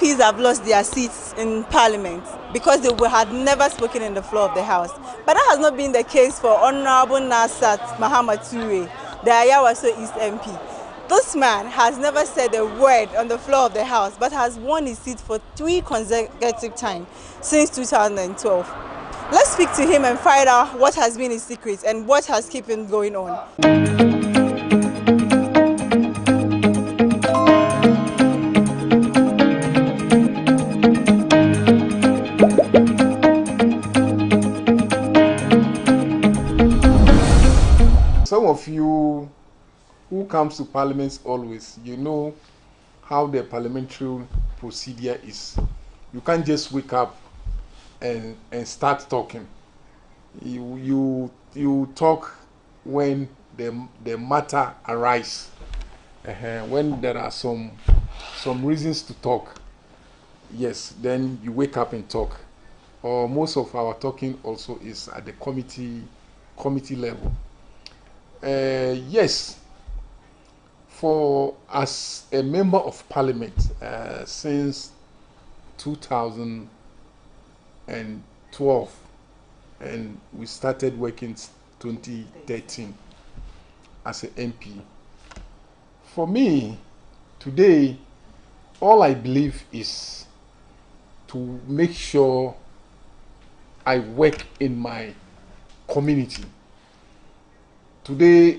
MPs have lost their seats in Parliament because they had never spoken in the floor of the House. But that has not been the case for Honorable Nasat Muhammad Ture, the Ayawaso East MP. This man has never said a word on the floor of the House, but has won his seat for 3 consecutive times since 2012. Let's speak to him and find out what has been his secret and what has kept him going on. Some of you who comes to Parliament always, you know how the parliamentary procedure is. You can't just wake up and start talking. You talk when the matter arise, when there are some reasons to talk. Yes, then you wake up and talk. Or most of our talking also is at the committee level. Yes, for as a member of Parliament since 2012, and we started working 2013 as an MP. For me, today, all I believe is to make sure I work in my community. Today,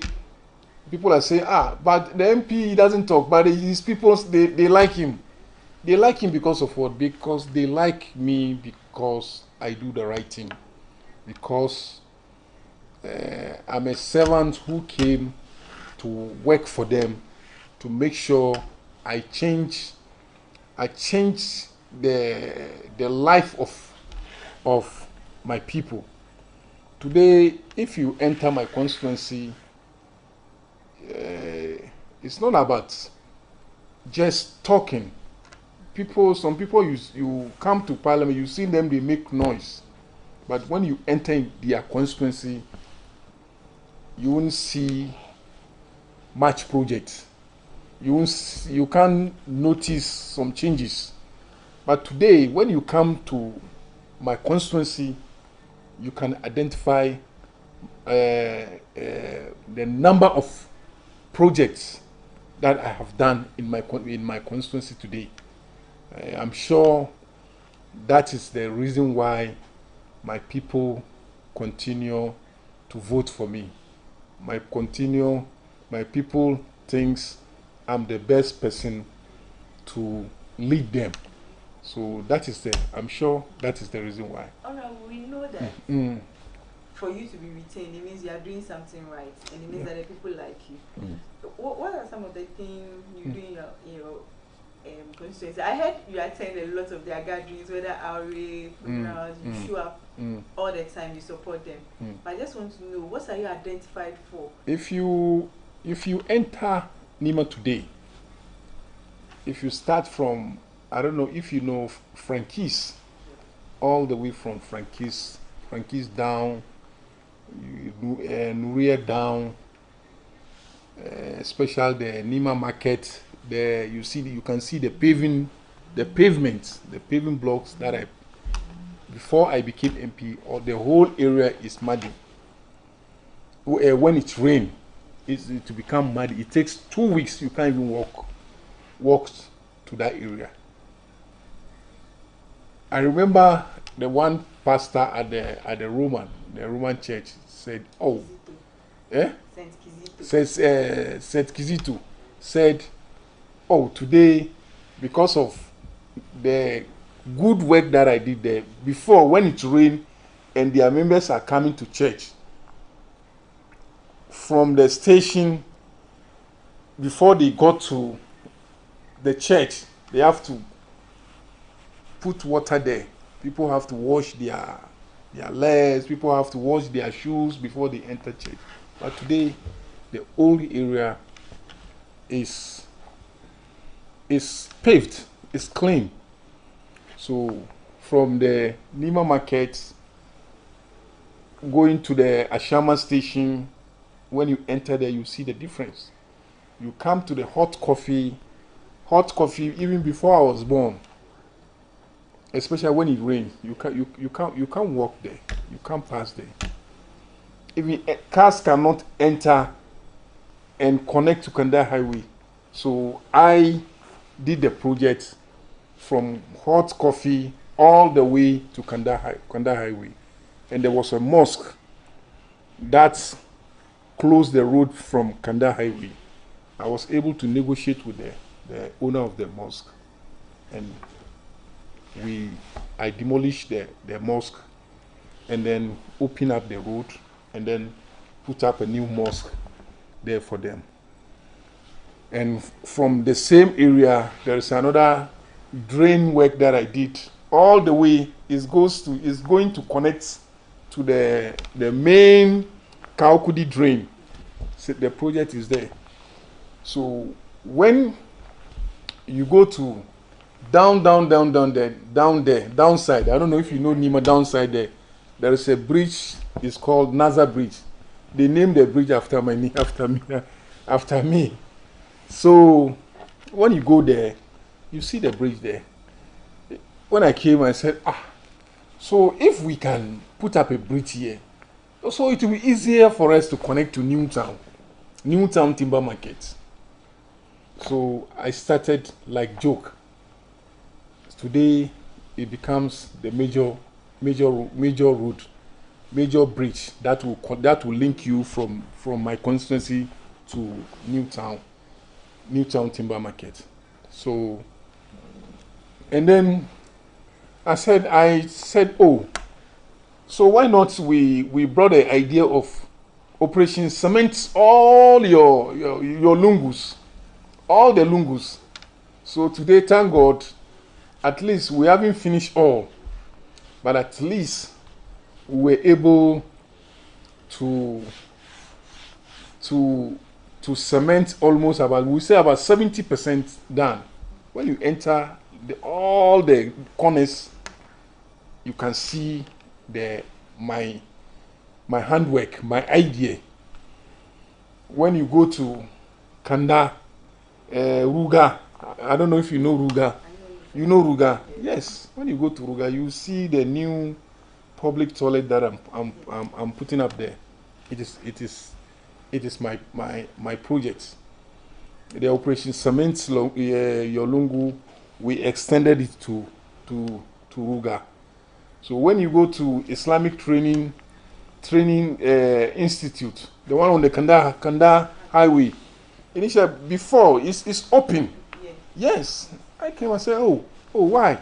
people are saying, but the MP doesn't talk, but these people, they like him. They like him because of what? Because they like me because I do the right thing. Because I'm a servant who came to work for them, to make sure I change the life of my people. Today, if you enter my constituency, it's not about just talking. Some people, you come to Parliament, you see them, they make noise. But when you enter their constituency, you won't see much projects. You can't notice some changes. But today, when you come to my constituency, you can identify the number of projects that I have done in my constituency today. I'm sure that is the reason why my people continue to vote for me. My people thinks I'm the best person to lead them. So I'm sure that is the reason why. We know that for you to be retained, it means you are doing something right, and it means that the people like you. What are some of the things you do in your constituency? I heard you attend a lot of their gatherings, whether RA, funerals, you show up all the time, you support them. But I just want to know, what are you identified for? If you enter Nima today, if you start from, I don't know if you know Frankies, all the way from Frankies down, Nuria down, especially the Nima market. There you can see the paving blocks that before I became MP, or the whole area is muddy. When it rains, to become muddy. It takes 2 weeks. You can't even walk to that area. I remember the one pastor at the Roman church said, Saint Kizito said, today, because of the good work that I did there, before when it rained and their members are coming to church, from the station, before they got to the church, they have to put water there. People have to wash their legs, people have to wash their shoes before they enter church. But today, the whole area is paved, it's clean. So from the Nima market, going to the Ashama station, when you enter there, you see the difference. You come to the hot coffee, even before I was born, especially when it rains, you can't walk there. You can't pass there. Even cars cannot enter and connect to Kanda Highway. So I did the project from Hot Coffee all the way to Kanda Highway. And there was a mosque that closed the road from Kanda Highway. I was able to negotiate with the owner of the mosque, and I demolished the mosque and then opened up the road and then put up a new mosque there for them. And from the same area, there is another drain work that I did all the way. Is going to connect to the main Kaukudi drain. So the project is there. So when you go to downside, I don't know if you know Nima, downside there is a bridge. It's called Naza Bridge. They named the bridge after me. So when you go there, you see the bridge there. When I came, I said, so if we can put up a bridge here, so it will be easier for us to connect to Newtown Timber Market. So I started like joke. Today it becomes the major road, major bridge that will link you from my constituency to Newtown Timber Market. So, and then I said, oh, so why not we brought the idea of Operation Cement all your lungus, all the lungus. So today, thank God, at least we haven't finished all, but at least we were able to cement almost about 70% done. When you enter all the corners, you can see my handwork, my idea. When you go to Kanda, Ruga, I don't know if you know Ruga. You know Ruga? Yes. When you go to Ruga, you see the new public toilet that I'm putting up there. It is my project. The Operation Cement Yolungu, we extended it to Ruga. So when you go to Islamic training institute, the one on the Kanda Highway, initially before it's open. Yes, I came and said, oh, why?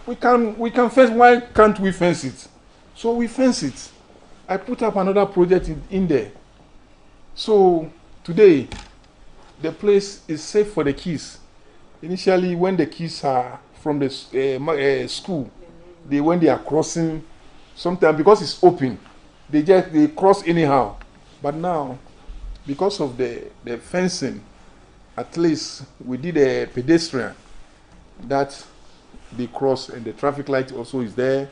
We can fence. Why can't we fence it? So we fence it. I put up another project in there. So today, the place is safe for the kids. Initially, when the kids are from the school, when they are crossing, sometimes because it's open, they cross anyhow. But now, because of the fencing, at least we did a pedestrian that they cross, and the traffic light also is there.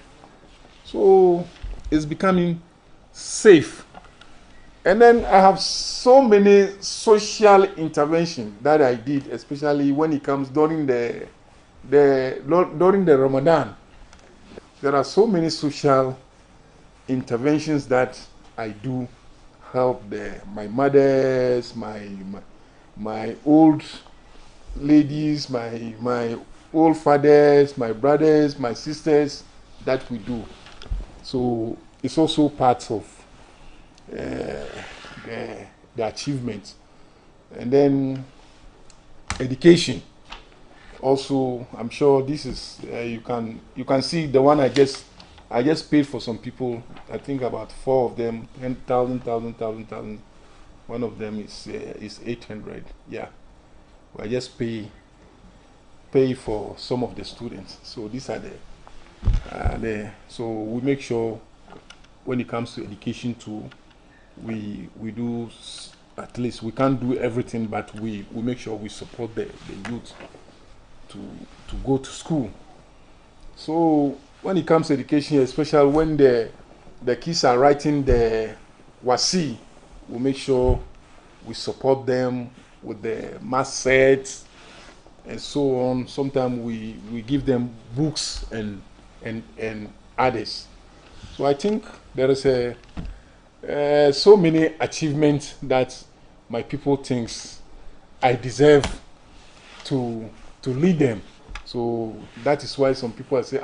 So it's becoming safe. And then I have so many social interventions that I did, especially when it comes during the Ramadan. There are so many social interventions that I do help my mothers, my old ladies, my old fathers, my brothers, my sisters, that we do. So it's also part of the achievement. And then education. Also, I'm sure this is you can see the one I just paid for some people. I think about 4 of them, 10,000. One of them is 800. Yeah, I just pay for some of the students. So these are so we make sure when it comes to education too, we do, at least we can't do everything, but we make sure we support the youth to go to school. So when it comes to education, especially when the kids are writing the wasi, we make sure we support them with the math sets and so on. Sometimes we give them books and and others. So I think there is so many achievements that my people thinks I deserve to lead them. So that is why some people say,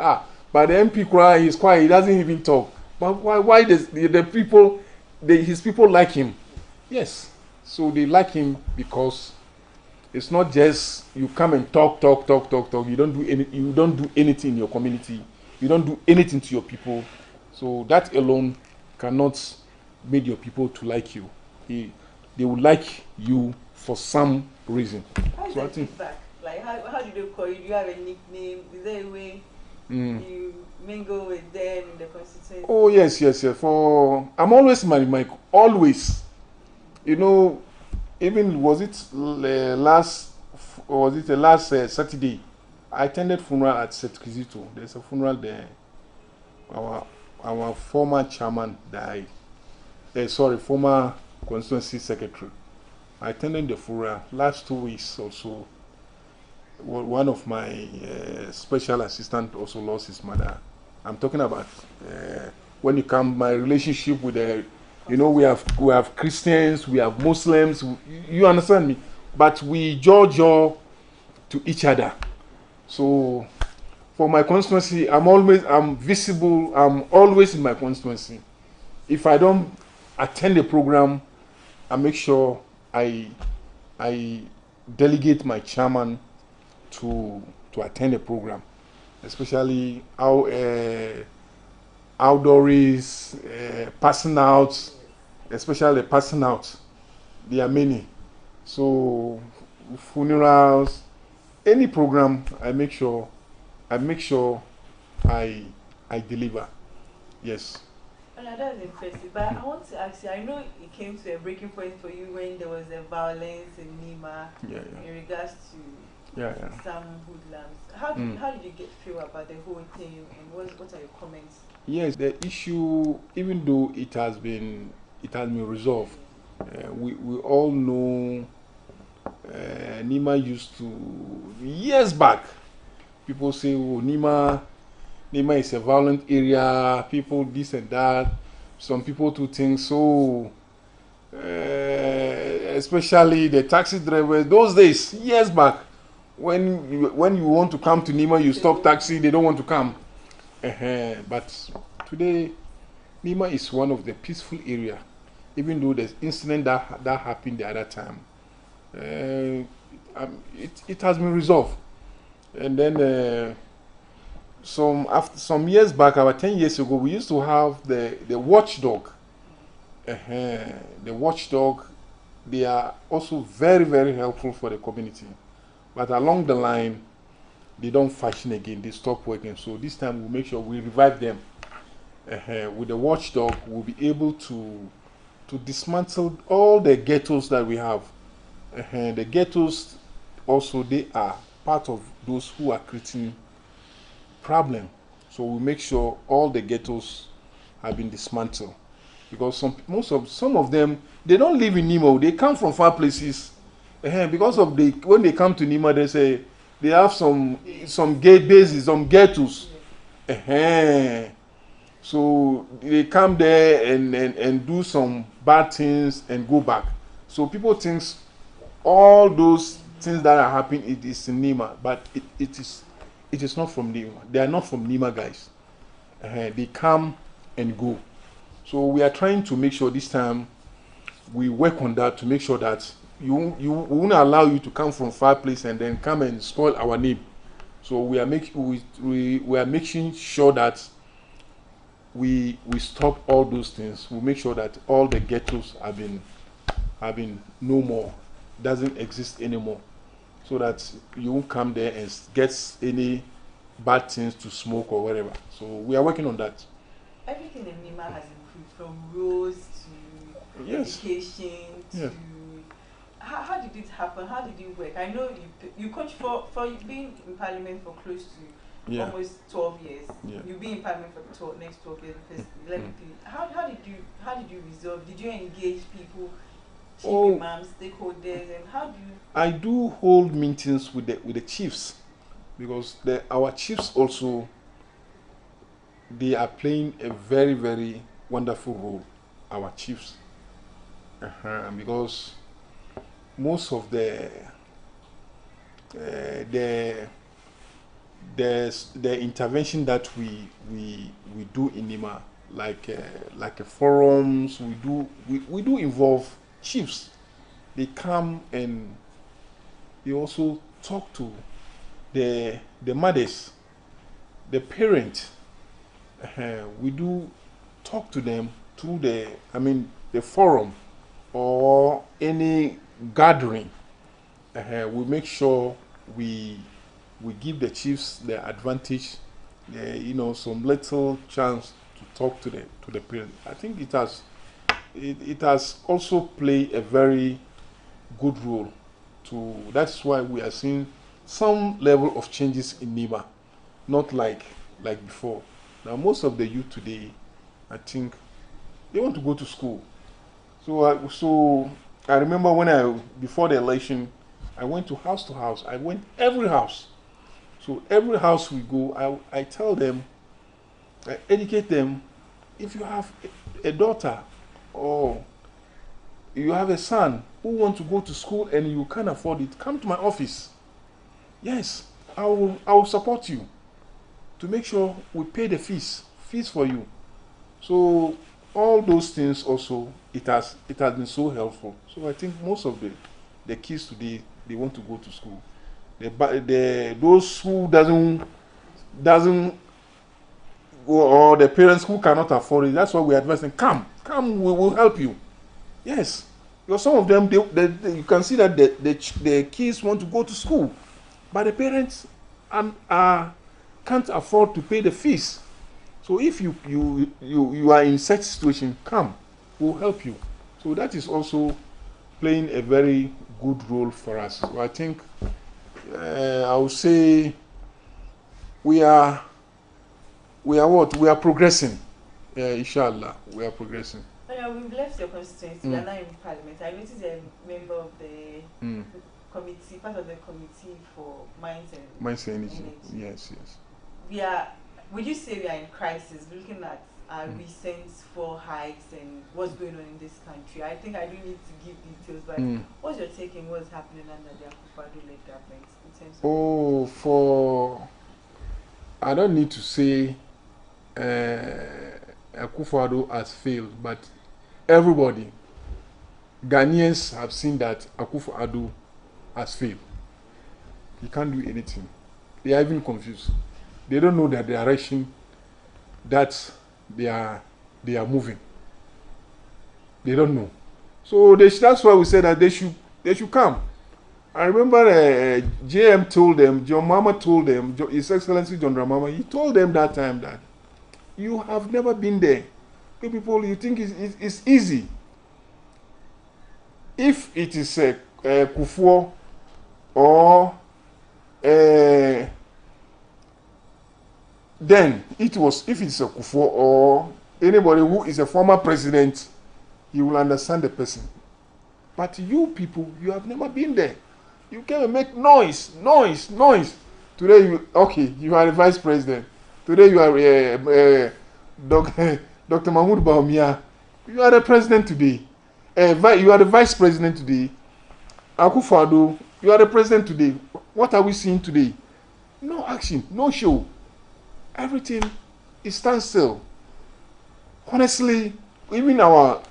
but the MP cry, he's quiet, he doesn't even talk. But why does the people, his people like him? Yes. So they like him because it's not just you come and talk. You don't do anything in your community. You don't do anything to your people. So that alone cannot make your people to like you. They would like you for some reason. How is that feedback? Like how do they call you? Do you have a nickname? Is there a way you mingle with them in the constituency? Oh yes. I'm always my mic. Always. You know, even was it last Saturday? I attended funeral at Setkizito. There's a funeral there. Our former chairman died. Former constituency secretary. I attended the funeral last 2 weeks also. One of my special assistant also lost his mother. I'm talking about when you come, my relationship with the, we have Christians, we have Muslims. You understand me? But we jaw to each other. So for my constituency, I'm visible. I'm always in my constituency. If I don't attend the program, I make sure I delegate my chairman to attend the program, especially outdoors, passing out, especially passing out. There are many. So funerals, any program, I make sure I deliver. Yes. Well, that's impressive. But I want to ask you, I know it came to a breaking point for you when there was a violence in Nima in regards to some hoodlums. How did you feel about the whole thing, and what are your comments? Yes, the issue, even though it has been resolved, we all know Nima used to, years back, people say, oh, Nima is a violent area, people this and that. Some people do think so, especially the taxi drivers. Those days, years back, when you want to come to Nima, you stop taxi, they don't want to come. But today, Nima is one of the peaceful area, even though the incident that happened the other time. It has been resolved. And then some years back, about 10 years ago, we used to have the watchdog. The watchdog, they are also very, very helpful for the community. But along the line, they don't function again. They stop working. So this time we'll make sure we revive them. With the watchdog, we'll be able to dismantle all the ghettos that we have. The ghettos also, they are part of those who are creating problem. So we make sure all the ghettos have been dismantled, because some of them, they don't live in Nima. They come from far places. Because of when they come to Nima, they say they have some gate bases, some ghettos. So they come there and do some bad things and go back. So people think all those things that are happening, it is in Nima, but it is not from Nima. They are not from Nima, guys. They come and go. So we are trying to make sure this time we work on that to make sure that we won't allow you to come from far place and then come and spoil our name. So we are making sure that we stop all those things. We make sure that all the ghettos have been no more, doesn't exist anymore, so that you won't come there and get any bad things to smoke or whatever. So we are working on that. Everything in Nima has improved, from roads to education to... How did it happen? How did it work? I know you coach for being in Parliament for close to almost 12 years. You've been in Parliament for the next 12 years. How did you resolve? Did you engage people, chief imams, stakeholders, and how do you? I do hold meetings with the chiefs, because our chiefs also, they are playing a very, very wonderful role, our chiefs. Because most of the intervention that we do in Nima, like forums, we do involve chiefs. They come and they also talk to the mothers, the parents. We do talk to them through the forum or any gathering. We make sure we give the chiefs the advantage, some little chance to talk to the parents. I think it has also played a very good role. That's why we are seeing some level of changes in Nima, not like before. Now most of the youth today, I think, they want to go to school. So I remember before the election, I went to house. I went every house. So every house we go, I tell them, I educate them. If you have a daughter or you have a son who wants to go to school and you can't afford it, come to my office. Yes, I will support you to make sure we pay the fees for you. So all those things also, it has been so helpful. So I think most of the kids today, they want to go to school. Those who doesn't or the parents who cannot afford it, that's why we advise them, come, we will help you. Yes, because some of them, you can see that the kids want to go to school, but the parents can't afford to pay the fees. So if you are in such situation, come, we'll help you. So that is also playing a very good role for us. So I think I would say we are what? We are progressing. Inshallah, we are progressing. We've left your constituency. We are now in Parliament. I noticed you're a member of the committee, part of the committee for mines and energy. Yes. Would you say we are in crisis? Looking at our recent 4 hikes and what's going on in this country, I think I do need to give details, but what's your take on what's happening under the Akufo-Addo-led government in terms of... I don't need to say Akufo-Addo has failed, but everybody, Ghanaians have seen that Akufo-Addo has failed. He can't do anything. They are even confused. They don't know the direction that they are moving. They don't know. So that's why we said that they should come. I remember JM told them, John Mama told them, His Excellency John Ramama, he told them that time that you have never been there. You people, you think it's easy. If it is Kufuor or then if it's a Kufuor or anybody who is a former president, you will understand the person. But you people, you have never been there. You can make noise. Today you are the vice president. Today you are Dr. Mahmoud Bawumia. You are the president today. You are the vice president today. Akufo-Addo, you are the president today. What are we seeing today? No action, no show. Everything is standstill. Honestly, even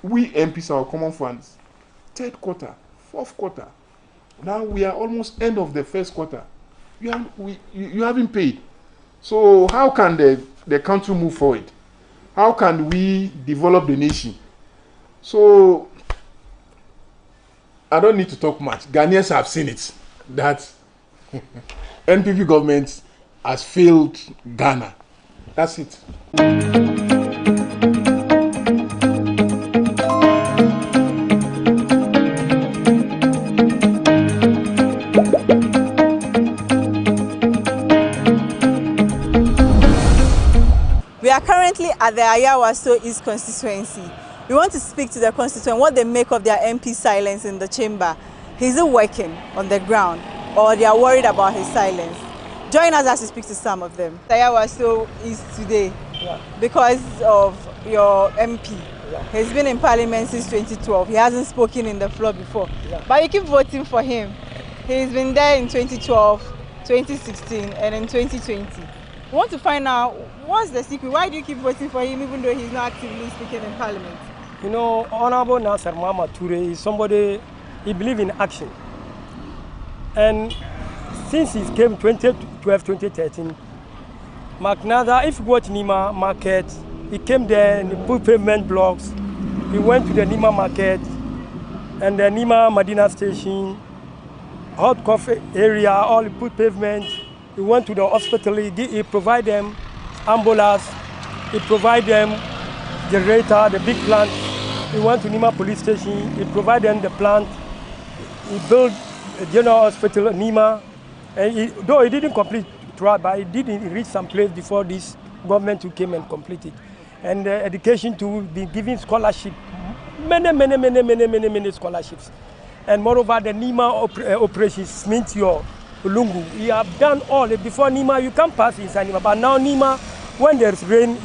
we MPs, our common funds, 3rd quarter, 4th quarter. Now we are almost end of the 1st quarter. You haven't paid. So how can the country move forward? How can we develop the nation? So I don't need to talk much. Ghanaians have seen it, that NPP government has failed Ghana. That's it. We are currently at the Ayawaso East constituency. We want to speak to the constituent what they make of their MP silence in the chamber. Is it working on the ground, or they are worried about his silence? Join us as we speak to some of them. Ayawaso East today. because of your MP. He's been in Parliament since 2012. He hasn't spoken in the floor before. But you keep voting for him. He's been there in 2012, 2016, and in 2020. We want to find out what's the secret. Why do you keep voting for him even though he's not actively speaking in Parliament? You know, Honorable Nasser Muhammad Toure is somebody, he believes in action. And since he came 2012, 2013, Makaranta, if you go to Nima market, he came there and he put pavement blocks. He went to the Nima market and the Nima Medina station, hot coffee area, all he put pavement. He went to the hospital, he provide them ambulance, he provide them generator, the big plant. He went to Nima police station, he provide them the plant. He built a general hospital at Nima. And though he didn't complete throughout, but he did reach some place before this government who came and completed. And education to be giving scholarship, many scholarships. And moreover, the Nima operations, Smintio, Ulungu, we have done all. Before Nima, you can't pass inside Nima. But now Nima, when there's rain,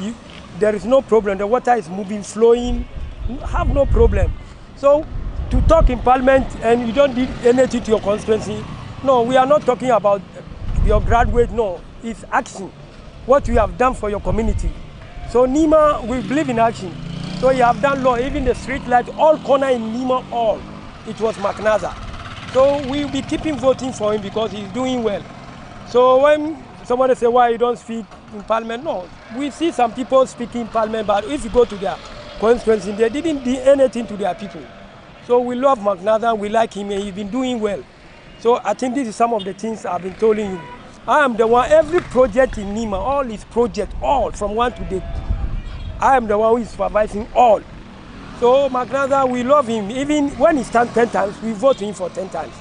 there is no problem. The water is moving, flowing, you have no problem. So to talk in Parliament and you don't need anything to your constituency, no, we are not talking about your graduate, no, it's action. What we have done for your community. So Nima, we believe in action. So you have done law, even the street light, all corner in Nima, all. It was Makaranta. So we'll be keeping voting for him because he's doing well. So when somebody say why you don't speak in Parliament, no. We see some people speaking in Parliament, but if you go to their constituency, they didn't do anything to their people. So we love Makaranta, we like him, and he's been doing well. So I think this is some of the things I've been telling you. I am the one, every project in Nima, all his projects, all from 1 to 8. I am the one who is supervising all. So Makaranta, we love him. Even when he stands 10 times, we vote him for 10 times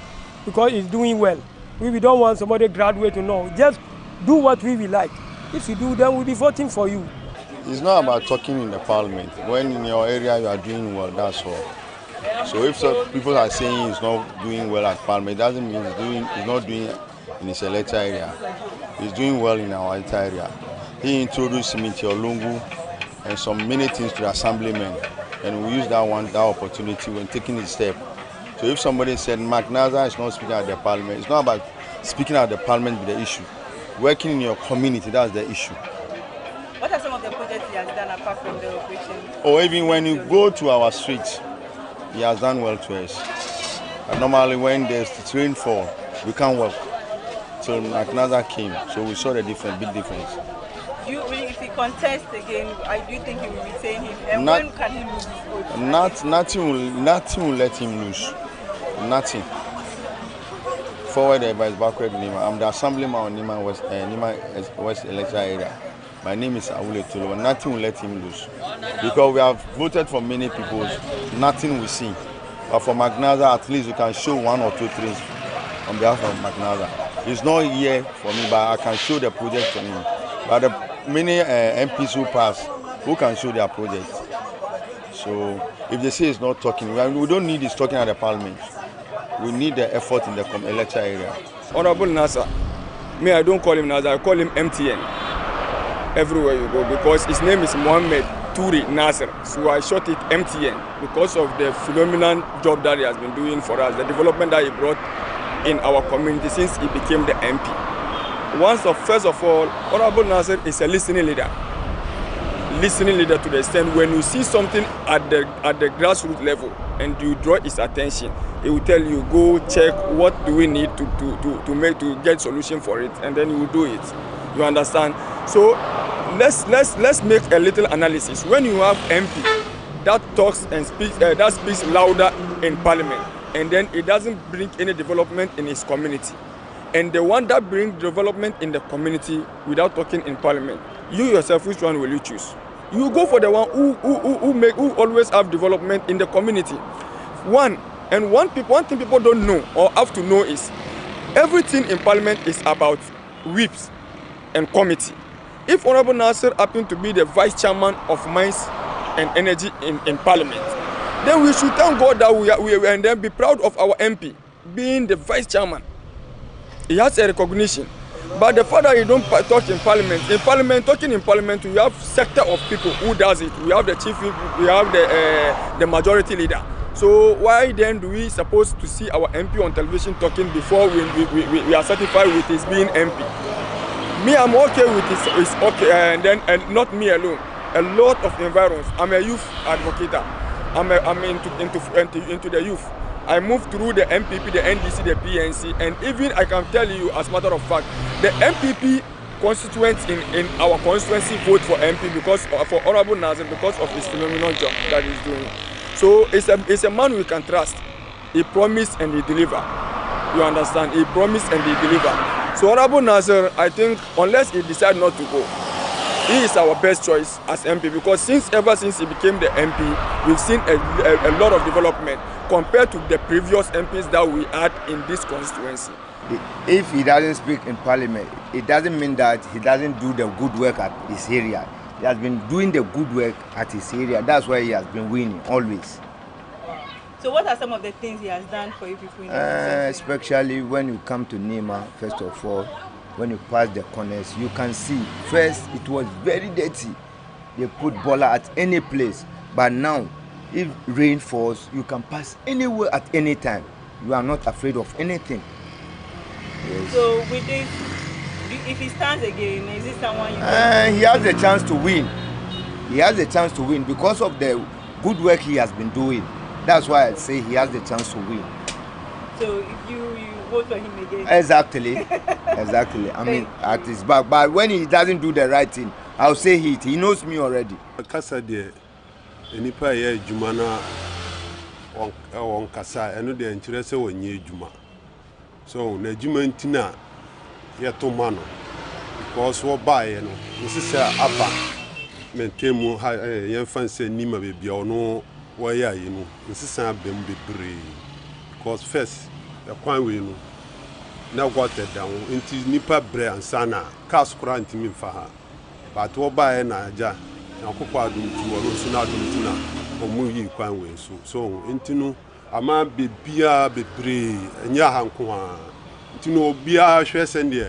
because he's doing well. We don't want somebody graduate to know. Just do what we will like. If you do, then we'll be voting for you. It's not about talking in the Parliament. When in your area you are doing well, that's all. So if people are saying he's not doing well at Parliament, it doesn't mean he's not doing in his electoral area. He's doing well in our electoral area. He introduced Lungu and some many things to the assemblymen, and we use that opportunity when taking his step. So if somebody said Makaranta is not speaking at the Parliament, it's not about speaking at the Parliament with the issue. Working in your community, that's the issue. What are some of the projects he has done apart from the operation? Or even when you go to our streets, he has done well to us. And normally when there's rainfall, we can't work. So Makaranta came, so we saw the big difference. If he contests again, do you think he will retain him? And when can he lose his vote? Nothing will let him lose. Nothing. Forward advice, backward Nima. I'm the assemblyman of Nima West electoral area. My name is Awule Tolo. Nothing will let him lose. Because we have voted for many people, nothing we see. But for Makaranta, at least we can show 1 or 2 things on behalf of Makaranta. He's not here for me, but I can show the project for him. But the many MPs who pass, who can show their project. So if they say he's not talking, we don't need his talking at the Parliament. We need the effort in the electoral area. Honorable Nasser, me, I don't call him Nasser, I call him MTN. Everywhere you go, because his name is Mohammed Toure Nasser. So I short it MTN because of the phenomenal job that he has been doing for us, the development that he brought in our community since he became the MP. First of all, Honorable Nasser is a listening leader. Listening leader to the extent when you see something at the grassroots level and you draw his attention, he will tell you, go check what do we need to get solution for it, and then you will do it. You understand? So let's make a little analysis. When you have MP that talks and speaks louder in Parliament, and then it doesn't bring any development in his community, and the one that brings development in the community without talking in Parliament, you yourself, which one will you choose? You go for the one who always have development in the community. One thing people don't know or have to know is everything in Parliament is about whips and committee. If Honorable Nasser happened to be the Vice Chairman of Mines and Energy in Parliament, then we should thank God that we and then be proud of our MP being the Vice Chairman. He has a recognition. But the fact that you don't talk in Parliament, talking in Parliament, we have sector of people who does it. We have the chief, we have the majority leader. So why then do we supposed to see our MP on television talking before we are satisfied with his being MP? Me, I'm okay with his okay, and not me alone. A lot of environs. I'm a youth advocate. I'm into the youth. I moved through the MPP, the NDC, the PNC, and even I can tell you, as a matter of fact, the MPP constituents in our constituency vote for MP because for Honorable Nazir because of his phenomenal job that he's doing. So it's a man we can trust. He promised and he deliver. You understand? He promised and he deliver. So Honorable Nazir, I think, unless he decide not to go, he is our best choice as MP because ever since he became the MP, we've seen a lot of development compared to the previous MPs that we had in this constituency. If he doesn't speak in Parliament, it doesn't mean that he doesn't do the good work at his area. He has been doing the good work at his area. That's why he has been winning always. So what are some of the things he has done for you people in the especially when you come to Nima, first of all, when you pass the corners, you can see, first it was very dirty. They put baller at any place. But now, if rain falls, you can pass anywhere at any time. You are not afraid of anything. Yes. So with this, if he stands again, is this someone you he has a chance to win. He has a chance to win because of the good work he has been doing. That's why I say he has the chance to win. So if you vote for him again? Exactly. Exactly. I mean, at his back. But when he doesn't do the right thing, I'll say he knows me already. Kasa de enipa ye adwuma na on kasa eno de nkyere se wonye adwuma. So na adwuma ntina ye to mano because wo bae no nsisa aba mentemu ye fanse Nima bebi ono wo ya yi no nsisa abem bebre because first the kwan we no na water down into nipa bre ansana cars kura ntimi mfa ha but wo bae na aja na kokwa adum tu wo so na adum tu na omu yi kwan we so ntinu ama bebia bebre enya hanko ha ntinu obia hwe sende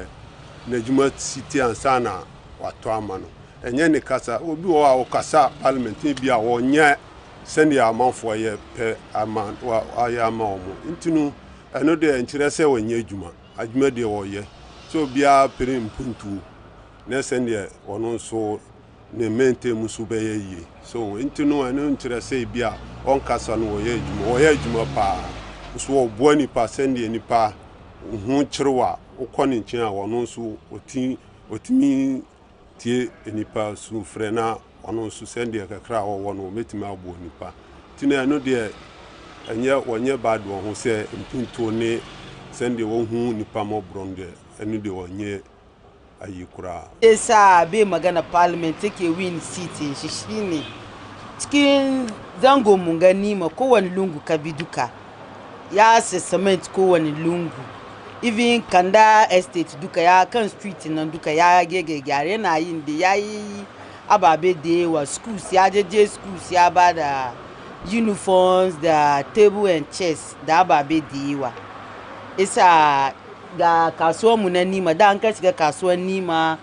na juma city ansana wato amano enye ne kasa obi wo a kasa parliament bia wo nya sende amanfo ye pe aman wa aya ama omo ntinu eno de nkyere se wonye adwuma adwuma de wo ye so bia pere mpuntu na sende wono so ne mente musu be ye so ntinu eno nkyere se bia on kasa no wo ye adwuma pa so wo boani pa sende ni pa hu kyerwa ukoni nkyɛn a wono so otimi tie nipa su frena wono so sende kakra wo wono metimi abo nipa tina no de enye wonye bad wo ho se mpunto ne sende wo hu nipa mo bronde enu de wonye ayikura esa be magana parliament take win seat shishini cikin zango munga Nima kowane lungu kabiduka ya se cement kowane lungu even Kanda estate duka ya kan street nan duka ya gege gyare na yin da yayi ababe da wa schools ya je schools ya bada uniforms da table and chairs da ababe da yawa isa ga kasuwar mu na Nima da an ka shiga kasuwar Nima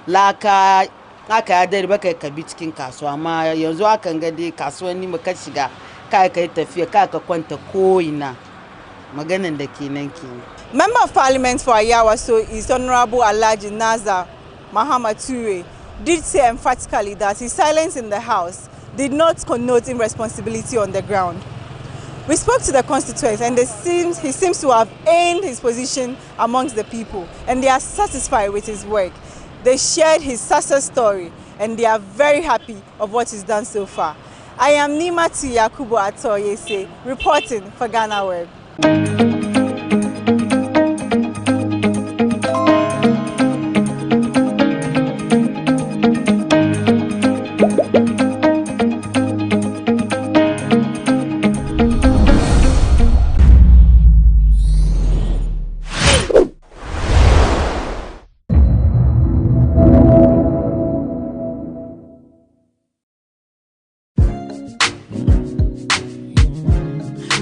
laka aka ya dare baka ka bi cikin kasuwa amma yanzu akan ga dai kasuwar Nima ka shiga kai tafiya ka kwanta ko ina maganan da kenan kenan. Member of Parliament for Ayawaso is Honorable Alhaji Nazar Muhammad Ture did say emphatically that his silence in the House did not connote irresponsibility on the ground. We spoke to the constituents and he seems to have earned his position amongst the people and they are satisfied with his work. They shared his success story and they are very happy of what he's done so far. I am Nima Yakubu Atoyese reporting for GhanaWeb.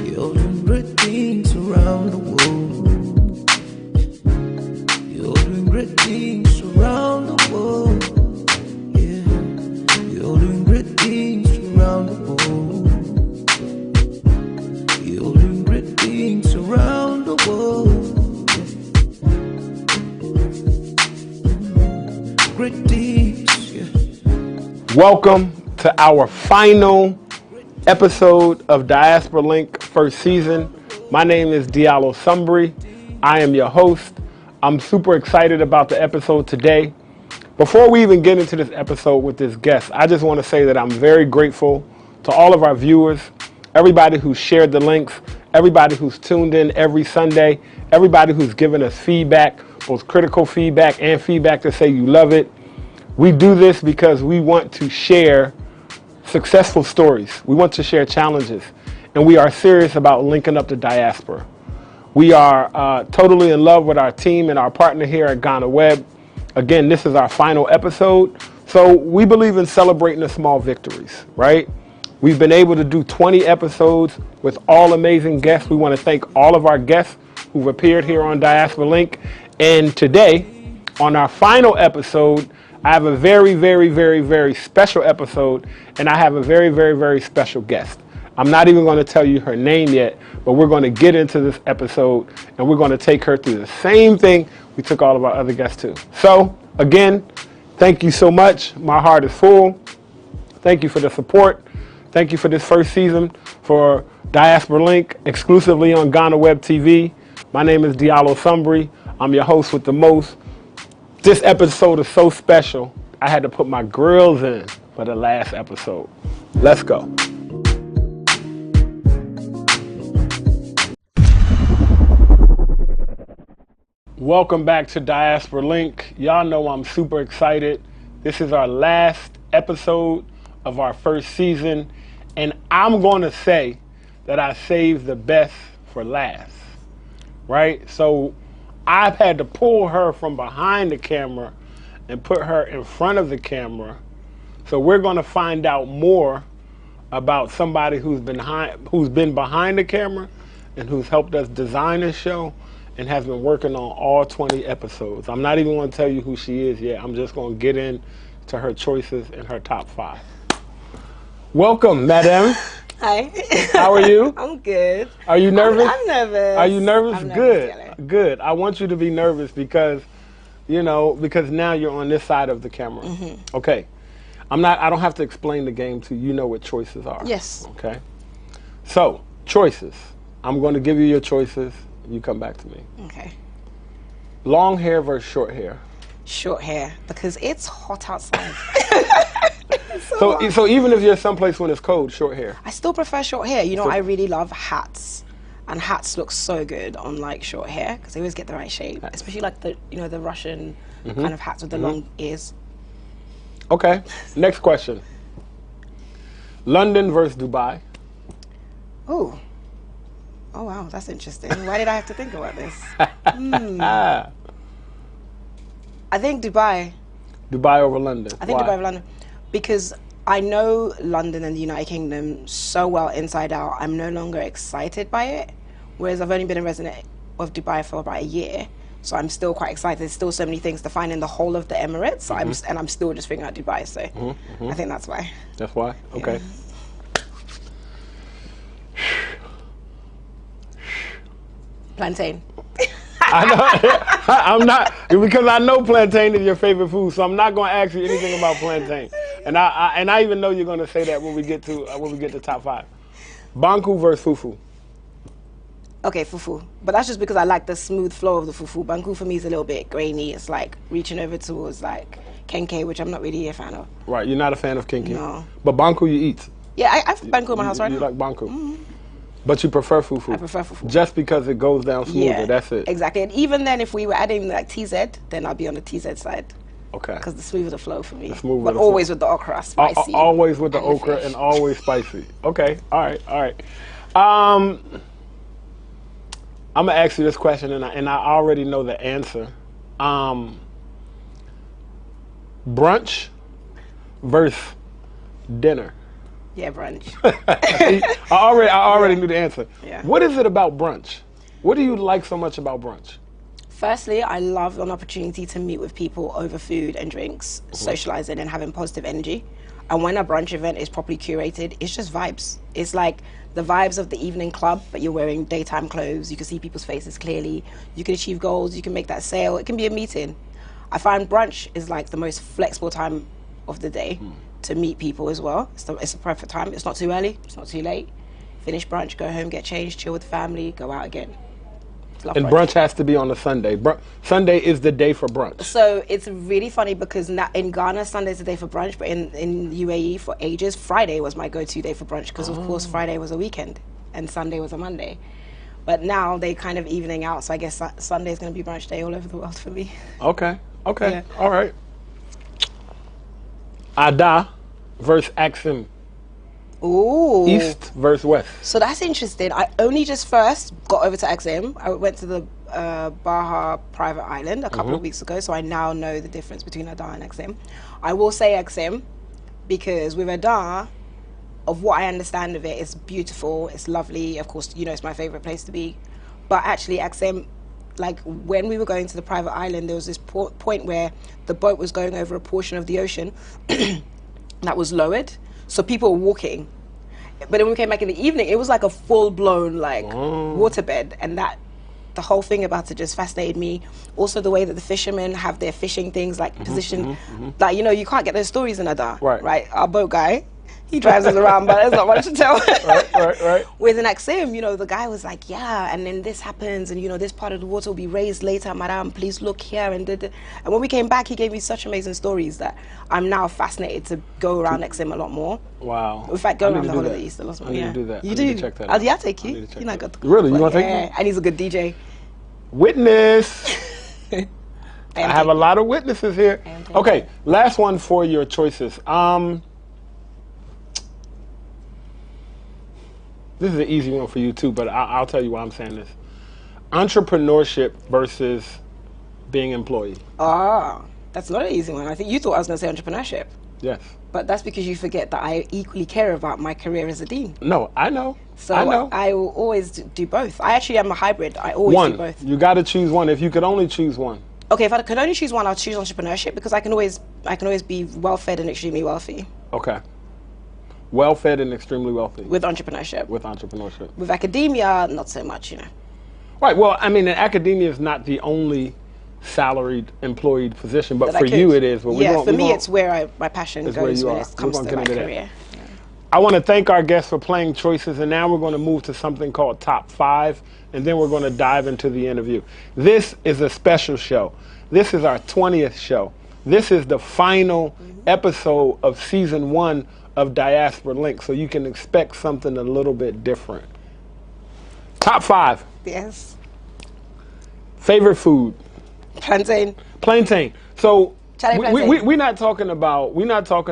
You're doing great things around the world. You're doing great things. Welcome to our final episode of Diaspora Link first season. My name is Diallo Sumbri. I am your host. I'm super excited about the episode today. Before we even get into this episode with this guest, I just want to say that I'm very grateful to all of our viewers, everybody who shared the links, everybody who's tuned in every Sunday, everybody who's given us feedback, both critical feedback and feedback to say you love it. We do this because we want to share successful stories. We want to share challenges. And we are serious about linking up the diaspora. We are totally in love with our team and our partner here at GhanaWeb. Again, this is our final episode. So we believe in celebrating the small victories, right? We've been able to do 20 episodes with all amazing guests. We want to thank all of our guests who've appeared here on Diaspora Link. And today, on our final episode, I have a very, very, very, very special episode, and I have a very, very, very special guest. I'm not even going to tell you her name yet, but we're going to get into this episode, and we're going to take her through the same thing we took all of our other guests to. So, again, thank you so much. My heart is full. Thank you for the support. Thank you for this first season for Diaspora Link, exclusively on GhanaWeb TV. My name is Diallo Sumbri. I'm your host with the most. This episode is so special, I had to put my grills in for the last episode. Let's go. Welcome back to Diaspora Link. Y'all know I'm super excited. This is our last episode of our first season, and I'm going to say that I saved the best for last, right? So I've had to pull her from behind the camera and put her in front of the camera. So we're going to find out more about somebody who's been behind the camera and who's helped us design this show and has been working on all 20 episodes. I'm not even going to tell you who she is yet. I'm just going to get into her choices and her top 5. Welcome, madam. Hi. How are you? I'm good. Are you nervous? I'm nervous. Are you nervous? I'm Good. nervous, Good. I want you to be nervous because, because now you're on this side of the camera. Mm-hmm. Okay. I don't have to explain the game to you. You know what choices are. Yes. Okay. So, choices. I'm going to give you your choices. You come back to me. Okay. Long hair versus short hair. Short hair, because it's hot outside. So even if you're someplace when it's cold, short hair. I still prefer short hair. I really love hats. And hats look so good on like short hair because they always get the right shape, especially like the the Russian kind of hats with the long ears. Okay. Next question. London versus Dubai. Oh wow, that's interesting. Why did I have to think about this? I think Dubai. Dubai over London. I think Why? Dubai over London because I know London and the United Kingdom so well inside out. I'm no longer excited by it, whereas I've only been a resident of Dubai for about a year, so I'm still quite excited. There's still so many things to find in the whole of the Emirates, so I'm still just figuring out Dubai. So I think that's why. That's why. Okay. Plantain. I know. I'm not, because I know plantain is your favorite food, so I'm not going to ask you anything about plantain. And I even know you're going to say that when we get to top 5. Banku versus fufu. Okay, fufu. But that's just because I like the smooth flow of the fufu. Banku for me is a little bit grainy. It's like reaching over towards like kenke, which I'm not really a fan of. Right, you're not a fan of kenke. No. But banku you eat. Yeah, I have banku in my house right now. You like banku. But you prefer fufu. I prefer fufu. Just because it goes down smoother, Yeah, that's it. Exactly. And even then, if we were adding like TZ, then I'll be on the TZ side. Okay. Because the smoother the flow for me. But always with the okra, spicy. Always with the okra and always spicy. Okay. All right. I'm gonna ask you this question, and I already know the answer. Brunch versus dinner. Yeah, brunch. I already knew the answer. Yeah. What is it about brunch? What do you like so much about brunch? Firstly, I love an opportunity to meet with people over food and drinks, socializing and having positive energy. And when a brunch event is properly curated, it's just vibes. It's like the vibes of the evening club, but you're wearing daytime clothes. You can see people's faces clearly. You can achieve goals. You can make that sale. It can be a meeting. I find brunch is like the most flexible time of the day to meet people as well. It's the perfect time. It's not too early. It's not too late. Finish brunch, go home, get changed, chill with the family, go out again. And brunch has to be on a Sunday. Sunday is the day for brunch. So it's really funny because in Ghana, Sunday is the day for brunch, but in UAE for ages, Friday was my go-to day for brunch because, of course, Friday was a weekend and Sunday was a Monday. But now they kind of evening out, so I guess Sunday is going to be brunch day all over the world for me. Okay, Yeah. all right. Ada versus Axim. Ooh. East versus West. So that's interesting. I only just first got over to XM. I went to the Baja private island a couple of weeks ago, so I now know the difference between Ada and XM. I will say XM because with Ada, of what I understand of it, it's beautiful, it's lovely. Of course, you know, it's my favorite place to be. But actually, XM, like when we were going to the private island, there was this point where the boat was going over a portion of the ocean that was lowered. So people were walking, but then when we came back in the evening, it was like a full-blown like waterbed, and the whole thing about it just fascinated me. Also, the way that the fishermen have their fishing things like positioned, like you know, you can't get those stories in Ada, right? Our boat guy, he drives us around, but there's not much to tell. Right. With an Axim, you know, the guy was like, yeah, and then this happens, and you know, this part of the water will be raised later, madam, please look here, and when we came back, he gave me such amazing stories that I'm now fascinated to go around Axim a lot more. Wow. In fact, go around the whole of the East a lot more. I need to do that. You I do? need to check that out. Yeah, take you. You're not good. Really? You want to take me? And he's a good DJ. Witness. I have a lot of witnesses here. Okay, last one for your choices. This is an easy one for you too, but I'll tell you why I'm saying this. Entrepreneurship versus being employee. Ah, that's not an easy one. I think you thought I was going to say entrepreneurship. Yes. But that's because you forget that I equally care about my career as a dean. No, I know. So I know. I will always do both. I actually am a hybrid. I always do both. You got to choose one. If you could only choose one. Okay, if I could only choose one, I'll choose entrepreneurship because I can always be well-fed and extremely wealthy. Okay. Well-fed and extremely wealthy. With entrepreneurship. With entrepreneurship. With academia, not so much, you know. Right. Well, I mean, academia is not the only salaried, employed position, but for you it is. But for me, it's where my passion goes when it comes to my career. Yeah. I want to thank our guests for playing choices, and now we're going to move to something called Top 5, and then we're going to dive into the interview. This is a special show. This is our 20th show. This is the final episode of Season 1 of Diaspora Link, so you can expect something a little bit different. Top 5. Yes. Favorite food. Plantain. Plantain. So plantain. we're not talking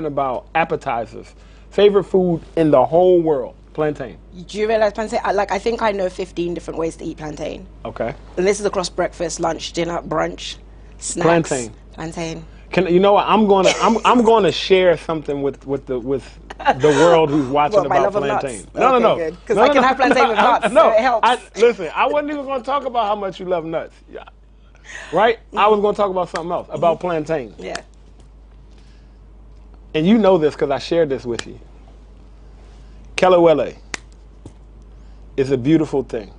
about appetizers. Favorite food in the whole world. Plantain. Do you realize plantain? I think I know 15 different ways to eat plantain. Okay. And this is across breakfast, lunch, dinner, brunch, snacks. Plantain. You know what? I'm going to share something with the world who's watching about plantain. No. Because I can have plantain with nuts. No, so it helps. Listen, I wasn't even going to talk about how much you love nuts. Yeah. Right? I was going to talk about something else, about plantain. Yeah. And you know this because I shared this with you. Kelewele is a beautiful thing.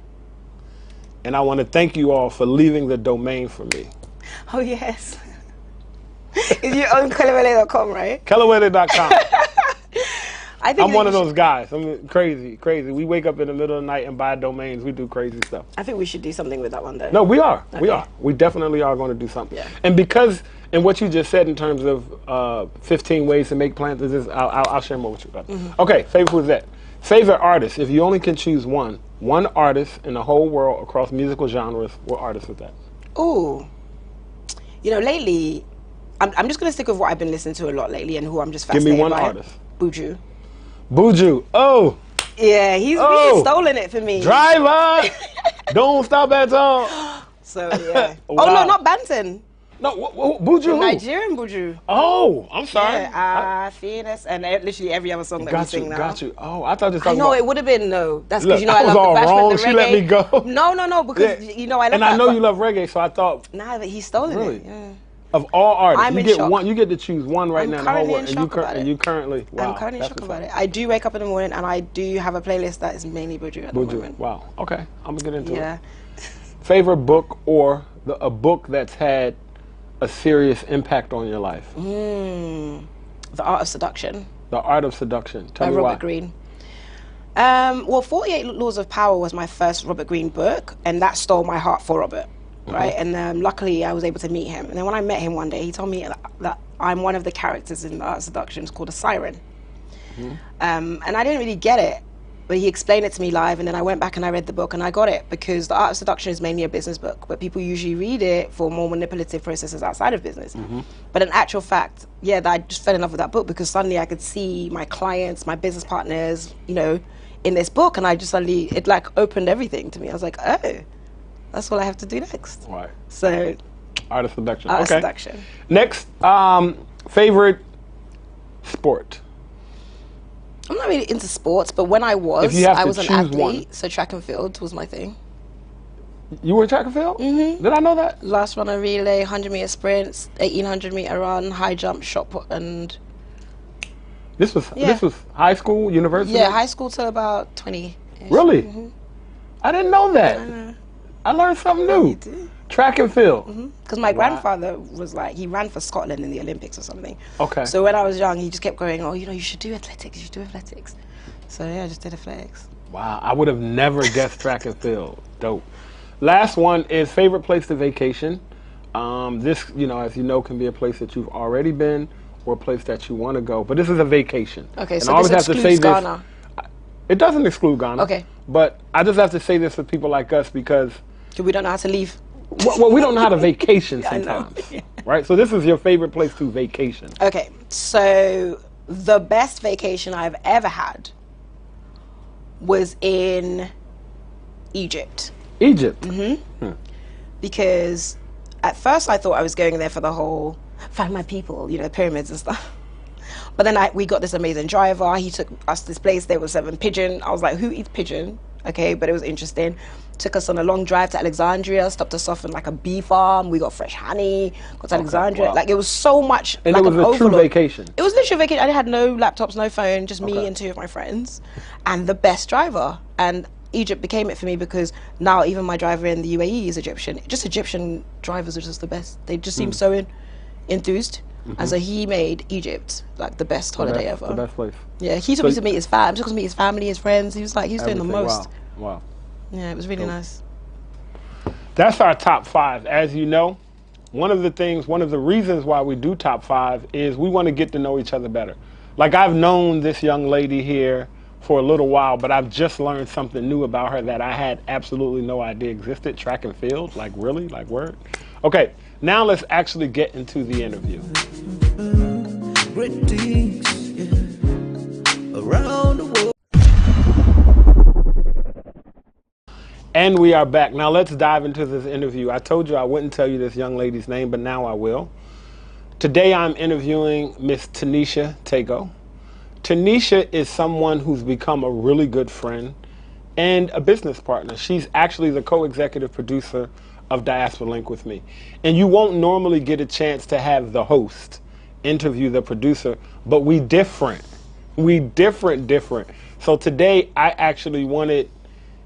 And I want to thank you all for leaving the domain for me. Oh, yes. Is you own kelewele.com, right? Kelewele.com. I'm one of those guys. I'm crazy. We wake up in the middle of the night and buy domains. We do crazy stuff. I think we should do something with that one, though. No, we are. Okay. We are. We definitely are going to do something. Yeah. And and what you just said in terms of 15 ways to make plantains, I'll share more with you. Okay, favorite food is that. Favorite artist, if you only can choose one artist in the whole world across musical genres, what artist is that? Ooh. You know, lately, I'm just going to stick with what I've been listening to a lot lately and who I'm just fascinated by. Give me one artist. Buju. Buju. Oh. Yeah, he's really stolen it for me. Driver. Don't stop at all. So, yeah. Wow. Oh, no, not Banton. No, Buju who? Nigerian Buju. Oh, I'm sorry. Yeah, Phoenix, and literally every other song that we sing now. Got you. Oh, I thought this. I know, it would have been, no. That's Look, because, you know, I I was love all the bashment, wrong. the She reggae. let me go. No, because, you know, I love and that. I know you love reggae, so I thought. Nah, but he's stolen really? it. Yeah. Of all artists, I'm you in get shock. one. You get to choose one right now in the whole world, and you currently. Wow, I'm currently in shock about it. I do wake up in the morning and I do have a playlist that is mainly Buju at the moment. Wow. Okay, I'm gonna get into it. Yeah. Favorite book or a book that's had a serious impact on your life? The Art of Seduction. The Art of Seduction. Tell me Robert why. Greene. Well, 48 Laws of Power was my first Robert Greene book, and that stole my heart for Robert, right? And luckily, I was able to meet him. And then when I met him one day, he told me that I'm one of the characters in The Art of Seduction. It's called a siren. And I didn't really get it, but he explained it to me live, and then I went back and I read the book, and I got it, because The Art of Seduction is mainly a business book, but people usually read it for more manipulative processes outside of business. But in actual fact, yeah, I just fell in love with that book, because suddenly I could see my clients, my business partners, you know, in this book, and I just suddenly, it like opened everything to me. I was like, oh, that's what I have to do next. Right. So, Art of Seduction. Art of Okay. Seduction. Next, favorite sport. I'm not really into sports, but when I If was, you have I to was an choose athlete, one. so track and field was my thing. You were in track and field? Did I know that? Last run a relay, 100-meter sprints, 1800-meter run, high jump, shot put, and This was high school, university? yeah, high school till about 20. Really? I didn't know that. I learned something new. Track and field. Because my grandfather was like, he ran for Scotland in the Olympics or something. Okay. So when I was young, he just kept going, oh, you know, you should do athletics, you should do athletics. So yeah, I just did athletics. Wow, I would have never guessed track and field. Dope. Last one is favorite place to vacation. This, you know, as you know, can be a place that you've already been or a place that you want to go. But this is a vacation. Okay, and so I always this have to excludes say Ghana. It doesn't exclude Ghana. Okay. But I just have to say this for people like us because We don't know how to leave. well, we don't know how to vacation I know. sometimes. Right? So this is your favorite place to vacation. Okay, so the best vacation I've ever had was in Egypt. Egypt. Because at first I thought I was going there for the whole find my people, you know, pyramids and stuff. But then we got this amazing driver. He took us to this place. There was 7 pigeon. I was like, who eats pigeon? Okay, but it was interesting. Took us on a long drive to Alexandria. Stopped us off in like a bee farm. We got fresh honey. Got to Alexandria. wow. Like it was so much. And like it was an a true overload. vacation. It was literally a vacation. I had no laptops, no phone, just me and 2 of my friends, and the best driver. And Egypt became it for me because now even my driver in the UAE is Egyptian. Just Egyptian drivers are just the best. They just seem so enthused. And so he made Egypt like the best holiday ever. The best place. Yeah, he took me to meet his fam. Took us to meet his family, his friends. He was like, he was doing the Everything. most. Wow. Yeah, it was really nice. That's our top 5. As you know, one of the reasons why we do top 5 is we want to get to know each other better. Like I've known this young lady here for a little while, but I've just learned something new about her that I had absolutely no idea existed. Track and field, like really, like word. Okay, now let's actually get into the interview. Great things, yeah, around the world. And we are back. Now let's dive into this interview. I told you I wouldn't tell you this young lady's name, but now I will. Today I'm interviewing Miss Tanisha Tego. Tanisha is someone who's become a really good friend and a business partner. She's actually the co-executive producer of Diaspora Link with me. And you won't normally get a chance to have the host interview the producer, but we different. We different. So today I actually wanted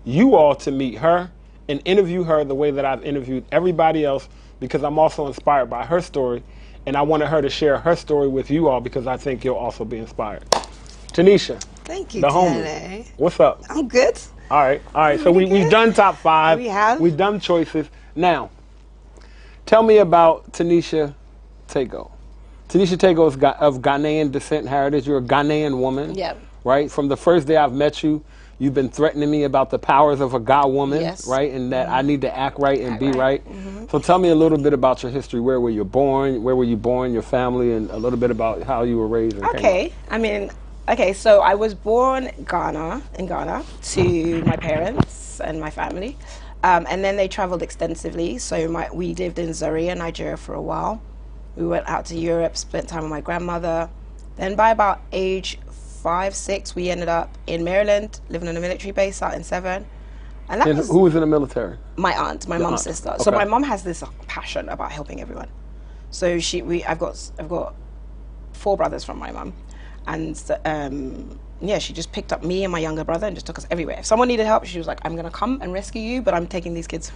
you all to meet her and interview her the way that I've interviewed everybody else, because I'm also inspired by her story, and I wanted her to share her story with you all because I think you'll also be inspired. Tanisha. Thank you, the homie. Tele. What's up? I'm good. All right. So we've done top 5. We have. We've done choices. Now, tell me about Tanisha Tego. Tanisha Tego is of Ghanaian descent and heritage. You're a Ghanaian woman. Yep. Right? From the first day I've met you, you've been threatening me about the powers of a God woman, Yes. right? And that I need to act right and be right. So tell me a little bit about your history. Where were you born? Where were you born? Your family, and a little bit about how you were raised. And came Okay. So I was born in Ghana to my parents and my family, and then they traveled extensively. So we lived in Zaria, Nigeria, for a while. We went out to Europe, spent time with my grandmother. Then by about age 5, 6, we ended up in Maryland, living on a military base out in Severn. And that was who was in the military? my aunt, my mom's sister. So my mom has this passion about helping everyone. So I've got 4 brothers from my mom, and she just picked up me and my younger brother and just took us everywhere. If someone needed help, she was like, "I'm gonna come and rescue you, but I'm taking these kids."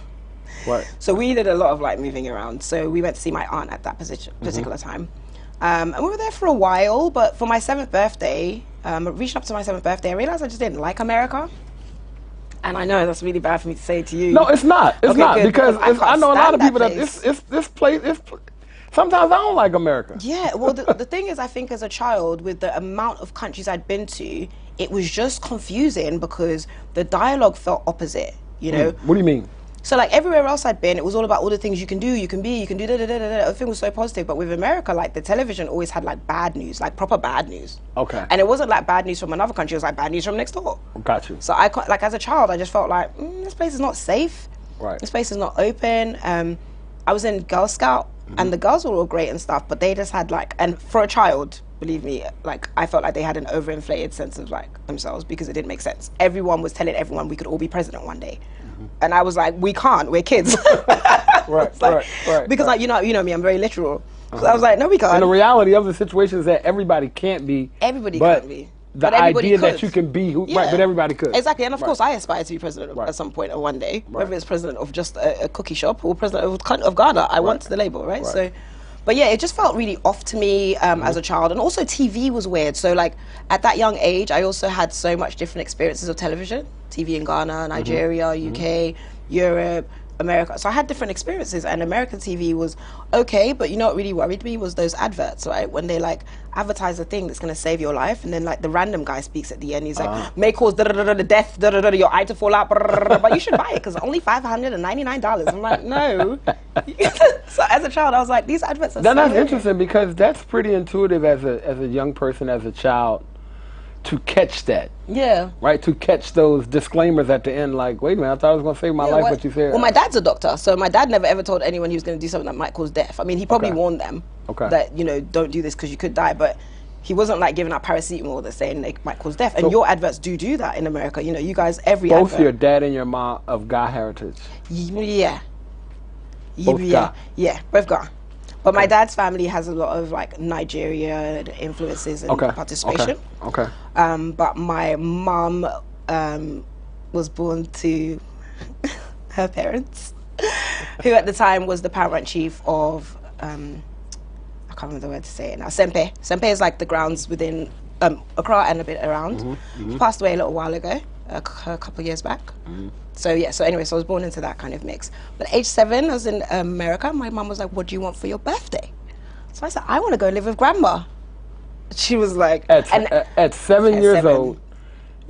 Right. So we did a lot of like moving around. So we went to see my aunt at that particular time. And we were there for a while, but for my 7th birthday, reaching up to my 7th birthday, I realized I just didn't like America. And I know that's really bad for me to say to you. No, it's not. It's Okay, not, good, because I know a lot of people that place. this place. Sometimes I don't like America. Yeah, well, the thing is, I think as a child, with the amount of countries I'd been to, it was just confusing because the dialogue felt opposite, you know? What do you mean? So like everywhere else I'd been, it was all about all the things you can do, you can be, you can do da-da-da-da-da. Everything was so positive. But with America, like the television always had like bad news, like proper bad news. Okay. And it wasn't like bad news from another country, it was like bad news from next door. Got you. So I, like as a child, I just felt like, this place is not safe. Right. This place is not open. I was in Girl Scout, and the girls were all great and stuff, but they just had like, and for a child, believe me, like I felt like they had an overinflated sense of like themselves because it didn't make sense. Everyone was telling everyone we could all be president one day. And I was like, we can't, we're kids. Right, right. Because like, you know me, I'm very literal. So I was like, no, we can't. And the reality of the situation is that everybody can't be. Everybody can't be. The idea that you can be who, right, but everybody could. Exactly, and of course I aspire to be president at some point or one day, whether it's president of just a cookie shop or president of Ghana. I want the label, right? So, but yeah, it just felt really off to me as a child, and also TV was weird. So like at that young age, I also had so much different experiences of television, TV in Ghana, Nigeria, UK, Europe, America. So I had different experiences, and American TV was okay, but you know what really worried me was those adverts, right? When they like advertise a thing that's going to save your life, and then like the random guy speaks at the end, he's like, may cause death, your eye to fall out, but you should buy it because only $599. I'm like, no. So as a child, I was like, these adverts are That's interesting because that's pretty intuitive as a young person, as a child, to catch that. Yeah. Right? To catch those disclaimers at the end, like, wait a minute, I thought I was going to save my life, but you said. Well, my dad's a doctor, so my dad never ever told anyone he was going to do something that might cause death. I mean, he probably warned them that, you know, don't do this because you could die, but he wasn't like giving out paracetamol that's saying they might cause death. And your adverts do that in America. You know, you guys, every both advert. Your dad and your mom of Ga heritage. Yeah. Both Ga. Yeah, both Ga. But my dad's family has a lot of like Nigeria influences and participation. Okay. But my mom was born to her parents, who at the time was the paramount chief of, I can't remember the word to say it now, Sempe. Sempe is like the grounds within Accra and a bit around. He passed away a little while ago, a couple of years back. So yeah, so anyway, so I was born into that kind of mix. But age 7, I was in America. My mum was like, what do you want for your birthday? So I said, I want to go live with grandma. She was like... At 7 years old,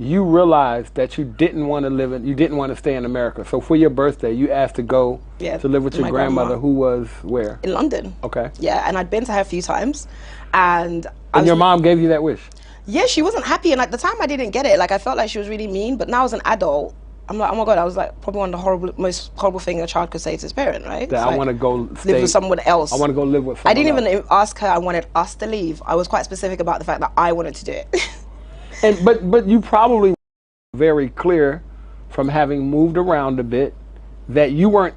you realized that you didn't want to you didn't want to stay in America. So for your birthday, you asked to go to live with your grandmother, who was where? In London. Okay. Yeah, and I'd been to her a few times. And your mom gave you that wish? Yeah, she wasn't happy. And at the time, I didn't get it. Like, I felt like she was really mean. But now as an adult, I'm like, oh my God, I was like, probably one of the most horrible thing a child could say to his parent, right? That I want to go live with someone else. I want to go live with someone I didn't even ask her. I wanted us to leave. I was quite specific about the fact that I wanted to do it. But you probably were very clear from having moved around a bit that you weren't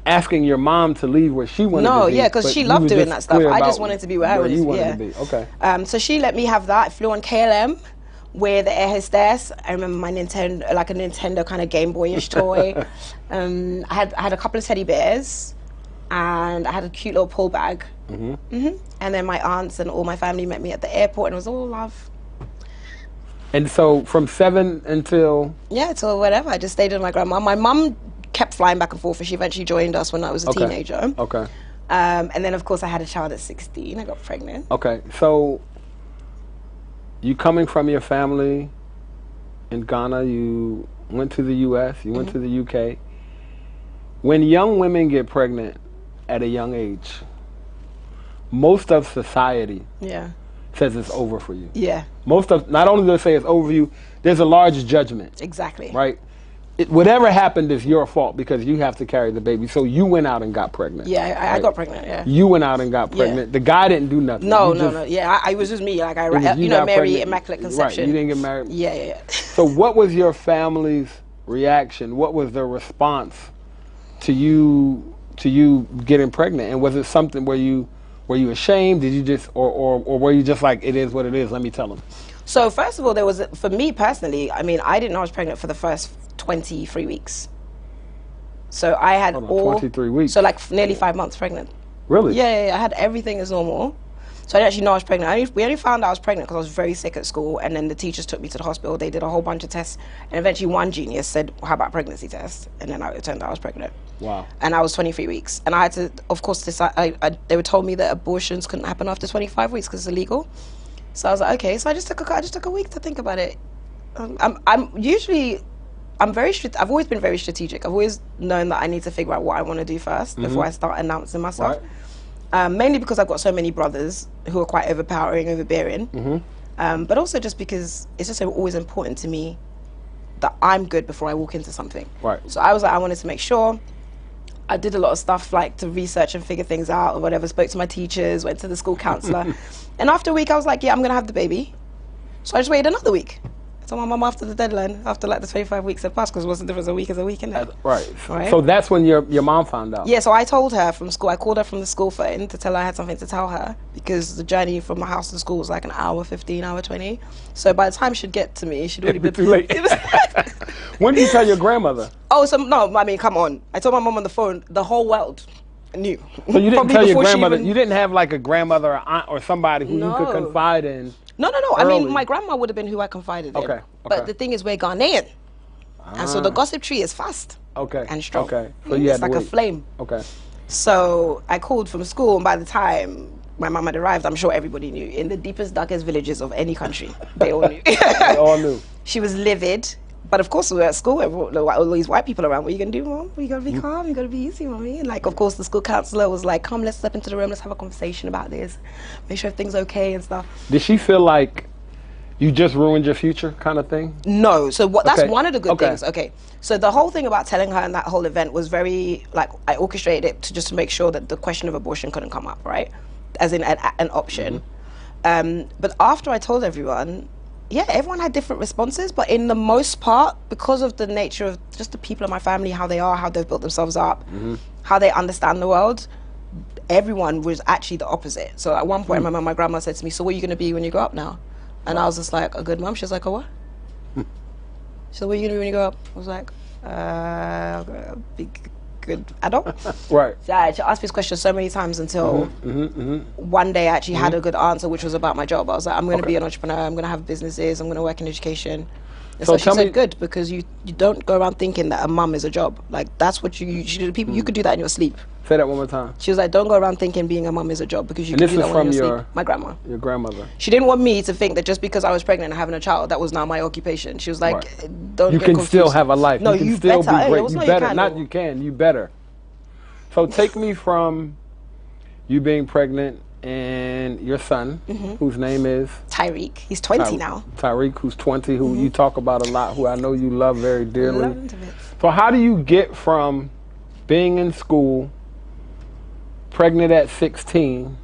asking your mom to leave where she wanted to be. No, yeah, because she loved doing that stuff. I just wanted to be where I wanted to be. Okay. So she let me have that. I flew on KLM. With the air hostess. I remember my Nintendo, like a Nintendo kind of Game Boyish toy. I had a couple of teddy bears, and I had a cute little pull bag. And then my aunts and all my family met me at the airport, and it was all love. And so from 7 until? Yeah, till whatever. I just stayed with my grandma. My mum kept flying back and forth, and she eventually joined us when I was a teenager. Okay. And then of course I had a child at 16. I got pregnant. Okay, so. You coming from your family in Ghana, you went to the U.S., you went to the UK. When young women get pregnant at a young age, most of society says it's over for you. Yeah. Not only do they say it's over for you, there's a large judgment. Exactly. Right? Whatever happened is your fault because you have to carry the baby. So you went out and got pregnant. Yeah, I got pregnant, yeah. You went out and got pregnant. Yeah. The guy didn't do nothing. No. Yeah, I was just me. Like, Mary, Immaculate Conception. Right, you didn't get married. Yeah. So what was your family's reaction? What was their response to you getting pregnant? And was it something were you ashamed? Did you just, or were you just like, it is what it is, let me tell them? So first of all, there was, for me personally, I mean, I didn't know I was pregnant for the first 23 weeks. So I had 23 weeks. So like nearly 5 months pregnant. Really? Yeah, I had everything as normal. So I didn't actually know I was pregnant. We only found out I was pregnant because I was very sick at school, and then the teachers took me to the hospital. They did a whole bunch of tests, and eventually one genius said, how about a pregnancy test? And then it turned out I was pregnant. Wow. And I was 23 weeks. And I had to, of course, decide, they were told me that abortions couldn't happen after 25 weeks because it's illegal. So I was like, okay. So I just took a week to think about it. I've always been very strategic. I've always known that I need to figure out what I want to do first before I start announcing myself. Right. Mainly because I've got so many brothers who are quite overpowering, overbearing. But also just because it's just always important to me that I'm good before I walk into something. Right. So I was like, I wanted to make sure. I did a lot of stuff like to research and figure things out or whatever, spoke to my teachers, went to the school counselor. And after a week, I was like, yeah, I'm going to have the baby. So I just waited another week. I told my mum after the deadline, after like the 25 weeks had passed, because what's the difference, a week is a week, isn't it? Right. So that's when your mom found out? Yeah, so I told her from school, I called her from the school phone to tell her I had something to tell her, because the journey from my house to school was like an hour 15, hour 20. So by the time she'd get to me, she'd already been too late. When did you tell your grandmother? Oh, so no, I mean, come on. I told my mom on the phone, the whole world knew. So you didn't tell your grandmother, you didn't have like a grandmother or aunt or somebody who you could confide in? No. I mean, my grandma would have been who I confided in. But the thing is, we're Ghanaian. And so the gossip tree is fast and strong. So it's like a flame. So I called from school, and by the time my mum had arrived, I'm sure everybody knew. In the deepest, darkest villages of any country, they all knew. They all knew. She was livid. But of course, we were at school, all these white people around. What are you going to do, Mom? You got to be calm. You got to be easy, Mommy. And like, of course, the school counselor was like, come, let's step into the room. Let's have a conversation about this. Make sure everything's okay and stuff. Did she feel like you just ruined your future kind of thing? No. So that's one of the good things. So the whole thing about telling her in that whole event was very, like, I orchestrated it to just to make sure that the question of abortion couldn't come up, right? As in an option. But after I told everyone, yeah, everyone had different responses, but in the most part, because of the nature of just the people in my family, how they are, how they've built themselves up, how they understand the world, everyone was actually the opposite. So at one point, my grandma said to me, so what are you going to be when you grow up now? And I was just like, a good mom. She was like, a what? She said, what are you going to be when you grow up? I was like, a big, good adult. Right. So I actually asked this question so many times until one day I actually had a good answer, which was about my job. I was like, I'm going to be an entrepreneur. I'm going to have businesses. I'm going to work in education. And so she said, good, because you don't go around thinking that a mum is a job. Like, that's what you do. People, you could do that in your sleep. Say that one more time. She was like, don't go around thinking being a mum is a job, because you can do that when you're asleep. My grandma. Your grandmother. She didn't want me to think that just because I was pregnant and having a child, that was now my occupation. She was like, don't you get can confused. Still have a life. No, you can you still better. be great. You better. Not You can. You better. So take me from you being pregnant and your son, whose name is? Tyreek. He's 20 now. Tyreek, who's 20, who you talk about a lot, who I know you love very dearly. Love him to bits. So how do you get from being in school, pregnant at 16,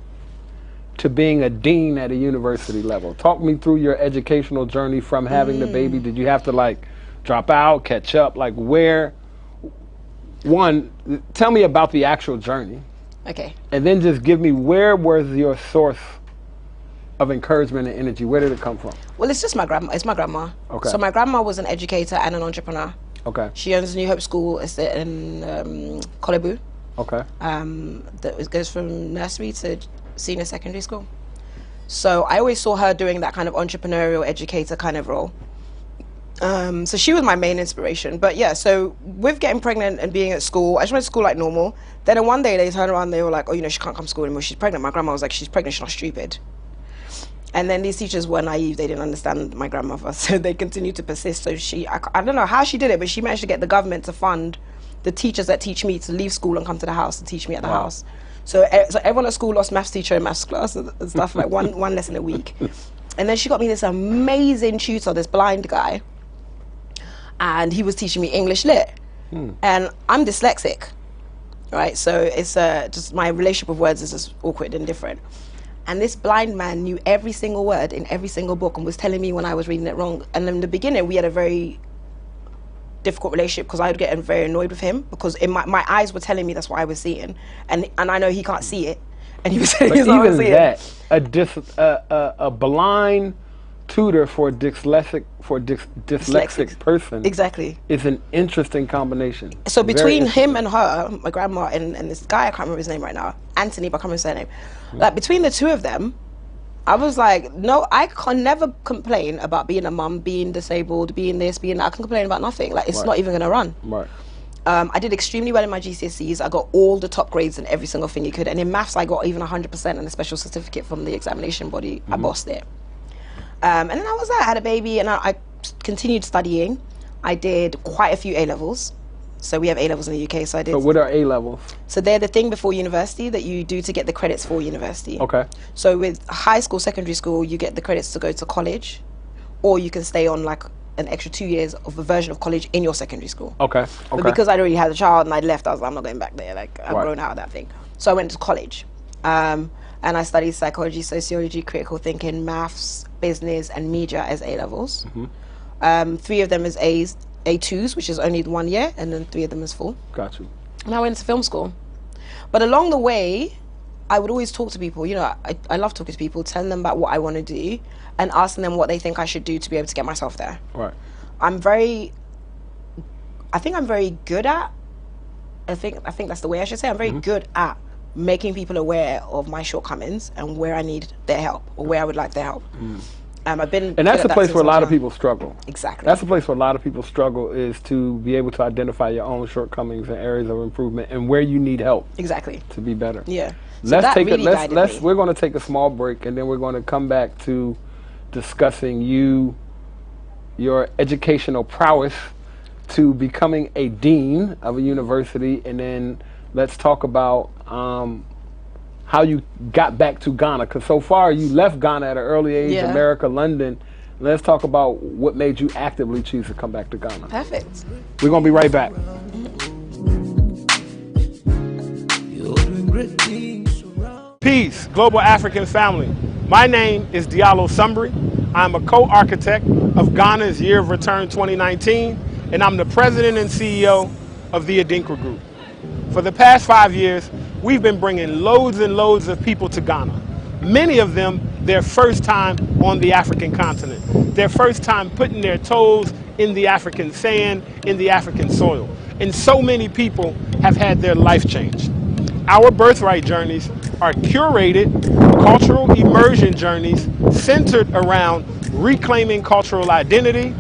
to being a dean at a university level? Talk me through your educational journey from having the baby. Did you have to like drop out, catch up? Like where? One, tell me about the actual journey. Okay. And then just give me, where was your source of encouragement and energy? Where did it come from? Well, it's just my grandma. It's my grandma. Okay. So my grandma was an educator and an entrepreneur. Okay. She owns New Hope School. It's in Kolebu. Okay. That goes from nursery to senior secondary school. So I always saw her doing that kind of entrepreneurial educator kind of role. So she was my main inspiration. But yeah, so with getting pregnant and being at school, I just went to school like normal. Then one day they turned around, they were like, oh, you know, she can't come to school anymore, she's pregnant. My grandma was like, she's pregnant, she's not stupid. And then these teachers were naive, they didn't understand my grandmother, so they continued to persist. So I don't know how she did it, but she managed to get the government to fund the teachers that teach me to leave school and come to the house to teach me at the house. So everyone at school lost maths teacher in maths class and stuff, like one lesson a week. And then she got me this amazing tutor, this blind guy, and he was teaching me English lit. And I'm dyslexic, right? So it's just my relationship with words is just awkward and different. And this blind man knew every single word in every single book and was telling me when I was reading it wrong. And in the beginning, we had a very difficult relationship because I would get very annoyed with him because in my eyes were telling me that's what I was seeing. And I know he can't see it. And he was telling me that's what I was seeing. A blind tutor for a dyslexic person is an interesting combination. So between him and her, my grandma and this guy, I can't remember his name right now, Anthony, but I can't remember his name. Like between the two of them, I was like, no, I can never complain about being a mum, being disabled, being this, being that. I can complain about nothing. Like, it's not even going to run. Right. I did extremely well in my GCSEs. I got all the top grades in every single thing you could. And in maths, I got even 100% and a special certificate from the examination body. I bossed it. And then I was there. I had a baby, and I continued studying. I did quite a few A-levels. So we have A-levels in the UK. So I did. So what are A-levels? So they're the thing before university that you do to get the credits for university. Okay. So with high school, secondary school, you get the credits to go to college, or you can stay on like an extra 2 years of a version of college in your secondary school. Okay. But because I'd already had a child and I'd left, I was like, I'm not going back there. Like, I've grown out of that thing. So I went to college. And I studied psychology, sociology, critical thinking, maths, business, and media as A-levels. 3 of them as A2s, which is only 1 year, and then 3 of them as full. Got you. And I went to film school. But along the way, I would always talk to people. You know, I love talking to people, telling them about what I want to do, and asking them what they think I should do to be able to get myself there. Right. I think I'm very good at, I think that's the way I should say, I'm very good at making people aware of my shortcomings and where I need their help, or where I would like their help. I've been, and that's a place where a lot of people struggle. Exactly. That's a place where a lot of people struggle, is to be able to identify your own shortcomings and areas of improvement and where you need help. Exactly. To be better. Yeah. So we're going to take a small break, and then we're going to come back to discussing your educational prowess to becoming a dean of a university, and then let's talk about how you got back to Ghana, because so far you left Ghana at an early age, America, London. Let's talk about what made you actively choose to come back to Ghana. Perfect. We're going to be right back. Peace, global African family. My name is Diallo Sumbri. I'm a co-architect of Ghana's Year of Return 2019, and I'm the president and CEO of the Adinkra Group. For the past 5 years, we've been bringing loads and loads of people to Ghana. Many of them, their first time on the African continent, their first time putting their toes in the African sand, in the African soil. And so many people have had their life changed. Our Birthright journeys are curated cultural immersion journeys centered around reclaiming cultural identity,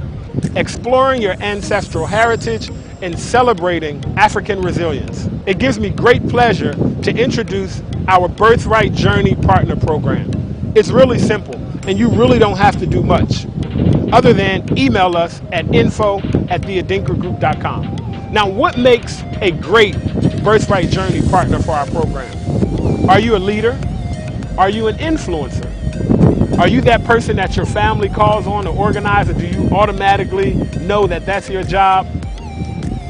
exploring your ancestral heritage, and celebrating African resilience. It gives me great pleasure to introduce our Birthright Journey Partner Program. It's really simple, and you really don't have to do much other than email us at info@theadinkragroup.com. Now, what makes a great Birthright Journey partner for our program? Are you a leader? Are you an influencer? Are you that person that your family calls on to organize, or do you automatically know that that's your job?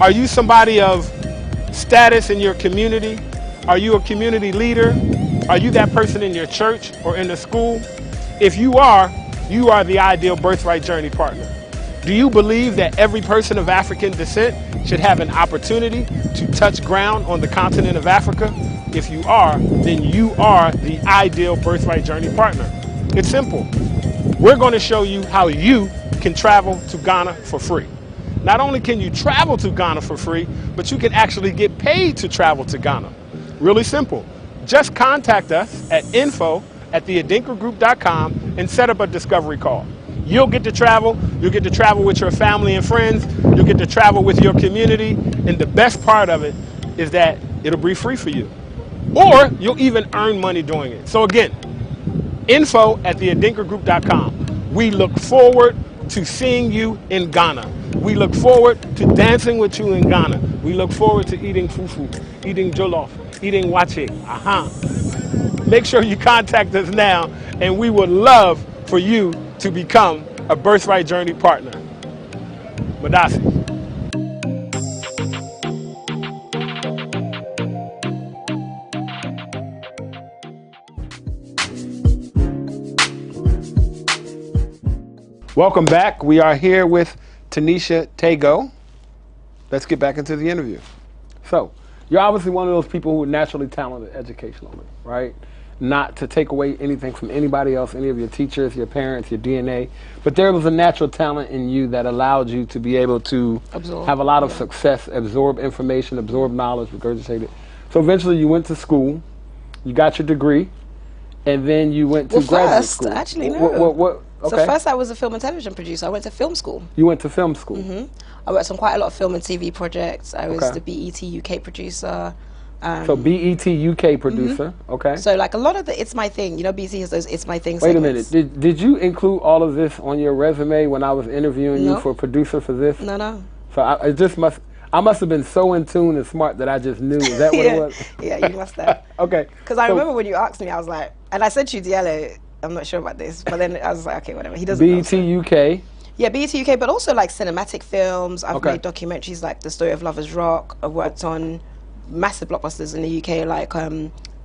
Are you somebody of status in your community? Are you a community leader? Are you that person in your church or in the school? If you are the ideal Birthright Journey partner. Do you believe that every person of African descent should have an opportunity to touch ground on the continent of Africa? If you are, then you are the ideal Birthright Journey partner. It's simple. We're going to show you how you can travel to Ghana for free. Not only can you travel to Ghana for free, but you can actually get paid to travel to Ghana. Really simple. Just contact us at info@theadinkragroup.com and set up a discovery call. You'll get to travel with your family and friends, you'll get to travel with your community, and the best part of it is that it'll be free for you. Or you'll even earn money doing it. So again, info@theadinkragroup.com. We look forward to seeing you in Ghana. We look forward to dancing with you in Ghana. We look forward to eating fufu, eating jollof, eating wache. Make sure you contact us now, and we would love for you to become a Birthright Journey partner. Madasi. Welcome back. We are here with Tanisha Tego. Let's get back into the interview. So, you're obviously one of those people who are naturally talented educationally, right? Not to take away anything from anybody else, any of your teachers, your parents, your DNA, but there was a natural talent in you that allowed you to be able to have a lot of success, absorb information, absorb knowledge, regurgitate it. So eventually you went to school, you got your degree, and then you went to graduate school. Actually, no. What? Okay. So first I was a film and television producer. I went to film school. You went to film school. I worked on quite a lot of film and TV projects. I was the BET UK producer. So BET UK producer, okay. So like a lot of the It's My Thing, you know, BET has those It's My Thing Wait segments. a minute, did you include all of this on your resume when I was interviewing you for producer for this? No. So I must have been so in tune and smart that I just knew. Is that what it was? Yeah, you must have. Okay. Because I remember when you asked me, I was like, and I said to you, Diallo, I'm not sure about this, but then I was like, okay, whatever. He doesn't know, BET UK. Yeah, BET UK, but also like cinematic films. I've made documentaries like The Story of Lovers Rock. I've worked on massive blockbusters in the UK like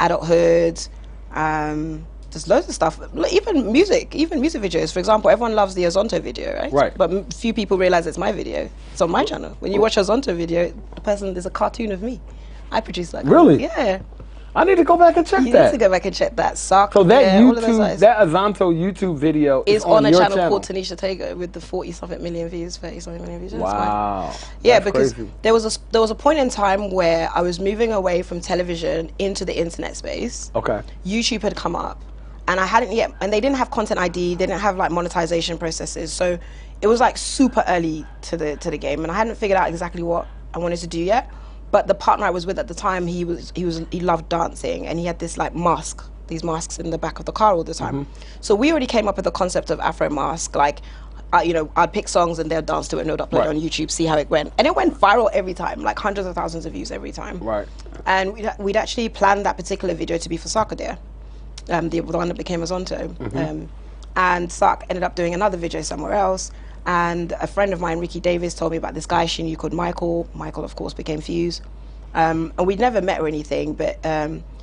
Adulthood. There's loads of stuff. Even music videos. For example, everyone loves the Azonto video, right? Right. But few people realize it's my video. It's on my channel. When you watch Azonto video, there's a cartoon of me. I produced that. Really? Yeah. I need to go back and check that. You need to go back and check that. So that that Azonto YouTube video is on a your channel called Tanisha Tego with the 40-something million views, 30-something million views. Wow. Yeah, because there was a point in time where I was moving away from television into the internet space. Okay. YouTube had come up, and I hadn't yet, and they didn't have content ID, they didn't have like monetization processes, so it was like super early to the game, and I hadn't figured out exactly what I wanted to do yet. But the partner I was with at the time, he loved dancing, and he had this like mask, these masks in the back of the car all the time. So we already came up with the concept of Afro mask, like, I'd pick songs and they'd dance to it and they'd upload it on YouTube, see how it went. And it went viral every time, like hundreds of thousands of views every time. Right. And we'd actually planned that particular video to be for Sarkodie, the one that became Azonto. And Sark ended up doing another video somewhere else. And a friend of mine, Ricky Davis, told me about this guy she knew called Michael. Michael, of course, became Fuse. And we'd never met or anything, but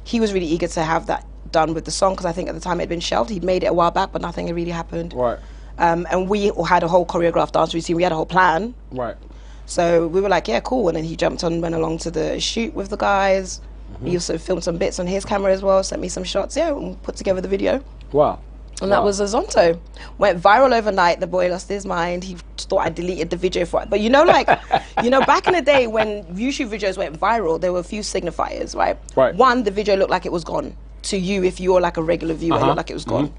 he was really eager to have that done with the song, because I think at the time it had been shelved. He'd made it a while back, but nothing had really happened. Right. And we had a whole choreographed dance routine. We had a whole plan. Right. So we were like, yeah, cool. And then he jumped on, went along to the shoot with the guys. He also filmed some bits on his camera as well, sent me some shots, and put together the video. Wow. And that was Azonto. Went viral overnight. The boy lost his mind. He thought I deleted the video for it. But back in the day when YouTube videos went viral, there were a few signifiers, right? Right. One, the video looked like it was gone. To you, if you're like a regular viewer, it looked like it was gone.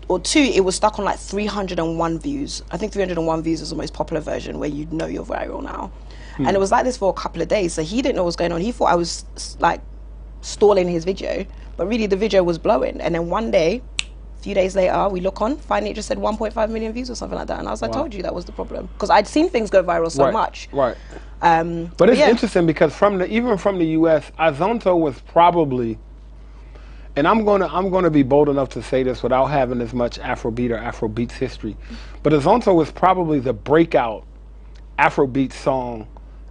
Or two, it was stuck on like 301 views. I think 301 views is the most popular version where you know you're viral now. And it was like this for a couple of days. So he didn't know what was going on. He thought I was like stalling his video. But really the video was blowing. And then one day, few days later, we look on, finally it just said 1.5 million views or something like that, and I was like, I told you that was the problem, because I'd seen things go viral so much. Right. But it's interesting because even from the US, Azonto was probably, and I'm gonna be bold enough to say this without having as much Afrobeat or Afrobeats history, but Azonto was probably the breakout Afrobeat song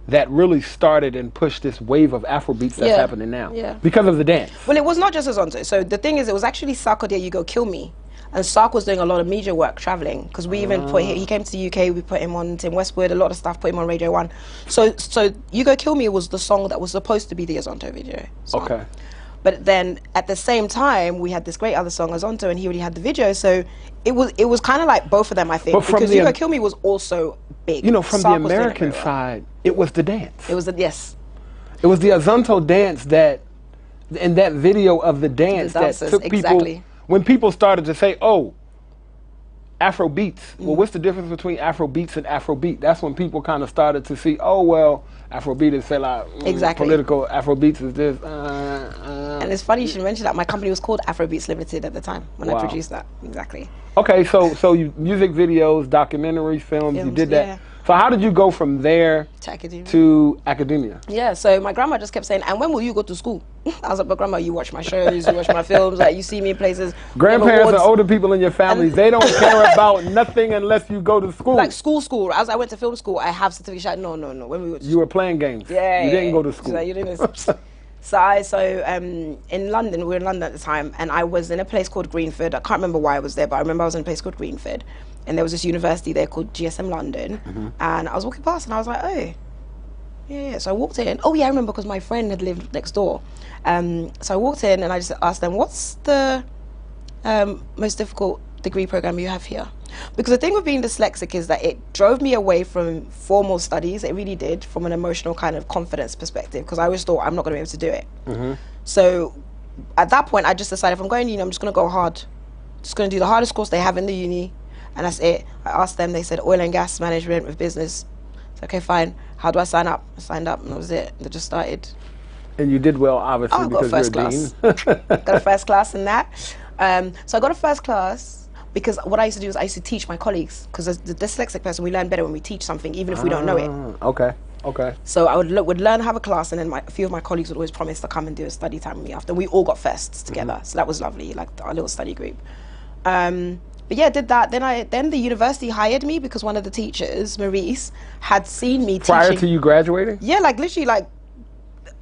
that really started and pushed this wave of Afrobeats that's happening now. Yeah. Because of the dance. Well, it was not just Azonto. So the thing is, it was actually Sarkodie, You Go Kill Me. And Sark was doing a lot of media work, traveling. Because we even he came to the UK, we put him on Tim Westwood, a lot of stuff, put him on Radio 1. So You Go Kill Me was the song that was supposed to be the Azonto video song. Okay. But then at the same time, we had this great other song, Azonto, and he already had the video. So it was kind of like both of them, I think. But because You Go Kill Me was also big. You know, from the American side, it was the dance. It was yes. It was the Azonto dance that, in that video of the dance that took people, when people started to say, oh, Afro beats. Well, what's the difference between Afro beats and Afrobeat? That's when people kind of started to see, oh, well, Afrobeat is political, Afrobeats is this. And it's funny you should mention that. My company was called Afrobeats Limited at the time when I produced that. Exactly. Okay, so you music videos, documentaries, films, you did that. So how did you go from there to academia? Yeah, so my grandma just kept saying, and when will you go to school? I was like, but grandma, you watch my shows, you watch my films, like you see me in places. Grandparents and older people in your families, they don't care about nothing unless you go to school. Like school. As I went to film school, I have certificates. No. When we were you were playing games. Yeah. You didn't go to school. So you didn't. So in London, we were in London at the time, and I was in a place called Greenford. I can't remember why I was there, but I remember I was in a place called Greenford. And there was this university there called GSM London. And I was walking past and I was like, oh, yeah. So I walked in. Oh, yeah, I remember because my friend had lived next door. So I walked in and I just asked them, what's the most difficult degree program you have here? Because the thing with being dyslexic is that it drove me away from formal studies. It really did, from an emotional kind of confidence perspective, because I always thought I'm not going to be able to do it. So at that point, I just decided if I'm going to uni, I'm just going to go hard. Just going to do the hardest course they have in the uni, and that's it. I asked them, they said oil and gas management with business. I said, okay, fine. How do I sign up? I signed up, and that was it. They just started. And you did well, obviously, I got a first class. Got a first class in that. So I got a first class because what I used to do is I used to teach my colleagues, because as the dyslexic person, we learn better when we teach something, even if we don't know it. Okay, okay. So I would learn, have a class, and then a few of my colleagues would always promise to come and do a study time with me after. We all got firsts together, so that was lovely, like our little study group. But yeah, I did that. Then the university hired me because one of the teachers, Maurice, had seen me Prior teaching. to you graduating? Yeah, like literally like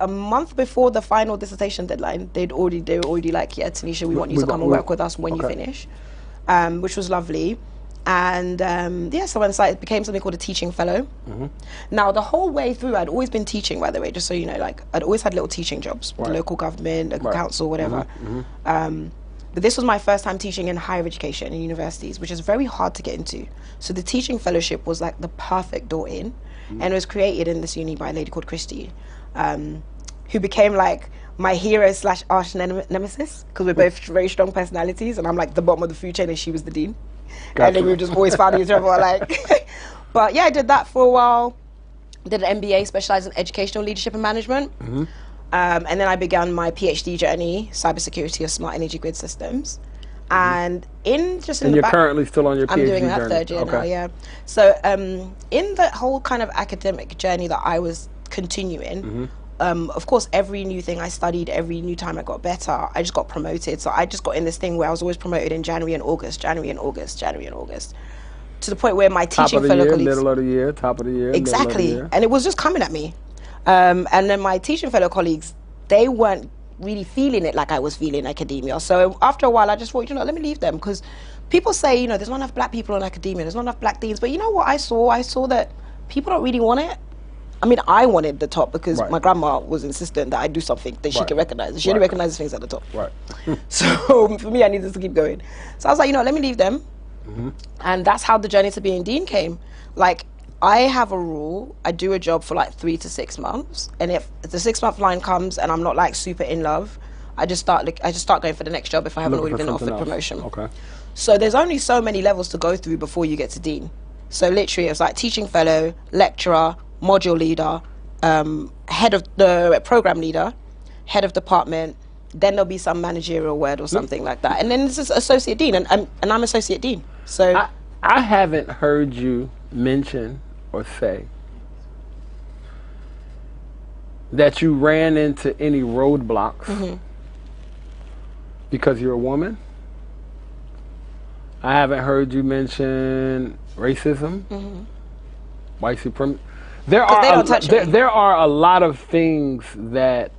a month before the final dissertation deadline, they were already like, yeah, Tanisha, we want you to come and work with us when you finish, which was lovely. And yeah, so I became something called a teaching fellow. Now, the whole way through, I'd always been teaching, by the way, just so you know, like I'd always had little teaching jobs, with the local government, local council, whatever. But this was my first time teaching in higher education in universities, which is very hard to get into. So the teaching fellowship was like the perfect door in, and it was created in this uni by a lady called Christy, who became like my hero / arch nemesis, because we're both very strong personalities, and I'm like the bottom of the food chain and she was the dean. Gotcha. And then we were just always finding each other like. But yeah, I did that for a while. Did an MBA, specialized in educational leadership and management. And then I began my PhD journey, cybersecurity of smart energy grid systems. And you're currently still on your PhD journey? I'm doing that third year now, yeah. So in the whole kind of academic journey that I was continuing, of course, every new thing I studied, every new time I got better, I just got promoted. So I just got in this thing where I was always promoted in January and August, to the point where my teaching fellow colleagues... Middle of the year, top of the year. Exactly. And it was just coming at me. And then my teaching fellow colleagues, they weren't really feeling it like I was feeling academia. So after a while, I just thought, you know, let me leave them, because people say, you know, there's not enough black people in academia, there's not enough black deans. But you know what I saw? I saw that people don't really want it. I mean, I wanted the top because my grandma was insistent that I do something that she can recognize. She only recognizes things at the top. So for me, I needed to keep going. So I was like, you know, let me leave them. And that's how the journey to being dean came. Like, I have a rule. I do a job for like 3 to 6 months, and if the 6-month line comes and I'm not like super in love, I just start going for the next job if I haven't already been offered promotion. So there's only so many levels to go through before you get to dean. So literally, it's like teaching fellow, lecturer, module leader, head of the program leader, head of department. Then there'll be some managerial word or something like that, and then this is associate dean, and I'm associate dean. So I haven't heard you mention or say that you ran into any roadblocks because you're a woman. I haven't heard you mention racism, white supremacy. There are a lot of things that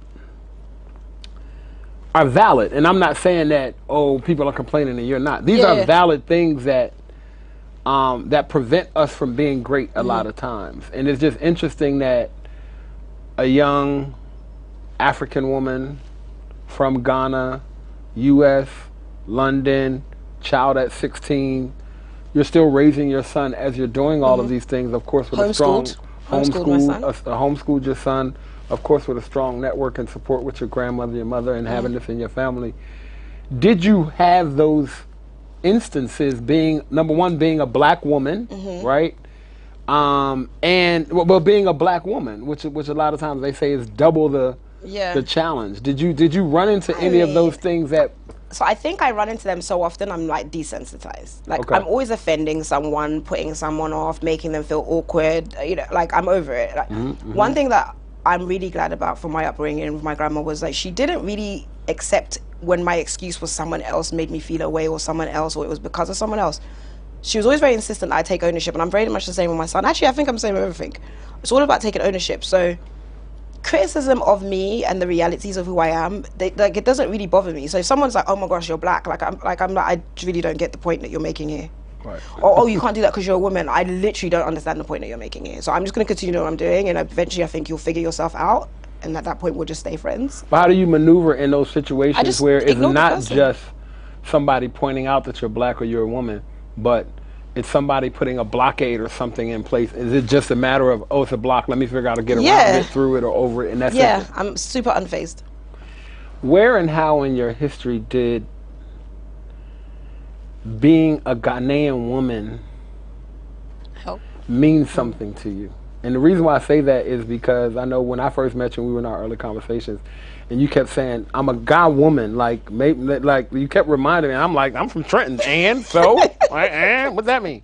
are valid, and I'm not saying that, oh, people are complaining and you're not. These are valid things that that prevent us from being great a lot of times. And it's just interesting that a young African woman from Ghana, US, London, child at 16, you're still raising your son as you're doing all of these things, of course, with a strong homeschooled your son, of course, with a strong network and support with your grandmother, your mother, and having this in your family. Did you have those instances, being number one, being a black woman, right? And well, being a black woman, which a lot of times they say is double the challenge. Did you run into any of those things that? So I think I run into them so often I'm like desensitized. Like I'm always offending someone, putting someone off, making them feel awkward. You know, like I'm over it. Like one thing that I'm really glad about from my upbringing with my grandma was like she didn't really accept when my excuse was someone else made me feel away, or someone else, or it was because of someone else. She was always very insistent that I take ownership, and I'm very much the same with my son. Actually, I think I'm the same with everything. It's all about taking ownership. So criticism of me and the realities of who I am, like it doesn't really bother me. So if someone's like, oh my gosh, you're black, I'm like, I really don't get the point that you're making here. Or, oh, you can't do that because you're a woman. I literally don't understand the point that you're making here. So I'm just going to continue what I'm doing, and eventually I think you'll figure yourself out. And at that point, we'll just stay friends. But how do you maneuver in those situations where it's not just somebody pointing out that you're black or you're a woman, but it's somebody putting a blockade or something in place? Is it just a matter of, oh, it's a block, let me figure out how to get around it, through it, or over it, and that's it? I'm super unfazed. where and how in your history did being a Ghanaian woman Help. mean something to you? And the reason why I say that is because I know when I first met you, we were in our early conversations, and you kept saying, I'm a Ga woman, like maybe, like you kept reminding me, I'm like, I'm from Trenton, and so, and what's that mean?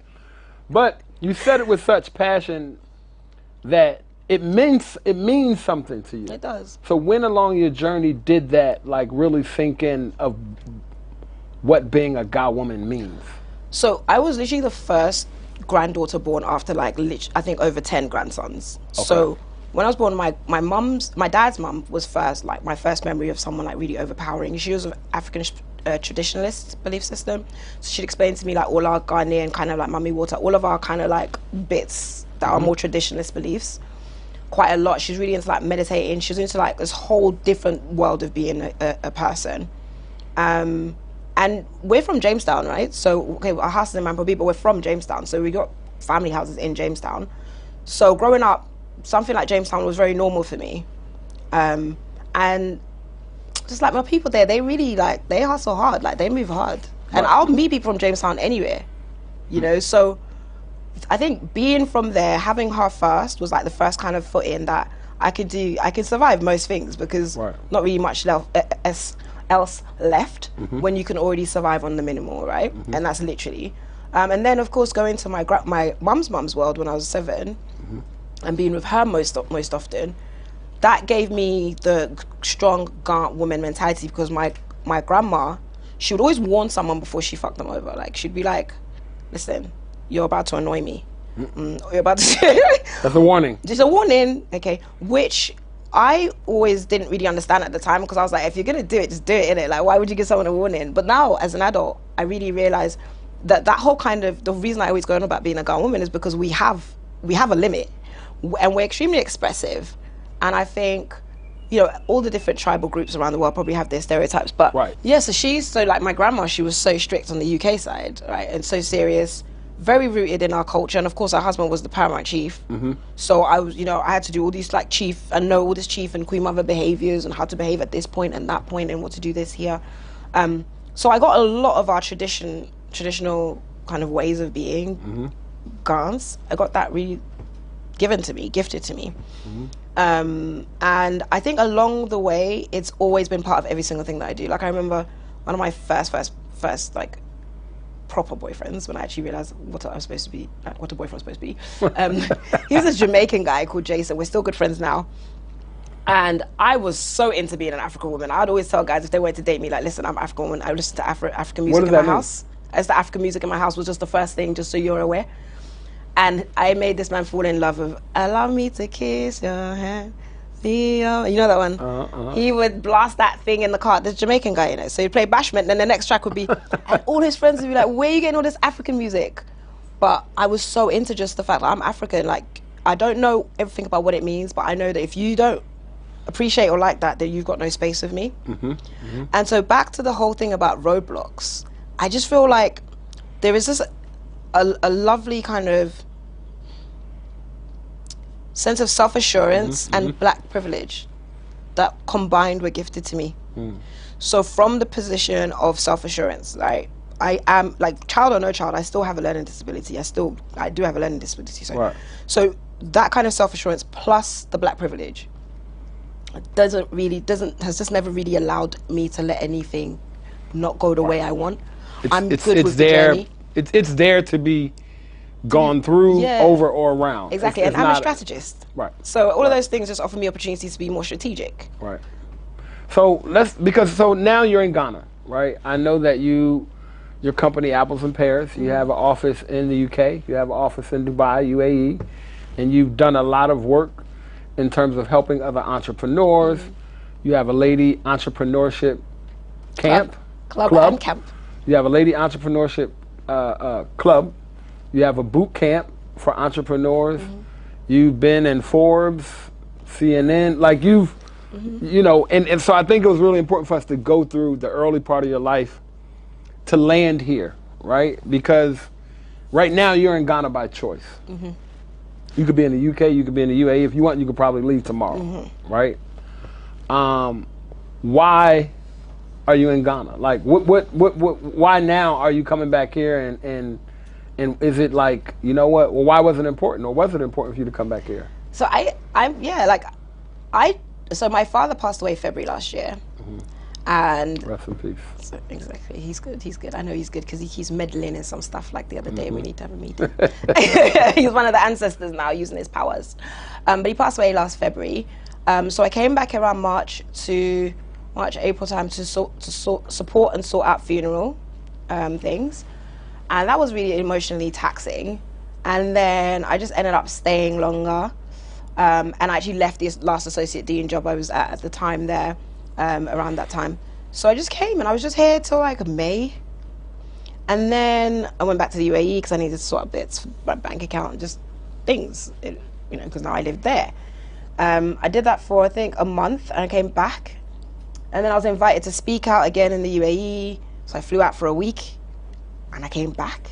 But you said it with such passion that it means something to you. It does. So when along your journey did that like really sink in of what being a Ga woman means? So I was literally the first granddaughter born after like I think over 10 grandsons. Okay. So when I was born, my dad's mum was first, like my first memory of someone like really overpowering. She was an African traditionalist belief system. So she'd explain to me like all our Ghanaian kind of like mummy water, all of our kind of like bits that are more traditionalist beliefs. Quite a lot. She's really into like meditating. She's into like this whole different world of being a person. And we're from Jamestown, right? So, okay, our house is in Mampobi, but we're from Jamestown. So we got family houses in Jamestown. So growing up, something like Jamestown was very normal for me. And just like my people there, they really like, they hustle hard, like they move hard. And I'll meet people from Jamestown anywhere, you know? So I think being from there, having her first was like the first kind of foot in that I could survive most things because not really much else left when you can already survive on the minimal, right? And that's literally. And then of course going to my mum's world when I was 7 and being with her most often, that gave me the strong Ghanaian woman mentality because my grandma, she would always warn someone before she fucked them over. Like she'd be like, listen, you're about to annoy me. You're about to That's a warning. Just a warning, okay, which I always didn't really understand at the time because I was like, if you're gonna do it, just do it, innit? Like, why would you give someone a warning? But now, as an adult, I really realized that whole kind of, the reason I always go on about being a Ghanaian woman is because we have a limit and we're extremely expressive. And I think, you know, all the different tribal groups around the world probably have their stereotypes. But yeah, so like my grandma, she was so strict on the UK side, right? And so serious, very rooted in our culture. And of course, her husband was the paramount chief. So I was, you know, I had to do all these like chief and know all this chief and queen mother behaviors and how to behave at this point and that point and what to do this here. So I got a lot of our traditional kind of ways of being Ghans. I got that really gifted to me. And I think along the way, it's always been part of every single thing that I do. Like I remember one of my first like proper boyfriends when I actually realized what I was supposed to be, what a boyfriend was supposed to be. He was a Jamaican guy called Jason. We're still good friends now. And I was so into being an African woman. I'd always tell guys if they wanted to date me, like, listen, I'm African woman. I listen to African music in my house. As the African music in my house was just the first thing, just so you're aware. And I made this man fall in love with "Allow Me to Kiss Your Hand." You know that one? He would blast that thing in the car. This Jamaican guy, you know. So he'd play Bashment, and then the next track would be, and all his friends would be like, "Where are you getting all this African music?" But I was so into just the fact that I'm African. Like, I don't know everything about what it means, but I know that if you don't appreciate or like that, then you've got no space with me. And so back to the whole thing about roadblocks, I just feel like there is this a lovely kind of sense of self-assurance and black privilege that combined were gifted to me. So from the position of self-assurance, right, I am, like, child or no child, I still have a learning disability. I do have a learning disability. So that kind of self-assurance plus the black privilege has just never really allowed me to let anything not go the way I want. I'm good with the journey. It's there to be gone through, over or around. Exactly, and I'm a strategist. So all of those things just offer me opportunities to be more strategic. So so now you're in Ghana, right? I know that your company Apples and Pears, you have an office in the UK, you have an office in Dubai, UAE, and you've done a lot of work in terms of helping other entrepreneurs. You have a lady entrepreneurship club and camp. You have a lady entrepreneurship club. You have a boot camp for entrepreneurs. You've been in Forbes, CNN, like you know, and so I think it was really important for us to go through the early part of your life to land here, right? Because right now you're in Ghana by choice. You could be in the UK, you could be in the UAE. If you want, you could probably leave tomorrow, right? why are you in Ghana? Like, why now are you coming back here? And is it like, you know what? Well, why was it important, or was it important for you to come back here? So so my father passed away February last year, and rest in peace. So, exactly, he's good. He's good. I know he's good because he keeps meddling in some stuff. Like the other day, we need to have a meeting. He's one of the ancestors now, using his powers. But he passed away last February. So I came back around March, April time to support and sort out funeral things, and that was really emotionally taxing. And then I just ended up staying longer, and I actually left the last associate dean job I was at the time there, around that time. So I just came, and I was just here till like May, and then I went back to the UAE because I needed to sort out bits for my bank account and just things, you know, because now I lived there. I did that for I think a month, and I came back, and then I was invited to speak out again in the UAE, so I flew out for a week, and I came back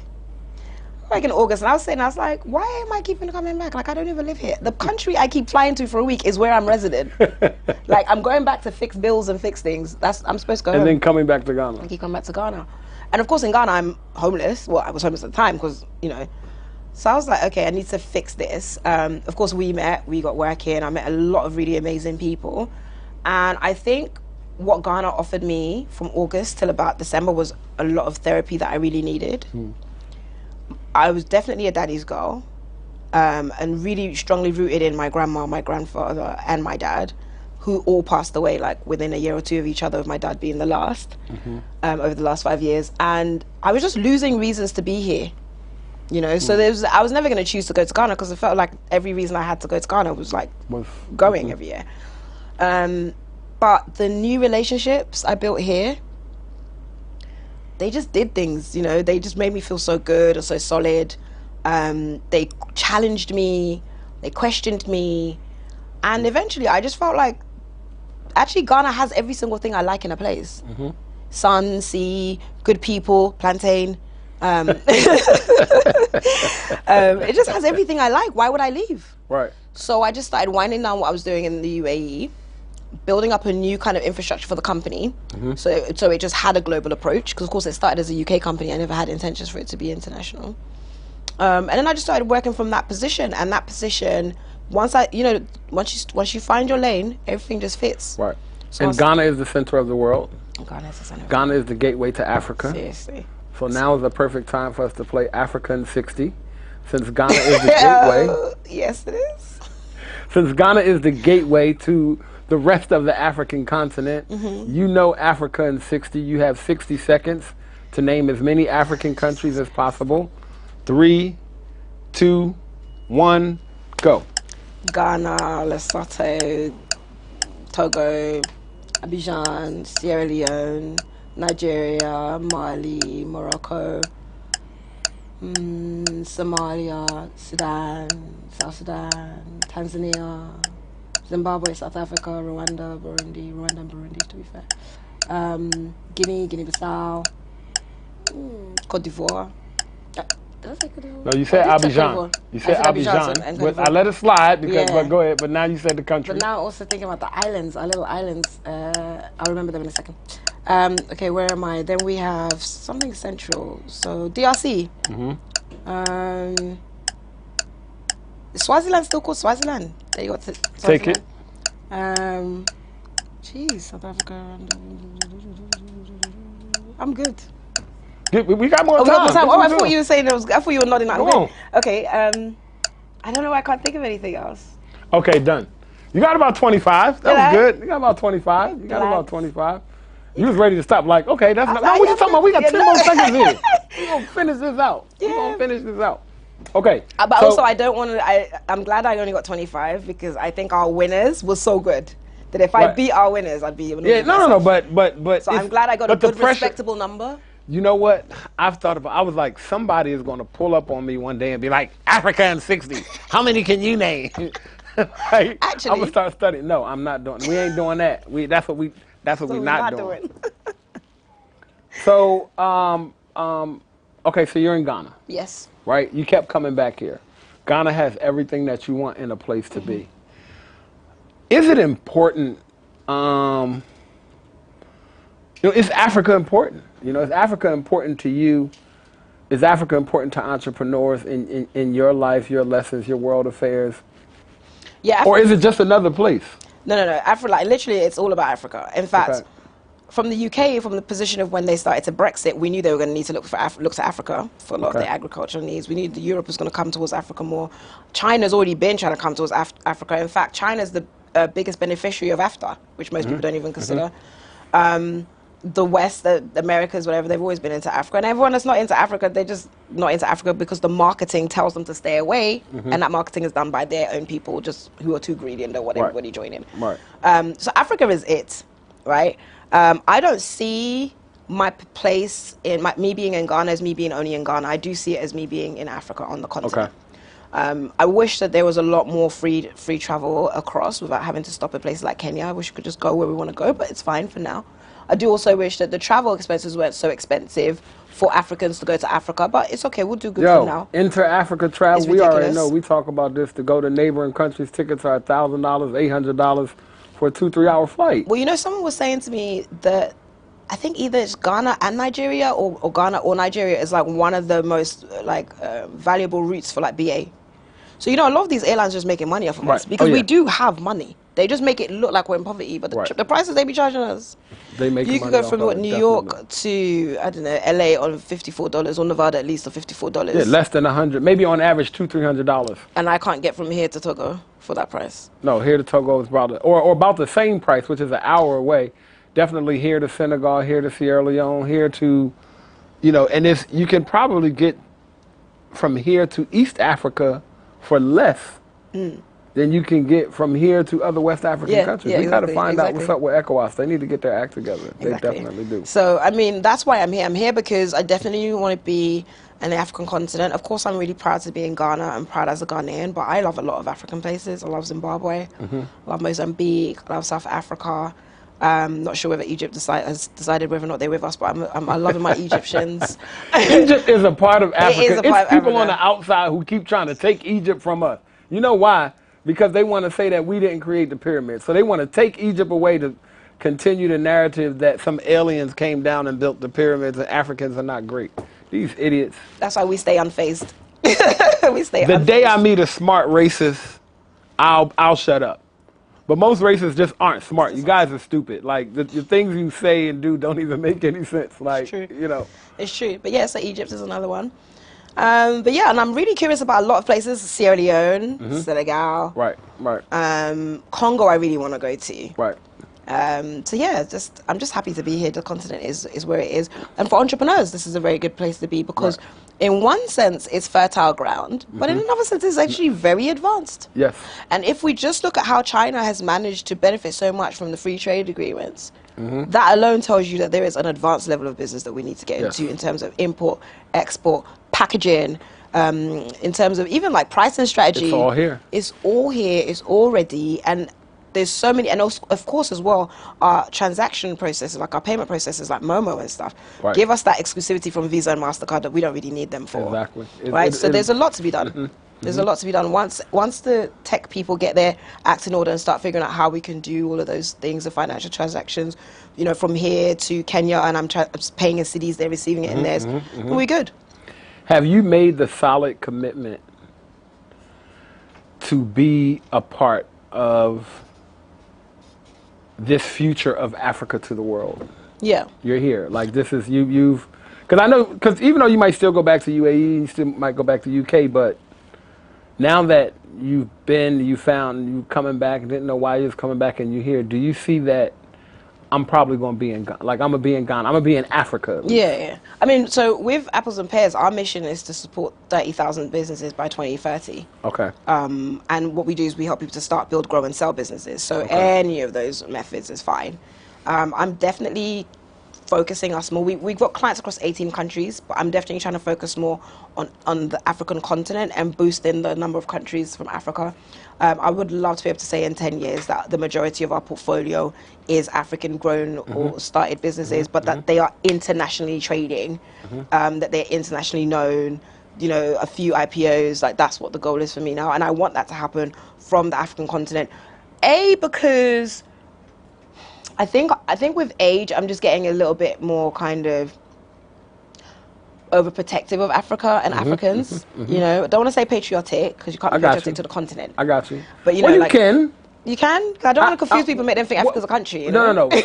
like in August, and I was like, why am I keeping coming back? Like, I don't even live here. The country I keep flying to for a week is where I'm resident. Like, I'm going back to fix bills and fix things. I'm supposed to go home. And then coming back to Ghana. I keep coming back to Ghana. And of course in Ghana I'm homeless. Well, I was homeless at the time because, you know. So I was like, okay, I need to fix this. Of course we got working. I met a lot of really amazing people. And I think what Ghana offered me from August till about December was a lot of therapy that I really needed. I was definitely a daddy's girl, and really strongly rooted in my grandma, my grandfather, and my dad, who all passed away like within a year or two of each other, with my dad being the last, over the last 5 years. And I was just losing reasons to be here, you know. So I was never going to choose to go to Ghana because it felt like every reason I had to go to Ghana was like going every year. But the new relationships I built here, they just did things, you know. They just made me feel so good or so solid. They challenged me, they questioned me, and eventually I just felt like actually Ghana has every single thing I like in a place. Sun, sea, good people, plantain. It just has everything I like. Why would I leave? Right. So I just started winding down what I was doing in the UAE, building up a new kind of infrastructure for the company. So it just had a global approach, because of course it started as a UK company. I never had intentions for it to be international. And then I just started working from that position, and that position, once you find your lane, everything just fits. Right. So and Ghana is the center of the world. Ghana is the center. Ghana is the gateway to Africa. Seriously. So now is the perfect time for us to play Africa in 60, since Ghana is the gateway. Yes, it is. Since Ghana is the gateway to the rest of the African continent, you know Africa in 60. You have 60 seconds to name as many African countries as possible. 3, 2, 1, go. Ghana, Lesotho, Togo, Abidjan, Sierra Leone, Nigeria, Mali, Morocco, Somalia, Sudan, South Sudan, Tanzania, Zimbabwe, South Africa, Rwanda and Burundi, to be fair. Guinea-Bissau, Cote d'Ivoire. Did I say Cote d'Ivoire? No, you said Abidjan. You said Abidjan. But I let it slide because, but go ahead. But now you said the country. But now also thinking about the islands, our little islands. I'll remember them in a second. Okay, where am I? Then we have something central. So DRC. Swaziland, still called Swaziland. There you go. Take it. South Africa. I'm good. We got more time. I thought you were saying I thought you were nodding. Okay. I don't know. I can't think of anything else. Okay, done. You got about 25. That was good. You got about 25. You got about 25. You was ready to stop. Like, okay, that's not. No, what you talking about? We got 10 more seconds here. We gonna finish this out. We gonna finish this out. Okay. But also, I don't want to. I'm glad I only got 25 because I think our winners were so good that if I beat our winners, I'd be able to. Yeah, no. But. So I'm glad I got a good, respectable number. You know what? I was like, somebody is going to pull up on me one day and be like, Africa in 60. How many can you name? Like, actually, I'm going to start studying. No, I'm not doing. We ain't doing that. That's what we're not doing. So, okay, so you're in Ghana. Yes. Right? You kept coming back here. Ghana has everything that you want in a place to be. Is it important You know, is Africa important? You know, is Africa important to you? Is Africa important to entrepreneurs in your life, your lessons, your world affairs? Yeah. Or is it just another place? No. Africa, like, literally, it's all about Africa. In fact, from the UK, from the position of when they started to Brexit, we knew they were going to need to look to Africa for a lot of their agricultural needs. We knew Europe was going to come towards Africa more. China's already been trying to come towards Africa. In fact, China's the biggest beneficiary of AFTA, which most people don't even consider. The West, the Americas, whatever, they've always been into Africa. And everyone that's not into Africa, they're just not into Africa because the marketing tells them to stay away. And that marketing is done by their own people, just who are too greedy and don't want everybody joining. So Africa is it, right? I don't see my place in me being in Ghana as me being only in Ghana. I do see it as me being in Africa on the continent. I wish that there was a lot more free travel across without having to stop at places like Kenya. I wish we could just go where we want to go, but it's fine for now. I do also wish that the travel expenses weren't so expensive for Africans to go to Africa, but it's okay, we'll do good for now. Inter-Africa travel, we already know, we talk about this, to go to neighboring countries, tickets are $1,000, $800 for a 2-3 hour flight. Well, you know, someone was saying to me that I think either it's Ghana and Nigeria or Ghana or Nigeria is like one of the most valuable routes for like BA. So, you know, a lot of these airlines are just making money off of us because we do have money. They just make it look like we're in poverty, but the prices they be charging us. They make you could go from New York to, I don't know, LA on $54 or Nevada at least on $54. Yeah, less than 100, maybe on average $200-300. And I can't get from here to Togo for that price. No, here to Togo is about or about the same price, which is an hour away. Definitely here to Senegal, here to Sierra Leone, here to, you know, and you can probably get from here to East Africa for less than you can get from here to other West African countries. We got to find out what's up with ECOWAS. They need to get their act together. They definitely do. So, I mean, that's why I'm here. I'm here because I definitely want to be in the African continent. Of course, I'm really proud to be in Ghana. I'm proud as a Ghanaian, but I love a lot of African places. I love Zimbabwe. I love Mozambique. I love South Africa. Not sure whether Egypt has decided whether or not they're with us, but I'm loving my Egyptians. Egypt is a part of Africa. It is a part it's people on the outside who keep trying to take Egypt from us. You know why? Because they want to say that we didn't create the pyramids. So they want to take Egypt away to continue the narrative that some aliens came down and built the pyramids and Africans are not great. These idiots. That's why we stay unfazed. We stay The unfazed. day I meet a smart racist, I'll shut up. But most racists just aren't smart. You guys are stupid. Like, the things you say and do don't even make any sense. Like, you know. It's true. But yeah, so Egypt is another one. But yeah, and I'm really curious about a lot of places. Sierra Leone, Senegal. Congo I really want to go to. So yeah, I'm just happy to be here. The continent is where it is. And for entrepreneurs, this is a very good place to be because in one sense, it's fertile ground, but in another sense, it's actually very advanced. Yes. And if we just look at how China has managed to benefit so much from the free trade agreements, that alone tells you that there is an advanced level of business that we need to get into in terms of import, export, packaging, in terms of even like pricing strategy. It's all here. It's all here. It's all ready. And there's so many, and also, of course, as well, our transaction processes, like our payment processes, like Momo and stuff, give us that exclusivity from Visa and MasterCard that we don't really need them for. Exactly. So there's a lot to be done. There's a lot to be done. Once the tech people get their act in order and start figuring out how we can do all of those things, the financial transactions, you know, from here to Kenya, and I'm paying in cities, they're receiving it in theirs, we're good. Have you made the solid commitment to be a part of this future of Africa to the world? Yeah. You're here. Like, this is you've because I know, because even though you might still go back to UAE, you still might go back to UK, but now that you've been, you found you coming back, didn't know why you was coming back, and you're here, do you see that I'm probably going to be in Ghana? Like, I'm going to be in Ghana. I'm going to be in Africa. Yeah. I mean, so with Apples and Pears, our mission is to support 30,000 businesses by 2030. Okay. And what we do is we help people to start, build, grow, and sell businesses. So any of those methods is fine. I'm definitely focusing us more. We've got clients across 18 countries, but I'm definitely trying to focus more on the African continent and boosting the number of countries from Africa. I would love to be able to say in 10 years that the majority of our portfolio is African grown or started businesses, but that they are internationally trading, that they're internationally known, you know, a few IPOs, like that's what the goal is for me now. And I want that to happen from the African continent. Because I think I think with age, I'm just getting a little bit more kind of overprotective of Africa and Africans. You know, I don't want to say patriotic because you can't be patriotic to the continent. I got you. But you know, you like, can. You can. I don't want to confuse people and make them think Africa's a country. You No, know? no.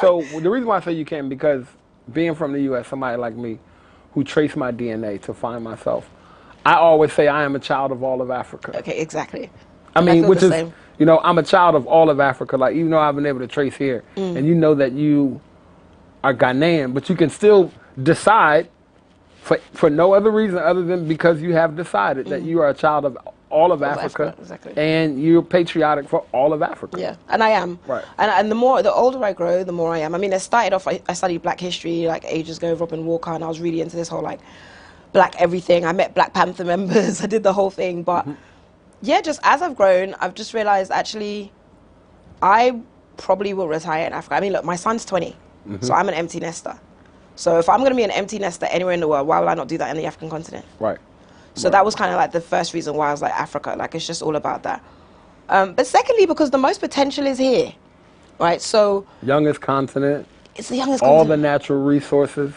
So the reason why I say you can, because being from the U.S., somebody like me, who traced my DNA to find myself, I always say I am a child of all of Africa. Okay, exactly. I mean, which is, same. you know, I'm a child of all of Africa. Like, even though I've been able to trace here, and you know that you are Ghanaian, but you can still decide for no other reason other than because you have decided that you are a child of all of Africa, exactly. and you're patriotic for all of Africa. Yeah, and I am. Right. And the older I grow, the more I am. I mean, I started off, I studied Black history like ages ago, Robin Walker, and I was really into this whole like Black everything. I met Black Panther members. I did the whole thing, but yeah, just as I've grown, I've just realized actually, I probably will retire in Africa. I mean, look, my son's 20, so I'm an empty nester. So if I'm going to be an empty nester anywhere in the world, why would I not do that in the African continent? Right. So that was kind of like the first reason why I was like Africa, like it's just all about that. But secondly, because the most potential is here, right? So youngest continent. It's the youngest all continent. the natural resources,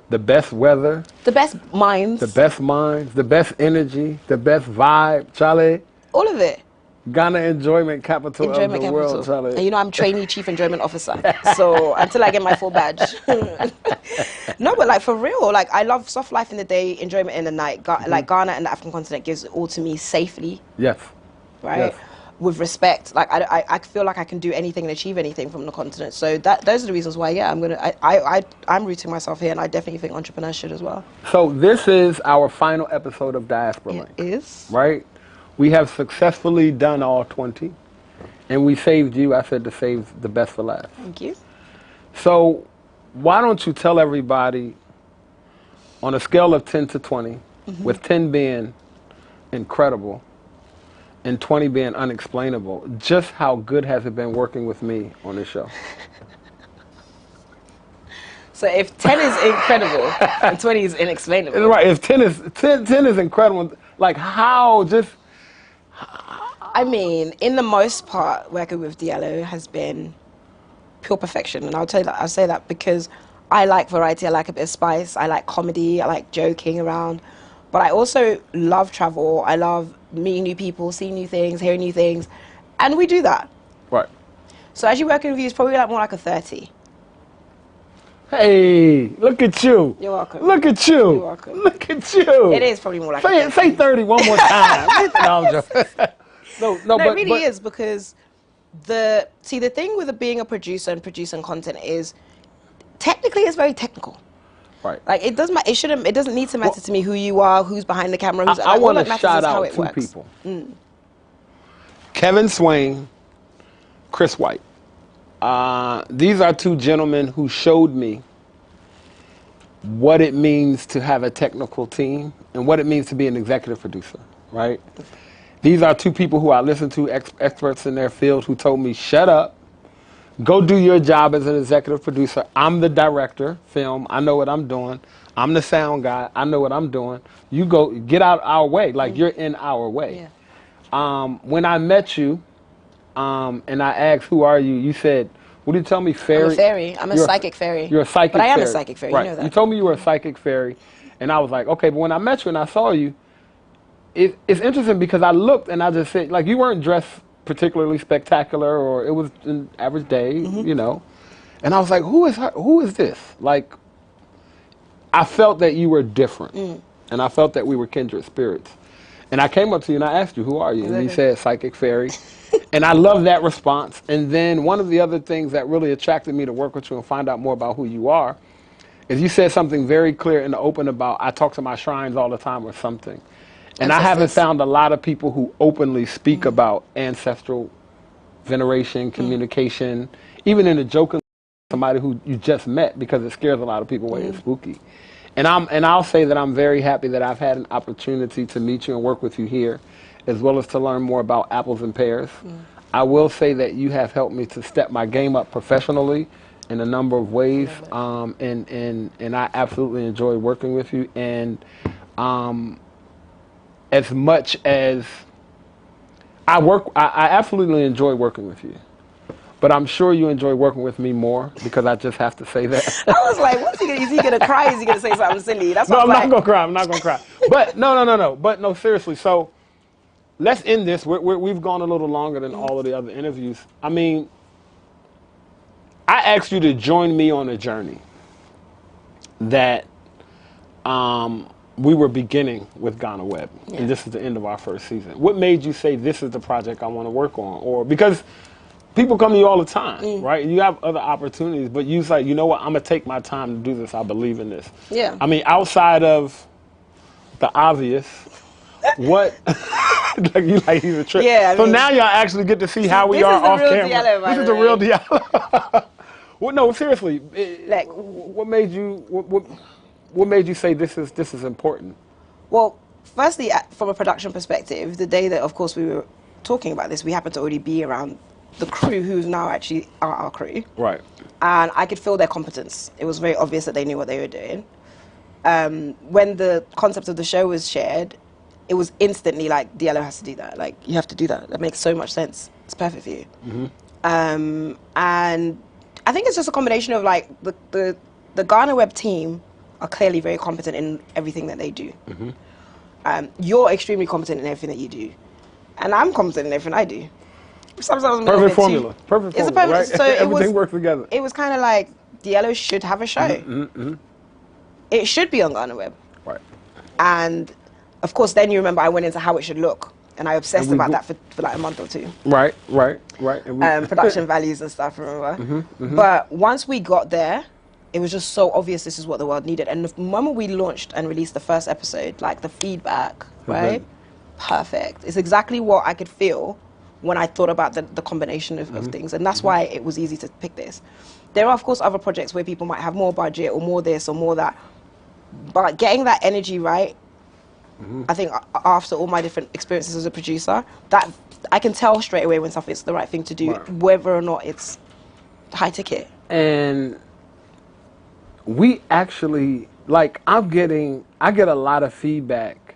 the best weather. The best minds. The best minds, the best energy, the best vibe, Charlie. All of it. Ghana enjoyment capital of the world, Charlie. And you know, I'm trainee chief enjoyment officer. So until I get my full badge. No, but like for real, like I love soft life in the day, enjoyment in the night. Like Ghana and the African continent gives it all to me safely. Yes. Right? Yes. With respect. Like I feel like I can do anything and achieve anything from the continent. So those are the reasons why, yeah, I'm rooting myself here, and I definitely think entrepreneurs should as well. So this is our final episode of Diaspora. It is. Right? We have successfully done all 20, and we saved you. I said to save the best for last. Thank you. So why don't you tell everybody on a scale of 10 to 20, with 10 being incredible and 20 being unexplainable, just how good has it been working with me on this show? So if 10 is incredible and 20 is inexplainable. Right, if 10 is incredible, like how just... I mean, in the most part, working with Diallo has been pure perfection, and I'll say that because I like variety, I like a bit of spice, I like comedy, I like joking around, but I also love travel, I love meeting new people, seeing new things, hearing new things, and we do that. Right. So as you working with you, it's probably like more like a 30. Hey, look at you. You're welcome. Look at you. You're welcome. Look at you. It is probably more like say 30 one more time. No, I'm joking. No, but it really is, because the thing with being a producer and producing content is technically it's very technical. Right. Like it doesn't need to matter to me who you are, who's behind the camera. I want to shout out two people. Kevin Swain, Chris White. These are two gentlemen who showed me what it means to have a technical team and what it means to be an executive producer, right? These are two people who I listened to, experts in their field, who told me, shut up, go do your job as an executive producer. I'm the director, film, I know what I'm doing. I'm the sound guy, I know what I'm doing. You go, get out our way, like you're in our way. Yeah. When I met you, and I asked, who are you? You said, what did you tell me, fairy? I'm a fairy. I'm a psychic fairy. You're a psychic fairy. But I am a psychic fairy, right. You know that. You told me you were a psychic fairy, and I was like, okay, but when I met you and I saw you, it's interesting because I looked and I just said, like, you weren't dressed particularly spectacular, or it was an average day, you know. And I was like, who is her? Who is this? Like, I felt that you were different, and I felt that we were kindred spirits. And I came up to you and I asked you, who are you? And you said, psychic fairy. And I love that response. And then one of the other things that really attracted me to work with you and find out more about who you are is you said something very clear in the open about, I talk to my shrines all the time or something. And I haven't found a lot of people who openly speak about ancestral veneration, communication, even in a joking somebody who you just met, because it scares a lot of people away. It's spooky. And I'll say that I'm very happy that I've had an opportunity to meet you and work with you here, as well as to learn more about apples and pears. I will say that you have helped me to step my game up professionally in a number of ways, and I absolutely enjoy working with you. And as much as I absolutely enjoy working with you. but I'm sure you enjoy working with me more because I just have to say that. I was like, is he gonna cry? Is he gonna say something silly? That's No, what I'm not gonna cry. I'm not gonna cry. But no. But no, seriously. So let's end this. We've gone a little longer than all of the other interviews. I mean, I asked you to join me on a journey that we were beginning with GhanaWeb, and this is the end of our first season. What made you say this is the project I want to work on? Or because people come to you all the time, right? You have other opportunities, but you say, you know what? I'm gonna take my time to do this. I believe in this. Yeah. I mean, outside of the obvious, what? Like he's a trip. Yeah. So now y'all actually get to see how we are off camera. This is the real Diallo. Well, no, seriously. Like, what made you? What made you say this is important? Well, firstly, from a production perspective, the day that, of course, we were talking about this, we happened to already be around the crew who's now actually our crew. Right. And I could feel their competence. It was very obvious that they knew what they were doing. When the concept of the show was shared, it was instantly like, Diallo has to do that. Like, you have to do that. That makes so much sense. It's perfect for you. And I think it's just a combination of like the GhanaWeb team are clearly very competent in everything that they do. You're extremely competent in everything that you do. And I'm competent in everything I do. Sometimes perfect formula. Perfect it's formula, a perfect, right? So Everything works together. It was kind of like, Diallo should have a show. It should be on GhanaWeb. Right. And of course, then you remember I went into how it should look. And I obsessed about that for like a month or two. Right. And production values and stuff, remember? But once we got there, it was just so obvious this is what the world needed. And the moment we launched and released the first episode, like the feedback, right? Perfect. It's exactly what I could feel when I thought about the combination of things. And that's why it was easy to pick this. There are, of course, other projects where people might have more budget or more this or more that. But getting that energy right, I think after all my different experiences as a producer, that I can tell straight away when something's the right thing to do, whether or not it's high ticket. And we actually, like, I get a lot of feedback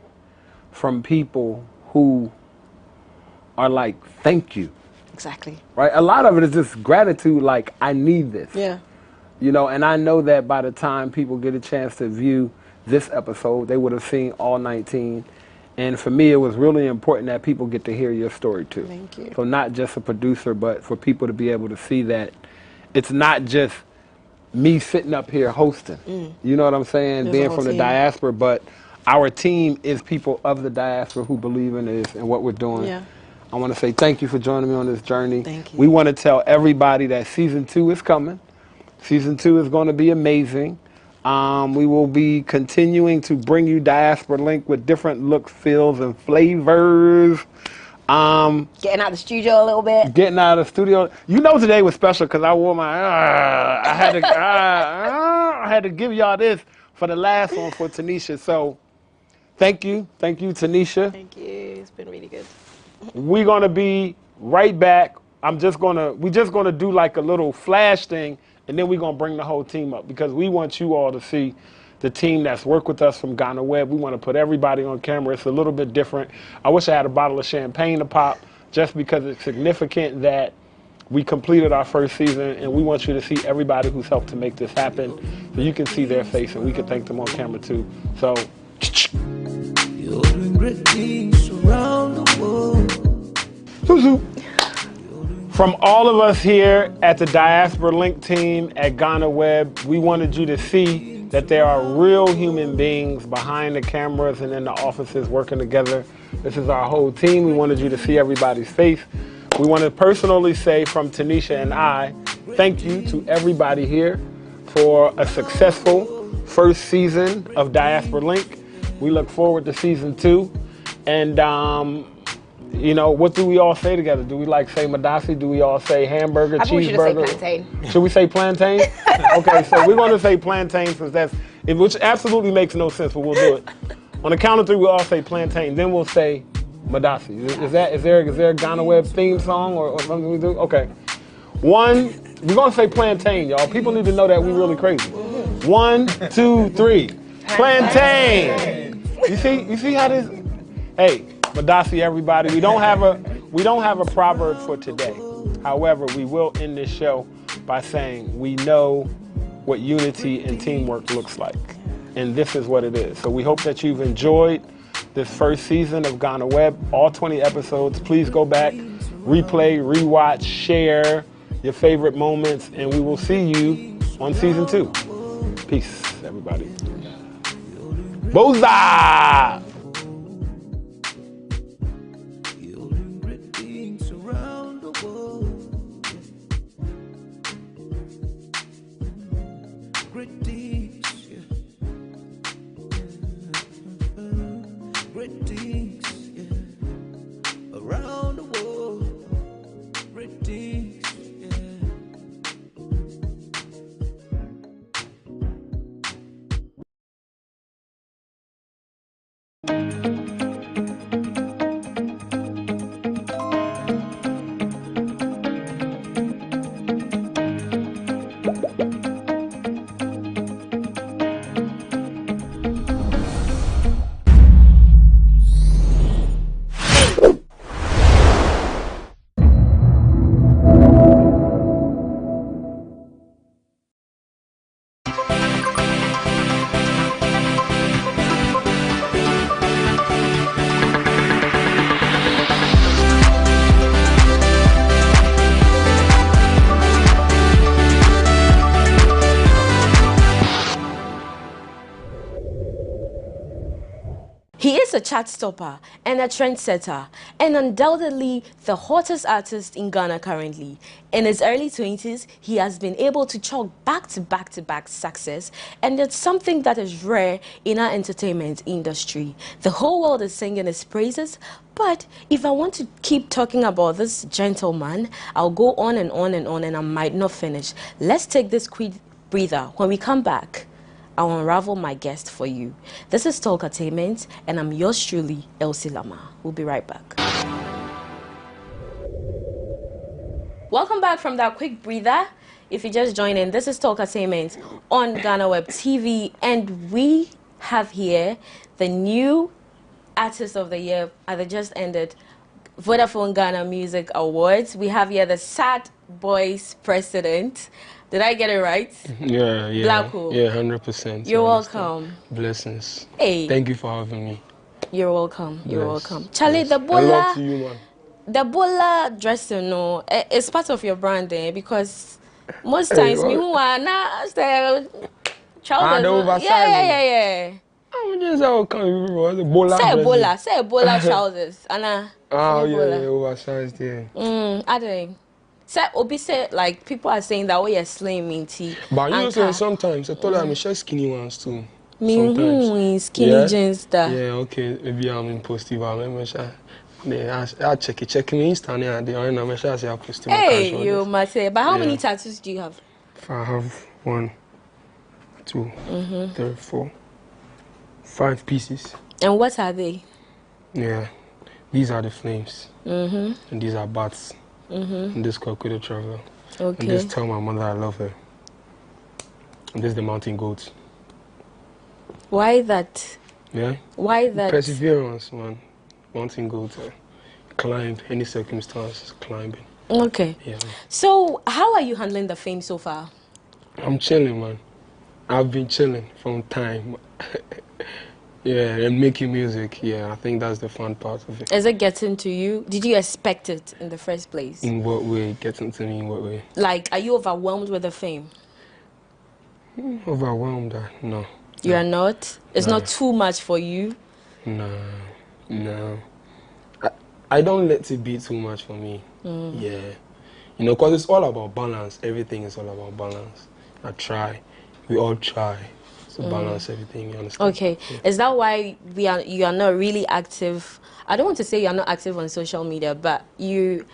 from people who are like, thank you. Exactly. Right? A lot of it is just gratitude, like, I need this. Yeah. You know, and I know that by the time people get a chance to view this episode, they would have seen all 19. And for me, it was really important that people get to hear your story too. Thank you. So not just a producer, but for people to be able to see that it's not just me sitting up here hosting. You know what I'm saying? There's being from the diaspora, but our team is people of the diaspora who believe in this and what we're doing. Yeah. I want to say thank you for joining me on this journey. Thank you. We want to tell everybody that season 2 is coming. Season 2 is going to be amazing. We will be continuing to bring you Diaspora Link with different looks, feels, and flavors. Getting out of the studio a little bit. Getting out of the studio. You know today was special because I wore my, I had to give y'all this for the last one for Tanisha. So thank you. Thank you, Tanisha. Thank you. It's been really good. We're going to be right back. We're just going to do like a little flash thing, and then we're going to bring the whole team up because we want you all to see the team that's worked with us from GhanaWeb. We want to put everybody on camera. It's a little bit different. I wish I had a bottle of champagne to pop just because it's significant that we completed our first season, and we want you to see everybody who's helped to make this happen so you can see their face and we can thank them on camera too. So, You're doing great things around the world. From all of us here at the Diaspora Link team at GhanaWeb, we wanted you to see that there are real human beings behind the cameras and in the offices working together. This is our whole team. We wanted you to see everybody's face. We want to personally say from Tanisha and I, thank you to everybody here for a successful first season of Diaspora Link. We look forward to season 2. And you know, what do we all say together? Do we like say modesty? Do we all say hamburger, cheeseburger? Should say plantain. Should we say plantain? Okay, so we're going to say plantain since which absolutely makes no sense, but we'll do it. On the count of 3, we all say plantain. Then we'll say modesty. Is there a GhanaWeb theme song or something we do? Okay. 1, we're going to say plantain, y'all. People need to know that we're really crazy. 1, 2, 3. Plantain. You see how this? Hey. Madasi, everybody. We don't have a proverb for today. However, we will end this show by saying we know what unity and teamwork looks like. And this is what it is. So we hope that you've enjoyed this first season of GhanaWeb, all 20 episodes. Please go back, replay, rewatch, share your favorite moments, and we will see you on season 2. Peace, everybody. Boza! He is a chart stopper and a trendsetter, and undoubtedly the hottest artist in Ghana currently. In his early 20s, he has been able to chalk back-to-back success, and it's something that is rare in our entertainment industry. The whole world is singing his praises, but if I want to keep talking about this gentleman, I'll go on and on and on, and I might not finish. Let's take this quick breather. When we come back, I'll unravel my guest for you. This is Talkatainment, and I'm yours truly, Elsie Lama. We'll be right back. Welcome back from that quick breather. If you just joined in, this is Talkatainment on GhanaWeb TV, and we have here the new Artist of the Year at the just ended Vodafone Ghana Music Awards. We have here the Sad Boys President. Did I get it right? Yeah. Blacko. Yeah, 100%. You're welcome. Blessings. Hey. Thank you for having me. You're welcome. You're Bless. welcome. Charlie, Bless. the I love to bola, you, man. the bola dressing, no, it's part of your branding because most times me who are now trousers. The oversized. Yeah. I'm just how come the bola. Say bola trousers, Anna. Oh yeah, oversized, yeah. I think. Say Obi say like people are saying that you're slim in tea. But you know sometimes I thought I'm skinny ones too. Me skinny jeans that. Yeah, okay. Maybe I'm impulsive. I check me Insta and I'm sure I post. Hey, you must say. But how many tattoos do you have? I have 1, 2, 3, 4, 5 pieces. And what are they? Yeah, these are the flames. And these are bats. And this called Kudo Travel. Okay. And this tell my mother I love her. And this is the mountain goat. Why that? Yeah? Why that? Perseverance, man. Mountain goat. Climb any circumstances, climbing. Okay. Yeah. So, how are you handling the fame so far? I'm chilling, man. I've been chilling from time. Yeah, and making music. Yeah, I think that's the fun part of it. Is it getting to you? Did you expect it in the first place? In what way? Getting to me in what way? Like, are you overwhelmed with the fame? Overwhelmed? No. You are not? It's not too much for you? No. I don't let it be too much for me. Yeah. You know, because it's all about balance. Everything is all about balance. I try. We all try to balance everything, you understand? Okay. Yeah. Is that why you are not really active? I don't want to say you are not active on social media, but you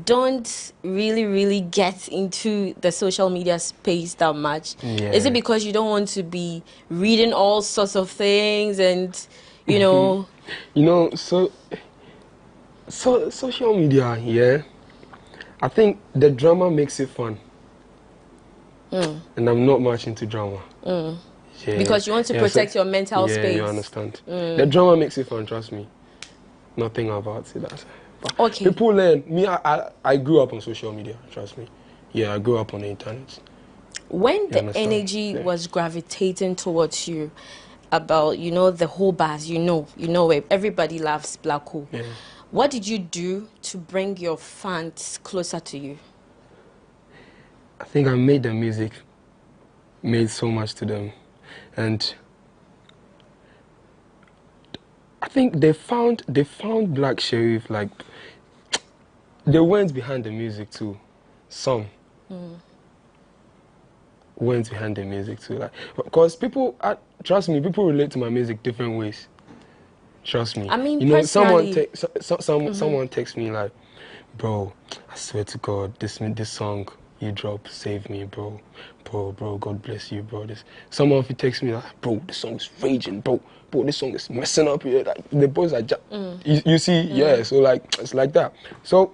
don't really get into the social media space that much. Yeah. Is it because you don't want to be reading all sorts of things and, you know... You know, so social media, yeah, I think the drama makes it fun. And I'm not much into drama. Yeah. Because you want to protect your mental space. Yeah, you understand. The drama makes it fun, trust me. Nothing about it. That's Okay. People learn. Me, I grew up on social media. Trust me. Yeah, I grew up on the internet. When the energy was gravitating towards you, about the whole bars, everybody loves Black Hole. Yeah. What did you do to bring your fans closer to you? I think I made the music, made so much to them, and I think they found Black Sherif, like they went behind the music too. Some went behind the music too, like because people, trust me, people relate to my music different ways. Trust me. I mean, someone texts me like, bro, I swear to God, this song you drop saved me, bro, God bless you, bro. Someone if he texts me like, bro, this song is raging, bro, this song is messing up here. Like the boys are you see, yeah. So like it's like that. So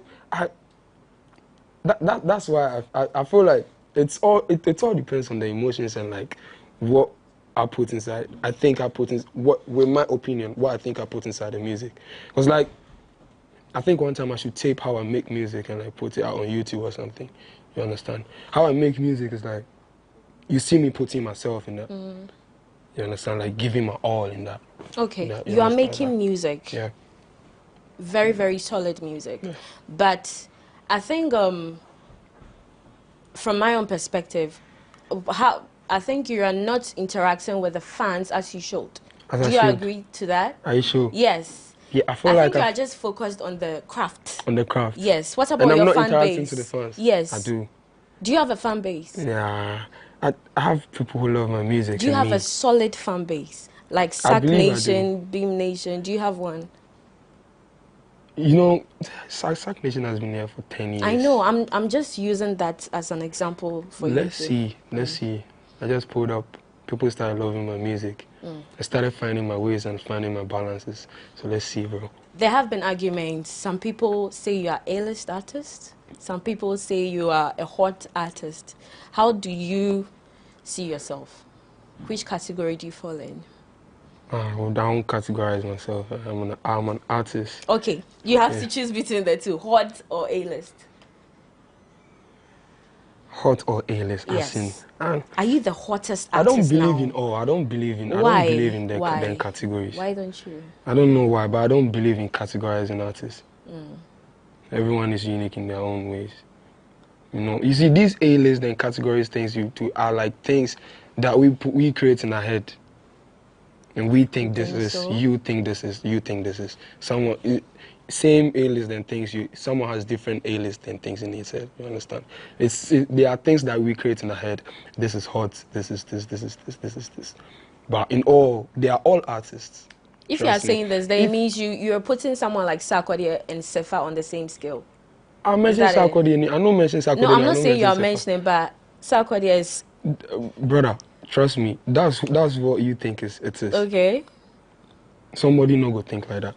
that's why I feel like it all depends on the emotions and like what I put inside. I think I put in with my opinion, what I think I put inside the music. Because like I think one time I should tape how I make music and like put it out on YouTube or something. You understand? How I make music is like you see me putting myself in that. You understand? Like giving my all in that. Okay. You are making music. Yeah. Very, very solid music. Yeah. But I think from my own perspective, I think you are not interacting with the fans as you should. Do you agree to that? Are you sure? Yes. Yeah, I think you are just focused on the craft. On the craft. Yes. What about your fan base? And I'm not interacting to the fans. Yes. I do. Do you have a fan base? Yeah. I have people who love my music. Do you have a solid fan base? Like Sack Nation, Beam Nation? Do you have one? You know, Sack Nation has been here for 10 years. I know. I'm just using that as an example for you. Let's see. I just pulled up. People started loving my music. I started finding my ways and finding my balances. So let's see, bro. There have been arguments. Some people say you are A-list artist. Some people say you are a hot artist. How do you see yourself? Which category do you fall in? Well, I don't categorize myself. I'm an artist. Okay, you have to choose between the two, hot or A-list. Hot or A-list? Yes. Are you the hottest artist I don't believe now? in all. I don't believe in them categories. Why don't you? I don't know why, but I don't believe in categorizing artists. Everyone is unique in their own ways. You see, these A-list and categories things you do are like things that we create in our head. And we think this is, you think this is, you think this is. Same A-list and things, someone has different A-list and things in his head, you understand? There are things that we create in our head. This is hot, this is this, this is this, this is this. But in all, they are all artists. If you are saying this, then it means you're putting someone like Sarkodie and Sefa on the same scale. I mentioned Sarkodie, I don't mention Sarkodie. No, I'm not saying you are mentioning, but Sarkodie is... Brother, trust me, that's what you think it is. Okay. Somebody no go think like that.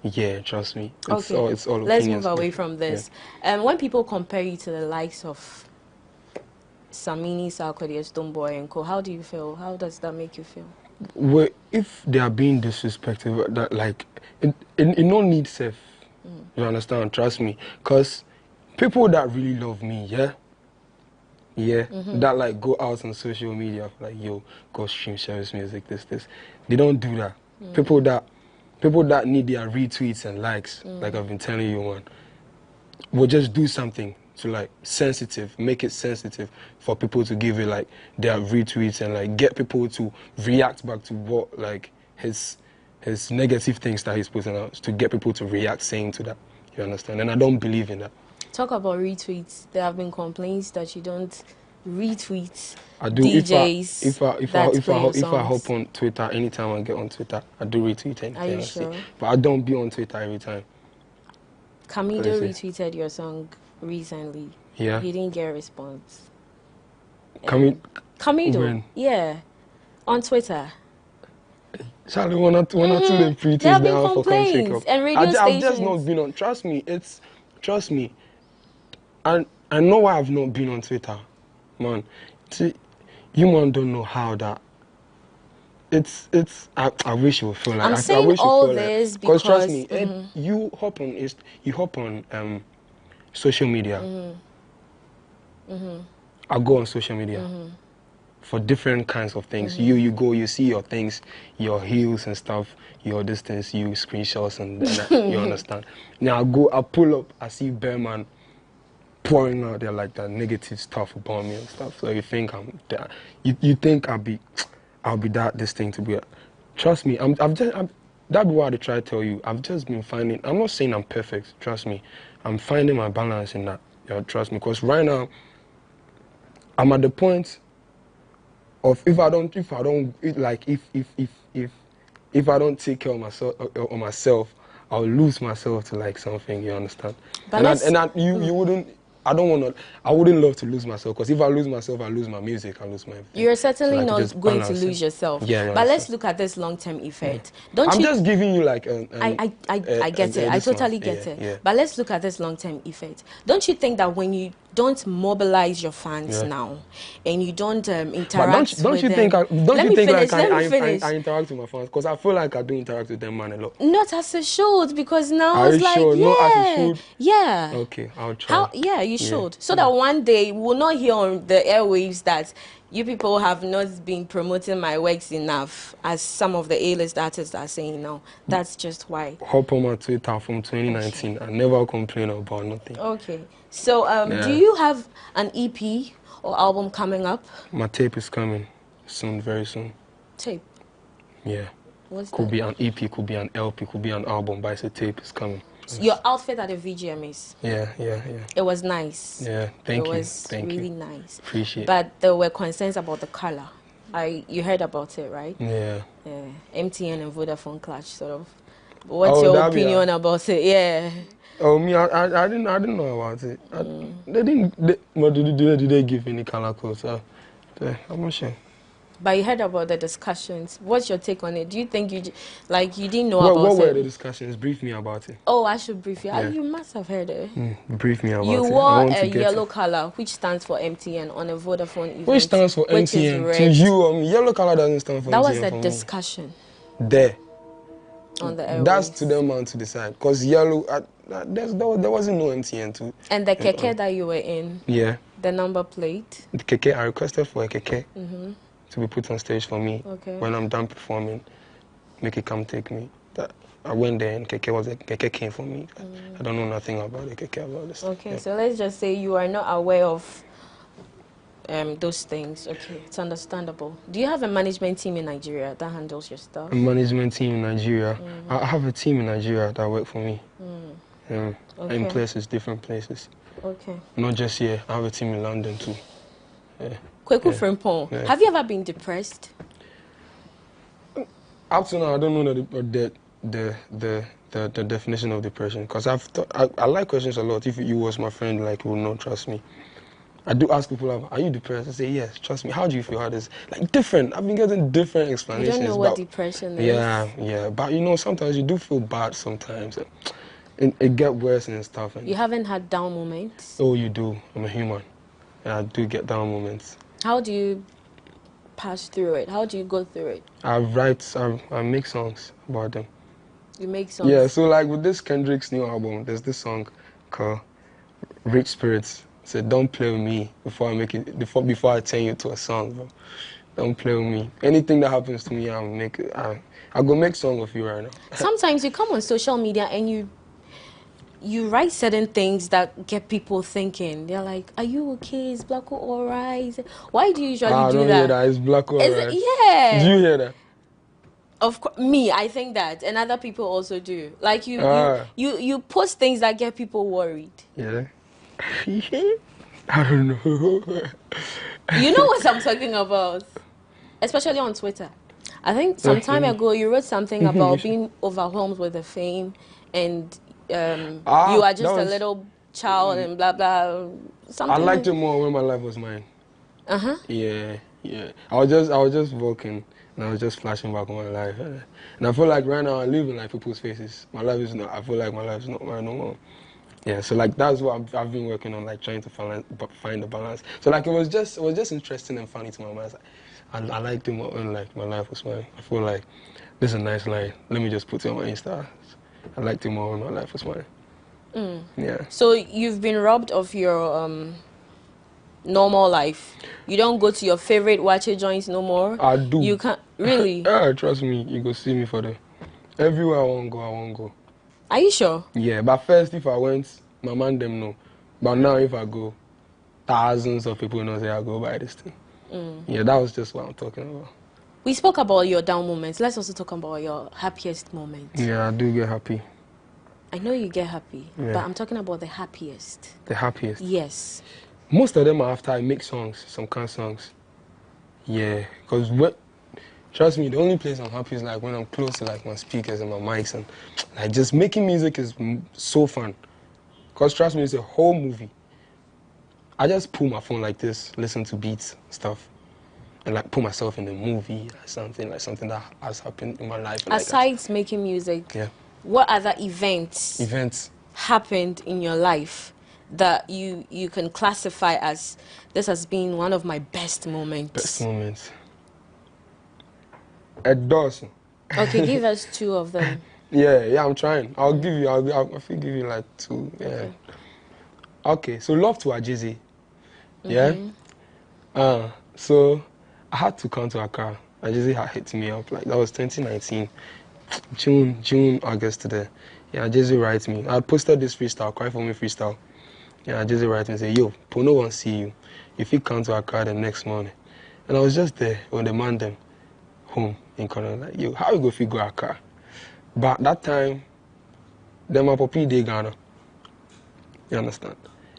Yeah, trust me. It's all Let's opinions. move away from this. Yeah. When people compare you to the likes of Samini, Sarkodie, Stoneboy and co, how do you feel? How does that make you feel? Well, if they are being disrespectful, that like it no need safe. You understand? Trust me, because people that really love me, that like go out on social media like, yo, go stream Sherif's music, this. They don't do that. People that need their retweets and likes, like I've been telling you, man, will just do something to like make it sensitive for people to give it like their retweets and like get people to react back to what like his negative things that he's putting out, to get people to react saying to that. You understand? And I don't believe in that. Talk about retweets. There have been complaints that you don't retweet I do. DJs. If I hop on Twitter, anytime I get on Twitter, I do retweet anything. Are you sure? But I don't be on Twitter every time. Camido retweeted your song recently. Yeah. He didn't get a response. Camido? When? Yeah. On Twitter. Charlie, one or two the pretties now for complaints and radio stations. I've just not been on. Trust me. And I know why I've not been on Twitter, man. See, you man don't know how that I wish you would feel like I'm I saying wish all you feel this like, because trust me, you hop on social media. I go on social media for different kinds of things. You go, you see your things, your heels and stuff, your distance, you screenshots and you understand. Now I pull up, I see Bearman pouring out there like that negative stuff about me and stuff. So you think I'm that? You think I'll be that this thing to be? Trust me, that's what I try to tell you. I've just been finding. I'm not saying I'm perfect. Trust me, I'm finding my balance in that. Trust me, because right now I'm at the point of if I don't take care of myself, I'll lose myself to like something. You understand? But you wouldn't. I wouldn't love to lose myself, because if I lose myself, I lose my music, I lose my everything. You're certainly so not going to lose yourself. Yeah, but let's look at this long-term effect. I'm just giving you like I get it. I totally get it. Yeah. But let's look at this long-term effect. Don't you think that when you don't mobilize your fans now, and you don't interact with them... Don't you think I interact with my fans? Because I feel like I do interact with them, man, a lot. Not as a should, because now it's like, sure? Not as a should? Yeah. Okay, I'll try. You should. So that one day we'll not hear on the airwaves that you people have not been promoting my works enough, as some of the A-list artists are saying now. That's just why. Hop on my Twitter from 2019. I never complain about nothing. Okay. So, do you have an EP or album coming up? My tape is coming soon, very soon. Tape? Yeah. What's could that? Be an EP, could be an LP, could be an album, but it's a tape, it's coming. Your outfit at the VGMAs. Yeah. It was nice. Yeah, thank you. It was really nice. Appreciate it. But there were concerns about the color. You heard about it, right? Yeah. MTN and Vodafone clash, sort of. What's your opinion about it? Yeah. Oh, me, I didn't know about it. Did they give any color codes? I'm not sure. But you heard about the discussions. What's your take on it? Do you think you didn't know about it? What were the discussions? Brief me about it. Oh, I should brief you. Yeah. You must have heard it. Brief me about it. You wore a yellow color, which stands for MTN, on a Vodafone event. Which stands for MTN? To you, yellow color doesn't stand for that MTN. That was a discussion. There. On the airwaves. That's to them man to decide. Because yellow, there wasn't no MTN too. And the keke that you were in? Yeah. The number plate? The keke, I requested for a keke. To be put on stage for me. Okay. When I'm done performing, make it come take me. I went there and keke came for me. I don't know nothing about the keke about this. Okay, so let's just say you are not aware of those things. Okay, it's understandable. Do you have a management team in Nigeria that handles your stuff? A management team in Nigeria? I have a team in Nigeria that work for me. Okay. In places, different places. Okay. Not just here. I have a team in London too. Kweku Frimpong, have you ever been depressed? Up to now, I don't know the definition of depression, because I like questions a lot. If you was my friend, like, you would not trust me. I do ask people, are you depressed? I say, yes, trust me. How do you feel? How does like different? I've been getting different explanations. You don't know what depression is. Yeah, but sometimes you do feel bad sometimes. It gets worse and stuff. You haven't had down moments? Oh, you do. I'm a human. And I do get down moments. How do you pass through it? How do you go through it? I make songs about them. You make songs? Yeah, so like with this Kendrick's new album, there's this song called Rich Spirits. It said, don't play with me before I turn you to a song, bro. Don't play with me. Anything that happens to me, I'll go make song with you right now. Sometimes you come on social media and you write certain things that get people thinking. They're like, are you okay? Is Blacko alright? Why do you usually do that? I don't hear that. Is Blacko alright? Yeah. Do you hear that? Of course, me, I think that. And other people also do. Like, you post things that get people worried. Yeah. I don't know. You know what I'm talking about? Especially on Twitter. I think some time ago you wrote something about being overwhelmed with the fame and you are just a little child and blah blah. Something. I liked it more when my life was mine. Yeah. I was just walking and I was just flashing back on my life, and I feel like right now I live in like people's faces. My life is not. I feel like my life is not mine no more. Yeah, so like that's what I've been working on, like trying to find the balance. So like it was just interesting and funny to my mind. I liked him when like my life was fine. I feel like this is a nice line. Let me just put it on my Insta. I liked him more when my life was fine. Yeah. So you've been robbed of your normal life. You don't go to your favorite watcher joints no more. I do. You can't really. Yeah, trust me. You go see me for the. Everywhere I won't go. Are you sure? Yeah, but first if I went, my man them know. But now if I go, thousands of people know say I go by this thing. Yeah, that was just what I'm talking about. We spoke about your down moments. Let's also talk about your happiest moments. Yeah, I do get happy. I know you get happy, Yeah. but I'm talking about the happiest. The happiest? Yes. Most of them are after I make songs, some kind of songs. Yeah, because trust me, the only place I'm happy is like when I'm close to like my speakers and my mics, and like just making music is so fun. Because trust me, it's a whole movie. I just pull my phone like this, listen to beats, stuff, and like put myself in the movie, something that has happened in my life. Aside making music, yeah. What other events happened in your life that you can classify as this has been one of my best moments? Best moments. A dozen. Okay, give us 2 of them. Yeah, I'm trying. I'll give you like 2. Yeah. Okay, so love to Ajizi. Yeah. So I had to come to Accra. Ajizi had hit me up, like that was 2019. June, August today. Yeah, Ajizi writes me. I posted this freestyle, Cry For Me freestyle. Yeah, Ajizi writes me and say, yo, Pono won't see you. If you come to Accra the next morning. And I was just there when the man them home in Korea, like, yo, how you go figure Accra? But that time, then my puppy dey Ghana. You understand?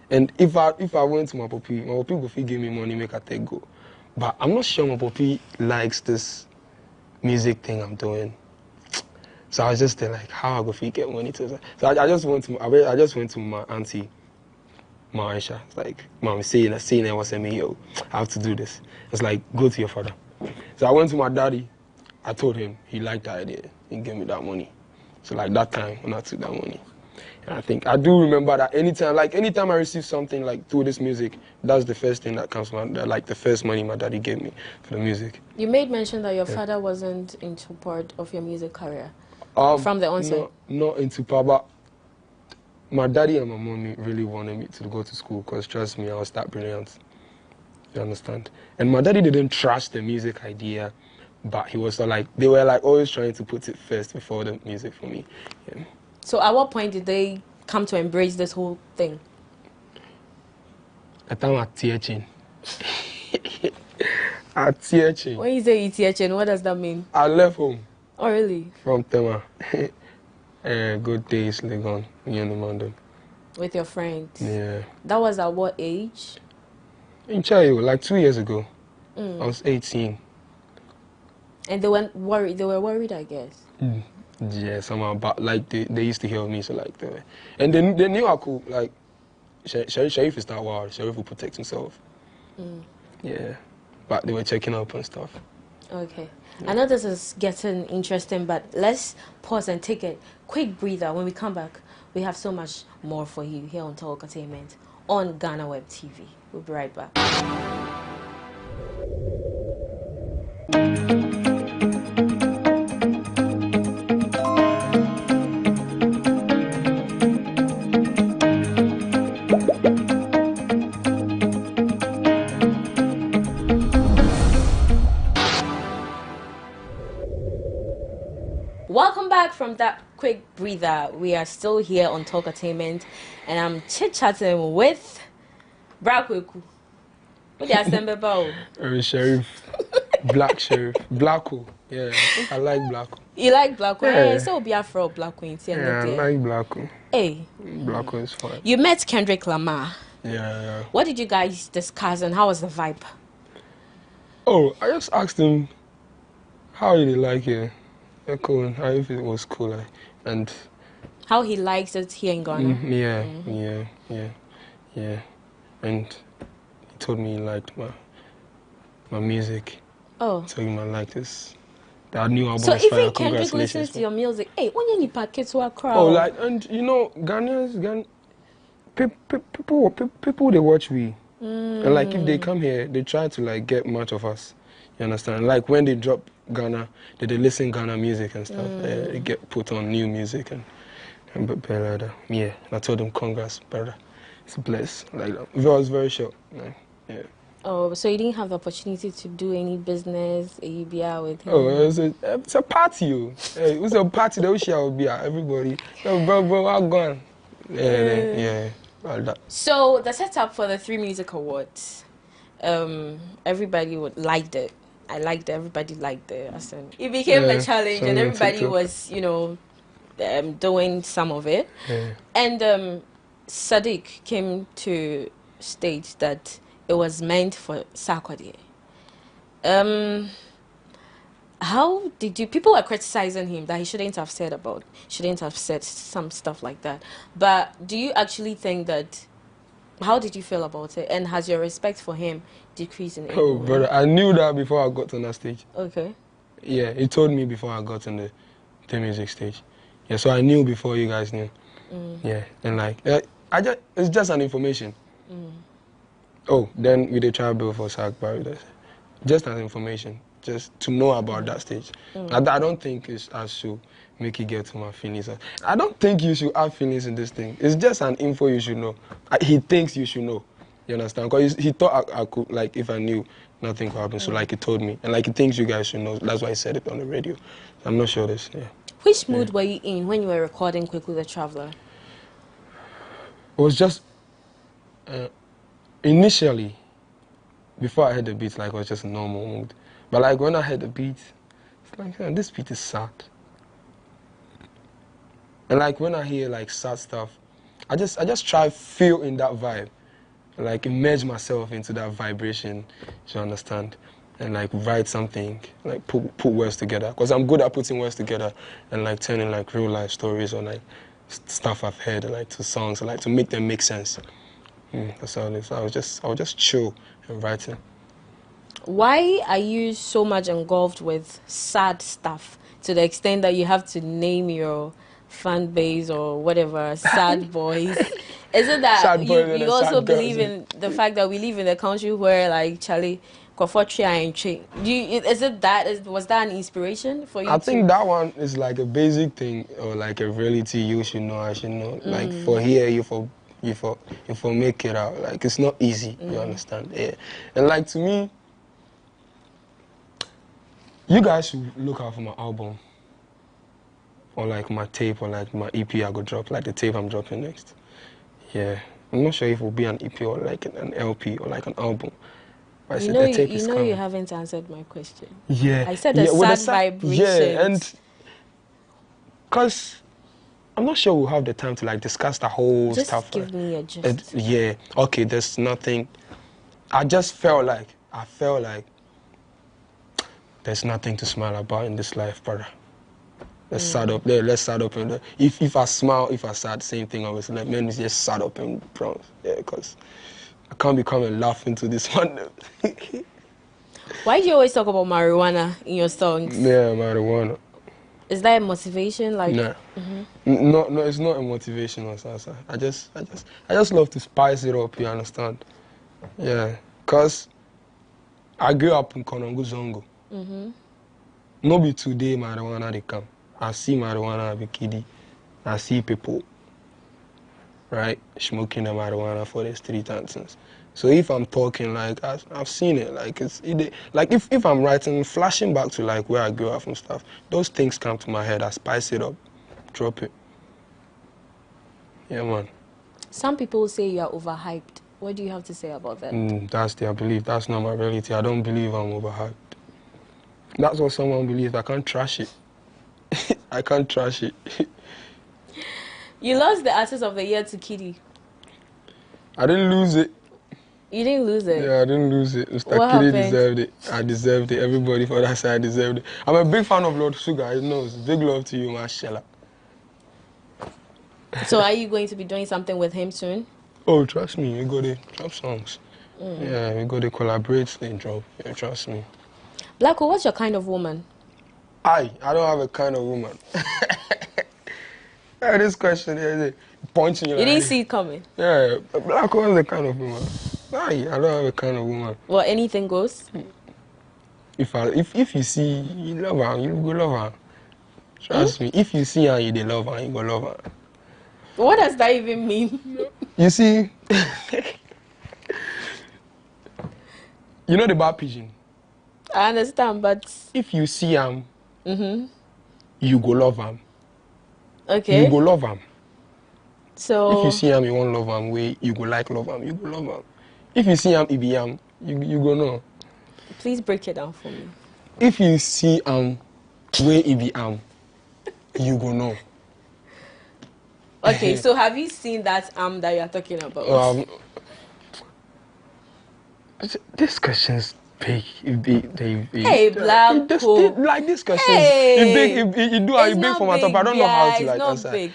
And if I went to my puppy go give me money, make I take go. But I'm not sure my puppy likes this music thing I'm doing. So I was just there like, how I go get money to? So I just went to my auntie, my Aisha. It's like, mom, saying what's me, yo, I have to do this. It's like, go to your father. So I went to my daddy. I told him he liked the idea. He gave me that money. So like that time when I took that money. And I think I do remember that anytime I receive something like through this music, that's the first thing that comes to mind, like the first money my daddy gave me for the music. You made mention that your father wasn't in support of your music career from the onset. Not in support, but my daddy and my mommy really wanted me to go to school because trust me, I was that brilliant. You understand? And my daddy didn't trust the music idea, but he was like, they were like always trying to put it first before the music for me. Yeah. So at what point did they come to embrace this whole thing? At time at teaching. At teaching. When you say teaching, what does that mean? I left home. Oh, really? From Tema. Good days, Legon, me and the man. With your friends? Yeah. That was at what age? In Chayo, like 2 years ago. I was 18. And they were worried, I guess. Yeah, somehow, but like they used to hear me, so like and they knew I could, like, Sherif is that wild. Sherif will protect himself. Yeah, but they were checking up and stuff. Okay. Yeah. I know this is getting interesting, but let's pause and take a quick breather. When we come back, we have so much more for you here on Talk Entertainment on GhanaWeb TV. We'll be right back. Welcome back from that quick breather. We are still here on Talk Entertainment, and I'm chit-chatting with Brakweku. What do you say about? Sherif. Black Sherif. Blacko. Yeah, I like Blacko. You like Blacko? Yeah. Hey, so be afro Blacko. Yeah, I like Blacko. Hey. Blacko is fine. You met Kendrick Lamar. Yeah. What did you guys discuss and how was the vibe? Oh, I just asked him how did he like it. Cool. How if it was cool, and how he likes it here in Ghana. Yeah. And he told me he liked my music. Oh. He told him I liked this. That new album. So even Kendrick listens to your music. Hey, when you need packets to a crowd. Oh, like, and you know, Ghanaians, people they watch we, and like if they come here, they try to like get much of us. You understand? Like when they drop Ghana, they listen Ghana music and stuff. They get put on new music and yeah. I told them congrats, brother. It's blessed. Like that. It was very short. Like, yeah. Oh, so you didn't have the opportunity to do any business, ABR with him? Oh, it's a party. It was a party that we share with everybody. Bro, I'm gone. Yeah, like that. So the setup for the 3 Music Awards, everybody liked it. I liked it. Everybody liked it. It became a challenge, and everybody was, doing some of it. Yeah. And Sadiq came to state that it was meant for Sarkodie. How did you? People were criticizing him that he shouldn't have said some stuff like that. But do you actually think that? How did you feel about it? And has your respect for him decreased in any way? Oh, brother, I knew that before I got on that stage. Okay. Yeah, he told me before I got on the music stage. Yeah, so I knew before you guys knew. Yeah, and like, it's just an information. Oh, then we did try bill for SAG Barriers. Just an information, just to know about that stage. I don't think I should make it get to my feelings. I don't think you should have feelings in this thing. It's just an info you should know. He thinks you should know. You understand? Because he thought I could, like, if I knew, nothing could happen. So, like, he told me. And, like, he thinks you guys should know. That's why he said it on the radio. I'm not sure this, yeah. Which mood were you in when you were recording Kweku the Traveler? It was just... initially, before I heard the beat, like, it was just a normal mood. But, like, when I heard the beat, it's like, yeah, this beat is sad. And, like, when I hear, like, sad stuff, I just try to feel in that vibe. Like, immerse myself into that vibration, you understand? And, like, write something, like, put words together. Because I'm good at putting words together and, like, turning, like, real-life stories or, like, stuff I've heard, like, to songs, like, to make them make sense. That's how it is. I was just chill and writing. Why are you so much engulfed with sad stuff to the extent that you have to name your fan base or whatever, sad boys? Is it that you also believe in the fact that we live in a country where, like, Charlie, Kofotria and Che? Was that an inspiration for you? I think that one is like a basic thing, or like a reality you should know, I should know. Like, for here, you for make it out. Like, it's not easy, you understand? Yeah. And, like, to me, you guys should look out for my album, or like my tape, or like my EP I go drop, like the tape I'm dropping next. Yeah, I'm not sure if it will be an EP or like an LP or like an album. But I said the tape is coming. You haven't answered my question. Yeah. I said the sad vibrations. Yeah, and because I'm not sure we'll have the time to like discuss the whole stuff. Just give me a gist. Yeah. Okay. There's nothing. I felt like there's nothing to smile about in this life, brother. Let's sad up there. Let's sad up in there. If I smile, if I sad, same thing always. Like, man, it's just sad up in bronze. Yeah, because I can't be coming laughing to this one. Why do you always talk about marijuana in your songs? Yeah, marijuana. Is that a motivation? Like, no, no, it's not a motivation or something. I just love to spice it up. You understand? Yeah, cause I grew up in Konongo Zongo. No be today marijuana they come. I see marijuana as a kiddie. I see people, right, smoking the marijuana for the street dances. So if I'm talking, like, I've seen it. Like, like if I'm writing, flashing back to like where I grew up and stuff, those things come to my head. I spice it up, drop it. Yeah, man. Some people say you are overhyped. What do you have to say about that? That's their belief. That's not my reality. I don't believe I'm overhyped. That's what someone believes. I can't trash it. I can't trash it. You lost the Artist of the Year to Kitty. I didn't lose it. You didn't lose it? Yeah, I didn't lose it. Mr. Kitty deserved it. I deserved it. Everybody for that side deserved it. I'm a big fan of Lord Sugar. He knows. Big love to you, Marshalla. So are you going to be doing something with him soon? Oh, trust me. We go to drop songs. Yeah, we go to collaborate and drop. Yeah, trust me. Blacko, what's your kind of woman? I don't have a kind of woman. This question here, pointing you. You didn't see it coming? Yeah, Blacko is the kind of woman. I don't have a kind of woman. Well, anything goes? If you see you love her, you go love her. Trust me. If you see her, you dey love her, you go love her. What does that even mean? You see, you know the bad pigeon. I understand, but if you see him, you go love him. Okay. You go love him. So if you see him, you won't love him. Way you go like love him, you go love him. If you see him, he be him, you go know. Please break it down for me. If you see him, where he be him, you go know. Okay, so have you seen that that you are talking about? These questions big. Hey, black hole. Like these questions, hey, you big from my top. I don't know how to like answer.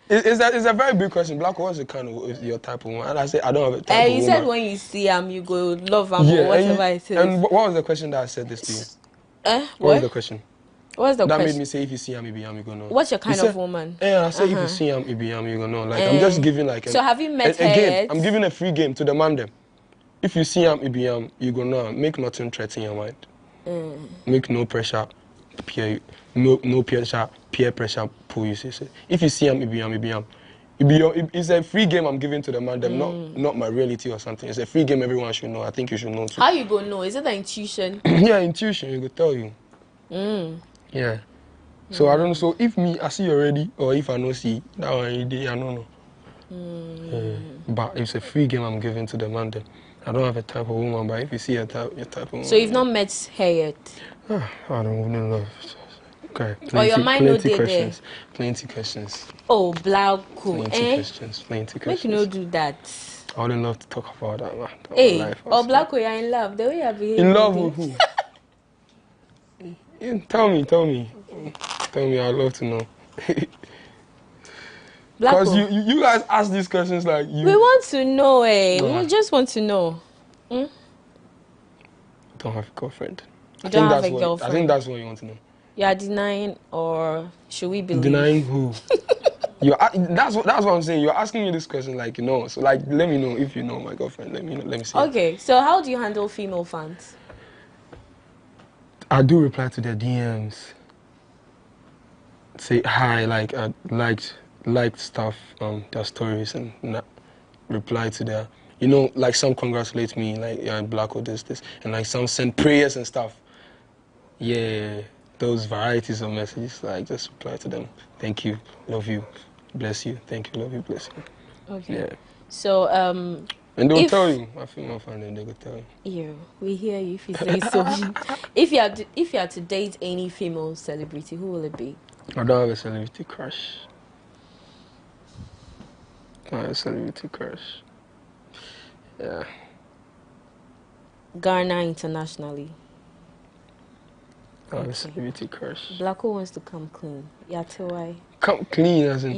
It's a very big question. Black hole, what's the kind of your type of woman? And I said I don't have a type of woman. You said when you see you go love or whatever it is. And what was the question that I said this to you? What was the question? What's the question? That made me say if you see him, you go know. What's your kind of woman? Yeah, I said if you see him, you go know. Like I'm just giving like. So have you met her yet? I'm giving a free game to demand them. If you see him, you go know. Make nothing threaten your mind. Make no pressure, no pressure, peer pressure pull you. Say. If you see him, it's a free game I'm giving to the man them, not my reality or something. It's a free game everyone should know. I think you should know too. How you go know? Is it the intuition? Yeah, intuition. You go tell you. Yeah. So I don't know. So if I see you already, or if I don't see, that one I don't know. But it's a free game I'm giving to the man them. I don't have a type of woman, but if you see your type of woman. So you've not met her yet? I don't even know. Okay. Or your mind no dey there? Plenty questions. Oh, black cool. Plenty questions. Make you no do that. I would love to talk about that, man. Hey, black cool, you're in love. The way you're behaving. In love with who? Tell me. I'd love to know. Because you guys ask these questions like you. We want to know, We just want to know. Don't have a girlfriend. I think that's what you want to know. You are denying, or should we believe? Denying who? That's what I'm saying. You're asking me this question like you know. So like, let me know if you know my girlfriend. Let me see. Okay. So how do you handle female fans? I do reply to their DMs. Say hi, like I liked stuff, their stories, and reply to their, like some congratulate me, like yeah, black or this, and like some send prayers and stuff. Yeah, those varieties of messages, like just reply to them. Thank you, love you, bless you. Thank you, love you, bless you. Okay. Yeah. So and they'll tell you. I feel more fun than they will tell you. Yeah, we hear you if you say so. If you had to date any female celebrity, who will it be? I don't have a celebrity crush. A celebrity crush. Yeah. Ghana internationally. A celebrity crush. Blacko wants to come clean. Yeah, tell why. Come clean as in.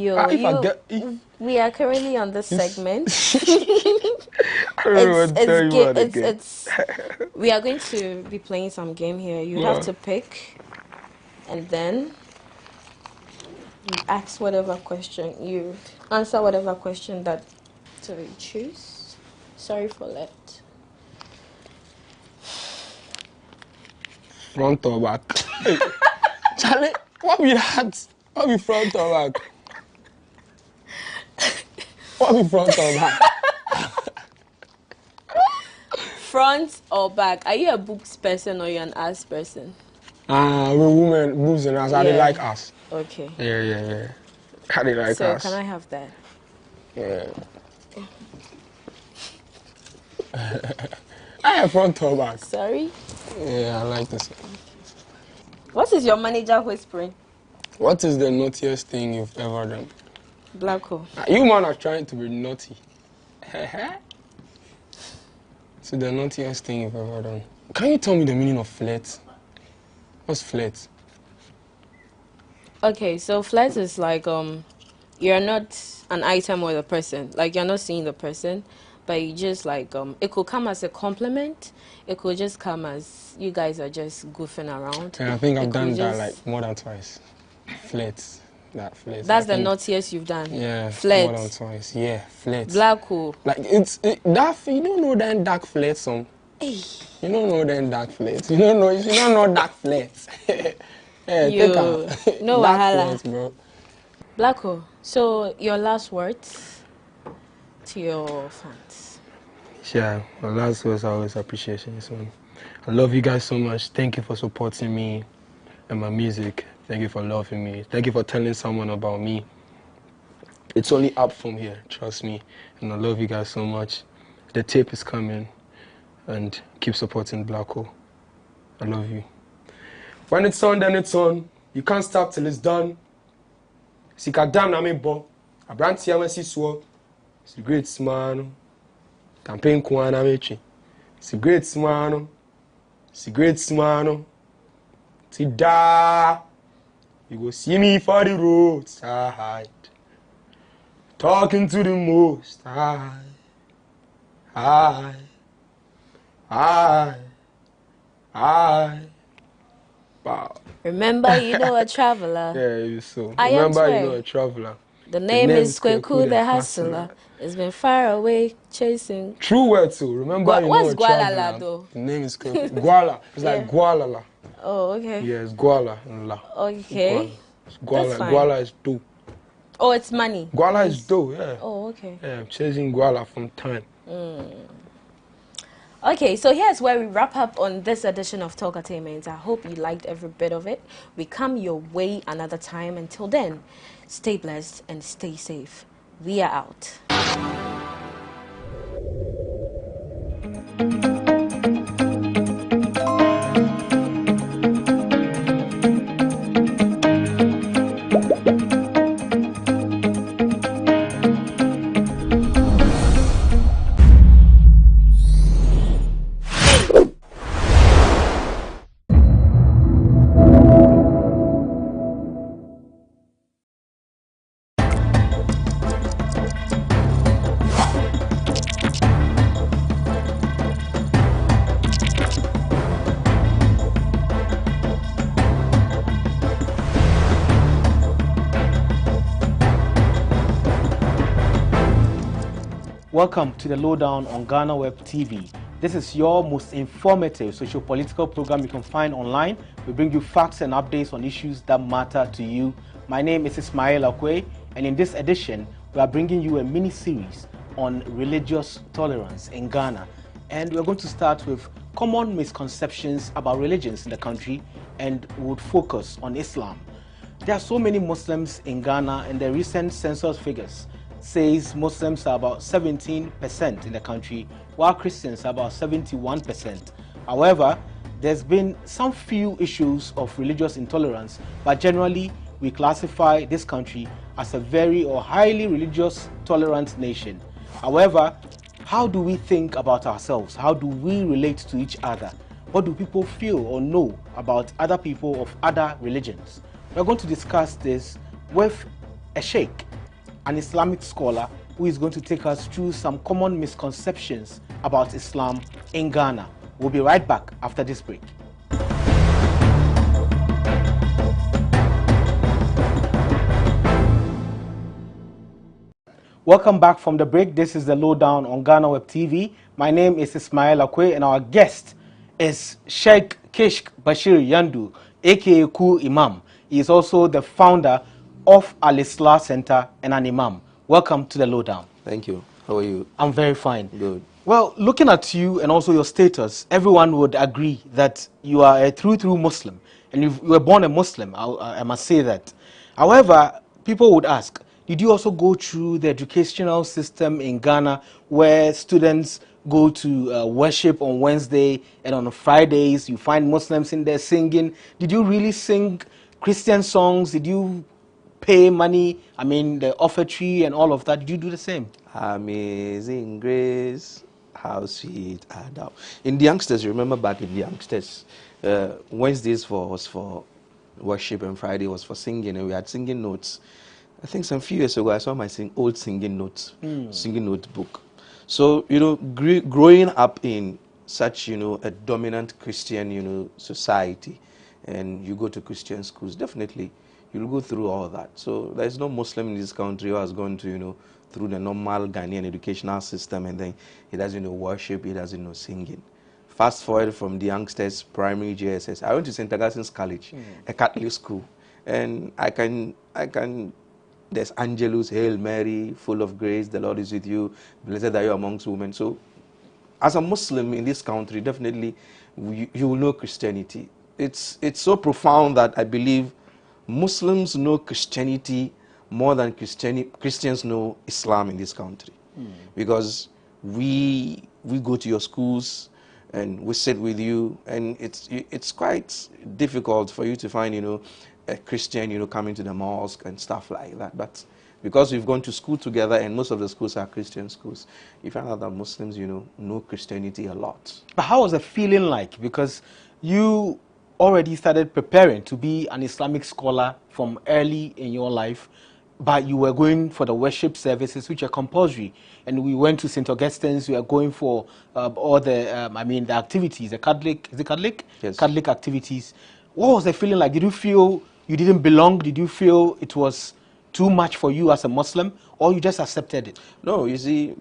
We are currently on this segment. We are going to be playing some game here. You have to pick, and then you ask whatever question, you answer whatever question that you choose. Sorry for that. Front or back? Hey, Charlie, what be that? What be front or back? What be front or back? Front or back? Are you a boobs person or you an ass person? We're women, boobs and ass. I they like us. Okay. Yeah. How they like us. So can I have that? Yeah. I have front or back. Sorry? Yeah, I like this. What is your manager whispering? What is the naughtiest thing you've ever done? Black hole. You man are trying to be naughty. So the naughtiest thing you've ever done. Can you tell me the meaning of flirt? What's flirt? Okay, so flirt is like you're not an item with a person. Like you're not seeing the person, but you just like it could come as a compliment. It could just come as you guys are just goofing around. Yeah, I think I've done that like more than twice. Flirt. That's the naughtiest you've done. Yeah. Flirt. More than twice. Yeah, flirt. Black hole. Like that you don't know that dark flirt song. Hey. You don't know them dark flats. You don't know dark flats. Hey, You take a no dark wahala. flats, bro. Blacko, so your last words to your fans. Yeah, my last words are always appreciation. So I love you guys so much. Thank you for supporting me and my music. Thank you for loving me. Thank you for telling someone about me. It's only up from here, trust me. And I love you guys so much. The tape is coming, and keep supporting Blacko. I love you. When it's on, then it's on. You can't stop till it's done. Sika dam na me bo. Abranti amasi so. It's a great man. Campaign kuana mechi. It's a great man. It's a great man. Ti da. You go see me for the roadside. Talking to the most high. Wow. Remember, you know a traveler. Yeah, you so. I Remember, am you know a traveler. The name is Kweku the Hustler. It's been far away chasing. True word too. Remember, you know what's a Gualala traveler. though? The name is Kweku. Guala. It's like Gualala. Oh, okay. Yes, Guala and La. Okay. Guala. That's fine. Guala is dough. Oh, it's money. Guala is dough, yeah. Oh, okay. Yeah, I'm chasing Guala from time. Okay, so here's where we wrap up on this edition of Talkatainment. I hope you liked every bit of it. We come your way another time. Until then, stay blessed and stay safe. We are out. Welcome to the Lowdown on GhanaWeb TV. This is your most informative socio-political program you can find online. We bring you facts and updates on issues that matter to you. My name is Ismail Akwe, and in this edition, we are bringing you a mini-series on religious tolerance in Ghana. And we're going to start with common misconceptions about religions in the country, and we would focus on Islam. There are so many Muslims in Ghana, and the recent census figures says Muslims are about 17% in the country, while Christians are about 71%. However, there's been some few issues of religious intolerance, but generally we classify this country as a very or highly religious tolerant nation. However, how do we think about ourselves? How do we relate to each other? What do people feel or know about other people of other religions? We're going to discuss this with a sheikh, an Islamic scholar, who is going to take us through some common misconceptions about Islam in Ghana. We'll be right back after this break. Welcome back from the break. This is the Lowdown on GhanaWeb TV. My name is Ismail Akwe, and our guest is Sheikh Kishk Bashir Yandu, aka Ku Imam. He is also the founder of Al-Islah Center and an Imam. Welcome to the Lowdown. Thank you. How are you? I'm very fine. Good. Well, looking at you and also your status, everyone would agree that you are a true Muslim, and you were born a Muslim, I must say that. However, people would ask, did you also go through the educational system in Ghana where students go to worship on Wednesday and on Fridays you find Muslims in there singing? Did you really sing Christian songs? Did you pay money, the offertory and all of that? Did you do the same? Amazing grace, how sweet art thou. In the youngsters, you remember back in the youngsters, Wednesdays was for worship and Friday was for singing, and we had singing notes. I think some few years ago, I saw my old singing notes, singing notebook. So, growing up in such, a dominant Christian, society, and you go to Christian schools, definitely you'll go through all that. So there's no Muslim in this country who has gone to, through the normal Ghanaian educational system, and then he doesn't know worship, he doesn't know singing. Fast forward from the youngsters, primary JSS. I went to St. Augustine's College, a Catholic school. And I can, there's Angelus, Hail Mary, full of grace, the Lord is with you, blessed are you amongst women. So, as a Muslim in this country, definitely you will know Christianity. It's so profound that I believe Muslims know Christianity more than Christians know Islam in this country. Because we go to your schools and we sit with you, and it's quite difficult for you to find, a Christian, coming to the mosque and stuff like that. But because we've gone to school together, and most of the schools are Christian schools, you find out that Muslims, know Christianity a lot. But how was the feeling like? Because you already started preparing to be an Islamic scholar from early in your life, but you were going for the worship services, which are compulsory. And we went to St. Augustine's, we were going for all the, the activities, the Catholic, is it Catholic? Yes. Catholic activities. What was the feeling like? Did you feel you didn't belong? Did you feel it was too much for you as a Muslim, or you just accepted it? No, you see,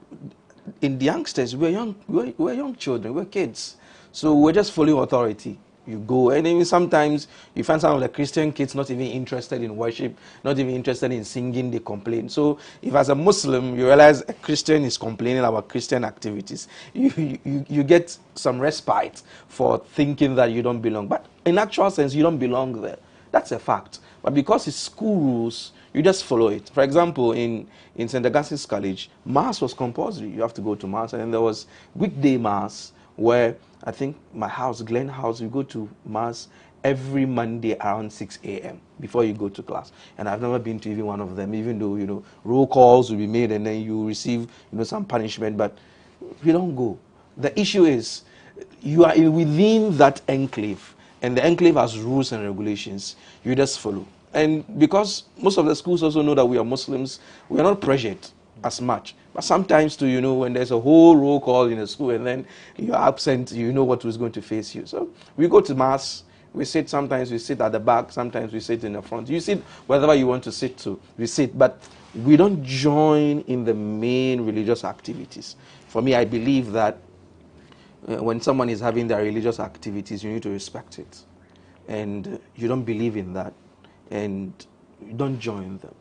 in the youngsters, we're young children, we're kids. So we're just following authority. You go, and even sometimes you find some of the Christian kids not even interested in worship, not even interested in singing, they complain. So if as a Muslim you realize a Christian is complaining about Christian activities, you get some respite for thinking that you don't belong. But in actual sense, you don't belong there. That's a fact. But because it's school rules, you just follow it. For example, in St. Augustine's College, Mass was compulsory. You have to go to Mass, and then there was weekday Mass where I think my house, Glen House, you go to Mass every Monday around 6 a.m. before you go to class. And I've never been to even one of them, even though, roll calls will be made and then you receive, some punishment, but we don't go. The issue is you are within that enclave, and the enclave has rules and regulations. You just follow. And because most of the schools also know that we are Muslims, we are not pressured as much. But sometimes too, when there's a whole roll call in a school and then you're absent, you know what was going to face you. So we go to Mass, sometimes we sit at the back, sometimes we sit in the front. You sit wherever you want to sit to, we sit, but we don't join in the main religious activities. For me, I believe that when someone is having their religious activities, you need to respect it. And you don't believe in that, and you don't join them.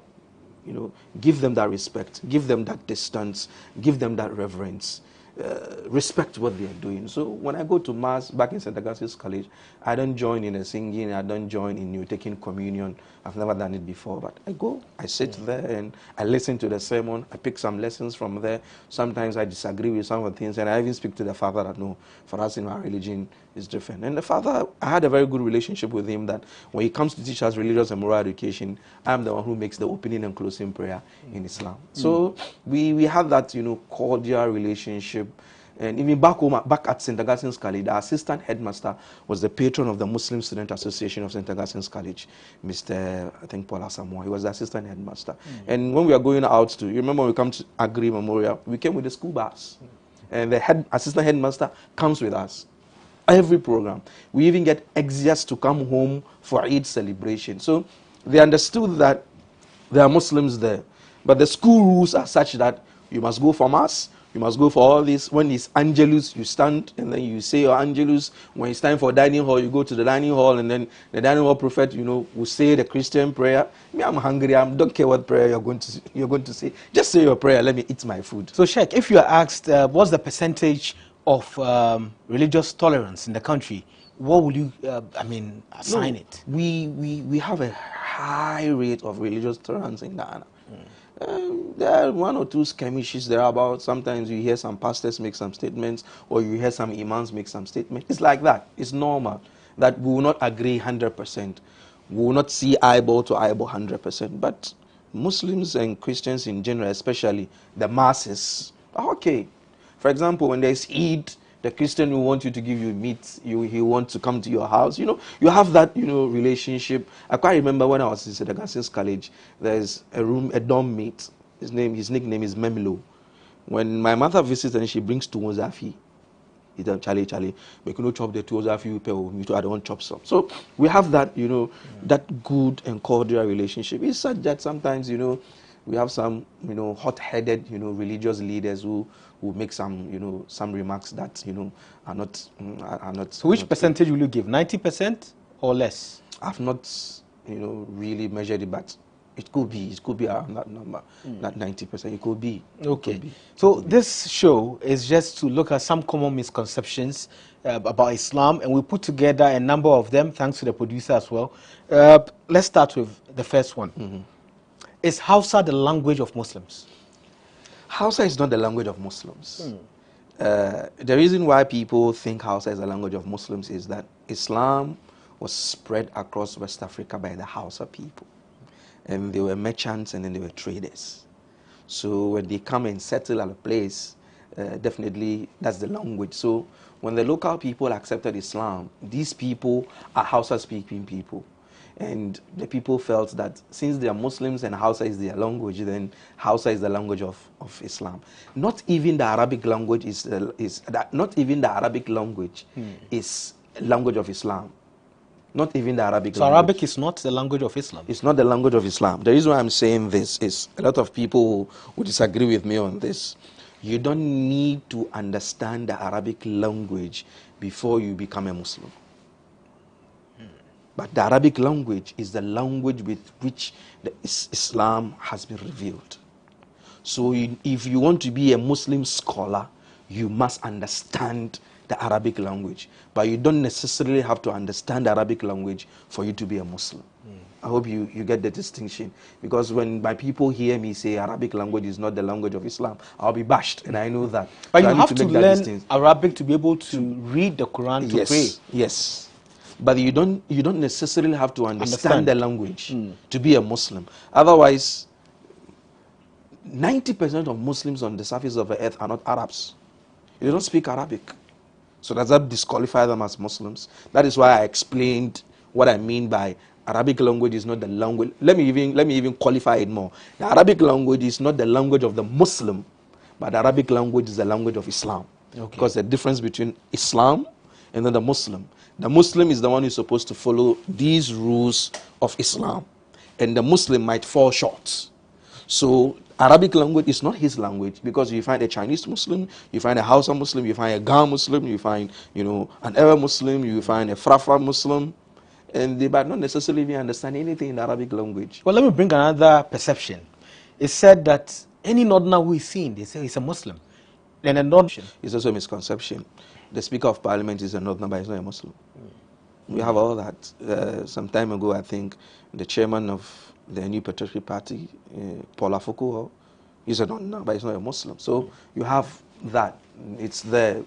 Give them that respect, give them that distance, give them that reverence, respect what they are doing. So when I go to Mass back in St. Augustine's College, I don't join in the singing, I don't join in taking communion. I've never done it before, but I go, I sit there and I listen to the sermon, I pick some lessons from there. Sometimes I disagree with some of the things, and I even speak to the father that, no, for us in our religion is different. And the father, I had a very good relationship with him, that when he comes to teach us religious and moral education, I'm the one who makes the opening and closing prayer in Islam. So we had that, cordial relationship. And even back home, back at St. Augustine's College, the assistant headmaster was the patron of the Muslim Student Association of St. Augustine's College, Mr. I think Paul Asamoah. He was the assistant headmaster. And when we are going out to, you remember when we come to Agri Memorial, we came with the school bus. And the assistant headmaster comes with us. Every program. We even get execs to come home for Eid celebration. So they understood that there are Muslims there. But the school rules are such that you must go for Mass, you must go for all this. When it's Angelus, you stand and then you say your Angelus. When it's time for dining hall, you go to the dining hall, and then the dining hall prophet, will say the Christian prayer. Me, I'm hungry. I don't care what prayer you're going to say. Just say your prayer. Let me eat my food. So, Sheikh, if you are asked what's the percentage of religious tolerance in the country, what would you, assign it? We have a high rate of religious tolerance in Ghana. There are one or two skirmishes there about. Sometimes you hear some pastors make some statements, or you hear some imams make some statements. It's like that. It's normal that we will not agree 100%. We will not see eyeball to eyeball 100%. But Muslims and Christians in general, especially the masses, are okay. For example, when there's Eid, the Christian will want you to give you meat. He wants to come to your house. You have that, relationship. I quite remember when I was in St. Augustine's College, there's a dorm mate. His nickname is Memelo. When my mother visits and she brings tuozafi, he tells Charlie, we can chop the tuozafi, me too, I don't chop some. So we have that, that good and cordial relationship. It's such that sometimes, we have some, hot-headed, religious leaders who will make some, some remarks that, are not. So which percentage will you give? 90% or less? I've not, really measured it, but it could be around that number, that 90%. It could be. Okay. So this show is just to look at some common misconceptions about Islam, and we put together a number of them, thanks to the producer as well. Let's start with the first one. Is Hausa the language of Muslims? Hausa is not the language of Muslims. The reason why people think Hausa is the language of Muslims is that Islam was spread across West Africa by the Hausa people. And they were merchants and then they were traders. So when they come and settle at a place, definitely that's the language. So when the local people accepted Islam, these people are Hausa-speaking people. And the people felt that since they are Muslims and Hausa is their language, then Hausa is the language of Islam. Not even the Arabic language is language of Islam. Not even the Arabic language. So Arabic is not the language of Islam? It's not the language of Islam. The reason why I'm saying this is a lot of people who disagree with me on this. You don't need to understand the Arabic language before you become a Muslim. But the Arabic language is the language with which Islam has been revealed. So if you want to be a Muslim scholar, you must understand the Arabic language. But you don't necessarily have to understand the Arabic language for you to be a Muslim. I hope you get the distinction. Because when my people hear me say Arabic language is not the language of Islam, I'll be bashed, and I know that. But so you have to learn Arabic to be able to read the Quran, to pray. Yes. But you don't necessarily have to understand the language to be a Muslim. Otherwise, 90% of Muslims on the surface of the earth are not Arabs. They don't speak Arabic. So does that disqualify them as Muslims? That is why I explained what I mean by Arabic language is not the language. Let me even qualify it more. The Arabic language is not the language of the Muslim, but the Arabic language is the language of Islam. Okay. Because the difference between Islam and then the Muslim. The Muslim is the one who's supposed to follow these rules of Islam. And the Muslim might fall short. So Arabic language is not his language, because you find a Chinese Muslim, you find a Hausa Muslim, you find a Ga Muslim, you find, an Ewe Muslim, you find a Frafra Muslim, and they might not necessarily even understand anything in the Arabic language. Well, let me bring another perception. It's said that any Northerner who is seen, they say he's a Muslim. Then a Northerner. It's also a misconception. The Speaker of Parliament is a Northerner, but he's not a Muslim. We have all that. Some time ago, I think, the chairman of the new Petroleum party, Paul Afoko, he's a Northerner, but he's not a Muslim. So you have that. It's there.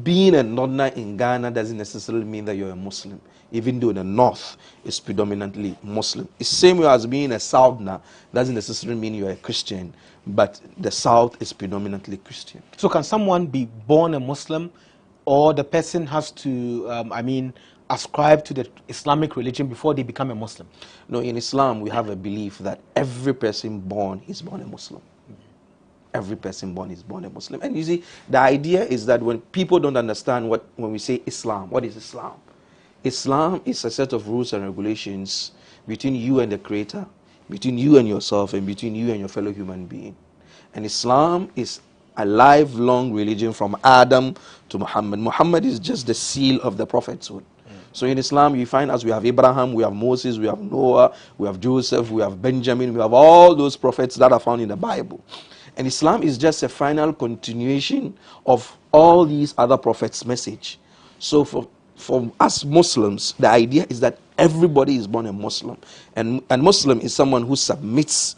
Being a Northerner in Ghana doesn't necessarily mean that you're a Muslim, even though the North is predominantly Muslim. It's the same way as being a Southerner doesn't necessarily mean you're a Christian, but the South is predominantly Christian. So can someone be born a Muslim, or the person has to, ascribe to the Islamic religion before they become a Muslim? No, in Islam we have a belief that every person born is born a Muslim. Every person born is born a Muslim. And you see, the idea is that when people don't understand when we say Islam, what is Islam? Islam is a set of rules and regulations between you and the Creator, between you and yourself, and between you and your fellow human being. And Islam is a lifelong religion from Adam to Muhammad. Muhammad is just the seal of the prophethood. So in Islam, you find as we have Abraham, we have Moses, we have Noah, we have Joseph, we have Benjamin, we have all those prophets that are found in the Bible. And Islam is just a final continuation of all these other prophets' message. So for us Muslims, the idea is that everybody is born a Muslim. And Muslim is someone who submits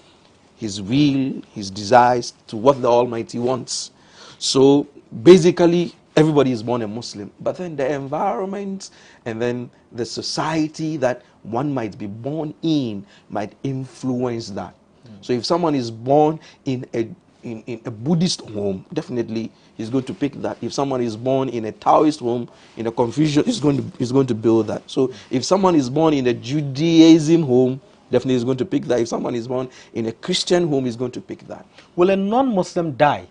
his will, his desires to what the Almighty wants. So basically, everybody is born a Muslim. But then the environment and then the society that one might be born in might influence that. So if someone is born in a Buddhist home, definitely he's going to pick that. If someone is born in a Taoist home, in a Confucian, he's going to build that. So if someone is born in a Judaism home, definitely he's going to pick that. If someone is born in a Christian home, he's going to pick that. Will a non-Muslim die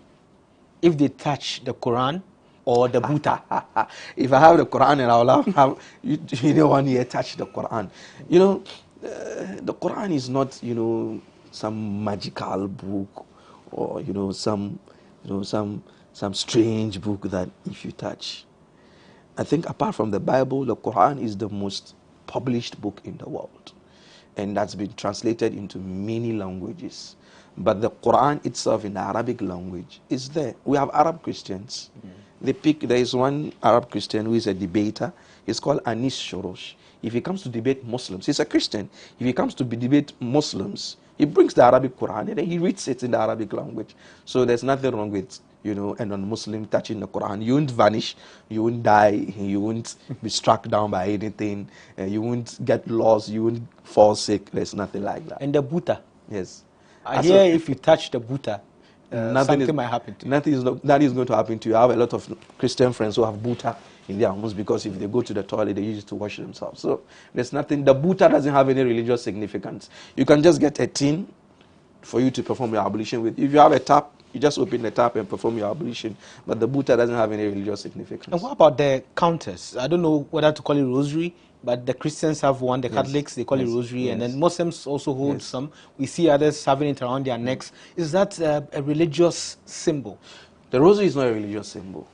if they touch the Quran or the Buddha? If I have the Quran and I'll have, you know, 1 year touch the Quran. You know, the Quran is not, you know, some magical book or, you know, some some strange book that if you touch. I think apart from the Bible, the Quran is the most published book in the world. And that's been translated into many languages. But the Quran itself in the Arabic language is there. We have Arab Christians. There is one Arab Christian who is a debater. He's called Anis Shorosh. If he comes to debate Muslims, he's a Christian. If he comes to debate Muslims, he brings the Arabic Quran and then he reads it in the Arabic language. So there's nothing wrong with, a non-Muslim touching the Quran. You won't vanish, you won't die, you won't be struck down by anything, you won't get lost, you won't fall sick. There's nothing like that. And the Buddha? Yes. I hear if you touch the Buddha, something might happen to you. That is going to happen to you. I have a lot of Christian friends who have Buddha in their homes because if they go to the toilet, they use it to wash themselves. So there's nothing. The Buddha doesn't have any religious significance. You can just get a tin for you to perform your ablution with. If you have a tap, you just open the tap and perform your ablution. But the Buddha doesn't have any religious significance. And what about the counters? I don't know whether to call it rosary, but the Christians have one, the Catholics, they call it rosary, and then Muslims also hold some. We see others having it around their necks. Is that a religious symbol? The rosary is not a religious symbol.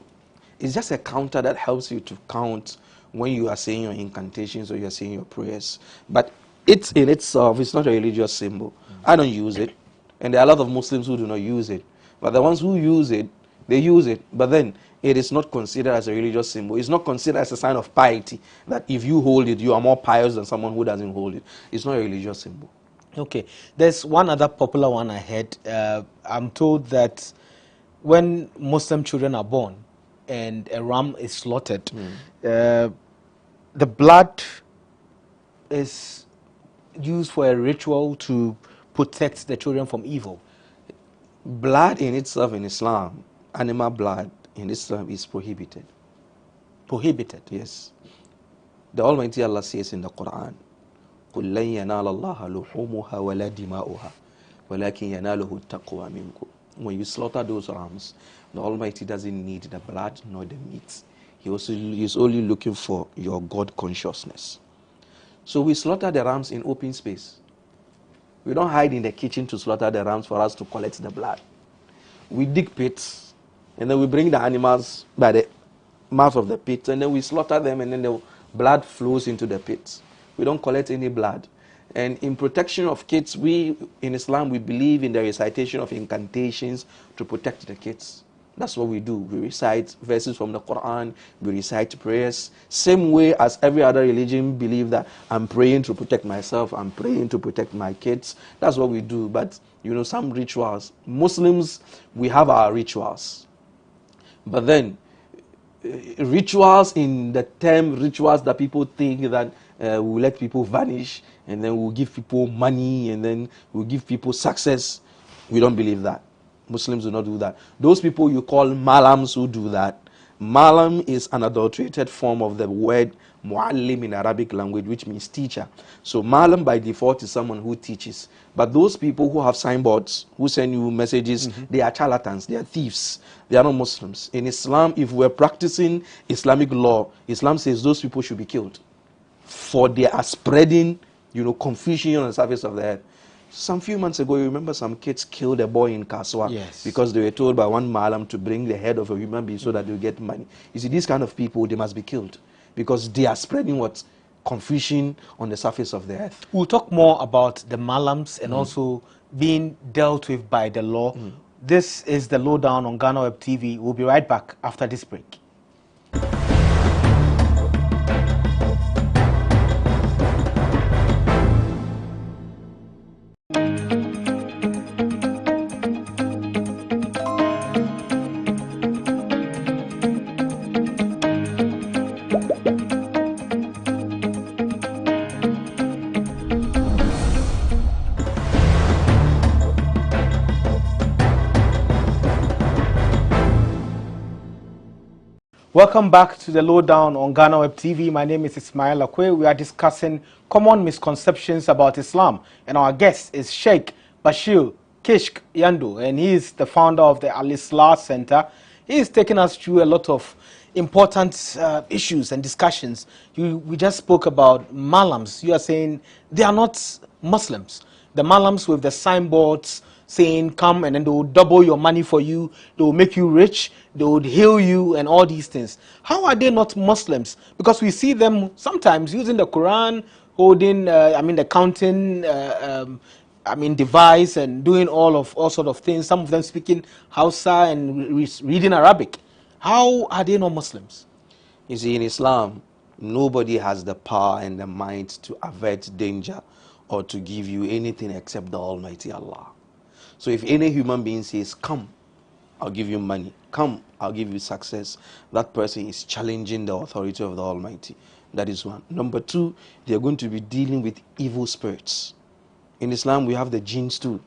It's just a counter that helps you to count when you are saying your incantations or you are saying your prayers. But it's in itself, it's not a religious symbol. I don't use it, and there are a lot of Muslims who do not use it. But the ones who use it, they use it. But then it is not considered as a religious symbol. It's not considered as a sign of piety, that if you hold it, you are more pious than someone who doesn't hold it. It's not a religious symbol. Okay. There's one other popular one I heard. I'm told that when Muslim children are born and a ram is slaughtered, the blood is used for a ritual to protect the children from evil. Blood in itself in Islam, animal blood in Islam is prohibited. Prohibited? Yes. The Almighty Allah says in the Quran, قُلْ لَنْ يَنَالَ اللَّهَ لُحُومُهَا وَلَا دِمَاؤُهَا وَلَكِنْ يَنَالُهُ التَّقْوَى مِنْكُمْ. When you slaughter those rams, the Almighty doesn't need the blood nor the meat. He's only looking for your God consciousness. So we slaughter the rams in open space. We don't hide in the kitchen to slaughter the rams for us to collect the blood. We dig pits, and then we bring the animals by the mouth of the pit, and then we slaughter them, and then the blood flows into the pits. We don't collect any blood. And in protection of kids, in Islam, we believe in the recitation of incantations to protect the kids. That's what we do. We recite verses from the Quran, we recite prayers. Same way as every other religion believe that I'm praying to protect myself, I'm praying to protect my kids. That's what we do. But, some rituals. Muslims, we have our rituals. But then, rituals in the term rituals that people think that we'll let people vanish, and then we'll give people money, and then we'll give people success. We don't believe that. Muslims do not do that. Those people you call malams who do that, malam is an adulterated form of the word muallim in Arabic language, which means teacher. So malam by default is someone who teaches. But those people who have signboards, who send you messages, they are charlatans, they are thieves. They are not Muslims. In Islam, if we're practicing Islamic law, Islam says those people should be killed. For they are spreading, confusion on the surface of the earth. Some few months ago, you remember some kids killed a boy in Kaswa because they were told by one malam to bring the head of a human being so that they'll get money. You see, these kind of people, they must be killed because they are spreading what? Confusion on the surface of the earth. We'll talk more about the malams and also being dealt with by the law. This is the Lowdown on GhanaWeb TV. We'll be right back after this break. Welcome back to the Lowdown on GhanaWeb TV. My name is Ismail Akwe. We are discussing common misconceptions about Islam. And our guest is Sheikh Bashir Kishk Yando, and he is the founder of the Al-Islah Center. He is taking us through a lot of important issues and discussions. We just spoke about malams. You are saying they are not Muslims. The malams with the signboards saying, come and then they will double your money for you, they will make you rich, they will heal you and all these things. How are they not Muslims? Because we see them sometimes using the Quran, holding, the counting, device and doing all sort of things. Some of them speaking Hausa and reading Arabic. How are they not Muslims? You see, in Islam, nobody has the power and the might to avert danger or to give you anything except the Almighty Allah. So if any human being says, come, I'll give you money, come, I'll give you success, that person is challenging the authority of the Almighty. That is one. Number two, they are going to be dealing with evil spirits. In Islam, we have the jinns too.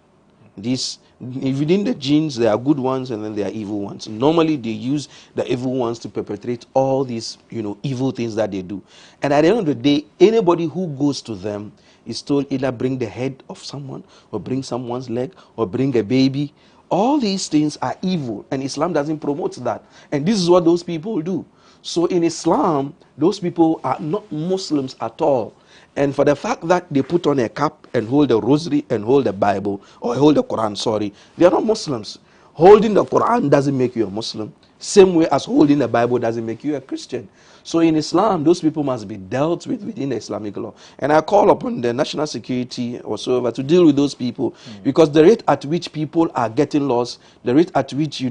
Within the jinns, there are good ones and then there are evil ones. Normally, they use the evil ones to perpetrate all these, evil things that they do. And at the end of the day, anybody who goes to them is told either bring the head of someone, or bring someone's leg, or bring a baby. All these things are evil, and Islam doesn't promote that. And this is what those people do. So in Islam, those people are not Muslims at all. And for the fact that they put on a cap and hold a rosary and hold the Bible, or hold the Quran, sorry, they are not Muslims. Holding the Quran doesn't make you a Muslim. Same way as holding the Bible doesn't make you a Christian. So in Islam, those people must be dealt with within the Islamic law. And I call upon the national security or so to deal with those people, because the rate at which people are getting lost, the rate at which,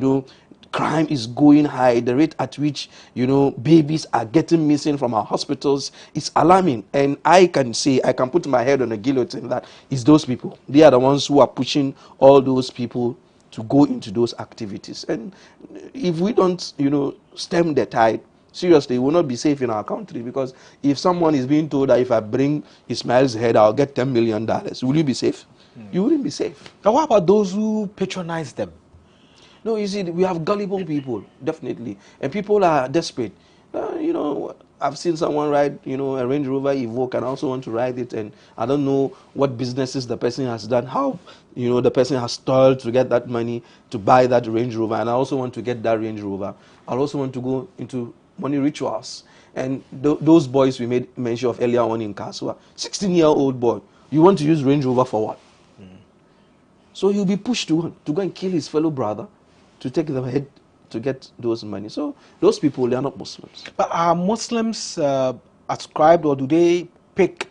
crime is going high, the rate at which, babies are getting missing from our hospitals is alarming. And I can put my head on a guillotine that it's those people. They are the ones who are pushing all those people to go into those activities. And if we don't, stem the tide, seriously, we will not be safe in our country. Because if someone is being told that if I bring Ismail's head, I'll get $10 million, will you be safe? You wouldn't be safe. Now, what about those who patronize them? No, you see, we have gullible people, definitely. And people are desperate. I've seen someone ride, a Range Rover Evoque, and I also want to ride it. And I don't know what businesses the person has done, how, the person has toiled to get that money to buy that Range Rover. And I also want to get that Range Rover. I also want to go into money rituals. And those boys we made mention of earlier on in Kaswa, 16-year-old boy, you want to use Range Rover for what? So he'll be pushed to go and kill his fellow brother, to take the head to get those money. So those people, they are not Muslims. But are Muslims ascribed, or do they pick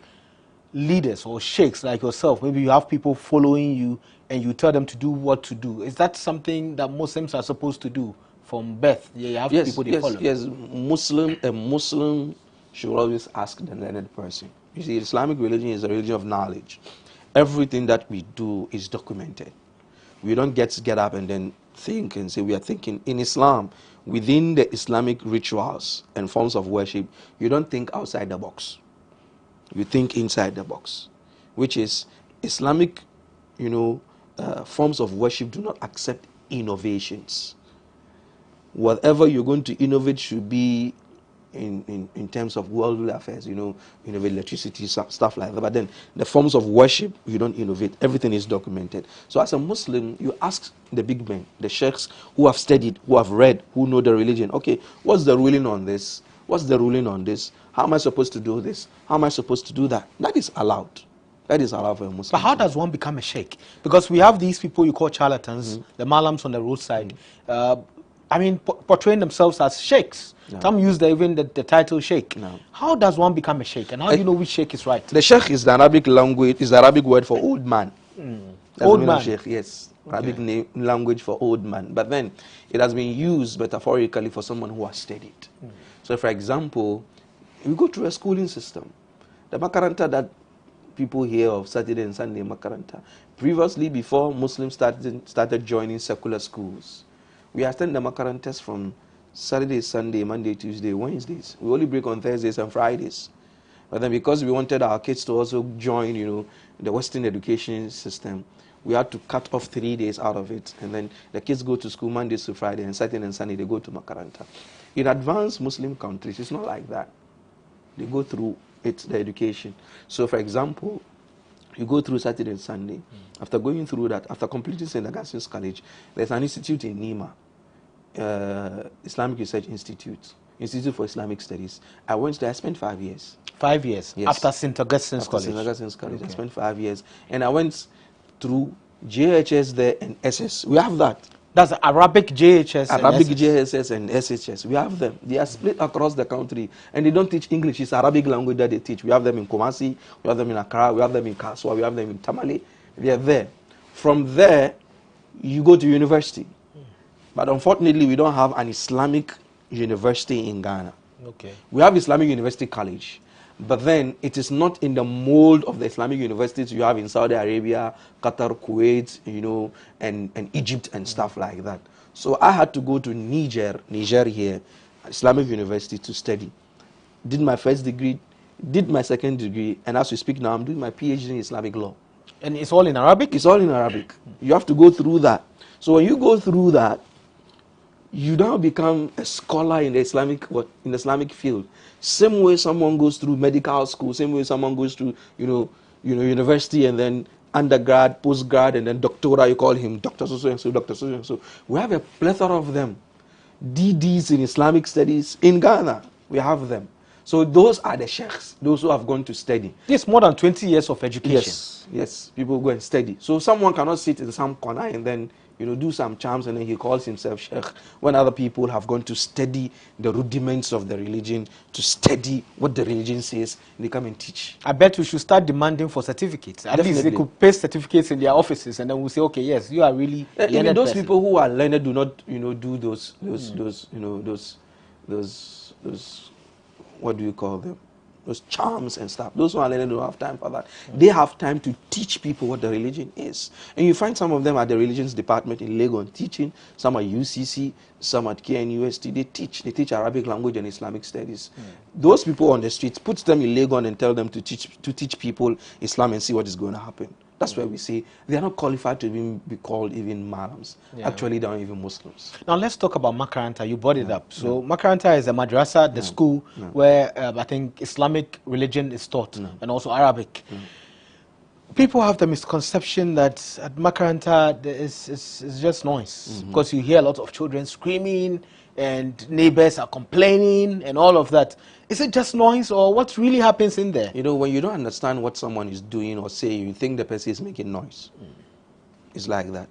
leaders or sheikhs like yourself? Maybe you have people following you and you tell them to do what to do. Is that something that Muslims are supposed to do from birth? You have people they follow. Yes, a Muslim should always ask the learned person. You see, Islamic religion is a religion of knowledge. Everything that we do is documented. We don't get up and then think and say we are thinking. In Islam, within the Islamic rituals and forms of worship, you don't think outside the box. You think inside the box, which is Islamic, forms of worship do not accept innovations. Whatever you're going to innovate should be in terms of worldly affairs, innovate electricity, stuff like that. But then the forms of worship, you don't innovate. Everything is documented. So as a Muslim, you ask the big men, the sheikhs who have studied, who have read, who know the religion. Okay, what's the ruling on this? What's the ruling on this? How am I supposed to do this? How am I supposed to do that? That is allowed. That is allowed for a Muslim. But how does one become a sheikh? Because we have these people you call charlatans, the malams on the roadside, portraying themselves as sheikhs. No. Some use even the title sheikh. No. How does one become a sheikh? And how do you know which sheikh is right? The sheikh is the Arabic language, is the Arabic word for old man. Old man? Sheikh, yes. Okay. Arabic language for old man. But then it has been used metaphorically for someone who has studied. So for example, we go through a schooling system. The Makaranta that people hear of, Saturday and Sunday Makaranta, previously before Muslims started joining secular schools, we attend the Makarantas from Saturday, Sunday, Monday, Tuesday, Wednesdays. We only break on Thursdays and Fridays. But then because we wanted our kids to also join, the Western education system, we had to cut off 3 days out of it. And then the kids go to school Mondays to Friday, and Saturday and Sunday they go to Makaranta. In advanced Muslim countries, it's not like that. They go through the education. So for example, you go through Saturday and Sunday. After going through that, after completing St. Augustine's College, there's an institute in Nima, Islamic Research Institute for Islamic Studies. I went there, I spent 5 years. 5 years? Yes. After St. Augustine's College? After St. Augustine's College, okay. I spent 5 years. And I went through JHS there and SS. We have that. That's Arabic JHS Arabic and JSS and SHS. We have them. They are split across the country, and they don't teach English. It's Arabic language that they teach. We have them in Kumasi, we have them in Accra, we have them in Kaswa, we have them in Tamale. They are there. From there, you go to university. But unfortunately, we don't have an Islamic university in Ghana. Okay. We have Islamic University College, but then it is not in the mold of the Islamic universities you have in Saudi Arabia, Qatar, Kuwait, you know, and Egypt and stuff like that. So I had to go to Niger here, Islamic University to study. Did my first degree, did my second degree, and as we speak now, I'm doing my PhD in Islamic law. And it's all in Arabic? It's all in Arabic. You have to go through that. So when you go through that, you now become a scholar in the Islamic field. Same way someone goes through medical school, same way someone goes through, university and then undergrad, postgrad, and then doctoral, you call him Dr. So-and-so, Dr. So-and-so. We have a plethora of them. DDs in Islamic studies in Ghana, we have them. So those are the sheikhs, those who have gone to study. This more than 20 years of education. Yes, people go and study. So someone cannot sit in some corner and then do some charms and then he calls himself sheikh, when other people have gone to study the rudiments of the religion, to study what the religion says, and they come and teach. I bet we should start demanding for certificates. At least they could paste certificates in their offices, and then we'll say, okay, yes, you are really even those people who are learned do not, do those, what do you call them? Those charms and stuff. Those who are learned don't have time for that. They have time to teach people what the religion is. And you find some of them at the religions department in Lagos teaching, some at UCC, some at KNUST. They teach Arabic language and Islamic studies. Those people on the streets, put them in Lagos and tell them to teach people Islam and see what is going to happen. That's where we say they are not qualified to even be called even Malams. Actually, they are even Muslims. Now let's talk about Makaranta. You brought it up. So Makaranta is a madrasa, the school where I think Islamic religion is taught and also Arabic. People have the misconception that at Makaranta it's just noise because you hear a lot of children screaming and neighbors are complaining and all of that. Is it just noise or what really happens in there? When you don't understand what someone is doing or saying, you think the person is making noise. It's like that.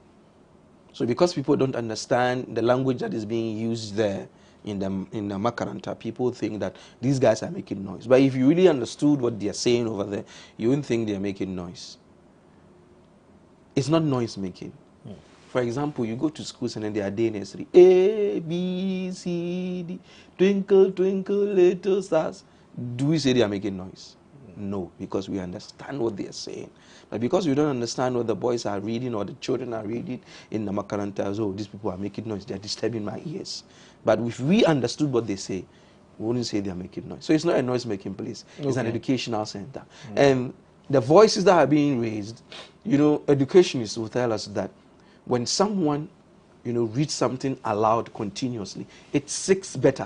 So because people don't understand the language that is being used there in the Makaranta, people think that these guys are making noise. But if you really understood what they are saying over there, you wouldn't think they are making noise. It's not noise making. For example, you go to schools and then they are day nursery. A, B, C, D, twinkle, twinkle, little stars. Do we say they are making noise? No, because we understand what they are saying. But because we don't understand what the boys are reading or the children are reading in the Makaranta, oh, these people are making noise, they are disturbing my ears. But if we understood what they say, we wouldn't say they are making noise. So it's not a noise-making place. It's an educational center. And the voices that are being raised, educationists will tell us that when someone, reads something aloud continuously, it sticks better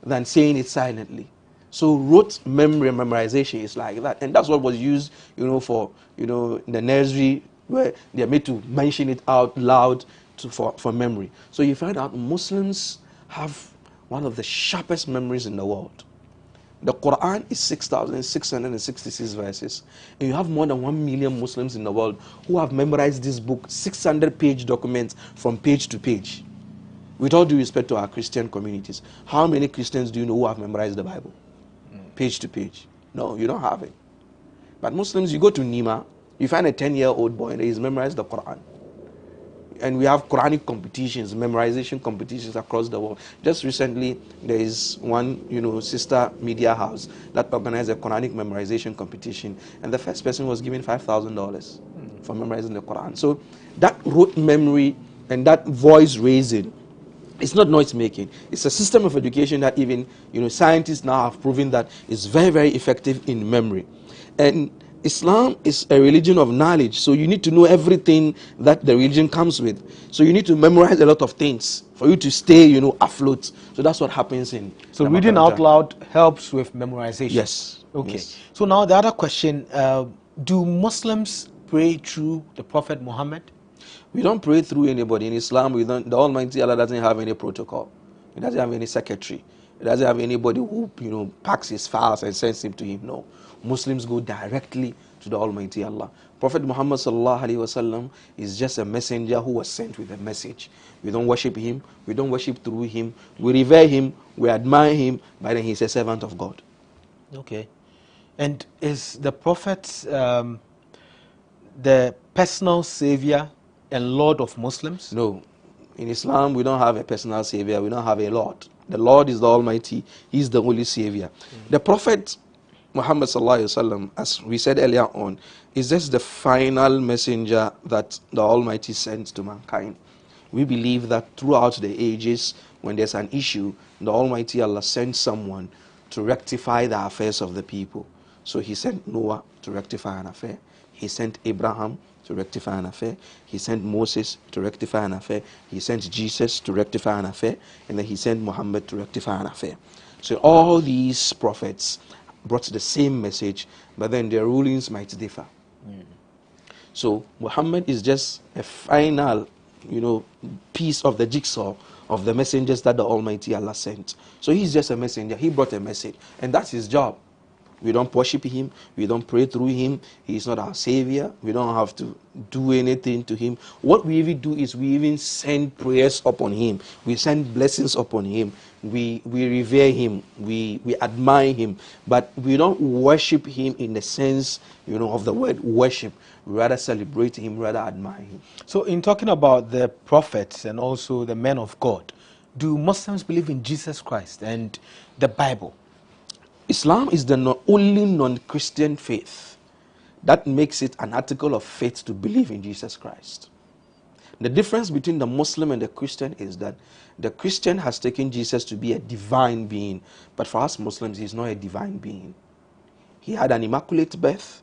than saying it silently. So rote memory memorization is like that. And that's what was used, for, in the nursery where they are made to mention it out loud for memory. So you find out Muslims have one of the sharpest memories in the world. The Quran is 6,666 verses. And you have more than 1 million Muslims in the world who have memorized this book, 600-page documents from page to page. With all due respect to our Christian communities, how many Christians do you know who have memorized the Bible? Page to page. No, you don't have it. But Muslims, you go to Nima, you find a 10-year-old boy and he's memorized the Quran. And we have Quranic competitions, memorization competitions across the world. Just recently, there is one, sister media house that organized a Quranic memorization competition, and the first person was given $5,000 for memorizing the Quran. So that rote memory and that voice raising, it's not noise making. It's a system of education that even, scientists now have proven that is very, very effective in memory. And Islam is a religion of knowledge, so you need to know everything that the religion comes with. So you need to memorize a lot of things for you to stay, afloat. So that's what happens in. So reading out loud helps with memorization. Yes. Okay. Yes. So now the other question: do Muslims pray through the Prophet Muhammad? We don't pray through anybody in Islam. The Almighty Allah doesn't have any protocol. He doesn't have any secretary. He doesn't have anybody who packs his files and sends him to him. No. Muslims go directly to the Almighty Allah. Prophet Muhammad sallallahu alaihi wasallam is just a messenger who was sent with a message. We don't worship him, we don't worship through him, we revere him, we admire him, but then he's a servant of God. Okay. And is the Prophet the personal savior and Lord of Muslims? No. In Islam, we don't have a personal savior, we don't have a Lord. The Lord is the Almighty, he's the only savior. The Prophet Muhammad sallallahu alaihi wasallam, as we said earlier on, is just the final messenger that the Almighty sends to mankind. We believe that throughout the ages, when there's an issue, the Almighty Allah sends someone to rectify the affairs of the people. So he sent Noah to rectify an affair. He sent Abraham to rectify an affair. He sent Moses to rectify an affair. He sent Jesus to rectify an affair. And then he sent Muhammad to rectify an affair. So all these prophets brought the same message, but then their rulings might differ. So Muhammad is just a final, piece of the jigsaw of the messengers that the Almighty Allah sent. So he's just a messenger. He brought a message, and that's his job. We don't worship him. We don't pray through him. He's not our savior. We don't have to do anything to him. What we even do is we even send prayers upon him. We send blessings upon him. We revere him. We admire him. But we don't worship him in the sense, of the word worship. We rather celebrate him, rather admire him. So in talking about the prophets and also the men of God, do Muslims believe in Jesus Christ and the Bible? Islam is the only non-Christian faith that makes it an article of faith to believe in Jesus Christ. The difference between the Muslim and the Christian is that the Christian has taken Jesus to be a divine being, but for us Muslims, he's not a divine being. He had an immaculate birth.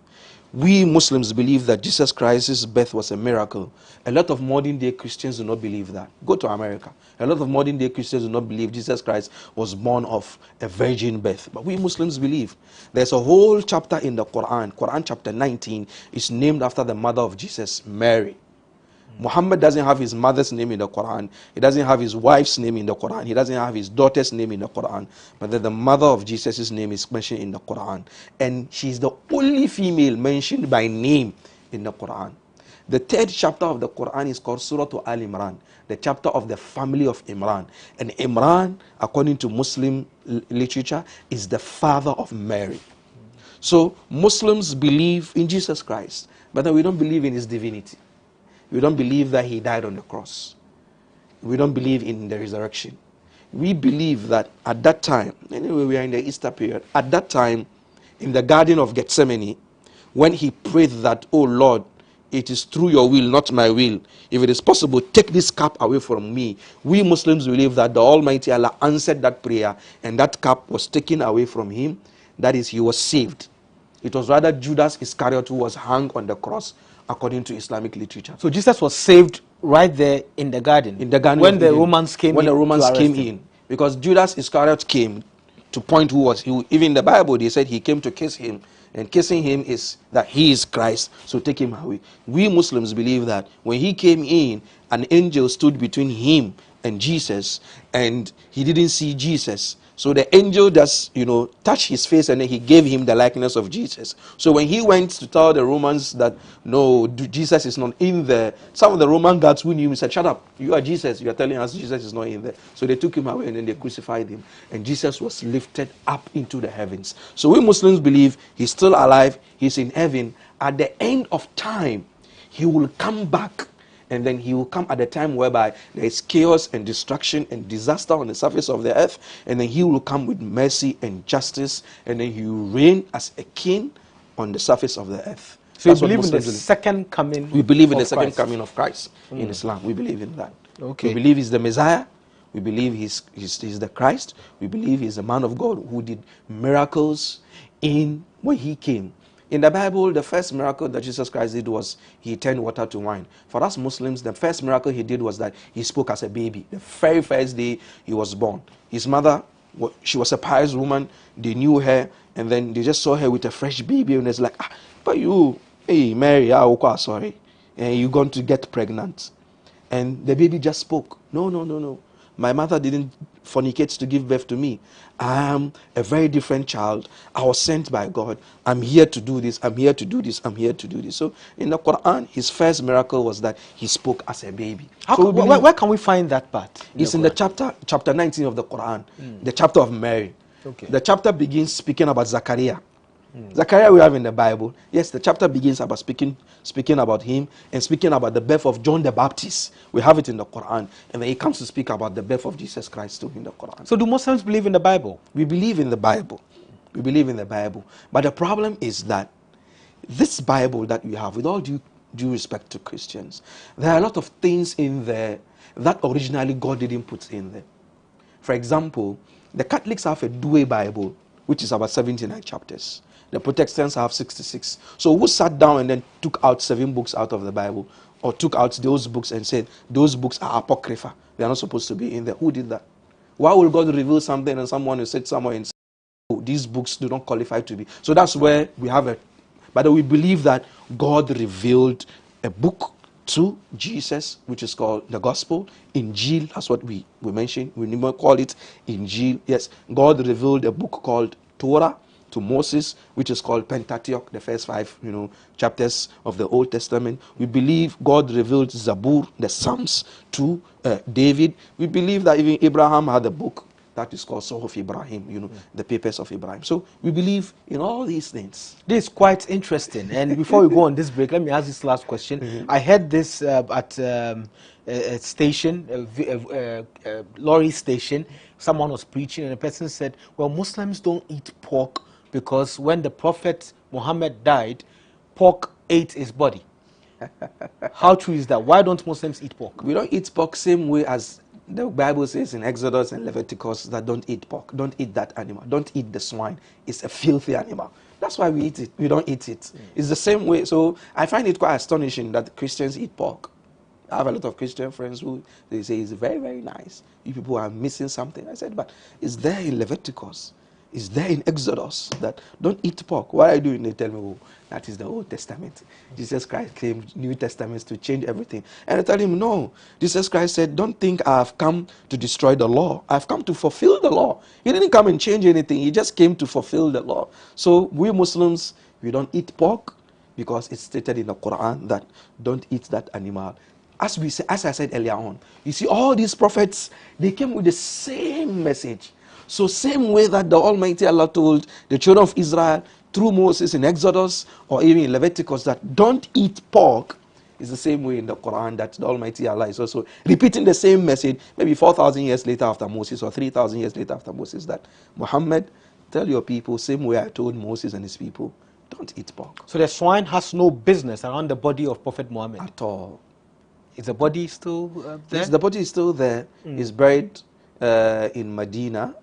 We Muslims believe that Jesus Christ's birth was a miracle. A lot of modern day Christians do not believe that. Go to America. A lot of modern day Christians do not believe Jesus Christ was born of a virgin birth. But we Muslims believe. There's a whole chapter in the Quran. Quran chapter 19 is named after the mother of Jesus, Mary. Muhammad doesn't have his mother's name in the Quran. He doesn't have his wife's name in the Quran. He doesn't have his daughter's name in the Quran. But then the mother of Jesus' name is mentioned in the Quran. And she's the only female mentioned by name in the Quran. The third chapter of the Quran is called Surah Al Imran, the chapter of the family of Imran. And Imran, according to Muslim literature, is the father of Mary. So Muslims believe in Jesus Christ, but then we don't believe in his divinity. We don't believe that he died on the cross. We don't believe in the resurrection. We believe that at that time, anyway, we are in the Easter period, at that time, in the Garden of Gethsemane, when he prayed that, "Oh Lord, it is through your will, not my will. If it is possible, take this cup away from me." We Muslims believe that the Almighty Allah answered that prayer, and that cup was taken away from him. That is, he was saved. It was rather Judas Iscariot who was hung on the cross, according to Islamic literature. So Jesus was saved right there in the garden. In the garden when the Romans came in. When the Romans came in, because Judas Iscariot came to point who was he. Even in the Bible, they said he came to kiss him, and kissing him is that he is Christ. So take him away. We Muslims believe that when he came in, an angel stood between him and Jesus, and he didn't see Jesus. So the angel just, touched his face, and then he gave him the likeness of Jesus. So when he went to tell the Romans that, no, Jesus is not in there, some of the Roman guards who knew him said, "Shut up, you are Jesus. You are telling us Jesus is not in there." So they took him away, and then they crucified him. And Jesus was lifted up into the heavens. So we Muslims believe he's still alive, he's in heaven. At the end of time, he will come back. And then he will come at a time whereby there is chaos and destruction and disaster on the surface of the earth. And then he will come with mercy and justice. And then he will reign as a king on the surface of the earth. So you believe in the second coming? We believe in the second coming of Christ in Islam. We believe in that. Okay. We believe he's the Messiah. We believe he's the Christ. We believe he's a man of God who did miracles when he came. In the Bible, the first miracle that Jesus Christ did was he turned water to wine. For us Muslims, the first miracle he did was that he spoke as a baby. The very first day he was born. His mother, she was a pious woman. They knew her, and then they just saw her with a fresh baby, and it's like, but you, hey Mary, sorry, and you're going to get pregnant. And the baby just spoke. No. My mother didn't fornicate to give birth to me. I am a very different child. I was sent by God. I'm here to do this. I'm here to do this. I'm here to do this. So in the Quran, his first miracle was that he spoke as a baby. Where can we find that part? It's in the chapter 19 of the Quran, the chapter of Mary. Okay. The chapter begins speaking about Zachariah. Zachariah we have in the Bible. Yes, the chapter begins about speaking about him and speaking about the birth of John the Baptist. We have it in the Quran. And then he comes to speak about the birth of Jesus Christ too in the Quran. So do Muslims believe in the Bible? We believe in the Bible. We believe in the Bible. But the problem is that this Bible that we have, with all due respect to Christians, there are a lot of things in there that originally God didn't put in there. For example, the Catholics have a Douay Bible, which is about 79 chapters. The Protestants have 66. So who sat down and then took out 7 books out of the Bible, or took out those books and said, those books are apocrypha, they are not supposed to be in there? Who did that? Why will God reveal something and someone will sit somewhere and say, oh, these books do not qualify to be? So that's where we have a... But we believe that God revealed a book to Jesus, which is called the Gospel. Injil, that's what we mentioned. We never call it Injil. Yes, God revealed a book called Torah to Moses, which is called Pentateuch, the first 5 chapters of the Old Testament. We believe God revealed Zabur, the Psalms, to David. We believe that even Abraham had a book that is called Soul of Ibrahim, the papers of Ibrahim. So we believe in all these things. This is quite interesting. And before we go on this break, let me ask this last question. I heard this at a station, a lorry station. Someone was preaching and a person said, well, Muslims don't eat pork because when the Prophet Muhammad died, pork ate his body. How true is that? Why don't Muslims eat pork? We don't eat pork same way as the Bible says in Exodus and Leviticus that don't eat pork. Don't eat that animal. Don't eat the swine. It's a filthy animal. That's why we eat it. We don't eat it. It's the same way. So I find it quite astonishing that Christians eat pork. I have a lot of Christian friends who they say it's very, very nice. You people are missing something. I said, but it's there in Leviticus. It's there in Exodus that don't eat pork. What are you doing? They tell me, oh, that is the Old Testament. Jesus Christ came, New Testaments to change everything. And I tell him, no. Jesus Christ said, don't think I have come to destroy the law. I've come to fulfill the law. He didn't come and change anything. He just came to fulfill the law. So we Muslims, we don't eat pork because it's stated in the Quran that don't eat that animal. As I said earlier on, you see all these prophets, they came with the same message. So same way that the Almighty Allah told the children of Israel through Moses in Exodus or even in Leviticus that don't eat pork, is the same way in the Quran that the Almighty Allah is also repeating the same message maybe 4,000 years later after Moses or 3,000 years later after Moses, that Muhammad, tell your people same way I told Moses and his people, don't eat pork. So the swine has no business around the body of Prophet Muhammad? At all. Is the body still there? Yes, the body is still there. It's buried in Medina.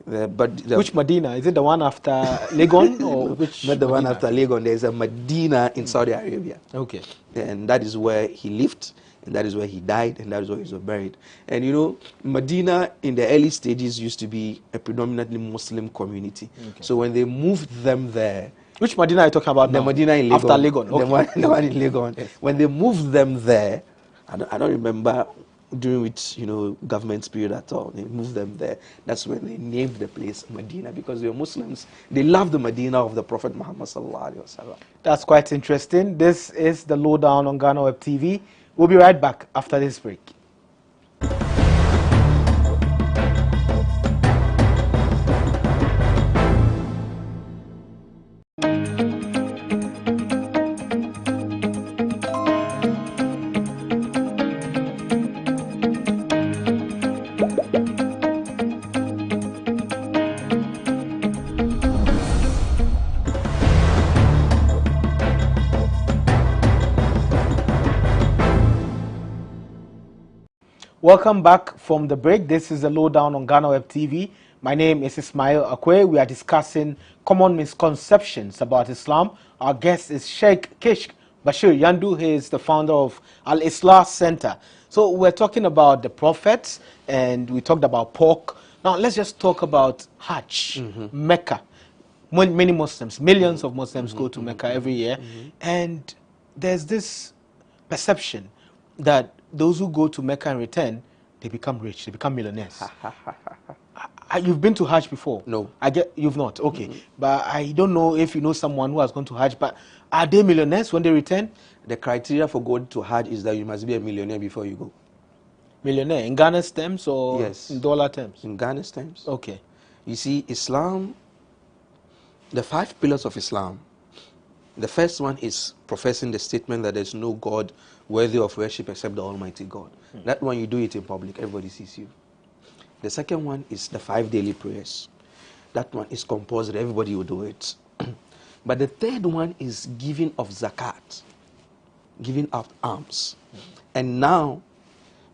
Which Medina? Is it the one after Legon? Or which not the Medina? one after Legon. There's a Medina in Saudi Arabia. Okay. And that is where he lived, and that is where he died, and that is where he was buried. And you know, Medina in the early stages used to be a predominantly Muslim community. Okay. So when they moved them there... Which Medina are you talking about the now? Medina in Legon. After Legon. Okay. The one in Legon. Yes. When they moved them there, I don't remember during which government period at all. They moved them there. That's when they named the place Medina, because they were Muslims. They loved the Medina of the Prophet Muhammad sallallahu alaihi wasallam. That's quite interesting. This is the lowdown on GhanaWeb TV. We'll be right back after this break. Welcome back from the break. This is the lowdown on GhanaWeb TV. My name is Ismail Akwe. We are discussing common misconceptions about Islam. Our guest is Sheikh Kishk Bashir Yandu. He is the founder of Al-Islah Center. So we're talking about the prophets and we talked about pork. Now let's just talk about Hajj, Mecca. Many Muslims, millions of Muslims go to Mecca every year. And there's this perception that those who go to Mecca and return, they become rich, they become millionaires. You've been to Hajj before? No. You've not? Okay. But I don't know if you know someone who has gone to Hajj, but are they millionaires when they return? The criteria for going to Hajj is that you must be a millionaire before you go. Millionaire in Ghana's terms or yes, in dollar terms? In Ghana's terms. Okay. You see, Islam, the 5 pillars of Islam, the first one is professing the statement that there's no God worthy of worship except the Almighty God. That one, you do it in public, everybody sees you. The second one is the 5 daily prayers. That one is compulsory, everybody will do it. But the third one is giving of zakat, giving of alms. And now,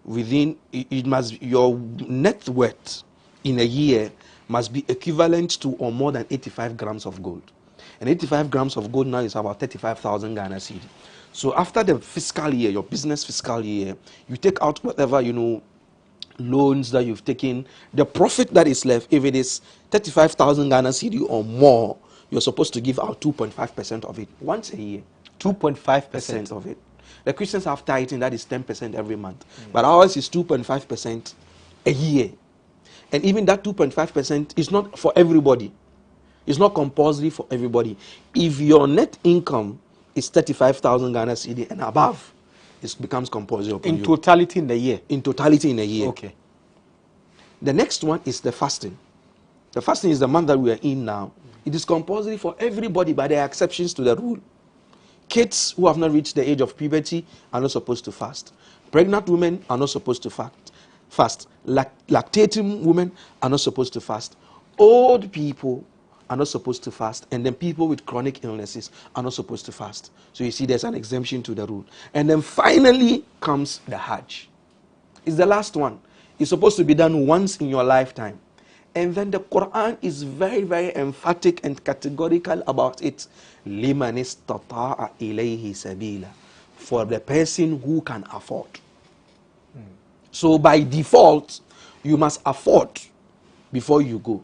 within, it must, your net worth in a year must be equivalent to or more than 85 grams of gold. And 85 grams of gold now is about 35,000 Ghana cedi. So after the fiscal year, your business fiscal year, you take out whatever, loans that you've taken, the profit that is left, if it is 35,000 Ghana cedi or more, you're supposed to give out 2.5% of it once a year. 2.5% of it. The Christians have tithing, that is 10% every month. But ours is 2.5% a year. And even that 2.5% is not for everybody. It's not compulsory for everybody. If your net income is 35,000 Ghana cedi and above, it becomes compulsory upon you. In totality in the year? In totality in a year. Okay. The next one is the fasting. The fasting is the month that we are in now. It is compulsory for everybody, but there are exceptions to the rule. Kids who have not reached the age of puberty are not supposed to fast. Pregnant women are not supposed to fast. Lactating women are not supposed to fast. Old people are not supposed to fast, and then people with chronic illnesses are not supposed to fast. So you see there's an exemption to the rule. And then finally comes the Hajj. It's the last one. It's supposed to be done once in your lifetime. And then the Quran is very, very emphatic and categorical about it. لِمَنِ اسْتَطَاعَ إِلَيْهِ سَبِيلًا, for the person who can afford. So by default, you must afford before you go.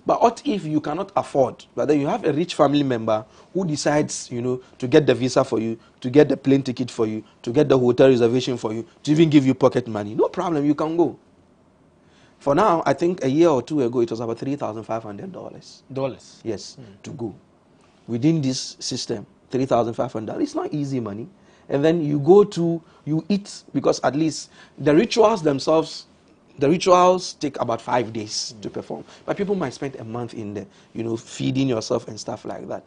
But what if you cannot afford, but then you have a rich family member who decides, to get the visa for you, to get the plane ticket for you, to get the hotel reservation for you, to even give you pocket money? No problem, you can go. For now, I think a year or two ago, it was about $3,500. Dollars? Yes, to go. Within this system, $3,500. It's not easy money. And then you go to, you eat, because at least the rituals themselves, the rituals take about 5 days to perform. But people might spend a month in there, feeding yourself and stuff like that.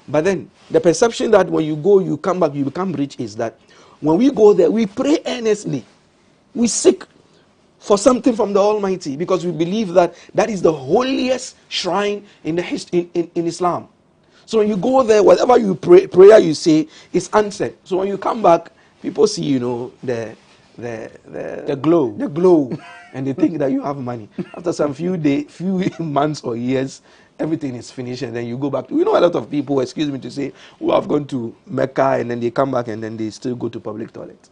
But then, the perception that when you go, you come back, you become rich is that when we go there, we pray earnestly. We seek for something from the Almighty, because we believe that that is the holiest shrine in Islam. So when you go there, whatever you prayer you say is answered. So when you come back, people see, the glow, and they think that you have money. After some few months or years, everything is finished, and then you go back. We know a lot of people, excuse me to say, who have gone to Mecca and then they come back and then they still go to public toilet.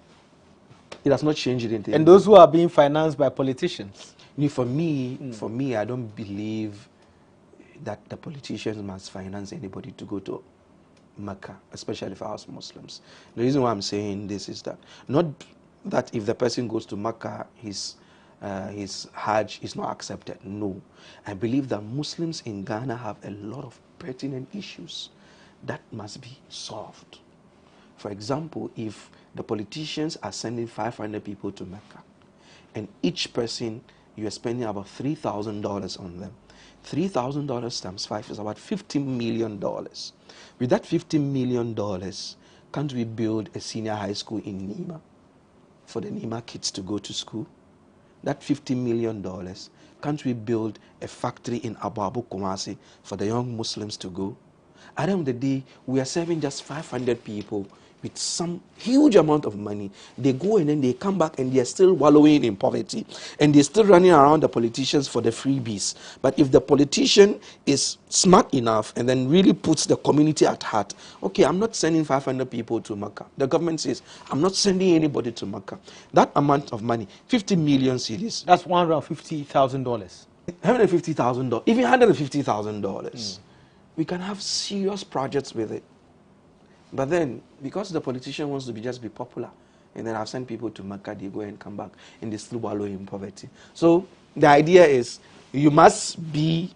It has not changed anything. And those who are being financed by politicians? For me, I don't believe that the politicians must finance anybody to go to Mecca, especially for us Muslims. The reason why I'm saying this is that, not that if the person goes to Mecca, his Hajj is not accepted. No. I believe that Muslims in Ghana have a lot of pertinent issues that must be solved. For example, if the politicians are sending 500 people to Mecca, and each person, you are spending about $3,000 on them. $3,000 times 5 is about $50 million. With that $50 million, can't we build a senior high school in Nima for the Nima kids to go to school? That $50 million, can't we build a factory in Abu Kumasi for the young Muslims to go? At the end of the day, we are serving just 500 people with some huge amount of money. They go and then they come back and they are still wallowing in poverty. And they're still running around the politicians for the freebies. But if the politician is smart enough and then really puts the community at heart, okay, I'm not sending 500 people to Makkah. The government says, I'm not sending anybody to Makkah. That amount of money, 50 million cedis. That's $150,000. $150,000, even $150,000. We can have serious projects with it. But then, because the politician wants to just be popular, And then I've sent people to Mecca, they go and come back, and they still wallow in poverty. So the idea is you must be,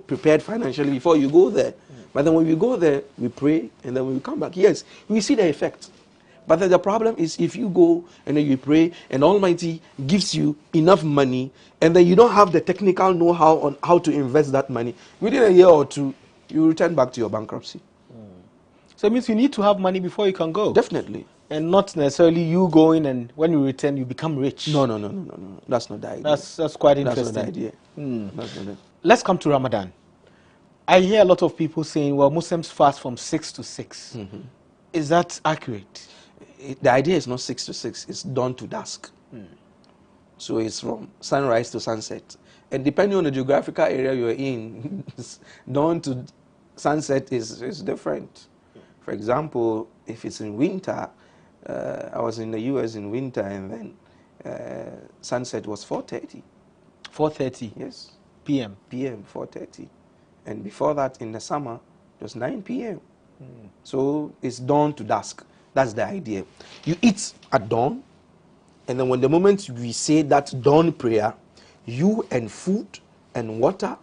prepared financially before you go there. But then when we go there, we pray, and then when we come back, yes, we see the effect. But then the problem is if you go and then you pray, and Almighty gives you enough money, and then you don't have the technical know-how on how to invest that money, within a year or two, you return back to your bankruptcy. So it means you need to have money before you can go. Definitely. And not necessarily you going and when you return, you become rich. No. That's not the idea. That's quite interesting. That's not the idea. That's not it. Let's come to Ramadan. I hear a lot of people saying, well, Muslims fast from 6 to 6. Is that accurate? The idea is not 6 to 6. It's dawn to dusk. So it's from sunrise to sunset. And depending on the geographical area you're in, dawn to sunset is different. For example, if it's in winter, I was in the US in winter, and then sunset was 4:30. 4:30? Yes. PM? PM, 4:30. And before that, in the summer, it was 9 p.m. So it's dawn to dusk. That's the idea. You eat at dawn, and then when the moment we say that dawn prayer, you and food and water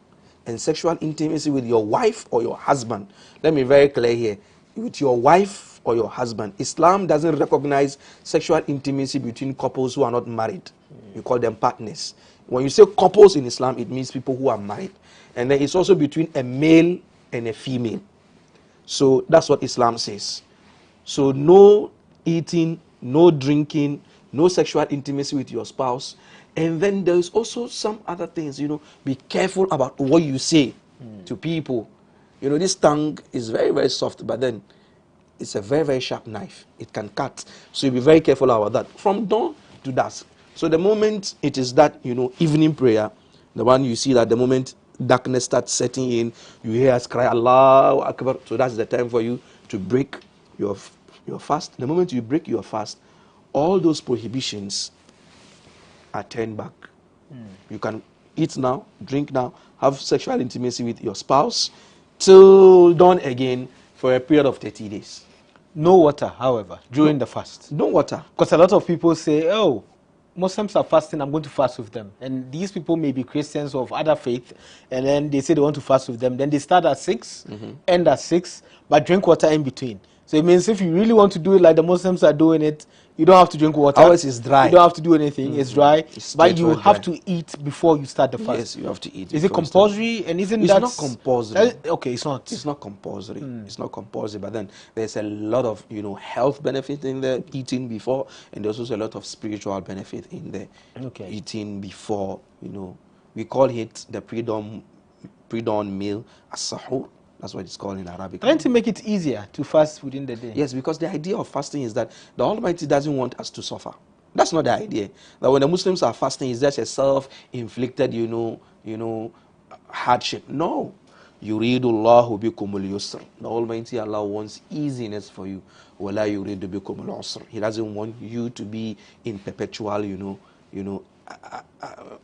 and sexual intimacy with your wife or your husband. Let me be very clear here. With your wife or your husband. Islam doesn't recognize sexual intimacy between couples who are not married. You call them partners. When you say couples in Islam, it means people who are married. And then it's also between a male and a female. So that's what Islam says. So no eating, no drinking, no sexual intimacy with your spouse. And then there's also some other things, be careful about what you say to people. This tongue is very, very soft, but then it's a very, very sharp knife. It can cut. So you be very careful about that. From dawn to dusk. So the moment it is that, evening prayer, the one you see that the moment darkness starts setting in, you hear us cry, Allahu Akbar. So that's the time for you to break your fast. The moment you break your fast, all those prohibitions are turned back. You can eat now, drink now, have sexual intimacy with your spouse, till dawn again for a period of 30 days. No water, however, during the fast. No water. Because a lot of people say, oh, Muslims are fasting, I'm going to fast with them. And these people may be Christians of other faith, and then they say they want to fast with them. Then they start at 6, end at 6, but drink water in between. So it means if you really want to do it like the Muslims are doing it, you don't have to drink water. Ours is dry. You don't have to do anything. It's dry. But you have to eat before you start the fast. Yes, you have to eat. Is it compulsory? And isn't that... It's not compulsory. Okay, it's not. It's not compulsory. It's not compulsory. But then there's a lot of, health benefit in the eating before. And there's also a lot of spiritual benefit in the eating before, We call it the pre-dawn meal, as-sahur. That's what it's called in Arabic. Trying to make it easier to fast within the day. Yes, because the idea of fasting is that the Almighty doesn't want us to suffer. That's not the idea. That when the Muslims are fasting, it's just a self-inflicted, hardship. No. Yuridullahu bikumul yusr. The Almighty Allah wants easiness for you. Wala yuridu bikumul usr. He doesn't want you to be in perpetual,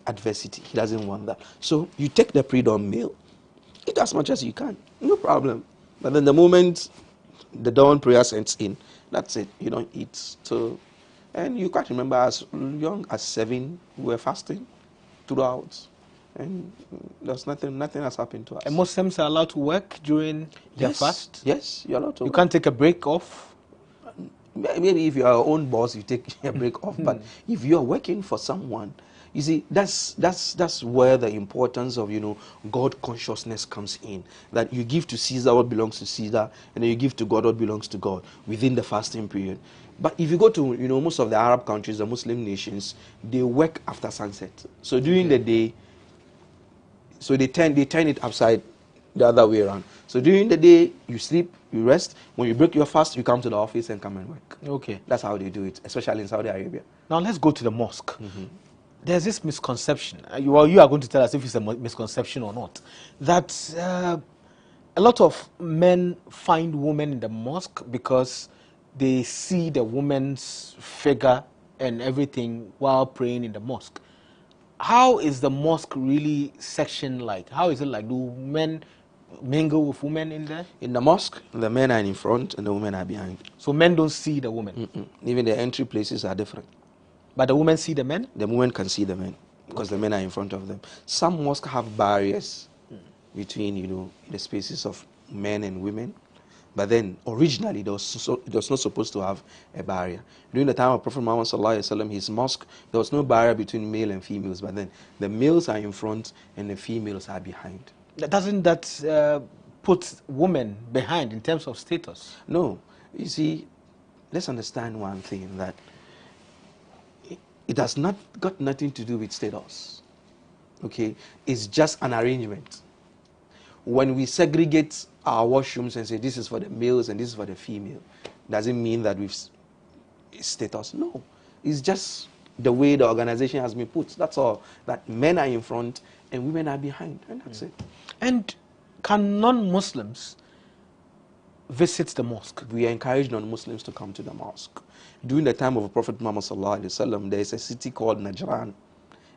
adversity. He doesn't want that. So you take the pre-dawn meal. Eat as much as you can, no problem. But then the moment the dawn prayer sets in, that's it. You don't eat. So, and you can't remember as young as 7, we were fasting throughout, and there's nothing has happened to us. And Muslims are allowed to work during their fast? Yes, you're allowed to. You can't take a break off. Maybe if you are your own boss, you take a break off. But if you are working for someone, you see, that's where the importance of, God consciousness comes in. That you give to Caesar what belongs to Caesar, and then you give to God what belongs to God within the fasting period. But if you go to, most of the Arab countries, the Muslim nations, they work after sunset. So during the day, so they turn it upside the other way around. So during the day, you sleep, you rest. When you break your fast, you come to the office and come and work. Okay. That's how they do it, especially in Saudi Arabia. Now let's go to the mosque. There's this misconception, you are going to tell us if it's a misconception or not, that a lot of men find women in the mosque because they see the woman's figure and everything while praying in the mosque. How is the mosque really sectioned like? How is it like? Do men mingle with women in there? In the mosque, the men are in front and the women are behind. So men don't see the women? Even the entry places are different. But the women see the men? The women can see the men because the men are in front of them. Some mosques have barriers between, the spaces of men and women. But then, originally, it was not supposed to have a barrier. During the time of Prophet Muhammad sallallahu alaihi wasallam, his mosque, there was no barrier between male and females. But then, the males are in front and the females are behind. Doesn't that put women behind in terms of status? No. You see, let's understand one thing, that it has not got nothing to do with status. Okay? It's just an arrangement. When we segregate our washrooms and say this is for the males and this is for the female, doesn't mean that we've status. No. It's just the way the organization has been put. That's all. That men are in front and women are behind. And that's it. And can non-Muslims visit the mosque? We encourage non-Muslims to come to the mosque. During the time of Prophet Muhammad sallallahu alaihi wasallam, there is a city called Najran,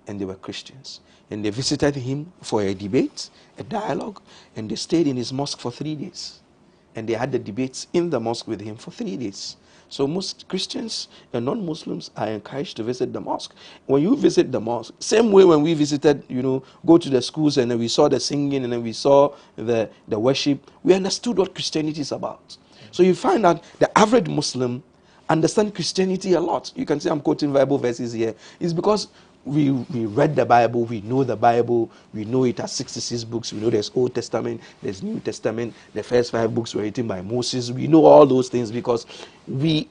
and they were Christians. And they visited him for a debate, a dialogue, and they stayed in his mosque for 3 days. And they had the debates in the mosque with him for 3 days. So most Christians and non-Muslims are encouraged to visit the mosque. When you visit the mosque, same way when we visited, go to the schools and then we saw the singing and then we saw the worship, we understood what Christianity is about. So you find out the average Muslim understands Christianity a lot. You can say I'm quoting Bible verses here. It's because we read the Bible, we know the Bible, we know it has 66 books, we know there's Old Testament, there's New Testament, the first 5 books were written by Moses. We know all those things because we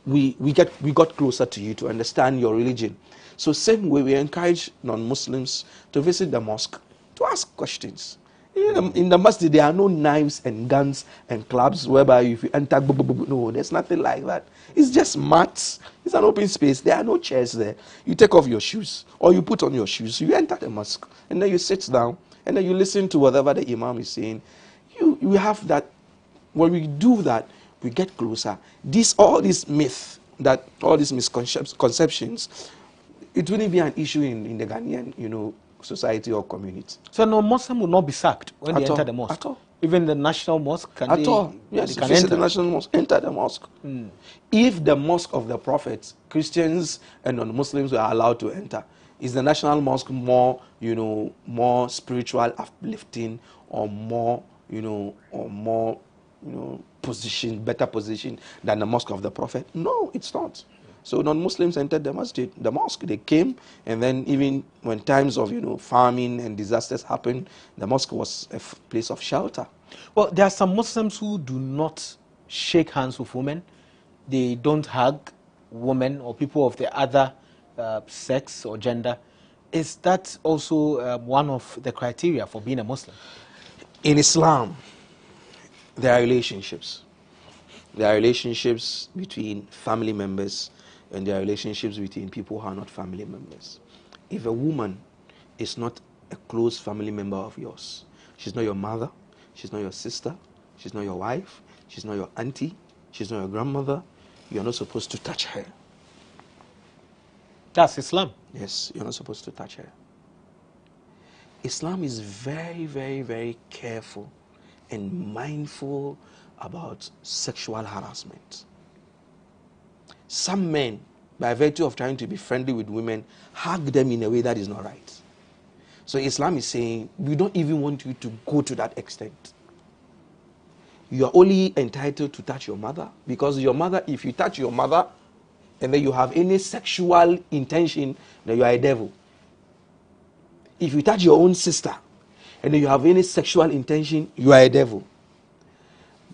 got closer to you to understand your religion. So same way we encourage non-Muslims to visit the mosque, to ask questions. In the masjid, there are no knives and guns and clubs whereby if you enter, no, there's nothing like that. It's just mats. It's an open space. There are no chairs there. You take off your shoes or you put on your shoes. You enter the mosque and then you sit down and then you listen to whatever the imam is saying. You have that. When we do that, we get closer. All these myths, all these misconceptions, it wouldn't be an issue in the Ghanaian, society or community. So no Muslim will not be sacked when they enter the mosque? At all. Even the national mosque? Yes, they can visit enter the national mosque, enter the mosque. If the mosque of the prophets, Christians and non-Muslims were allowed to enter, is the national mosque more, more spiritual, uplifting, or more, better position than the mosque of the prophet? No, it's not. So non-Muslims entered the mosque. They came, and then even when times of famine and disasters happened, the mosque was a place of shelter. Well, there are some Muslims who do not shake hands with women. They don't hug women or people of the other sex or gender. Is that also one of the criteria for being a Muslim? In Islam, there are relationships. There are relationships between family members, and there are relationships between people who are not family members. If a woman is not a close family member of yours, she's not your mother, she's not your sister, she's not your wife, she's not your auntie, she's not your grandmother, you're not supposed to touch her. That's Islam? Yes, you're not supposed to touch her. Islam is very, very, very careful and mindful about sexual harassment. Some men, by virtue of trying to be friendly with women, hug them in a way that is not right. So Islam is saying, we don't even want you to go to that extent. You are only entitled to touch your mother, because your mother, if you touch your mother, and then you have any sexual intention, then you are a devil. If you touch your own sister, and then you have any sexual intention, you are a devil.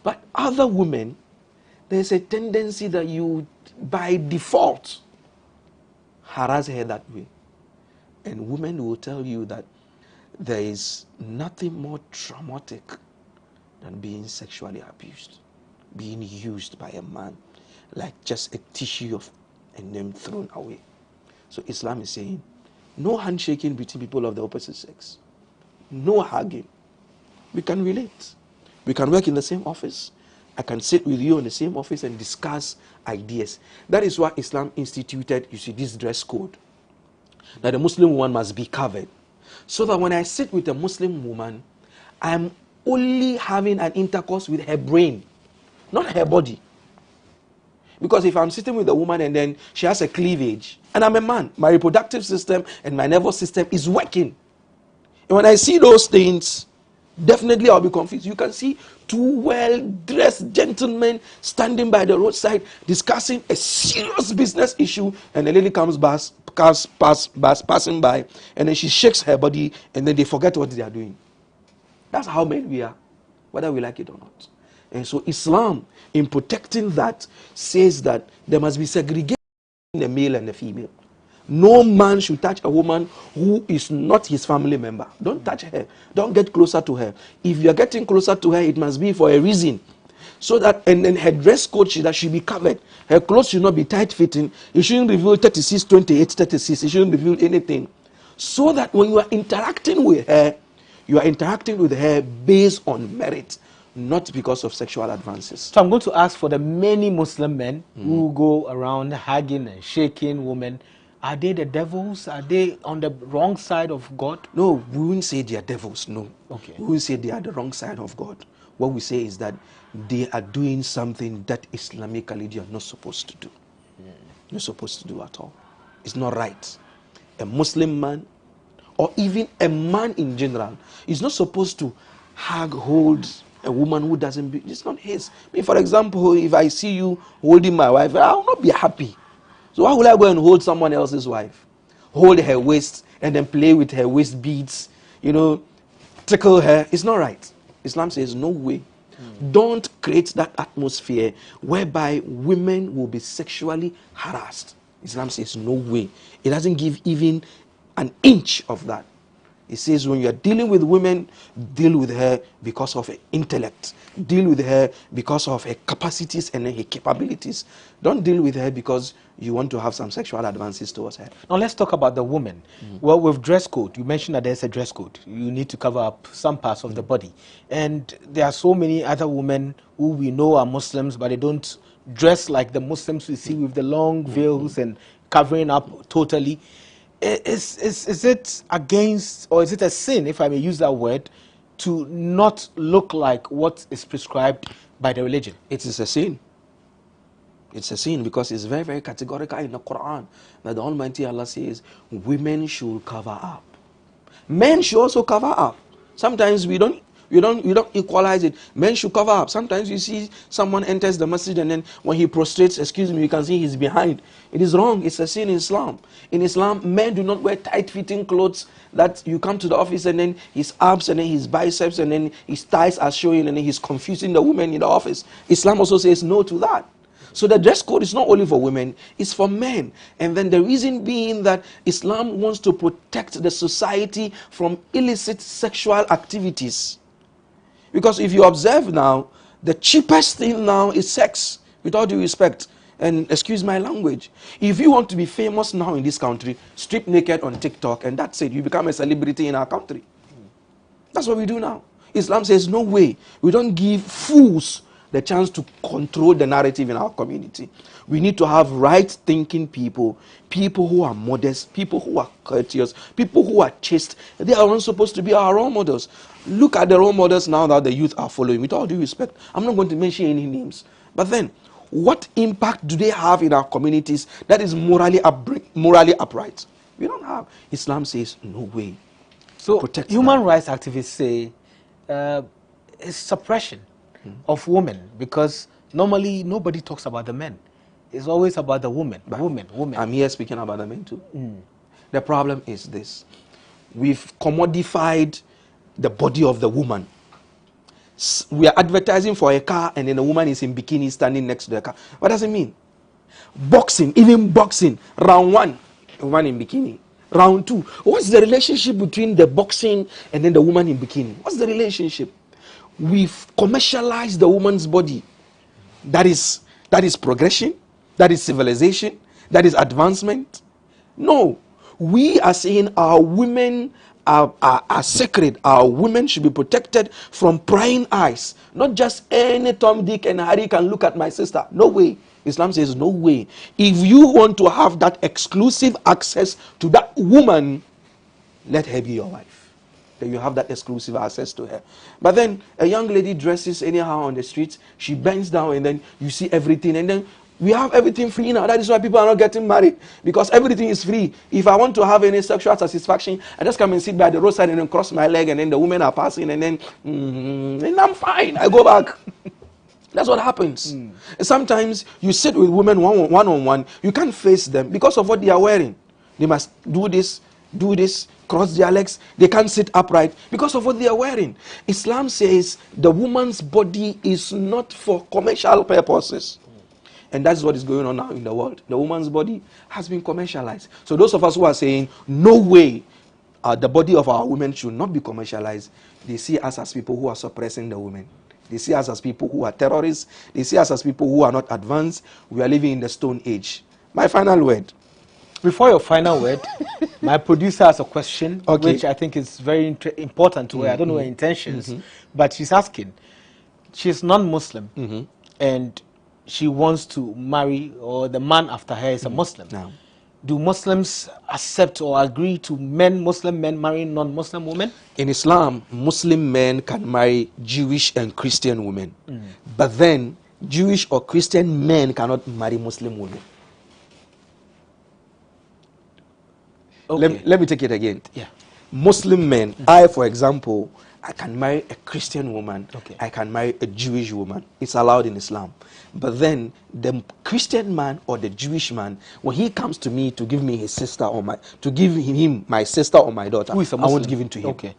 But other women, there's a tendency that you, by default, harass her that way. And women will tell you that there is nothing more traumatic than being sexually abused, being used by a man like just a tissue and then thrown away. So Islam is saying, no handshaking between people of the opposite sex, no hugging. We can relate. We can work in the same office. I can sit with you in the same office and discuss ideas. That is why Islam instituted, you see, this dress code. That the Muslim woman must be covered. So that when I sit with a Muslim woman, I'm only having an intercourse with her brain, not her body. Because if I'm sitting with a woman and then she has a cleavage, and I'm a man, my reproductive system and my nervous system is working. And when I see those things, definitely I'll be confused. You can see two well-dressed gentlemen standing by the roadside discussing a serious business issue, and the lady comes passing by, and then she shakes her body, and then they forget what they are doing. That's how men we are, whether we like it or not. And so Islam, in protecting that, says that there must be segregation between the male and the female. No man should touch a woman who is not his family member. Don't touch her. Don't get closer to her. If you are getting closer to her, it must be for a reason. So that, and then her dress code should be covered. Her clothes should not be tight-fitting. You shouldn't reveal 36, 28, 36. You shouldn't reveal anything. So that when you are interacting with her, you are interacting with her based on merit, not because of sexual advances. So I'm going to ask for the many Muslim men who go around hugging and shaking women. Are they the devils? Are they on the wrong side of God? No, we wouldn't say they are devils, no. Okay. We wouldn't say they are the wrong side of God. What we say is that they are doing something that Islamically they are not supposed to do. Not supposed to do at all. It's not right. A Muslim man, or even a man in general, is not supposed to hold a woman who doesn't it's not his. Me, for example, if I see you holding my wife, I will not be happy. So why will I go and hold someone else's wife? Hold her waist and then play with her waist beads, tickle her. It's not right. Islam says no way. Don't create that atmosphere whereby women will be sexually harassed. Islam says no way. It doesn't give even an inch of that. It says when you are dealing with women, deal with her because of her intellect. Deal with her because of her capacities and her capabilities. Don't deal with her because you want to have some sexual advances towards her. Now let's talk about the woman. Well, with dress code, you mentioned that there's a dress code. You need to cover up some parts of the body. And there are so many other women who we know are Muslims, but they don't dress like the Muslims we see with the long veils and covering up totally. Is it against, or is it a sin, if I may use that word, to not look like what is prescribed by the religion? It is a sin. It's a sin because it's very, very categorical in the Quran that the Almighty Allah says women should cover up. Men should also cover up. Sometimes we don't equalize it. Men should cover up. Sometimes you see someone enters the masjid and then when he prostrates, you can see he's behind. It is wrong. It's a sin in Islam. In Islam, men do not wear tight-fitting clothes that you come to the office and then his abs and then his biceps and then his thighs are showing and then he's confusing the women in the office. Islam also says no to that. So the dress code is not only for women, it's for men. And then the reason being that Islam wants to protect the society from illicit sexual activities. Because if you observe now, the cheapest thing now is sex, with all due respect. And excuse my language. If you want to be famous now in this country, strip naked on TikTok and that's it. You become a celebrity in our country. That's what we do now. Islam says no way. We don't give fools the chance to control the narrative in our community. We need to have right-thinking people, people who are modest, people who are courteous, people who are chaste. They are not supposed to be our role models. Look at the role models now that the youth are following. With all due respect, I'm not going to mention any names. But then, what impact do they have in our communities that is morally upright? We don't have. Islam says, no way. So, human rights activists say it's suppression of women, because normally nobody talks about the men. It's always about the women. Women. I'm here speaking about the men too. The problem is this. We've commodified the body of the woman. We are advertising for a car and then the woman is in bikini standing next to the car. What does it mean? Boxing, even boxing. Round 1, a woman in bikini. Round 2, what's the relationship between the boxing and then the woman in bikini? What's the relationship? We've commercialized the woman's body. That is progression. That is civilization. That is advancement. No. We are saying our women are sacred. Our women should be protected from prying eyes. Not just any Tom, Dick, and Harry can look at my sister. No way. Islam says no way. If you want to have that exclusive access to that woman, let her be your wife. then you have that exclusive access to her. But then a young lady dresses anyhow on the streets, she bends down and then you see everything, and then we have everything free now. That is why people are not getting married, because everything is free. If I want to have any sexual satisfaction, I just come and sit by the roadside and then cross my leg, and then the women are passing, and then and I'm fine. I go back. That's what happens. Sometimes you sit with women one on one, you can't face them because of what they are wearing. They must do this, cross their legs. They can't sit upright because of what they are wearing. Islam says the woman's body is not for commercial purposes. And that's what is going on now in the world. The woman's body has been commercialized. So those of us who are saying, no way, the body of our women should not be commercialized, they see us as people who are suppressing the women. They see us as people who are terrorists. They see us as people who are not advanced. We are living in the Stone Age. My final word. Before your final word, my producer has a question, which I think is very important to her. I don't know her intentions, but she's asking. She's non-Muslim, and she wants to marry, or the man after her is a Muslim. Now, do Muslims accept or agree to Muslim men marrying non-Muslim women? In Islam, Muslim men can marry Jewish and Christian women. But then, Jewish or Christian men cannot marry Muslim women. Let me take it again. Yeah. Muslim men, I, for example, I can marry a Christian woman. I can marry a Jewish woman. It's allowed in Islam. But then the Christian man or the Jewish man, when he comes to me to give me his sister or give him my sister or my daughter, I won't give it to him.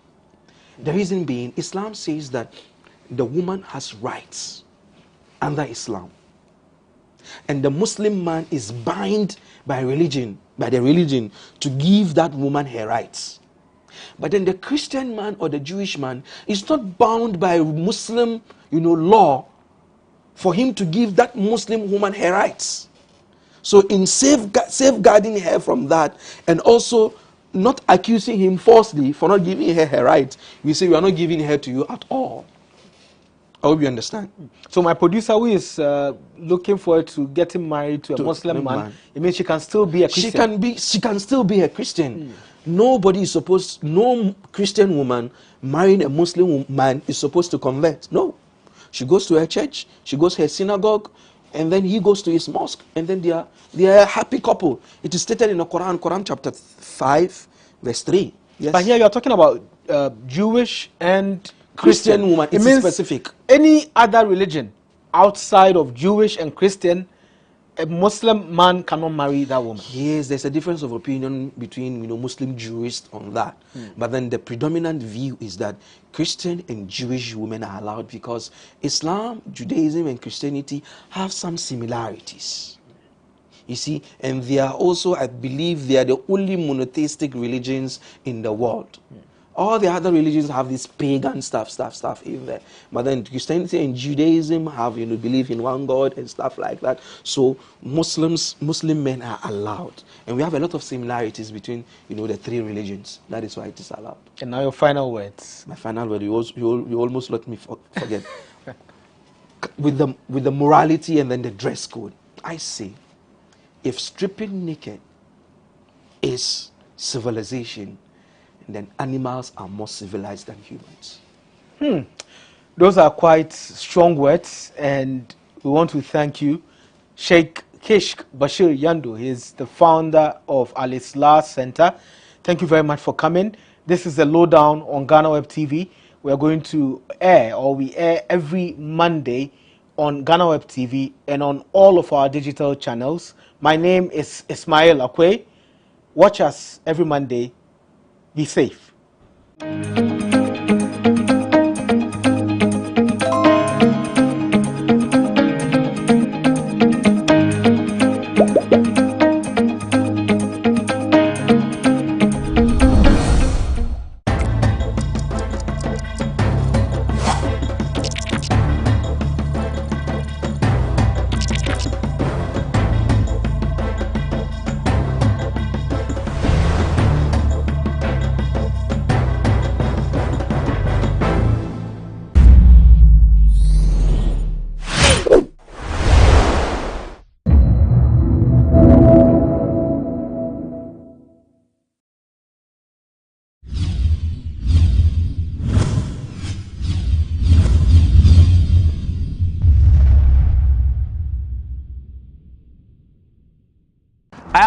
The reason being, Islam says that the woman has rights under Islam. And the Muslim man is bound by the religion to give that woman her rights. But then the Christian man or the Jewish man is not bound by Muslim, law for him to give that Muslim woman her rights. So in safeguarding her from that, and also not accusing him falsely for not giving her her rights, we say we are not giving her to you at all. I hope you understand. So my producer, who is looking forward to getting married to a Muslim man, it means she can still be a Christian. She can still be a Christian. No Christian woman marrying a Muslim man is supposed to convert. No. She goes to her church, she goes to her synagogue, and then he goes to his mosque, and then they are a happy couple. It is stated in the Quran chapter 5, verse 3. Yes. But here you are talking about Jewish and Christian woman. It means specific. Any other religion outside of Jewish and Christian, a Muslim man cannot marry that woman. Yes, there's a difference of opinion between Muslim jurists on that. But then the predominant view is that Christian and Jewish women are allowed because Islam, Judaism, and Christianity have some similarities. You see, and they are also, I believe, they are the only monotheistic religions in the world. All the other religions have this pagan stuff in there. But then Christianity and Judaism have, believe in one God and stuff like that. So Muslim men are allowed. And we have a lot of similarities between, the three religions. That is why it is allowed. And now your final words. My final word, you almost let me forget. with the morality and then the dress code, I say, if stripping naked is civilization, then animals are more civilized than humans. Those are quite strong words, and we want to thank you. Sheikh Kishk Bashir Yando, he is the founder of Al Islah Center. Thank you very much for coming. This is the lowdown on GhanaWeb TV. We are going to we air every Monday on GhanaWeb TV and on all of our digital channels. My name is Ismail Akwe. Watch us every Monday. Be safe.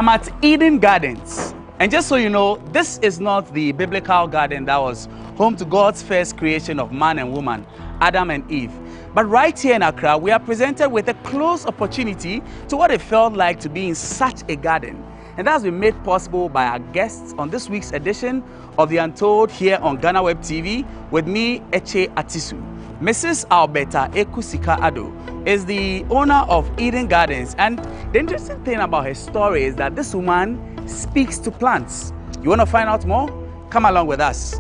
I'm at Eden Gardens. And just so you know, this is not the biblical garden that was home to God's first creation of man and woman, Adam and Eve. But right here in Accra, we are presented with a close opportunity to what it felt like to be in such a garden. And that's been made possible by our guests on this week's edition of The Untold here on GhanaWeb TV with me, Eche Atisu. Mrs. Alberta Ekusika Ado is the owner of Eden Gardens. And the interesting thing about her story is that this woman speaks to plants. You want to find out more? Come along with us.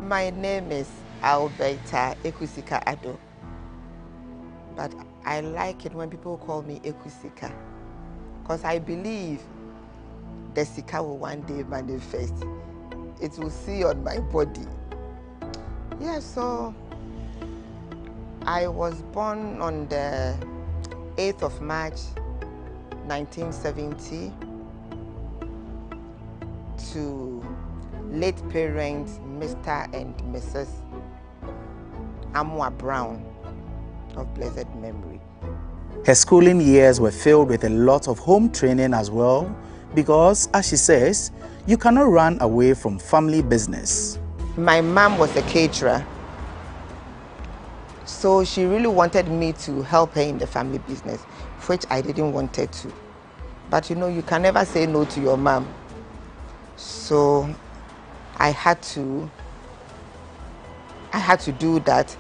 My name is Alberta Ekusika Ado, but I like it when people call me Ekusika, because I believe the Sika will one day manifest. It will see on my body. Yeah, so I was born on the 8th of March, 1970 to late parents, Mr. and Mrs. Amwa Brown of blessed memory. Her schooling years were filled with a lot of home training as well, because, as she says, you cannot run away from family business. My mom was a caterer, so she really wanted me to help her in the family business, which I didn't want her to. But you know, you can never say no to your mom. So I had to do that.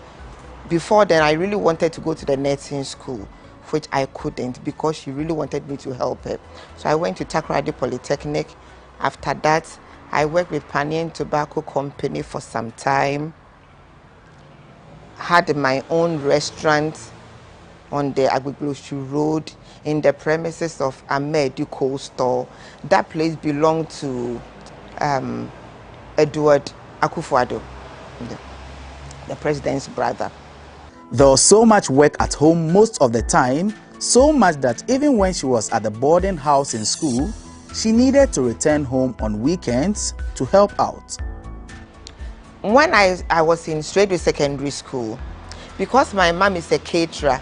Before then, I really wanted to go to the nursing school, which I couldn't because she really wanted me to help her. So I went to Takoradi Polytechnic. After that, I worked with Panian Tobacco Company for some time. Had my own restaurant on the Agbegloshu Road in the premises of Ahmed Coal Store. That place belonged to Edward Akufo-Addo, the president's brother. There was so much work at home most of the time, so much that even when she was at the boarding house in school, she needed to return home on weekends to help out. When I was in Stradwick Secondary School, because my mom is a caterer,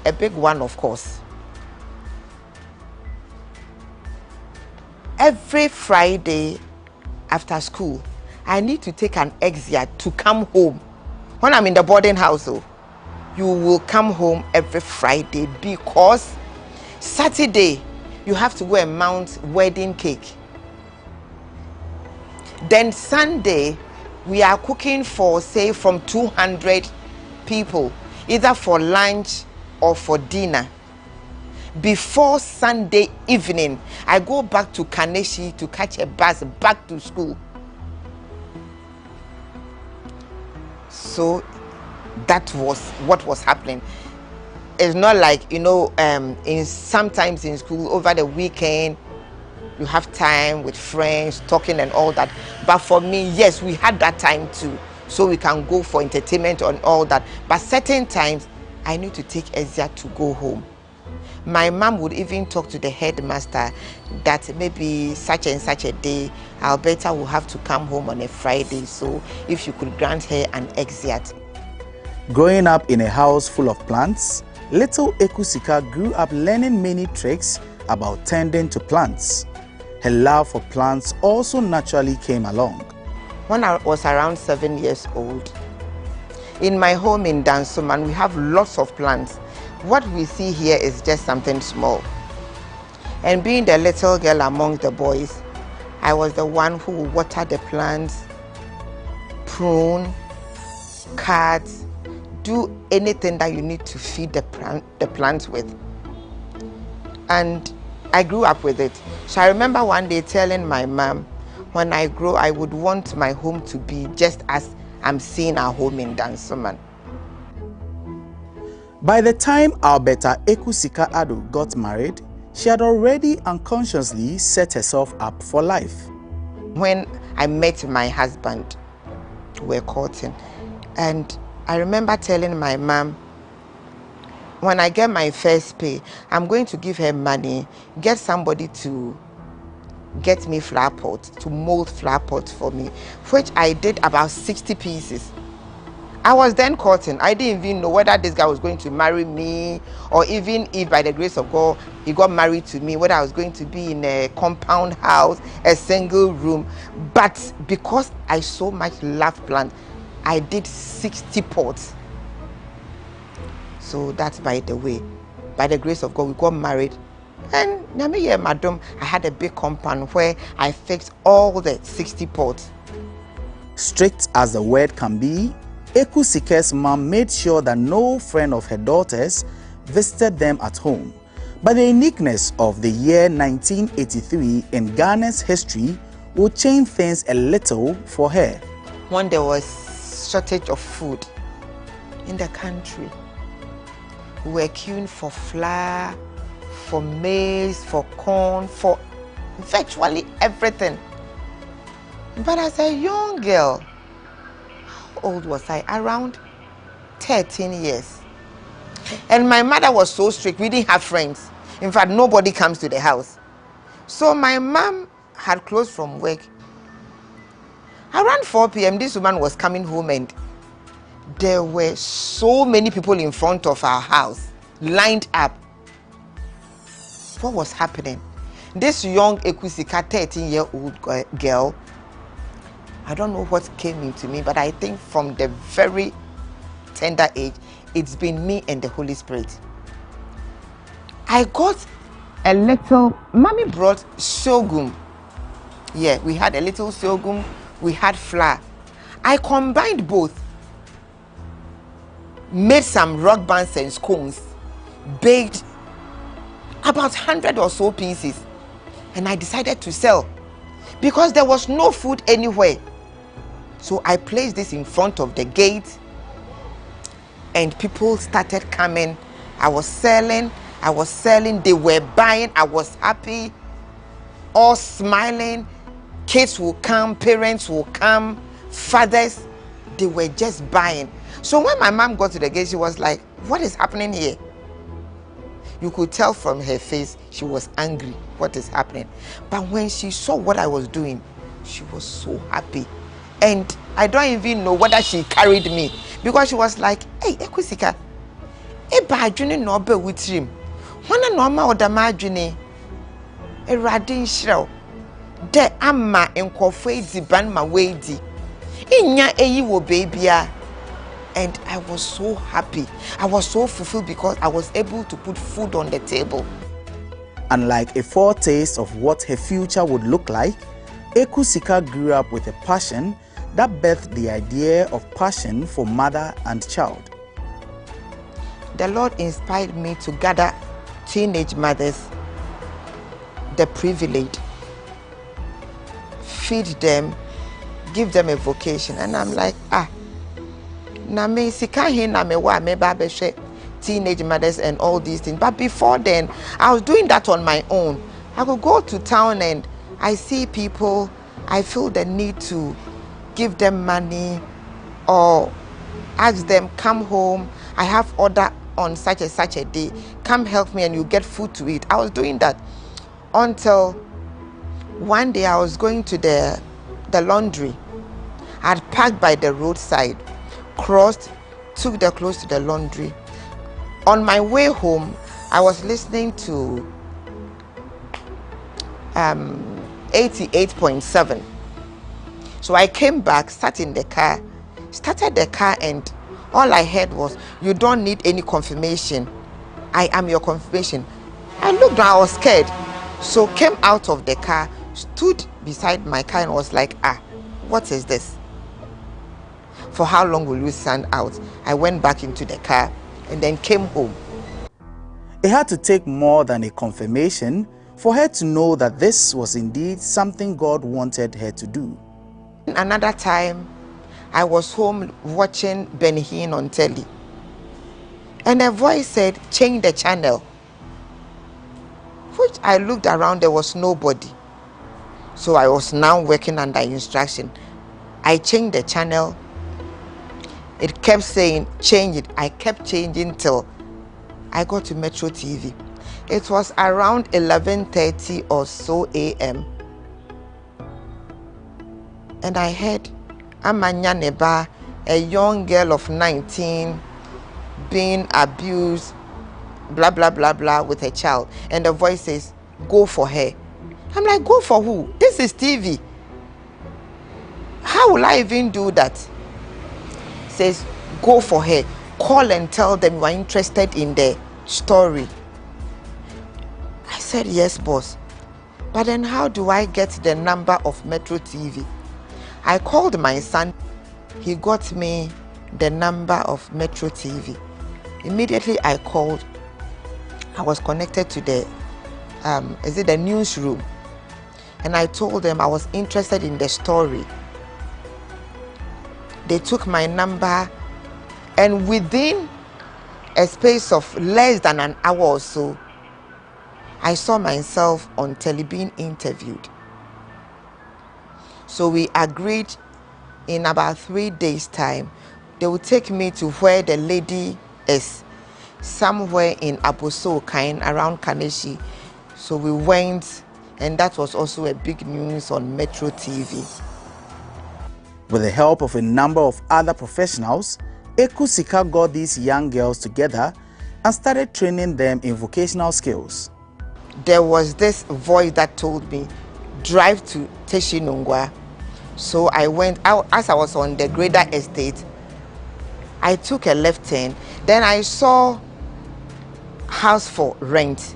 a big one of course, every Friday after school, I need to take an exit to come home. When I'm in the boarding house, you will come home every Friday because Saturday you have to go and mount wedding cake. Then Sunday we are cooking for, say, from 200 people, either for lunch or for dinner. Before Sunday evening, I go back to Kaneshi to catch a bus back to school. So that was what was happening. It's not like, you know, sometimes in school over the weekend, you have time with friends, talking and all that. But for me, yes, we had that time too. So we can go for entertainment and all that. But certain times, I need to take Ezia to go home. My mom would even talk to the headmaster that maybe such and such a day, Alberta will have to come home on a Friday. So if you could grant her an exit. Growing up in a house full of plants, little Ekusika grew up learning many tricks about tending to plants. Her love for plants also naturally came along. When I was around 7 years old, in my home in Dansoman, we have lots of plants. What we see here is just something small. And being the little girl among the boys, I was the one who would water the plants, prune, cut, do anything that you need to feed the plants with. And I grew up with it. So I remember one day telling my mom, when I grow, I would want my home to be just as I'm seeing our home in Dansoman. By the time Alberta Ekusika Ado got married, she had already unconsciously set herself up for life. When I met my husband, we were courting, and I remember telling my mom, when I get my first pay, I'm going to give her money, get somebody to get me flower pots, to mold flower pots for me, which I did about 60 pieces. I was then courting. I didn't even know whether this guy was going to marry me, or even if by the grace of God he got married to me, whether I was going to be in a compound house, a single room. But because I so much love plants, I did 60 pots. So that's by the way. By the grace of God, we got married. And madam, I had a big compound where I fixed all the 60 pots. Strict as the word can be, Ekusike's mom made sure that no friend of her daughters visited them at home. But the uniqueness of the year 1983 in Ghana's history would change things a little for her. When there was shortage of food in the country, we were queuing for flour, for maize, for corn, for virtually everything. But as a young girl, how old was I? Around 13 years. And my mother was so strict, we didn't have friends. In fact, nobody comes to the house. So my mom had closed from work. Around 4 p.m., this woman was coming home and there were so many people in front of our house, lined up. What was happening? This young Ekusika, 13-year-old girl, I don't know what came into me, but I think from the very tender age, it's been me and the Holy Spirit. I got a little, mommy brought sorghum. Yeah, we had a little sorghum, we had flour. I combined both, made some rock bands and scones, baked about 100 or so pieces, and I decided to sell because there was no food anywhere. So I placed this in front of the gate and people started coming. I was selling, they were buying, I was happy, all smiling. Kids will come, parents will come, fathers, they were just buying. So when my mom got to the gate, she was like, what is happening here? You could tell from her face, she was angry, what is happening? But when she saw what I was doing, she was so happy. And I don't even know whether she carried me, because she was like, hey, Ekusika, eba adwene no be witrim. Wana no ma odama adwene. Erade nhyiraw. De ama enkofo ediban ma weidi. Inya eyi wo babia. And I was so happy. I was so fulfilled because I was able to put food on the table. Unlike a foretaste of what her future would look like, Ekusika grew up with a passion that birthed the idea of passion for mother and child. The Lord inspired me to gather teenage mothers, the privileged, feed them, give them a vocation. And I'm like, na me sika he na me wa me ba be hwe teenage mothers and all these things. But before then, I was doing that on my own. I could go to town and I see people, I feel the need to give them money or ask them, come home, I have order on such and such a day, come help me and you get food to eat. I was doing that until one day I was going to the laundry. I'd parked by the roadside, crossed, took the clothes to the laundry. On my way home, I was listening to 88.7. So I came back, sat in the car, started the car, and all I heard was, you don't need any confirmation. I am your confirmation. I looked down, I was scared. So came out of the car, stood beside my car and was like, what is this? For how long will you stand out? I went back into the car and then came home. It had to take more than a confirmation for her to know that this was indeed something God wanted her to do. Another time, I was home watching Ben Hinn on telly. And a voice said, change the channel. Which I looked around, there was nobody. So I was now working under instruction. I changed the channel. It kept saying, change it. I kept changing till I got to Metro TV. It was around 11:30 or so a.m. And I heard Amanya Neba, a young girl of 19, being abused, blah, blah, blah, blah, with a child. And the voice says, go for her. I'm like, go for who? This is TV. How will I even do that? Says, go for her. Call and tell them you are interested in the story. I said, yes, boss. But then how do I get the number of Metro TV? I called my son. He got me the number of Metro TV. Immediately I called. I was connected to the newsroom. And I told them I was interested in the story. They took my number, and within a space of less than an hour or so, I saw myself on tele being interviewed. So we agreed in about 3 days' time, they would take me to where the lady is, somewhere in Aboso Kain, around Kaneshi. So we went, and that was also a big news on Metro TV. With the help of a number of other professionals, Ekusika got these young girls together and started training them in vocational skills. There was this voice that told me, drive to Teshinungwa. So I went out. As I was on the Grader Estate, I took a left turn. Then I saw house for rent.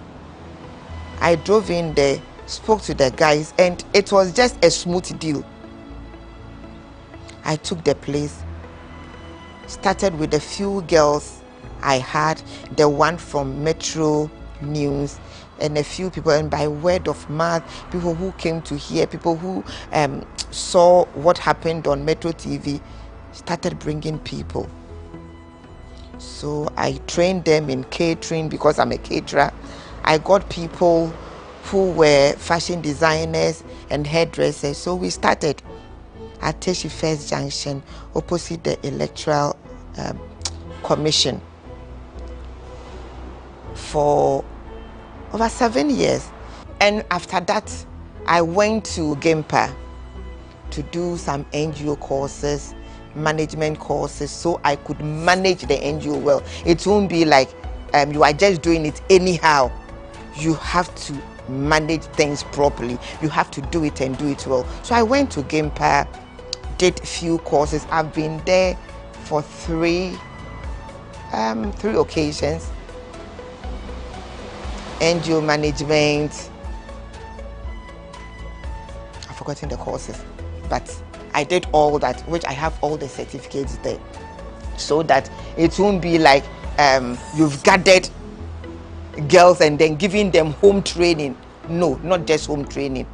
I drove in there, spoke to the guys, and it was just a smooth deal. I took the place, started with a few girls I had, the one from Metro News, and a few people, and by word of mouth, people who came to hear, people who saw what happened on Metro TV, started bringing people. So I trained them in catering because I'm a caterer. I got people who were fashion designers and hairdressers. So we started at Teshi First Junction, opposite the Electoral Commission, for over 7 years. And after that, I went to Gempa to do some NGO courses, management courses, so I could manage the NGO well. It won't be like you are just doing it anyhow. You have to manage things properly. You have to do it and do it well. So I went to Gempa, did few courses. I've been there for three occasions. NGO management. I've forgotten the courses, but I did all that, which I have all the certificates there, so that it won't be like you've gathered girls and then giving them home training. No, not just home training.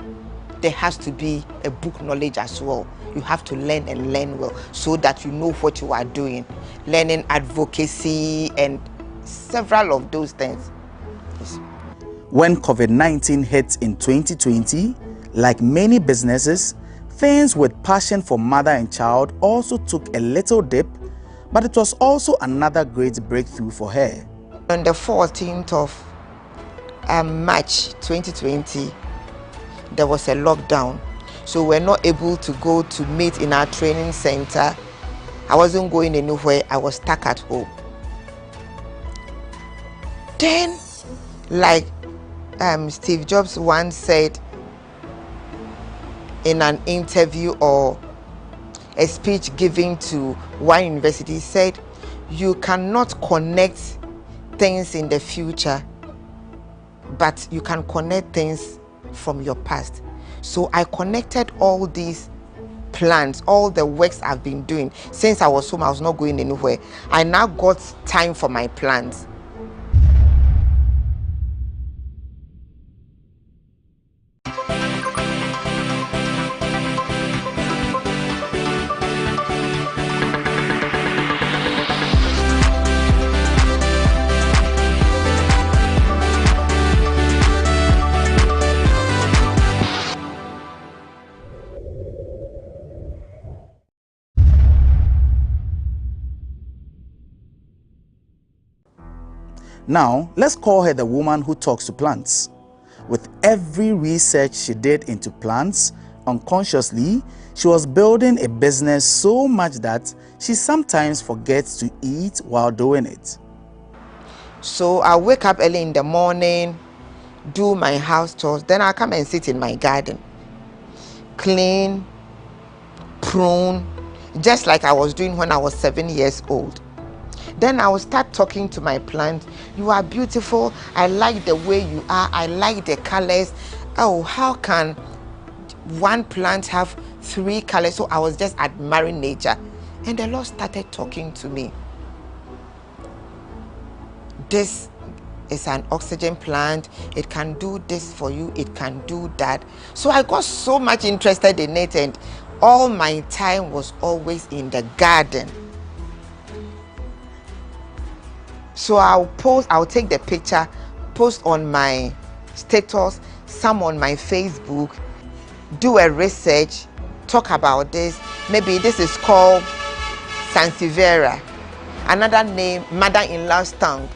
There has to be a book knowledge as well. You have to learn and learn well so that you know what you are doing. Learning advocacy and several of those things. Yes. When COVID-19 hit in 2020, like many businesses, things with passion for mother and child also took a little dip, but it was also another great breakthrough for her. On the 14th of March 2020, there was a lockdown. So we're not able to go to meet in our training center. I wasn't going anywhere. I was stuck at home. Then, like Steve Jobs once said in an interview or a speech given to one university, said, you cannot connect things in the future, but you can connect things from your past. So I connected all these plans, all the works I've been doing. Since I was home, I was not going anywhere. I now got time for my plans. Now, let's call her the woman who talks to plants. With every research she did into plants, unconsciously, she was building a business so much that she sometimes forgets to eat while doing it. So I wake up early in the morning, do my house chores, then I come and sit in my garden, clean, prune, just like I was doing when I was 7 years old. Then I will start talking to my plant. You are beautiful. I like the way you are. I like the colors. Oh, how can one plant have 3 colors? So I was just admiring nature. And the Lord started talking to me. This is an oxygen plant. It can do this for you. It can do that. So I got so much interested in it, and all my time was always in the garden. So I'll take the picture, post on my status, some on my Facebook, do a research, talk about this. Maybe this is called Sansevieria, another name, mother-in-law's tongue.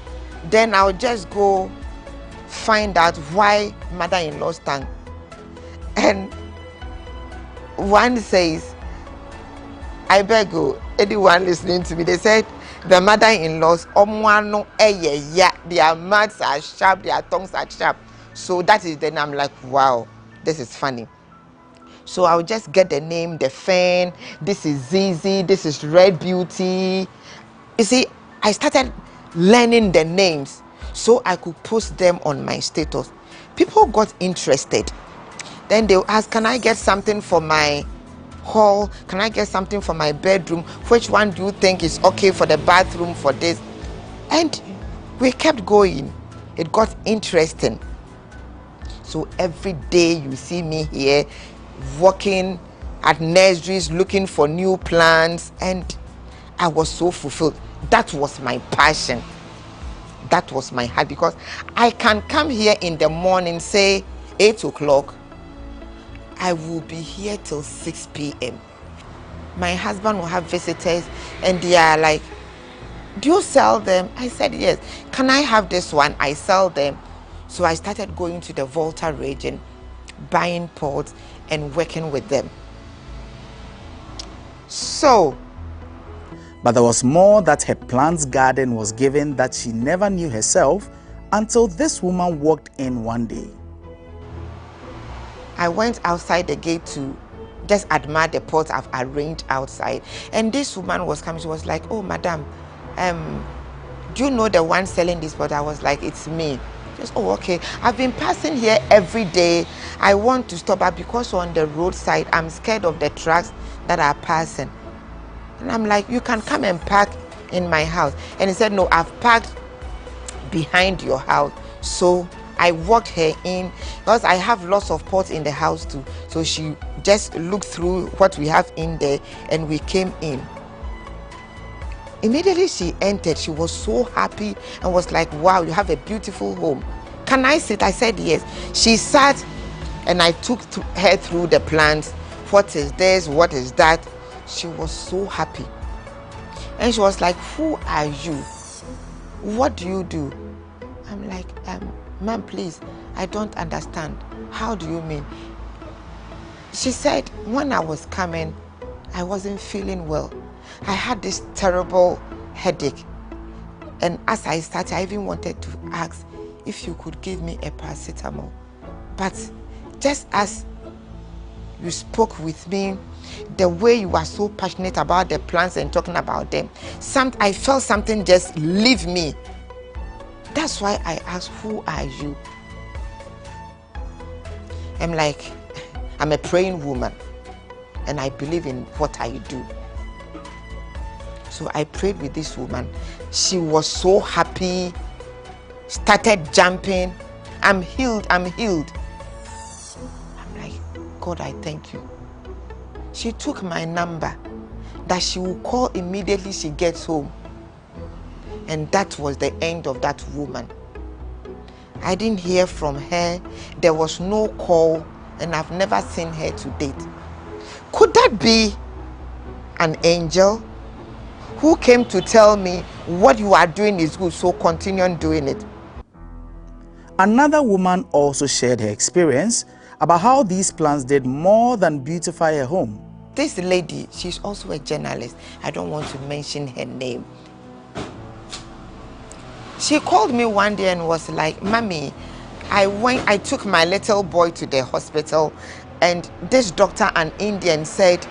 Then I'll just go find out why mother-in-law's tongue. And one says, I beg you, anyone listening to me, they said, the mother-in-laws, their mouths are sharp, their tongues are sharp. So that is then I'm like, wow, this is funny. So I'll just get the name, the fan, this is Zizi, this is Red Beauty. You see, I started learning the names so I could post them on my status. People got interested. Then they'll ask, can I get something for my hall? Can I get something for my bedroom? Which one do you think is okay for the bathroom for this? And we kept going. It got interesting. So every day you see me here working at nurseries looking for new plants, and I was so fulfilled. That was my passion. That was my heart, because I can come here in the morning, say 8 o'clock, I will be here till 6 p.m. My husband will have visitors and they are like, do you sell them? I said, yes. Can I have this one? I sell them. So I started going to the Volta region, buying pots and working with them. So, but there was more that her plants garden was given that she never knew herself until this woman walked in one day. I went outside the gate to just admire the pots I've arranged outside. And this woman was coming, she was like, oh, madam, do you know the one selling this pot? I was like, it's me. Just, oh, okay. I've been passing here every day. I want to stop up because on the roadside, I'm scared of the trucks that are passing. And I'm like, you can come and park in my house. And he said, no, I've parked behind your house. So I walked her in because I have lots of pots in the house too. So she just looked through what we have in there and we came in. Immediately she entered, she was so happy and was like, wow, you have a beautiful home. Can I sit? I said, yes. She sat and I took her through the plants. What is this? What is that? She was so happy. And she was like, who are you? What do you do? I'm like, ma'am, please, I don't understand. How do you mean? She said, when I was coming, I wasn't feeling well. I had this terrible headache. And as I started, I even wanted to ask if you could give me a paracetamol. But just as you spoke with me, the way you are so passionate about the plants and talking about them, I felt something just leave me. That's why I asked, who are you? I'm like, I'm a praying woman and I believe in what I do. So I prayed with this woman. She was so happy, started jumping. I'm healed, I'm healed. I'm like, God, I thank you. She took my number that she will call immediately she gets home. And that was the end of that woman. I didn't hear from her. There was no call, and I've never seen her to date. Could that be an angel who came to tell me what you are doing is good, so continue on doing it. Another woman also shared her experience about how these plants did more than beautify her home. This lady, she's also a journalist. I don't want to mention her name. She called me one day and was like, Mommy, I took my little boy to the hospital, and this doctor, an Indian, said,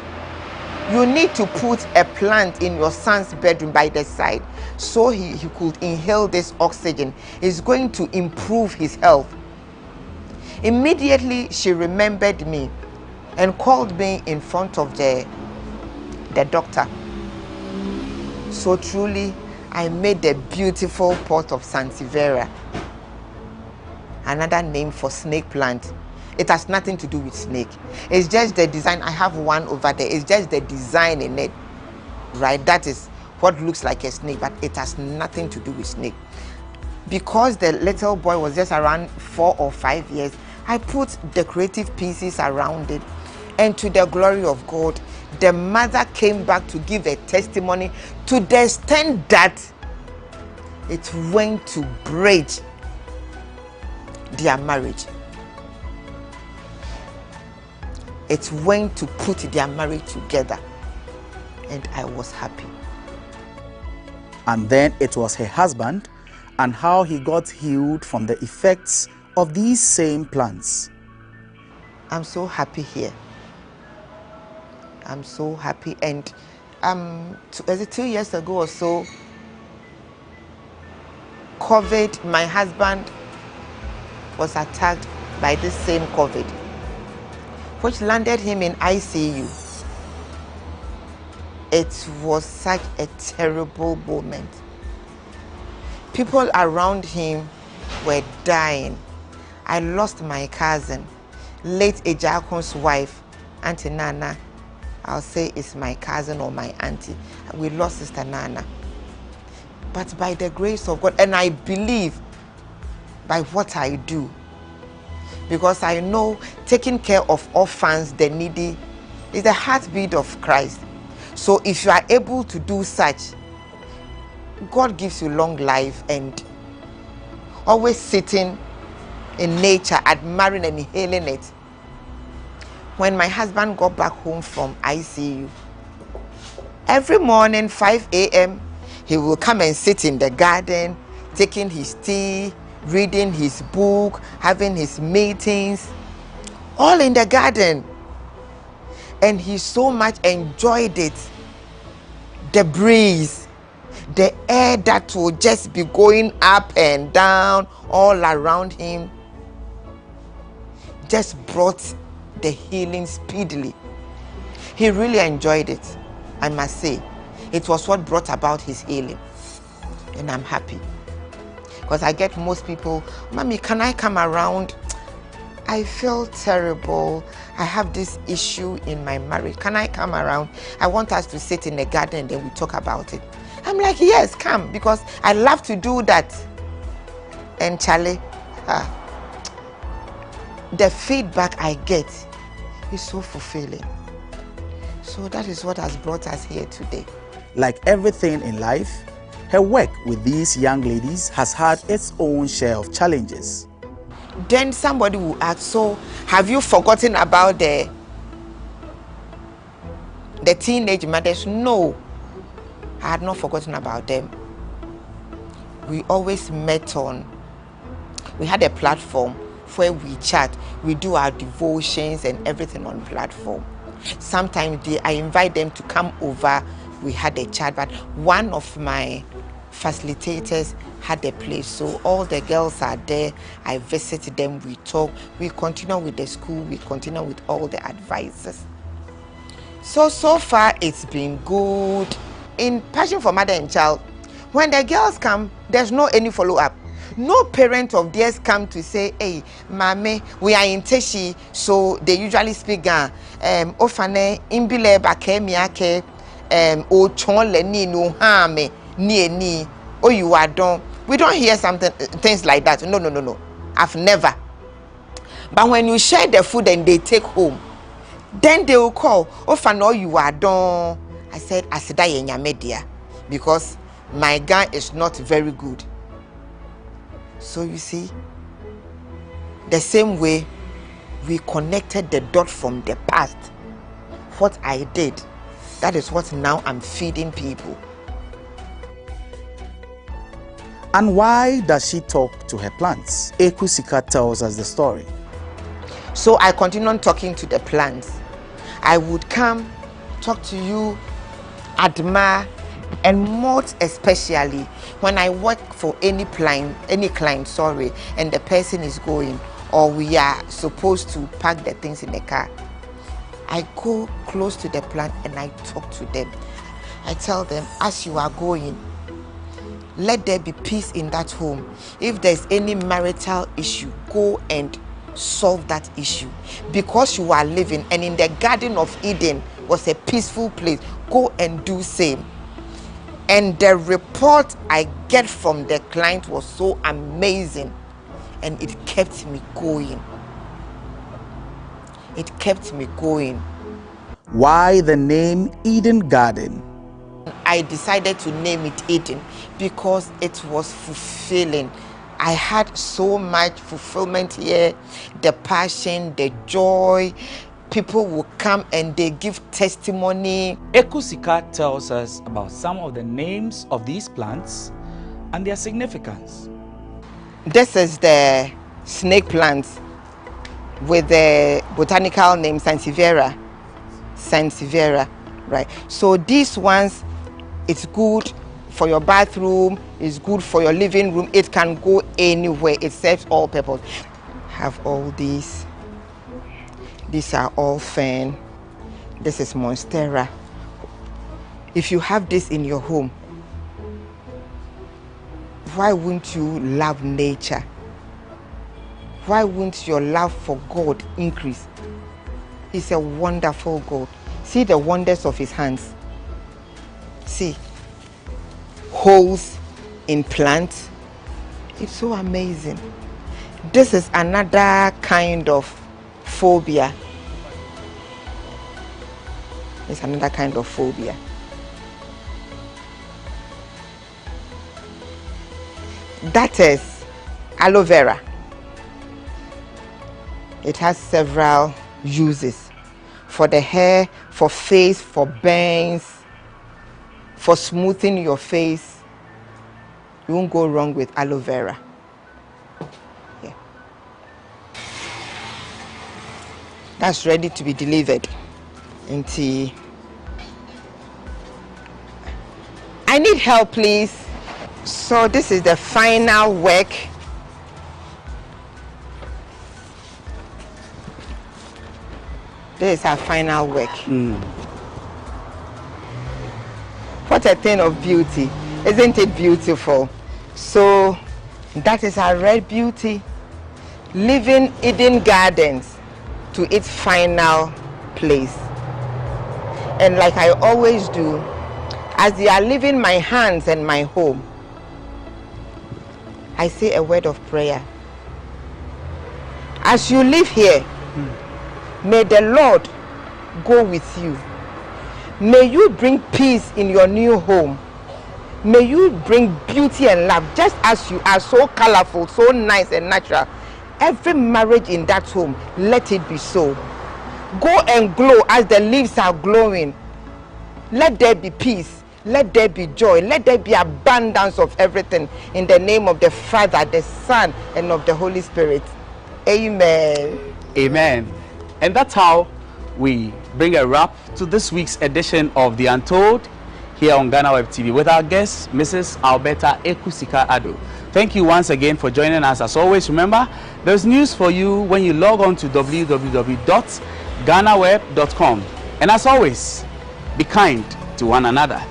you need to put a plant in your son's bedroom by the side so he could inhale this oxygen. It's going to improve his health. Immediately, she remembered me and called me in front of the doctor. So truly, I made the beautiful pot of Sansevieria, another name for snake plant. It has nothing to do with snake. It's just the design. I have one over there. It's just the design in it, right? That is what looks like a snake, but it has nothing to do with snake. Because the little boy was just around 4 or 5 years, I put decorative pieces around it. And to the glory of God, the mother came back to give a testimony to the extent that it went to bridge their marriage. It went to put their marriage together, and I was happy. And then it was her husband and how he got healed from the effects of these same plants. I'm so happy here. I'm so happy. And 2 years ago or so, COVID, my husband was attacked by this same COVID, which landed him in ICU. It was such a terrible moment. People around him were dying. I lost my cousin, late Ejakon's wife, Auntie Nana. I'll say it's my cousin or my auntie. We lost Sister Nana. But by the grace of God, and I believe by what I do, because I know taking care of orphans, the needy, is the heartbeat of Christ. So if you are able to do such, God gives you long life, and always sitting in nature, admiring and inhaling it. When my husband got back home from ICU, every morning, 5 a.m., he will come and sit in the garden, taking his tea, reading his book, having his meetings, all in the garden. And he so much enjoyed it. The breeze, the air that will just be going up and down all around him, just brought the healing speedily. He really enjoyed it, I must say. It was what brought about his healing. And I'm happy. Because I get most people, Mommy, can I come around? I feel terrible. I have this issue in my marriage. Can I come around? I want us to sit in the garden and then we talk about it. I'm like, yes, come, because I love to do that. And Charlie, the feedback I get is so fulfilling. So that is what has brought us here today. Like everything in life, her work with these young ladies has had its own share of challenges. Then somebody will ask, so have you forgotten about the teenage mothers? No, I had not forgotten about them. We always met we had a platform where we chat, we do our devotions and everything on platform. Sometimes I invite them to come over, we had a chat, but one of my facilitators had a place, so all the girls are there. I visit them, we talk, we continue with the school, we continue with all the advisors. So far it's been good. In Passion for Mother and Child, when the girls come, there's no any follow-up. No parent of theirs come to say, hey, Mame, we are in Teshi, so they usually speak Ofane, Imbile Bake Miake, O Chonle Ni no Hame, Ni, oh you are done. We don't hear things like that. No. I've never. But when you share the food and they take home, then they will call, Ofane, oh you are done. I said, Asida Yenya Media, because my gun is not very good. So you see, the same way we connected the dot from the past. What I did, that is what now I'm feeding people. And why does she talk to her plants? Ekusika tells us the story. So I continue on talking to the plants. I would come, talk to you, admire, and most especially when I work for any client, and the person is going, or we are supposed to pack the things in the car, I go close to the plant and I talk to them. I tell them, as you are going, let there be peace in that home. If there's any marital issue, go and solve that issue. Because you are living, and in the Garden of Eden was a peaceful place, go and do same. And the report I get from the client was so amazing, and it kept me going. It kept me going. Why the name Eden Garden? I decided to name it Eden because it was fulfilling. I had so much fulfillment here, the passion, the joy. People will come and they give testimony. Ekusika tells us about some of the names of these plants and their significance. This is the snake plant with the botanical name Sansevieria. Sansevieria, right? So these ones, it's good for your bathroom, it's good for your living room. It can go anywhere. It serves all purpose. Have all these. These are all fern. This is monstera. If you have this in your home, why wouldn't you love nature? Why wouldn't your love for God increase? He's a wonderful God. See the wonders of his hands. See, holes in plants. It's so amazing. This is another kind of phobia. It's another kind of phobia. That is aloe vera. It has several uses for the hair, for face, for bangs, for smoothing your face. You won't go wrong with aloe vera. Yeah. That's ready to be delivered. Into. I need help, please. So this is the final work. This is our final work. What a thing of beauty. Isn't it beautiful? So that is our red beauty. Living Eden Gardens to its final place. And like I always do, as they are leaving my hands and my home, I say a word of prayer. As you live here, may the Lord go with you. May you bring peace in your new home. May you bring beauty and love, just as you are so colorful, so nice and natural. Every marriage in that home, let it be so. Go and glow as the leaves are glowing. Let there be peace. Let there be joy. Let there be abundance of everything. In the name of the Father, the Son, and of the Holy Spirit. Amen. Amen. And that's how we bring a wrap to this week's edition of The Untold here on GhanaWeb TV with our guest, Mrs. Alberta Ekusika Ado. Thank you once again for joining us. As always, remember, there's news for you when you log on to www.ghanaweb.com. And as always, be kind to one another.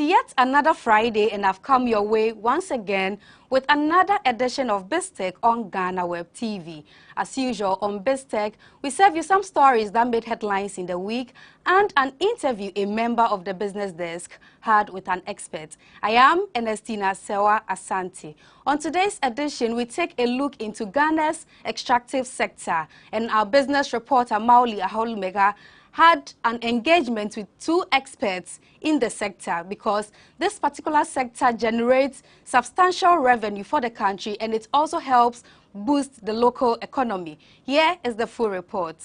yet another Friday, and I've come your way once again with another edition of BizTech on GhanaWeb TV. As usual, on BizTech, we serve you some stories that made headlines in the week and an interview a member of the business desk had with an expert. I am Ernestina Sewa Asante. On today's edition, we take a look into Ghana's extractive sector, and our business reporter, Mauli Aholmega, had an engagement with two experts in the sector because this particular sector generates substantial revenue for the country and it also helps boost the local economy. Here is the full report.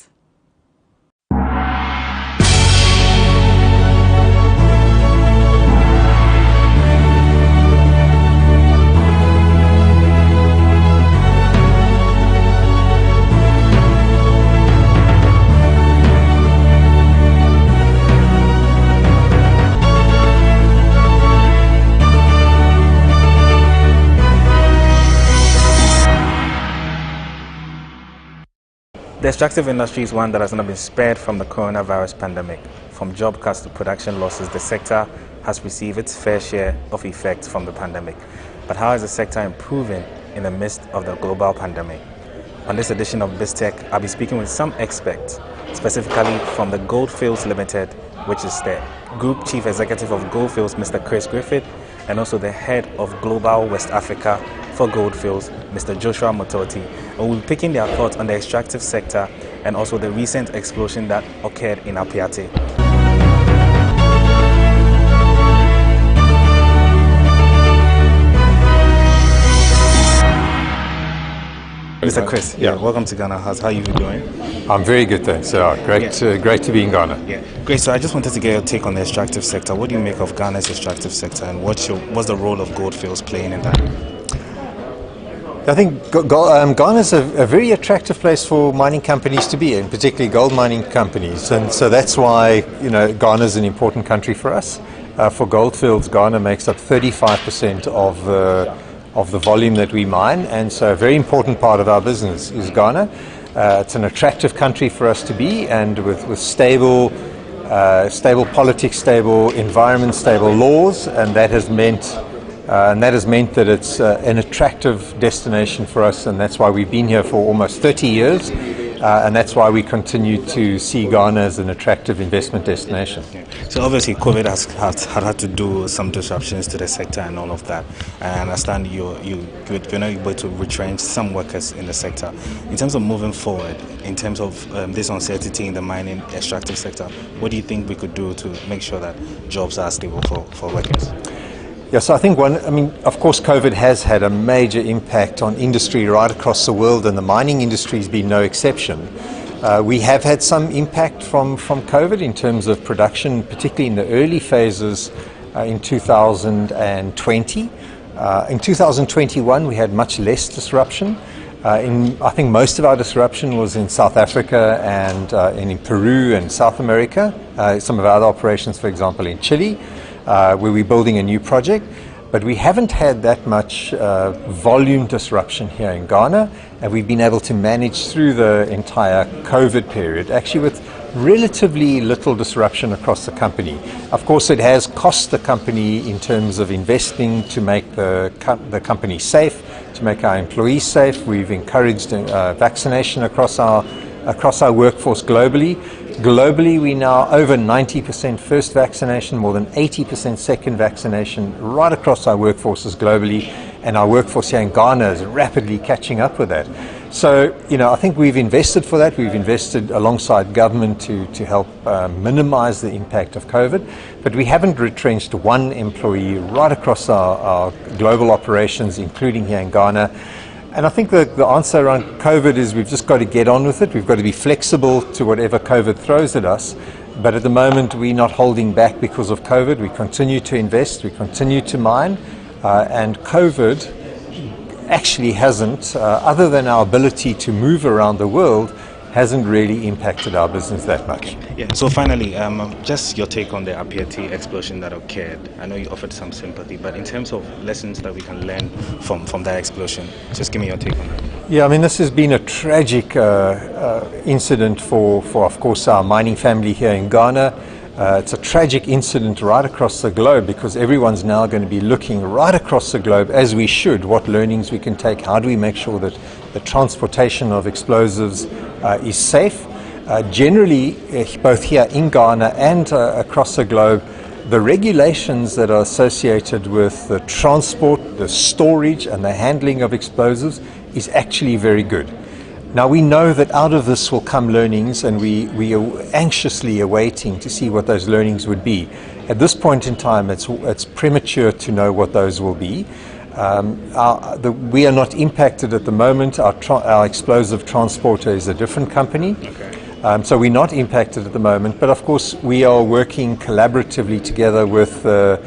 The extractive industry is one that has not been spared from the coronavirus pandemic. From job cuts to production losses, the sector has received its fair share of effects from the pandemic. But how is the sector improving in the midst of the global pandemic? On this edition of BizTech, I'll be speaking with some experts, specifically from the Goldfields Limited, which is the Group Chief Executive of Goldfields, Mr. Chris Griffith, and also the Head of Global West Africa for Goldfields, Mr. Joshua Mototi. And we'll be picking their thoughts on the extractive sector and also the recent explosion that occurred in Apiate. Mr. Chris, welcome to Ghana House. How are you doing? I'm very good, thanks. Great to be in Ghana. Yeah, great. So I just wanted to get your take on the extractive sector. What do you make of Ghana's extractive sector, and what's the role of Goldfields playing in that? I think Ghana's a very attractive place for mining companies to be in, particularly gold mining companies, and so that's why Ghana's an important country for us. For Goldfields, Ghana makes up 35% of the volume that we mine, and so a very important part of our business is Ghana. It's an attractive country for us to be, and with stable politics, stable environment, stable laws, and that has meant that it's an attractive destination for us, and that's why we've been here for almost 30 years, and that's why we continue to see Ghana as an attractive investment destination. So obviously COVID has had to do some disruptions to the sector and all of that. I understand you're not able to retrench some workers in the sector. In terms of moving forward, in terms of this uncertainty in the mining extractive sector, what do you think we could do to make sure that jobs are stable for workers? Yes, I think of course COVID has had a major impact on industry right across the world, and the mining industry has been no exception. We have had some impact from COVID in terms of production, particularly in the early phases in 2020. In 2021 we had much less disruption. I think most of our disruption was in South Africa and in Peru and South America. Some of our other operations, for example, in Chile, where we're building a new project, but we haven't had that much volume disruption here in Ghana, and we've been able to manage through the entire COVID period, actually with relatively little disruption across the company. Of course, it has cost the company in terms of investing to make the company safe, to make our employees safe. We've encouraged vaccination across our workforce globally. Globally, we now over 90% first vaccination, more than 80% second vaccination right across our workforces globally, and our workforce here in Ghana is rapidly catching up with that. So, I think we've invested for that. We've invested alongside government to help minimize the impact of COVID, but we haven't retrenched one employee right across our global operations, including here in Ghana. And I think the answer around COVID is we've just got to get on with it. We've got to be flexible to whatever COVID throws at us. But at the moment, we're not holding back because of COVID. We continue to invest, we continue to mine, and COVID actually hasn't, other than our ability to move around the world, hasn't really impacted our business that much. Yeah. So finally, just your take on the Apiate explosion that occurred. I know you offered some sympathy, but in terms of lessons that we can learn from that explosion, just give me your take on that. Yeah, this has been a tragic incident for of course, our mining family here in Ghana. It's a tragic incident right across the globe because everyone's now going to be looking right across the globe, as we should, what learnings we can take, how do we make sure that the transportation of explosives is safe. Generally, both here in Ghana and across the globe, the regulations that are associated with the transport, the storage and the handling of explosives is actually very good. Now we know that out of this will come learnings, and we are anxiously awaiting to see what those learnings would be. At this point in time, it's premature to know what those will be. We are not impacted at the moment. Our explosive transporter is a different company. Okay. So we're not impacted at the moment, but of course we are working collaboratively together with the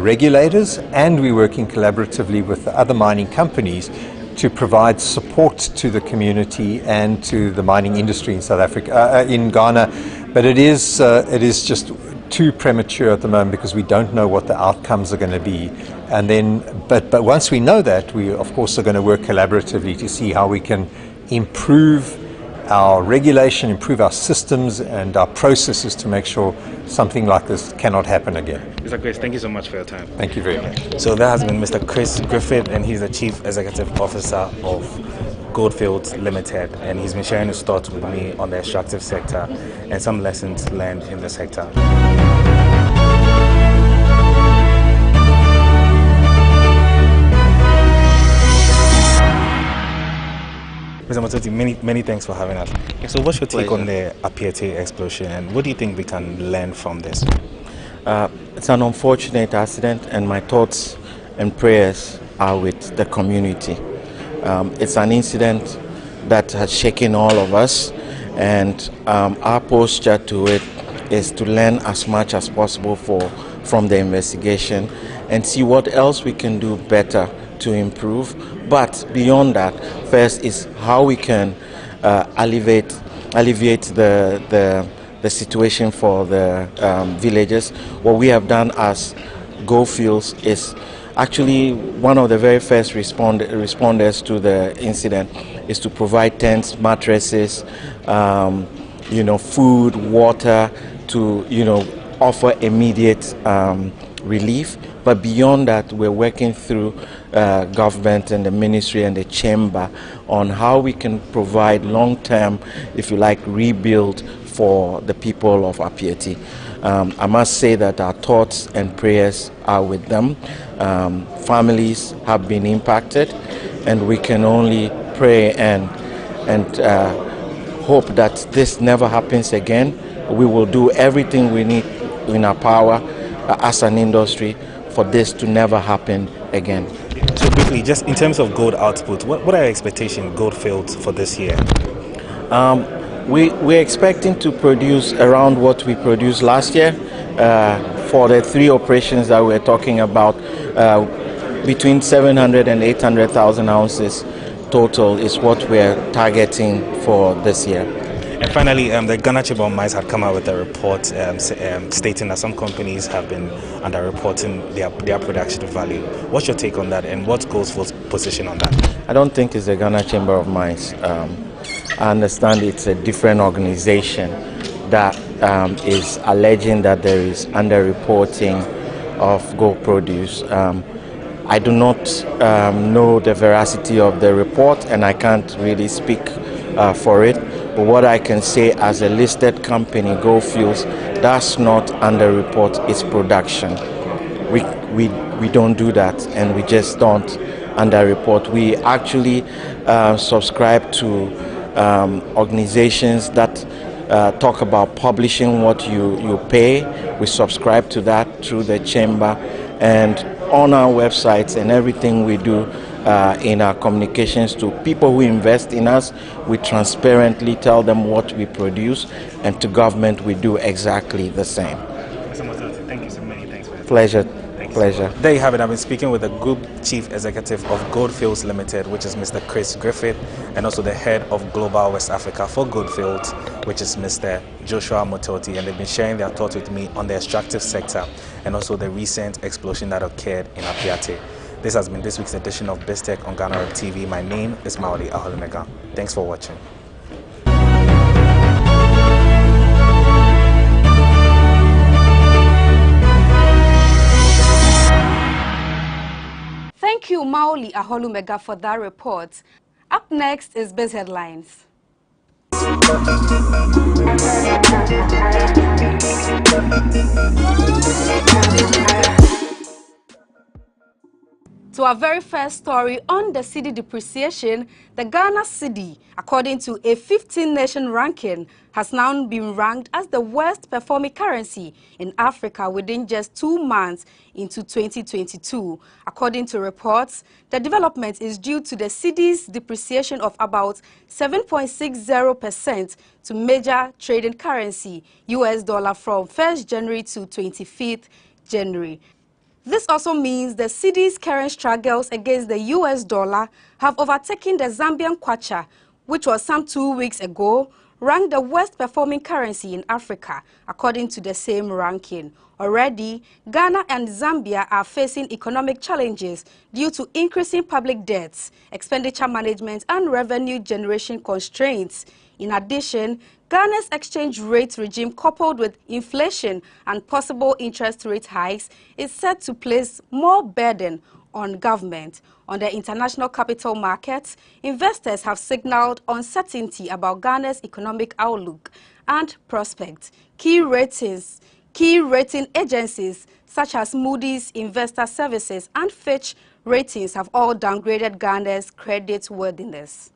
regulators, and we're working collaboratively with the other mining companies to provide support to the community and to the mining industry in South Africa, in Ghana. But it is just too premature at the moment because we don't know what the outcomes are going to be. And then, but once we know that, we of course are going to work collaboratively to see how we can improve our regulation, improve our systems and our processes to make sure something like this cannot happen again. Mr. Chris, thank you so much for your time. Thank you very much. So that has been Mr. Chris Griffith, and he's the Chief Executive Officer of Goldfields Limited, and he's been sharing his thoughts with me on the extractive sector and some lessons learned in the sector. Mr. Matoti, many thanks for having us. So what's your take on the Apiete explosion, and what do you think we can learn from this? It's an unfortunate accident, and my thoughts and prayers are with the community. It's an incident that has shaken all of us, and our posture to it is to learn as much as possible from the investigation and see what else we can do better to improve. But beyond that, first is how we can alleviate the situation for the villagers. What we have done as Goldfields is actually one of the very first responders to the incident is to provide tents, mattresses, food, water to offer immediate relief. But beyond that, we're working through government and the ministry and the chamber on how we can provide long-term, if you like, rebuild for the people of Apiete. I must say that our thoughts and prayers are with them. Families have been impacted, and we can only pray and hope that this never happens again. We will do everything we need in our power as an industry for this to never happen again. So quickly, just in terms of gold output, what are your expectations, Goldfields, for this year? We're expecting to produce around what we produced last year for the 3 operations that we're talking about. Between 700 and 800,000 ounces total is what we're targeting for this year. And finally, the Ghana Chamber of Mines had come out with a report stating that some companies have been underreporting their production value. What's your take on that, and what's Goldfield's position on that? I don't think it's the Ghana Chamber of Mines. I understand it's a different organization that is alleging that there is underreporting of gold produce. I do not know the veracity of the report, and I can't really speak for it. But what I can say, as a listed company, Goldfields does not underreport its production. We don't do that, and we just don't underreport. We actually subscribe to organizations that talk about publishing what you pay. We subscribe to that through the chamber, and on our websites and everything we do in our communications to people who invest in us, we transparently tell them what we produce, and to government we do exactly the same. Thank you so many. Thanks for your time. Pleasure. Pleasure. There you have it. I've been speaking with the Group Chief Executive of Goldfields Limited, which is Mr. Chris Griffith, and also the Head of Global West Africa for Goldfields, which is Mr. Joshua Mototi, and they've been sharing their thoughts with me on the extractive sector and also the recent explosion that occurred in Apiate. This has been this week's edition of BizTech on GhanaWeb TV. My name is Maoli Aholimega. Thanks for watching. Thank you, Maoli Aholumega, for that report. Up next is Biz Headlines. To our very first story on the cedi depreciation, the Ghana cedi, according to a 15-nation ranking, has now been ranked as the worst performing currency in Africa within just 2 months into 2022. According to reports, the development is due to the cedi's depreciation of about 7.60% to major trading currency, US dollar, from 1st January to 25th January. This also means the cedi's current struggles against the US dollar have overtaken the Zambian kwacha, which was some 2 weeks ago ranked the worst performing currency in Africa, according to the same ranking. Already, Ghana and Zambia are facing economic challenges due to increasing public debts, expenditure management, and revenue generation constraints. In addition, Ghana's exchange rate regime, coupled with inflation and possible interest rate hikes, is set to place more burden on government. On the international capital markets, investors have signaled uncertainty about Ghana's economic outlook and prospects. Key rating agencies such as Moody's Investor Services and Fitch Ratings have all downgraded Ghana's credit worthiness.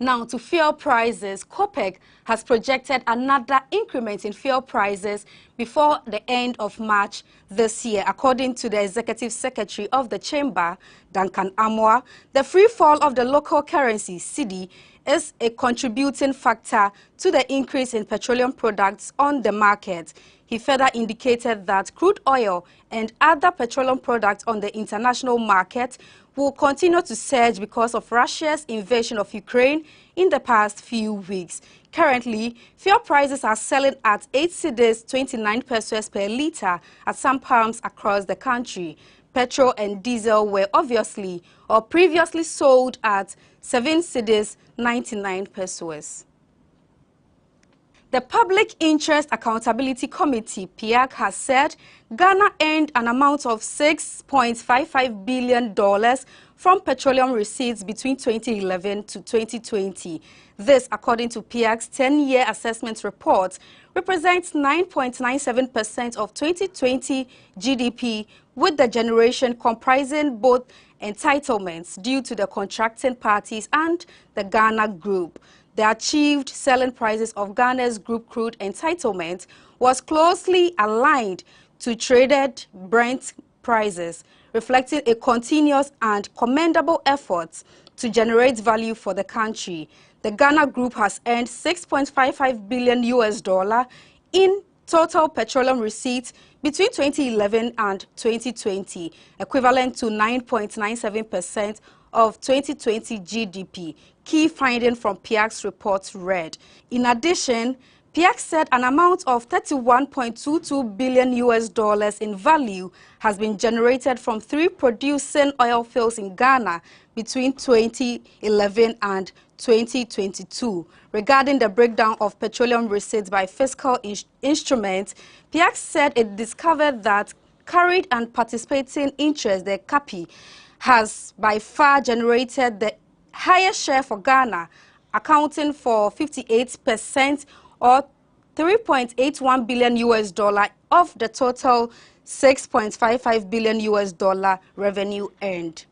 Now to fuel prices, COPEC has projected another increment in fuel prices before the end of March this year. According to the Executive Secretary of the Chamber, Duncan Amoah, the free fall of the local currency, cedi, is a contributing factor to the increase in petroleum products on the market. He further indicated that crude oil and other petroleum products on the international market will continue to surge because of Russia's invasion of Ukraine in the past few weeks. Currently, fuel prices are selling at 8 cedis 29 pesos per litre at some pumps across the country. Petrol and diesel were previously sold at 7 cedis 99 pesos. The Public Interest Accountability Committee, PIAC, has said Ghana earned an amount of $6.55 billion from petroleum receipts between 2011 to 2020. This, according to PIAC's 10-year assessment report, represents 9.97% of 2020 GDP, with the generation comprising both entitlements due to the contracting parties and the Ghana Group. The achieved selling prices of Ghana's group crude entitlement was closely aligned to traded Brent prices, reflecting a continuous and commendable effort to generate value for the country. The Ghana Group has earned $6.55 billion in total petroleum receipts between 2011 and 2020, equivalent to 9.97% of 2020 GDP. Key finding from PIAC's report read. In addition, PIAC said an amount of $31.22 billion in value has been generated from 3 producing oil fields in Ghana between 2011 and 2022. Regarding the breakdown of petroleum receipts by fiscal instruments, PIAC said it discovered that carried and participating interest, the CAPI, has by far generated the highest share for Ghana, accounting for 58% or $3.81 billion of the total $6.55 billion revenue earned.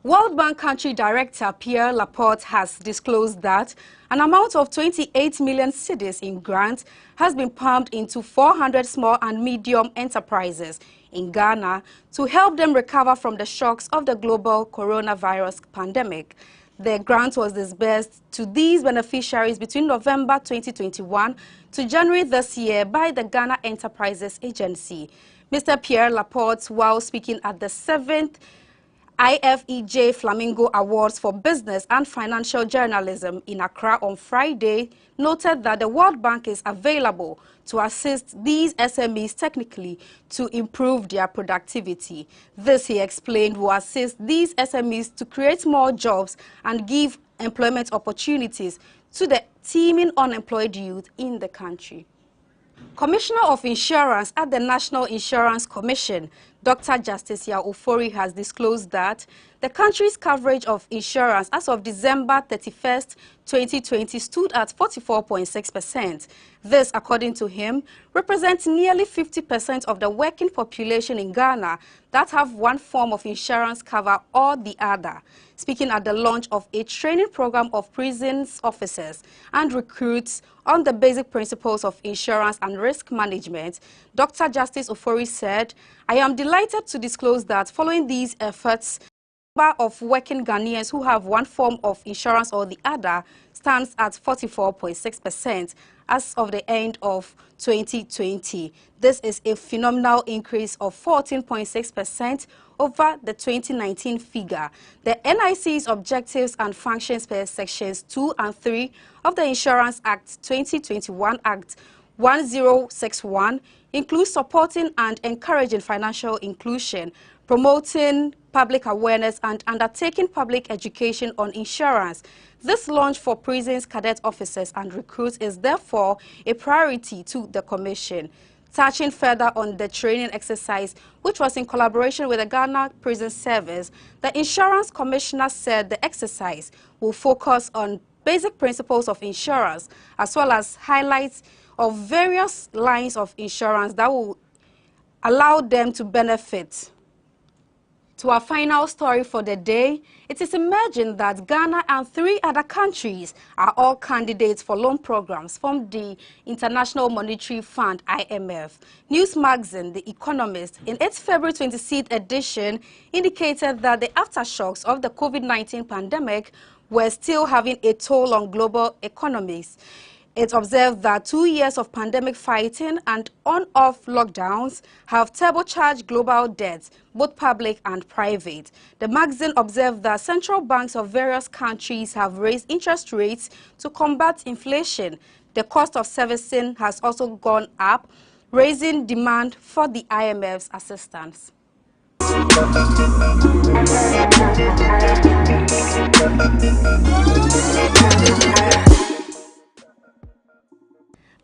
World Bank Country Director Pierre Laporte has disclosed that an amount of 28 million cedis in grants has been pumped into 400 small and medium enterprises in Ghana to help them recover from the shocks of the global coronavirus pandemic. The grant was disbursed to these beneficiaries between November 2021 to January this year by the Ghana Enterprises Agency. Mr. Pierre Laporte, while speaking at the 7th IFEJ Flamingo Awards for Business and Financial Journalism in Accra on Friday, noted that the World Bank is available to assist these SMEs technically to improve their productivity. This, he explained, will assist these SMEs to create more jobs and give employment opportunities to the teeming unemployed youth in the country. Commissioner of Insurance at the National Insurance Commission, Dr. Justice Ofori has disclosed that the country's coverage of insurance as of December 31st, 2020 stood at 44.6%. This, according to him, represents nearly 50% of the working population in Ghana that have one form of insurance cover or the other. Speaking at the launch of a training program of prisons officers and recruits on the basic principles of insurance and risk management, Dr. Justice Ofori said, "I am delighted to disclose that following these efforts, the number of working Ghanaians who have one form of insurance or the other stands at 44.6% as of the end of 2020. This is a phenomenal increase of 14.6% over the 2019 figure. The NIC's objectives and functions per sections 2 and 3 of the Insurance Act 2021 Act 1061 include supporting and encouraging financial inclusion, promoting public awareness and undertaking public education on insurance. This launch for prisons, cadet officers and recruits is therefore a priority to the Commission." Touching further on the training exercise, which was in collaboration with the Ghana Prison Service, the Insurance Commissioner said the exercise will focus on basic principles of insurance as well as highlights of various lines of insurance that will allow them to benefit. To our final story for the day, it is emerging that Ghana and 3 other countries are all candidates for loan programs from the International Monetary Fund, IMF. News magazine The Economist, in its February 26th edition, indicated that the aftershocks of the COVID-19 pandemic were still having a toll on global economies. It observed that 2 years of pandemic fighting and on-off lockdowns have turbocharged global debt, both public and private. The magazine observed that central banks of various countries have raised interest rates to combat inflation. The cost of servicing has also gone up, raising demand for the IMF's assistance.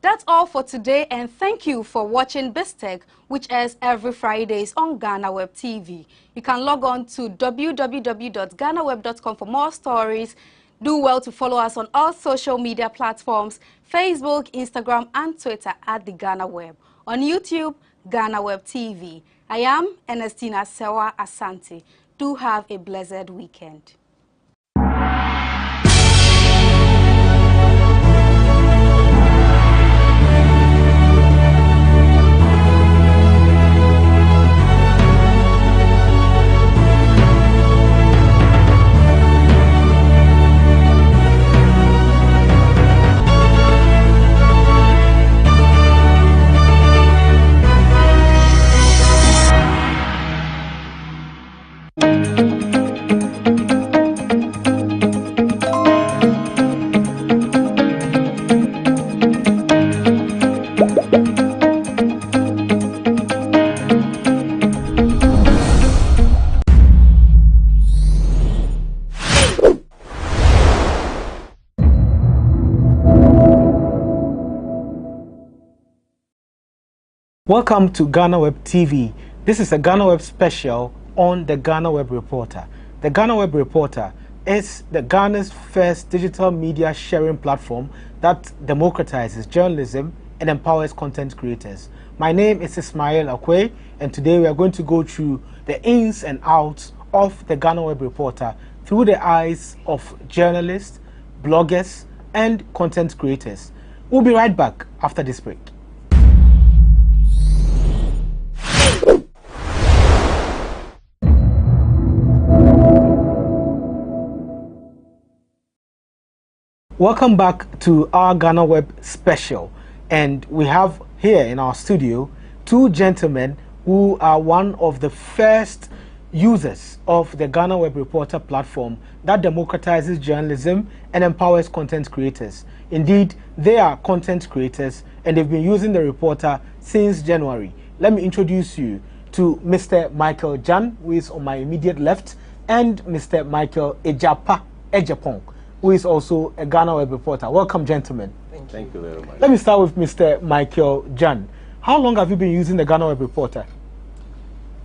That's all for today, and thank you for watching BizTech, which airs every Fridays on GhanaWeb TV. You can log on to www.ghanaweb.com for more stories. Do well to follow us on all social media platforms, Facebook, Instagram, and Twitter at the GhanaWeb. On YouTube, GhanaWeb TV. I am Ernestina Sewa Asante. Do have a blessed weekend. Welcome to GhanaWeb TV. This is a GhanaWeb special on the GhanaWeb Reporter. The GhanaWeb Reporter is the Ghana's first digital media sharing platform that democratizes journalism and empowers content creators. My name is Ismail Akwe, and today we are going to go through the ins and outs of the GhanaWeb Reporter through the eyes of journalists, bloggers, and content creators. We'll be right back after this break. Welcome back to our GhanaWeb special, and we have here in our studio 2 gentlemen who are one of the first users of the GhanaWeb Reporter platform that democratizes journalism and empowers content creators. Indeed, they are content creators and they've been using the Reporter since January. Let me introduce you to Mr. Michael Jan, who is on my immediate left, and Mr. Michael Ejapong, who is also a GhanaWeb Reporter. Welcome, gentlemen. Thank you very much. Let me start with Mr. Michael Jan. How long have you been using the GhanaWeb Reporter?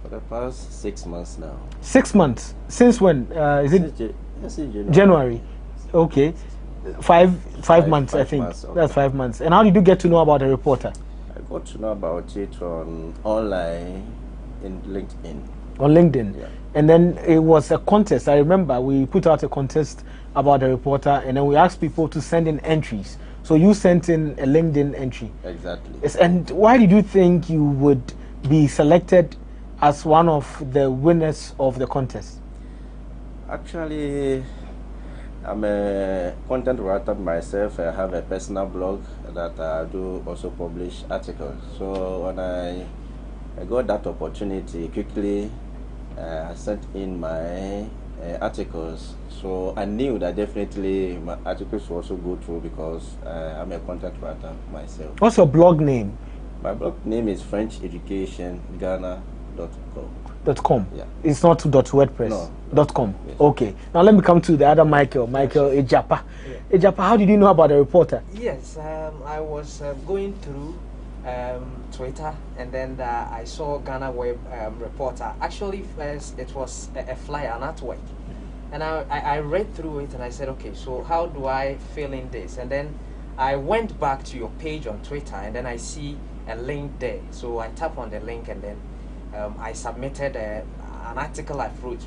For the past 6 months now. 6 months? Since when? Is it January. January? Okay. Five months, I think. Months, okay. That's 5 months. And how did you get to know about the reporter? I got to know about it on online in LinkedIn. On LinkedIn? Yeah. And then it was a contest. I remember we put out a contest about the reporter, and then we asked people to send in entries. So you sent in a LinkedIn entry. Exactly. Yes. And why did you think you would be selected as one of the winners of the contest? Actually, I'm a content writer myself. I have a personal blog that I do also publish articles. So when I got that opportunity, quickly I sent in my articles. So I knew that definitely my articles will also go through because I'm a content writer myself. What's your blog name? My blog name is FrenchEducationGhana.com. Yeah. It's not .wordpress. No. .com. Yes. Okay. Now let me come to the other Michael Ejapa. Yeah. Ejapa, how did you know about the reporter? Yes, I was going through Twitter, and then I saw GhanaWeb Reporter. Actually, first it was a flyer, an artwork. And I read through it and I said, okay, so how do I fill in this? And then I went back to your page on Twitter, and then I see a link there. So I tap on the link, and then I submitted an article I wrote.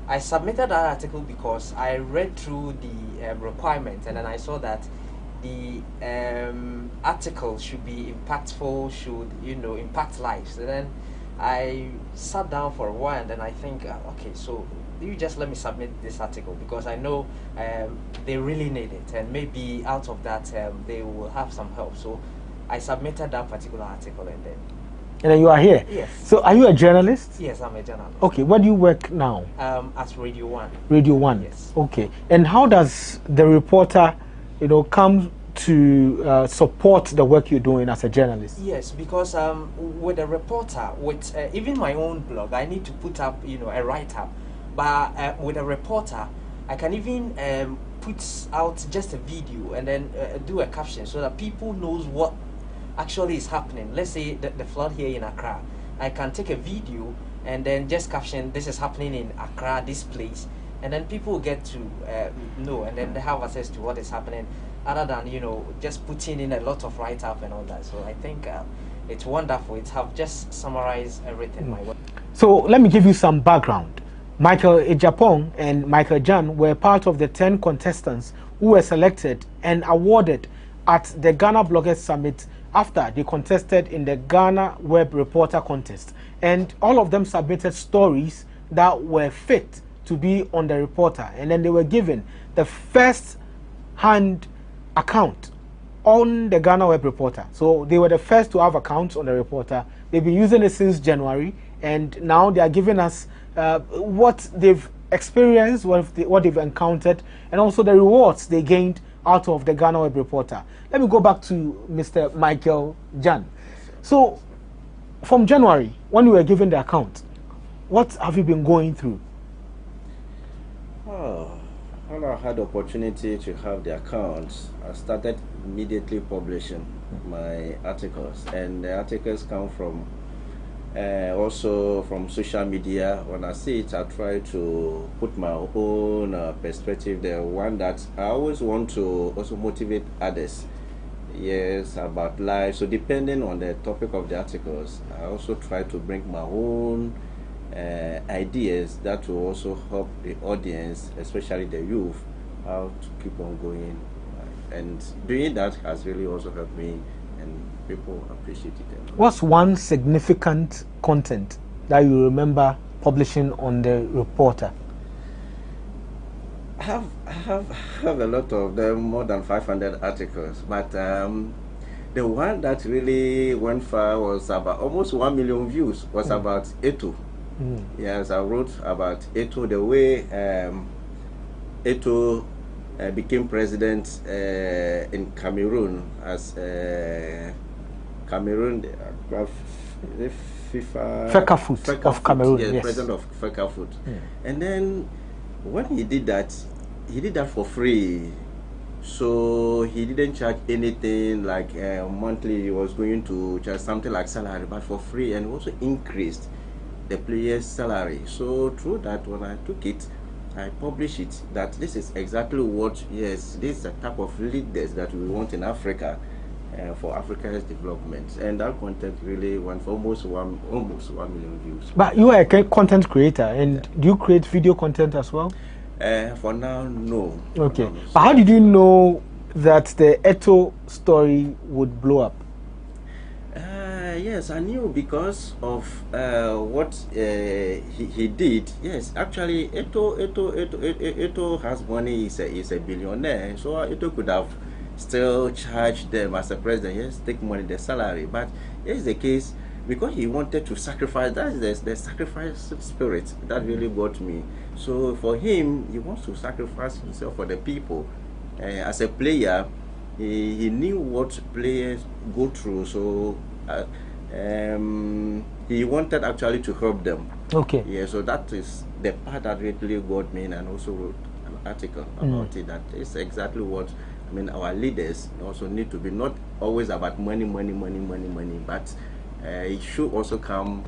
I submitted that article because I read through the requirements, and then I saw that the article should be impactful, should impact lives. And then I sat down for a while, and then I think, okay, so you just let me submit this article because I know they really need it, and maybe out of that they will have some help. So I submitted that particular article, and then you are here. Yes. So are you a journalist? Yes, I'm a journalist. Okay, where do you work now? At Radio 1. Radio 1. Yes. Okay. And how does the reporter, come to support the work you're doing as a journalist? Yes, because with a reporter, with even my own blog, I need to put up, a write-up. But with a reporter, I can even put out just a video and then do a caption so that people knows what actually is happening. Let's say the flood here in Accra. I can take a video and then just caption, this is happening in Accra, this place. And then people get to know, and then they have access to what is happening, other than, just putting in a lot of write-up and all that. So I think it's wonderful. It's have just summarized everything my work. So let me give you some background. Michael Ejapong and Michael Jan were part of the 10 contestants who were selected and awarded at the Ghana Bloggers Summit after they contested in the GhanaWeb Reporter contest. And all of them submitted stories that were fit to be on the reporter. And then they were given the first-hand account on the GhanaWeb Reporter. So they were the first to have accounts on the reporter. They've been using it since January, and now they are giving us what they've experienced, what they've encountered, and also the rewards they gained out of the GhanaWeb Reporter. Let me go back to Mr. Michael Jan. So, from January, when you were given the account, what have you been going through? When I had the opportunity to have the accounts, I started immediately publishing my articles, and the articles come from also from social media. When I see it, I try to put my own perspective, the one that I always want to also motivate others. Yes, about life. So depending on the topic of the articles, I also try to bring my own ideas that will also help the audience, especially the youth, how to keep on going. And doing that has really also helped me, and people appreciate it. What's one significant content that you remember publishing on the reporter? I have a lot of them, more than 500 articles, but the one that really went far was about almost 1 million views, was about Eto. Yes, I wrote about Eto, the way Eto became president in Cameroon as Cameroon, the Fecafoot of Cameroon, yes, yes. president of Fecafoot. And then when he did that for free. So he didn't charge anything like monthly. He was going to charge something like salary, but for free, and also increased the player's salary. So through that, when I took it, I published it, that this is exactly what, yes, this is the type of leaders that we want in Africa for Africa's development. And that content really went for almost 1 million views. But you are a content creator, and do you create video content as well? For now, no. Okay. But how did you know that the Eto story would blow up? Yes, I knew because of what he did. Yes, actually, Eto has money. He's a billionaire, so Eto could have still charged them as a president. Yes, take money, their salary. But here's the case, because he wanted to sacrifice. That's the sacrifice spirit that really got me. So for him, he wants to sacrifice himself for the people. As a player, he knew what players go through. So. He wanted actually to help them. Okay. Yeah, so that is the part that really got me, and I also wrote an article about it. That is exactly what I mean. Our leaders also need to be not always about money, but it should also come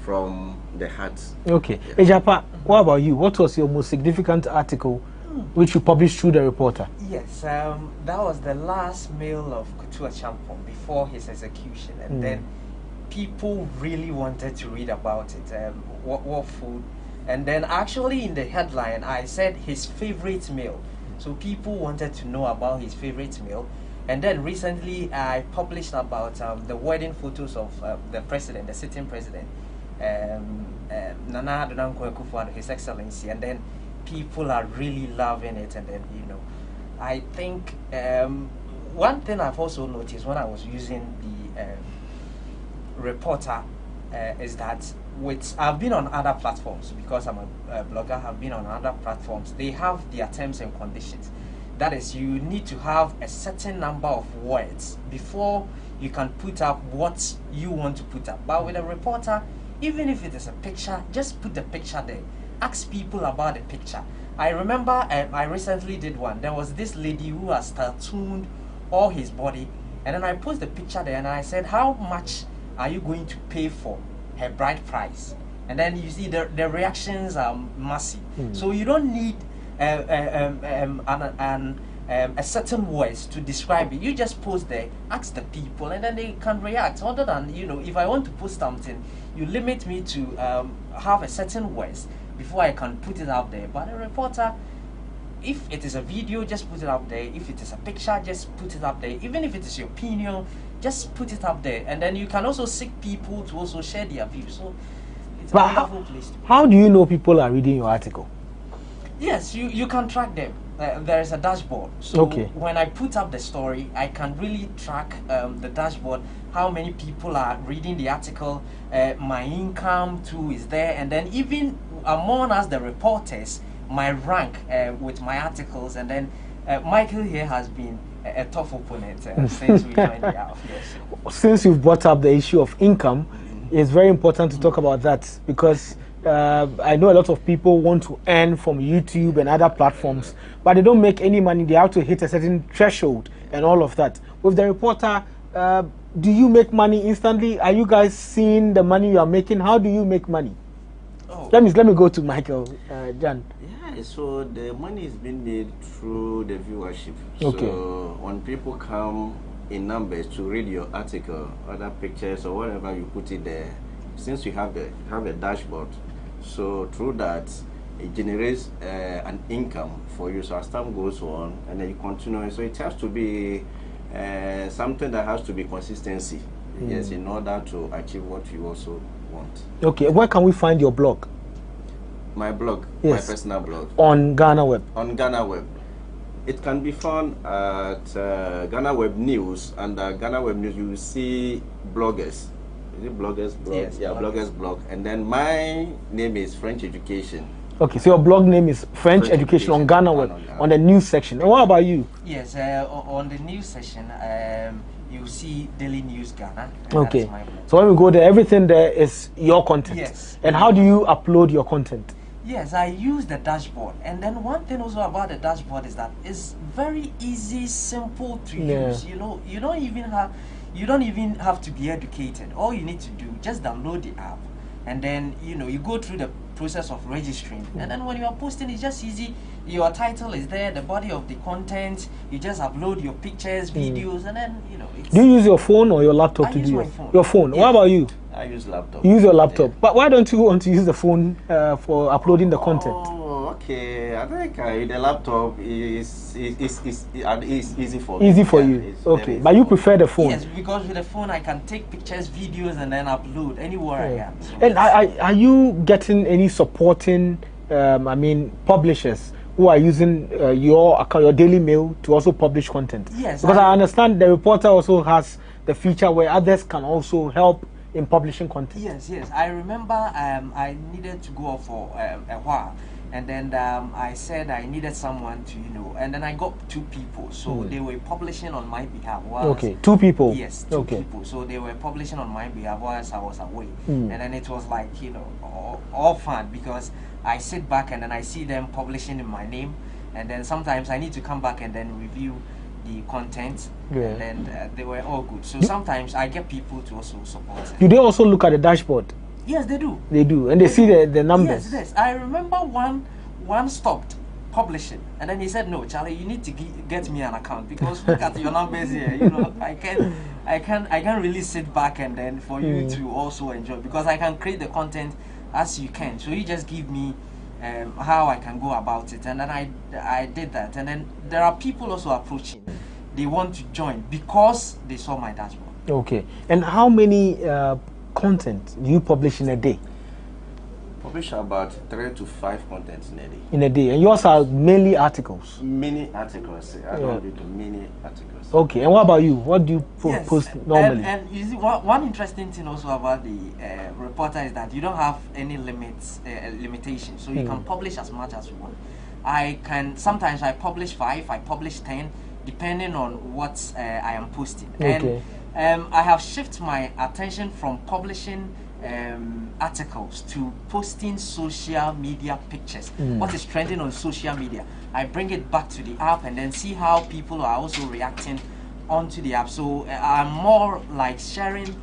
from the heart. Okay. Yeah. Ejapa, what about you? What was your most significant article which you published through the Reporter? Yes, that was the last meal of Kutua Champon before his execution, and then people really wanted to read about it. What food, and then actually in the headline I said his favorite meal, so people wanted to know about his favorite meal. And then recently I published about the wedding photos of the president, the sitting president, Nana Addo Dankwa Akufo-Addo, His Excellency, and then people are really loving it. And then, you know, I think one thing I've also noticed when I was using the Reporter is that I've been on other platforms, because I'm a blogger, I've been on other platforms. They have their terms and conditions. That is, you need to have a certain number of words before you can put up what you want to put up. But with a Reporter, even if it is a picture, just put the picture there. Ask people about the picture. I remember I recently did one. There was this lady who has tattooed all his body, and then I put the picture there and I said, how much are you going to pay for her bride price? And then you see the reactions are massive. So you don't need a certain words to describe it. You just post there, ask the people, and then they can react. Other than, you know, if I want to post something, you limit me to have a certain words before I can put it out there. But a Reporter, if it is a video, just put it up there. If it is a picture, just put it up there. Even if it is your opinion, just put it up there. And then you can also seek people to also share their views. So it's a wonderful place to be. How do you know people are reading your article? Yes, you can track them. There is a dashboard. So okay, when I put up the story, I can really track the dashboard, how many people are reading the article, my income too is there, and then even among us, the reporters, my rank with my articles. And then Michael here has been a tough opponent since we joined the house. Yes. Since you've brought up the issue of income, it's very important to talk about that, because I know a lot of people want to earn from YouTube and other platforms, but they don't make any money. They have to hit a certain threshold and all of that. With the Reporter, do you make money instantly? Are you guys seeing the money you are making? How do you make money? Oh. Let me go to Michael, Jan. Yeah, so the money is being made through the viewership. Okay. So when people come in numbers to read your article, other pictures or whatever you put it there, since you have a dashboard, so through that it generates an income for you. So as time goes on, and then you continue. So it has to be something that has to be consistency. Yes, in order to achieve what you also want. Okay, where can we find your blog? My blog, yes, my personal blog. On GhanaWeb. On GhanaWeb. It can be found at GhanaWeb News. Under GhanaWeb News, you will see bloggers. Is it bloggers blog? Yes, yeah, bloggers blog. And then my name is French Education. Okay, so your blog name is French Education on GhanaWeb, on the news section. And what about you? Yes, on the news section, you see Daily News Ghana. Okay, so when we go there, everything there is your content. Yes. And how do you upload your content? Yes, I use the dashboard. And then one thing also about the dashboard is that it's very easy, simple to use. You know, you don't even have to be educated. All you need to do, just download the app, and then you go through the process of registering, and then when you are posting, it's just easy. Your title is there, the body of the content. You just upload your pictures, videos, and then it's, do you use your phone or your laptop to do my it? phone. Your phone. What about you? I use laptop. You use your laptop, but why don't you want to use the phone for uploading the content? Oh, okay. I think the laptop is easy for me. Easy for you. Okay, but you prefer the phone. Yes, because with the phone I can take pictures, videos, and then upload anywhere I am. So And are you getting any supporting, publishers who are using your account, your Daily Mail, to also publish content? Yes. Because I understand the reporter also has the feature where others can also help in publishing content. Yes. I remember I needed to go off for a while, and then I said I needed someone to, and then I got 2 people, so they were publishing on my behalf. Okay, 2 people. Yes, 2 people. So they were publishing on my behalf whilst I was away, and then it was like all fun, because I sit back and then I see them publishing in my name, and then sometimes I need to come back and then review the content, and then they were all good. So sometimes I get people to also support it. Do they also look at the dashboard? Yes, they do. They do, and they see the numbers. Yes. I remember one stopped publishing, and then he said, "No, Charlie, you need to get me an account, because look at your numbers here. I can't really sit back and then for you to also enjoy, because I can create the content as you can. So you just give me how I can go about it," and then I did that. And then there are people also approaching. They want to join because they saw my dashboard. Okay. And how many content do you publish in a day? Publish about 3 to 5 contents in a day. In a day, and yours are mainly articles. Many articles. I don't do many articles. Okay. And what about you? What do you post normally? And you see, one interesting thing also about the reporter is that you don't have any limitations, so you can publish as much as you want. Sometimes I publish 5, I publish 10, depending on what I am posting. Okay. And I have shifted my attention from publishing articles to posting social media pictures. What is trending on social media, I bring it back to the app and then see how people are also reacting onto the app. So I'm more like sharing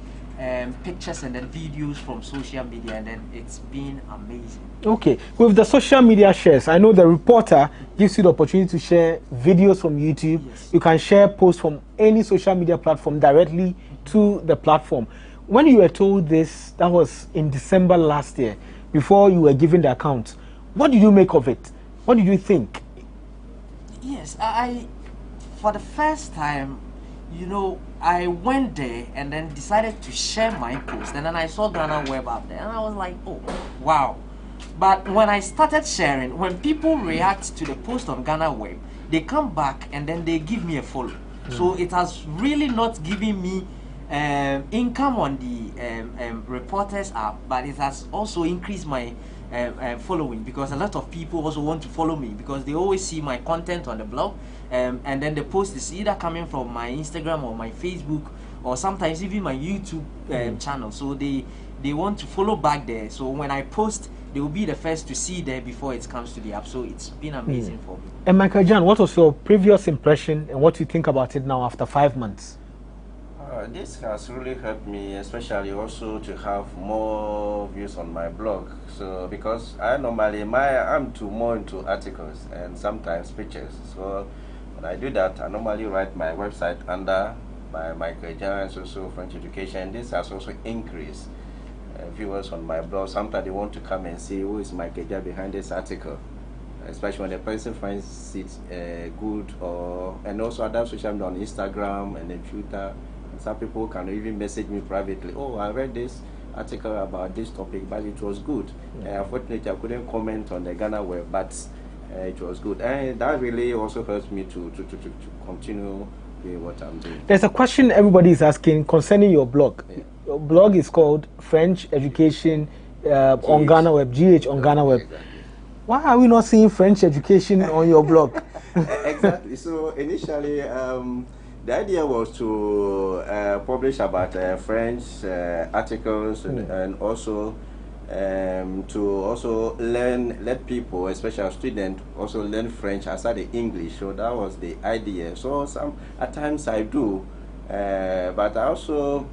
pictures and then videos from social media, and then it's been amazing. Okay, with the social media shares, I know the reporter gives you the opportunity to share videos from YouTube. Yes. You can share posts from any social media platform directly to the platform. When you were told this, that was in December last year, before you were given the account, what did you make of it? What did you think? Yes, I for the first time, I went there and then decided to share my post, and then I saw GhanaWeb up there, and I was like, oh, wow. But when I started sharing, when people react to the post on GhanaWeb, they come back and then they give me a follow. So it has really not given me income on the Reporters app, but it has also increased my following, because a lot of people also want to follow me because they always see my content on the blog, and then the post is either coming from my Instagram or my Facebook, or sometimes even my YouTube channel. So they want to follow back there. So when I post, they will be the first to see there before it comes to the app. So it's been amazing for me. And Michael John, what was your previous impression and what do you think about it now after 5 months? This has really helped me, especially also to have more views on my blog. So because I'm more into articles and sometimes pictures. So when I do that, I normally write my website under my Michael John also French education. This has also increased viewers on my blog. Sometimes they want to come and see who is Michael John behind this article, especially when the person finds it good, and also other social media on Instagram and then Twitter. Some people can even message me privately, oh, I read this article about this topic, but it was good. Unfortunately, I couldn't comment on the GhanaWeb, but it was good. And that really also helps me to continue doing what I'm doing. There's a question everybody is asking concerning your blog. Your blog is called French Education on GhanaWeb, GH on GhanaWeb. Exactly. Why are we not seeing French education on your blog? Exactly. So initially, the idea was to publish about French articles and also to also let people, especially students, also learn French outside the English. So that was the idea. So at times I do, but I also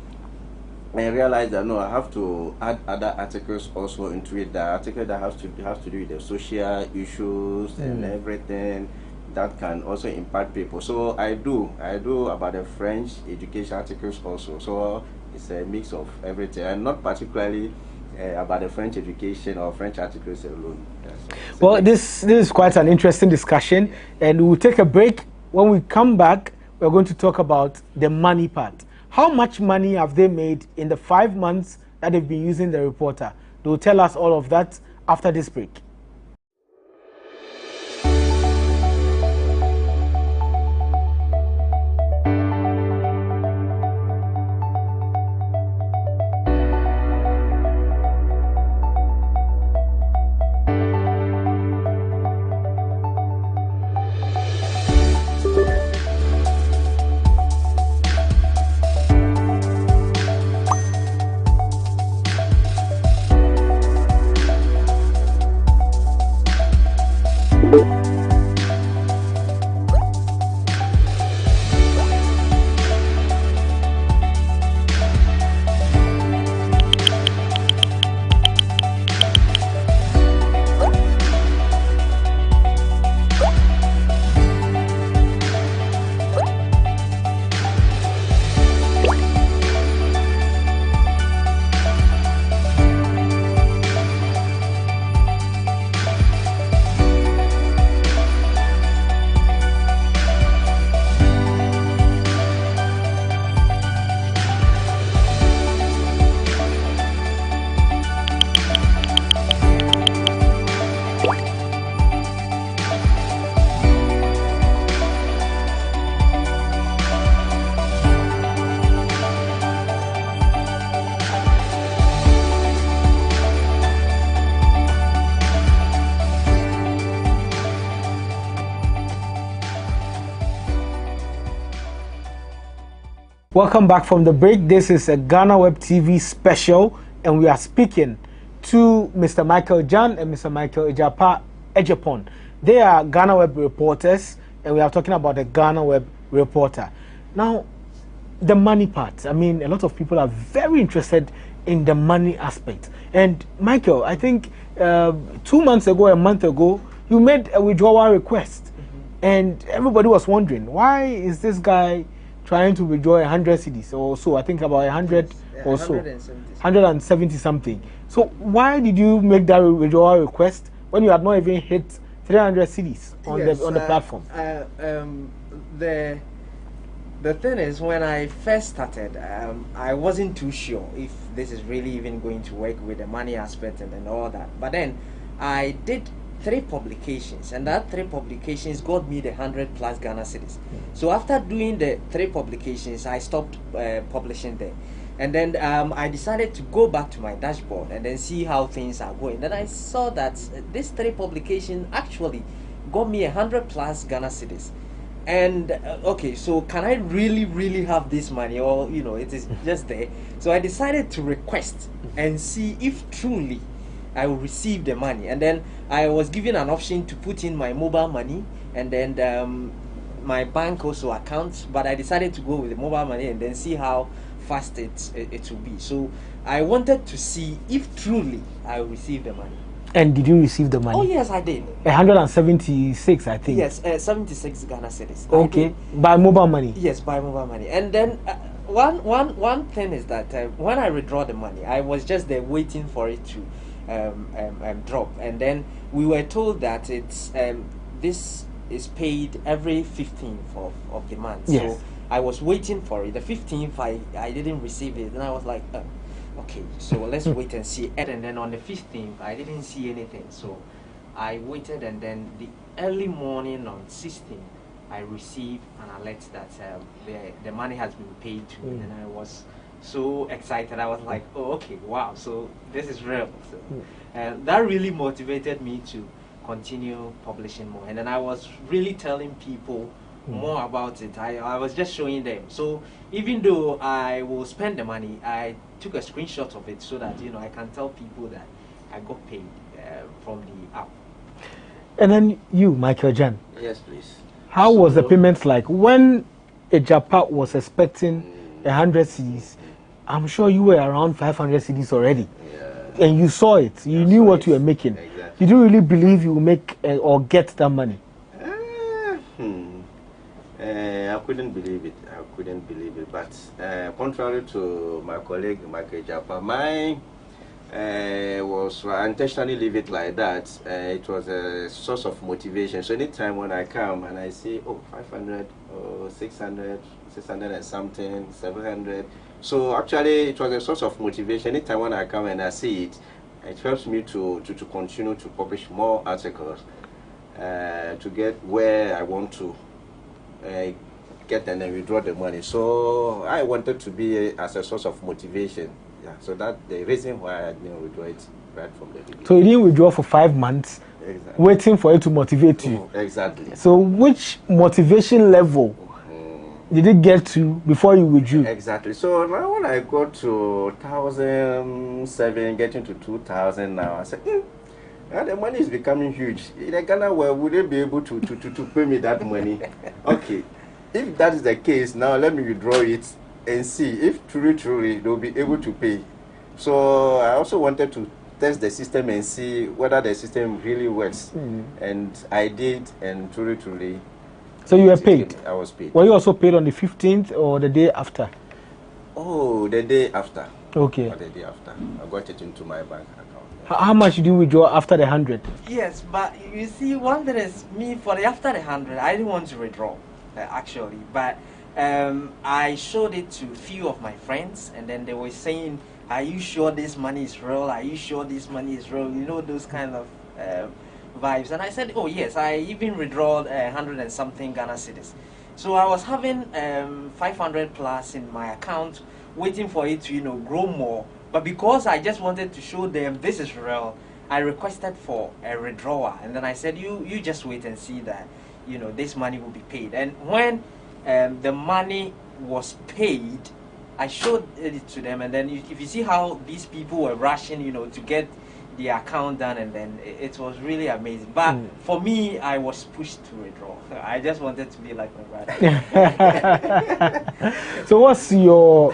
I realized that no, I have to add other articles also into it. The article that has to do with the social issues and everything that can also impact people. So I do about the French education articles also. So it's a mix of everything, and not particularly about the French education or French articles alone. Yes. Well, this is quite an interesting discussion, and we'll take a break. When we come back, we're going to talk about the money part. How much money have they made in the 5 months that they've been using the reporter? They'll tell us all of that after this break. Welcome back from the break. This is a GhanaWeb TV special, and we are speaking to Mr. Michael Jan and Mr. Michael Ejapon. They are GhanaWeb reporters, and we are talking about the GhanaWeb Reporter. Now, the money part. I mean, a lot of people are very interested in the money aspect. And Michael, I think 2 months ago, a month ago, you made a withdrawal request, and everybody was wondering, why is this guy trying to withdraw 100 cedis or so? I think about 100 or so, 170 something. So why did you make that withdrawal request when you had not even hit 300 cedis on the platform? The thing is, when I first started, I wasn't too sure if this is really even going to work with the money aspect and all that. But then I did 3 publications, and that 3 publications got me the 100+ Ghana cedis. So after doing the 3 publications, I stopped publishing them, and then I decided to go back to my dashboard and then see how things are going. Then I saw that these 3 publications actually got me 100+ Ghana cedis. And okay, so can I really have this money, or it is just there? So I decided to request and see if truly I will receive the money. And then I was given an option to put in my mobile money and then my bank also account, but I decided to go with the mobile money and then see how fast it will be. So I wanted to see if truly I will receive the money. And did you receive the money? Oh yes, I did. 176, I think. Yes, 76 Ghana cedis. Okay, by mobile money. Yes, by mobile money. And then one thing is that when I withdraw the money, I was just there waiting for it to drop, and then we were told that it's this is paid every 15th of the month. Yes. So I was waiting for it. The 15th, I didn't receive it, and I was like, okay, so let's wait and see. And then on the 15th, I didn't see anything, so I waited, and then the early morning on 16th, I received an alert that the money has been paid to me, and I was so excited. I was like, oh, okay, wow, so this is real. So, that really motivated me to continue publishing more, and then I was really telling people more about it. I was just showing them. So even though I will spend the money, I took a screenshot of it so that I can tell people that I got paid from the app. And then you, Michael Jan. Yes, please. How was the payments like when a Japan was expecting 100 cedis? I'm sure you were around 500 cedis already. Yeah. And you saw it. You knew what you were making. Exactly. Did you really believe you would make or get that money? I couldn't believe it. But contrary to my colleague, Michael Japa, mine was I intentionally leave it like that. It was a source of motivation. So anytime when I come and I see, 500 or 600 and something, 700. So actually it was a source of motivation. Anytime when I come and I see it, it helps me to continue to publish more articles to get where I want to get and then withdraw the money. So I wanted to be as a source of motivation. Yeah, so that's the reason why I didn't withdraw it right from the beginning. So you didn't withdraw for 5 months, exactly, waiting for it to motivate you. Exactly. So which motivation level did it get to before you withdrew? Exactly. So now when I got to 1,007, getting to 2,000 now, I said, the money is becoming huge. In Ghana, where would they be able to pay me that money? Okay. If that is the case, now let me withdraw it and see if truly they'll be able to pay. So I also wanted to test the system and see whether the system really works. And I did, and truly. So you were paid? I was paid. Were you also paid on the 15th or the day after? Oh, the day after. Okay. Or the day after. I got it into my bank account. How much did you withdraw after the 100? Yes, but you see, one thing is, me, for the after the 100, I didn't want to withdraw, actually. But I showed it to a few of my friends, and then they were saying, are you sure this money is real? Are you sure this money is real? You know, those kind of vibes. And I said, oh yes, I even withdrew 100 and something Ghana cedis. So I was having 500 plus in my account, waiting for it to, grow more. But because I just wanted to show them this is real, I requested for a withdrawal. And then I said, you just wait and see that, this money will be paid. And when the money was paid, I showed it to them. And then if you see how these people were rushing, to get the account done, and then it was really amazing. But for me, I was pushed to withdraw. I just wanted to be like my brother. So what's your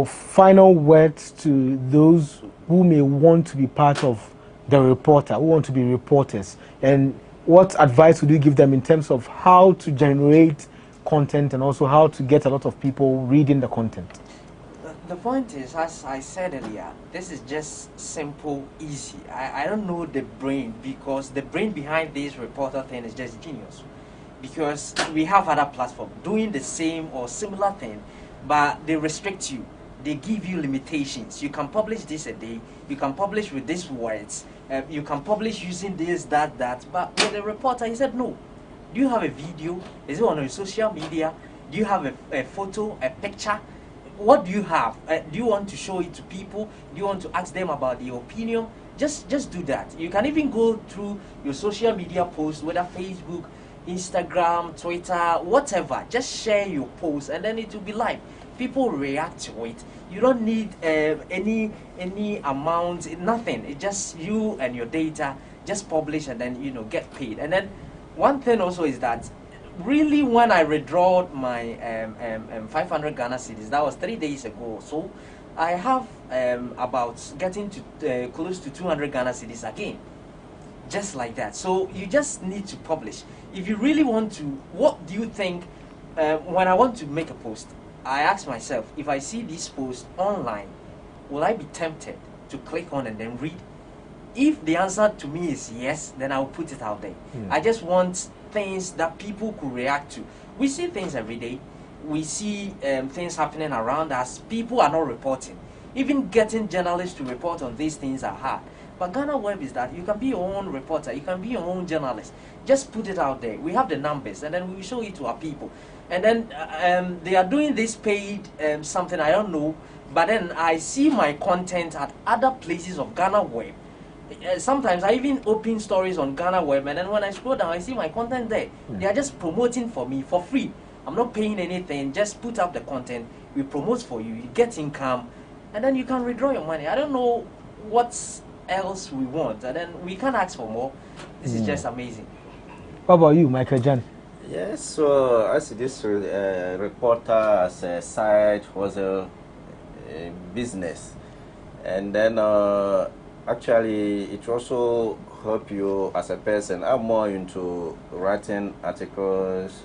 final words to those who may want to be part of the reporter, who want to be reporters, and what advice would you give them in terms of how to generate content and also how to get a lot of people reading the content? The point is, as I said earlier, this is just simple, easy. I don't know the brain, because the brain behind this reporter thing is just genius. Because we have other platforms doing the same or similar thing, but they restrict you. They give you limitations. You can publish this a day. You can publish with these words. You can publish using this, that. But with the reporter, he said, no. Do you have a video? Is it on your social media? Do you have a photo, a picture? What do you have? Do you want to show it to people? Do you want to ask them about the opinion? Just do that. You can even go through your social media posts, whether Facebook, Instagram, Twitter, whatever. Just share your post, and then it will be live. People react to it. You don't need any amount, nothing. It's just you and your data. Just publish, and then get paid. And then one thing also is that really, when I withdrew my 500 Ghana cedis, that was 3 days ago. So I have about getting to close to 200 Ghana cedis again, just like that. So you just need to publish. If you really want to, what do you think? When I want to make a post, I ask myself, if I see this post online, will I be tempted to click on and then read? If the answer to me is yes, then I'll put it out there. I just want things that people could react to. We see things every day. We see things happening around us. People are not reporting. Even getting journalists to report on these things are hard. But GhanaWeb is that you can be your own reporter. You can be your own journalist. Just put it out there. We have the numbers, and then we will show it to our people. And then they are doing this paid something, I don't know. But then I see my content at other places of GhanaWeb. Sometimes I even open stories on GhanaWeb, and then when I scroll down, I see my content there. They are just promoting for me for free. I'm not paying anything. Just put up the content. We promote for you. You get income, and then you can withdraw your money. I don't know what else we want, and then we can't ask for more. This is just amazing. What about you, Michael John? Yes, so as this reporter, as a side hustle, business. And then actually it also help you as a person. I'm more into writing articles,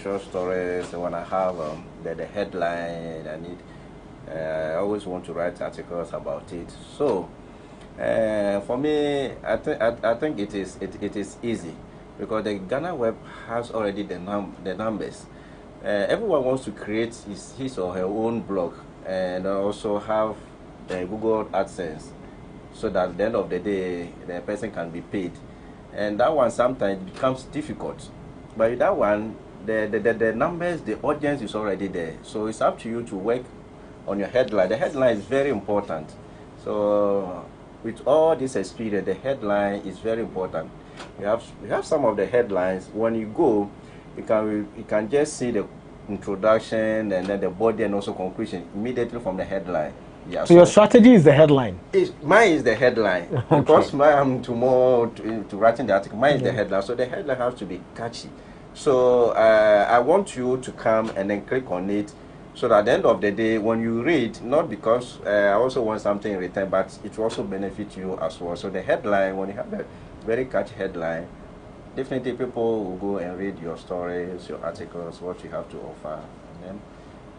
short stories. When I have the headline, I always want to write articles about it. So for me, I think it is easy because the GhanaWeb has already the numbers. Everyone wants to create his or her own blog and also have Google AdSense, so that at the end of the day, the person can be paid. And that one sometimes becomes difficult. But with that one, the numbers, the audience is already there. So it's up to you to work on your headline. The headline is very important. So with all this experience, the headline is very important. We have some of the headlines. When you go, you can just see the introduction and then the body and also conclusion immediately from the headline. Yeah, so your strategy is the headline? Mine is the headline. Okay. Because I'm to writing the article, mine is the headline. So the headline has to be catchy. So I want you to come and then click on it, so that at the end of the day, when you read, not because I also want something in return, but it will also benefit you as well. So the headline, when you have a very catchy headline, definitely people will go and read your stories, your articles, what you have to offer. And then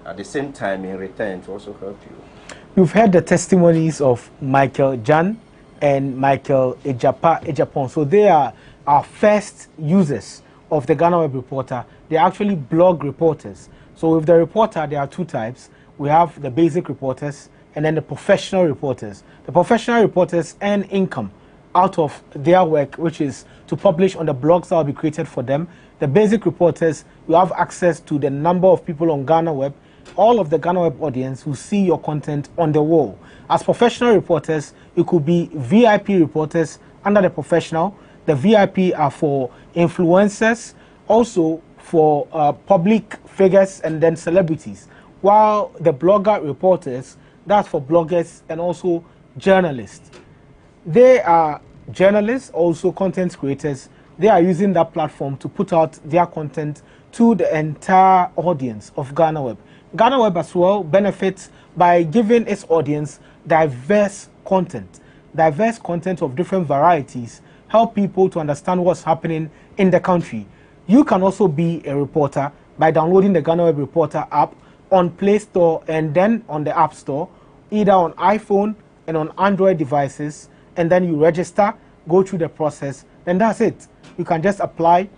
at the same time, in return, to also help you. You've heard the testimonies of Michael Jan and Michael Ejapon. So they are our first users of the GhanaWeb Reporter. They're actually blog reporters. So with the reporter, there are two types. We have the basic reporters and then the professional reporters. The professional reporters earn income out of their work, which is to publish on the blogs that will be created for them. The basic reporters, you have access to the number of people on GhanaWeb, all of the GhanaWeb audience who see your content on the wall. As professional reporters, you could be VIP reporters under the professional. The VIP are for influencers, also for public figures and then celebrities. While the blogger reporters, that's for bloggers and also journalists. They are journalists, also content creators. They are using that platform to put out their content to the entire audience of GhanaWeb. GhanaWeb as well benefits by giving its audience diverse content of different varieties, help people to understand what's happening in the country. You can also be a reporter by downloading the GhanaWeb Reporter app on Play Store and then on the App Store, either on iPhone and on Android devices, and then you register, go through the process, then that's it. You can just apply,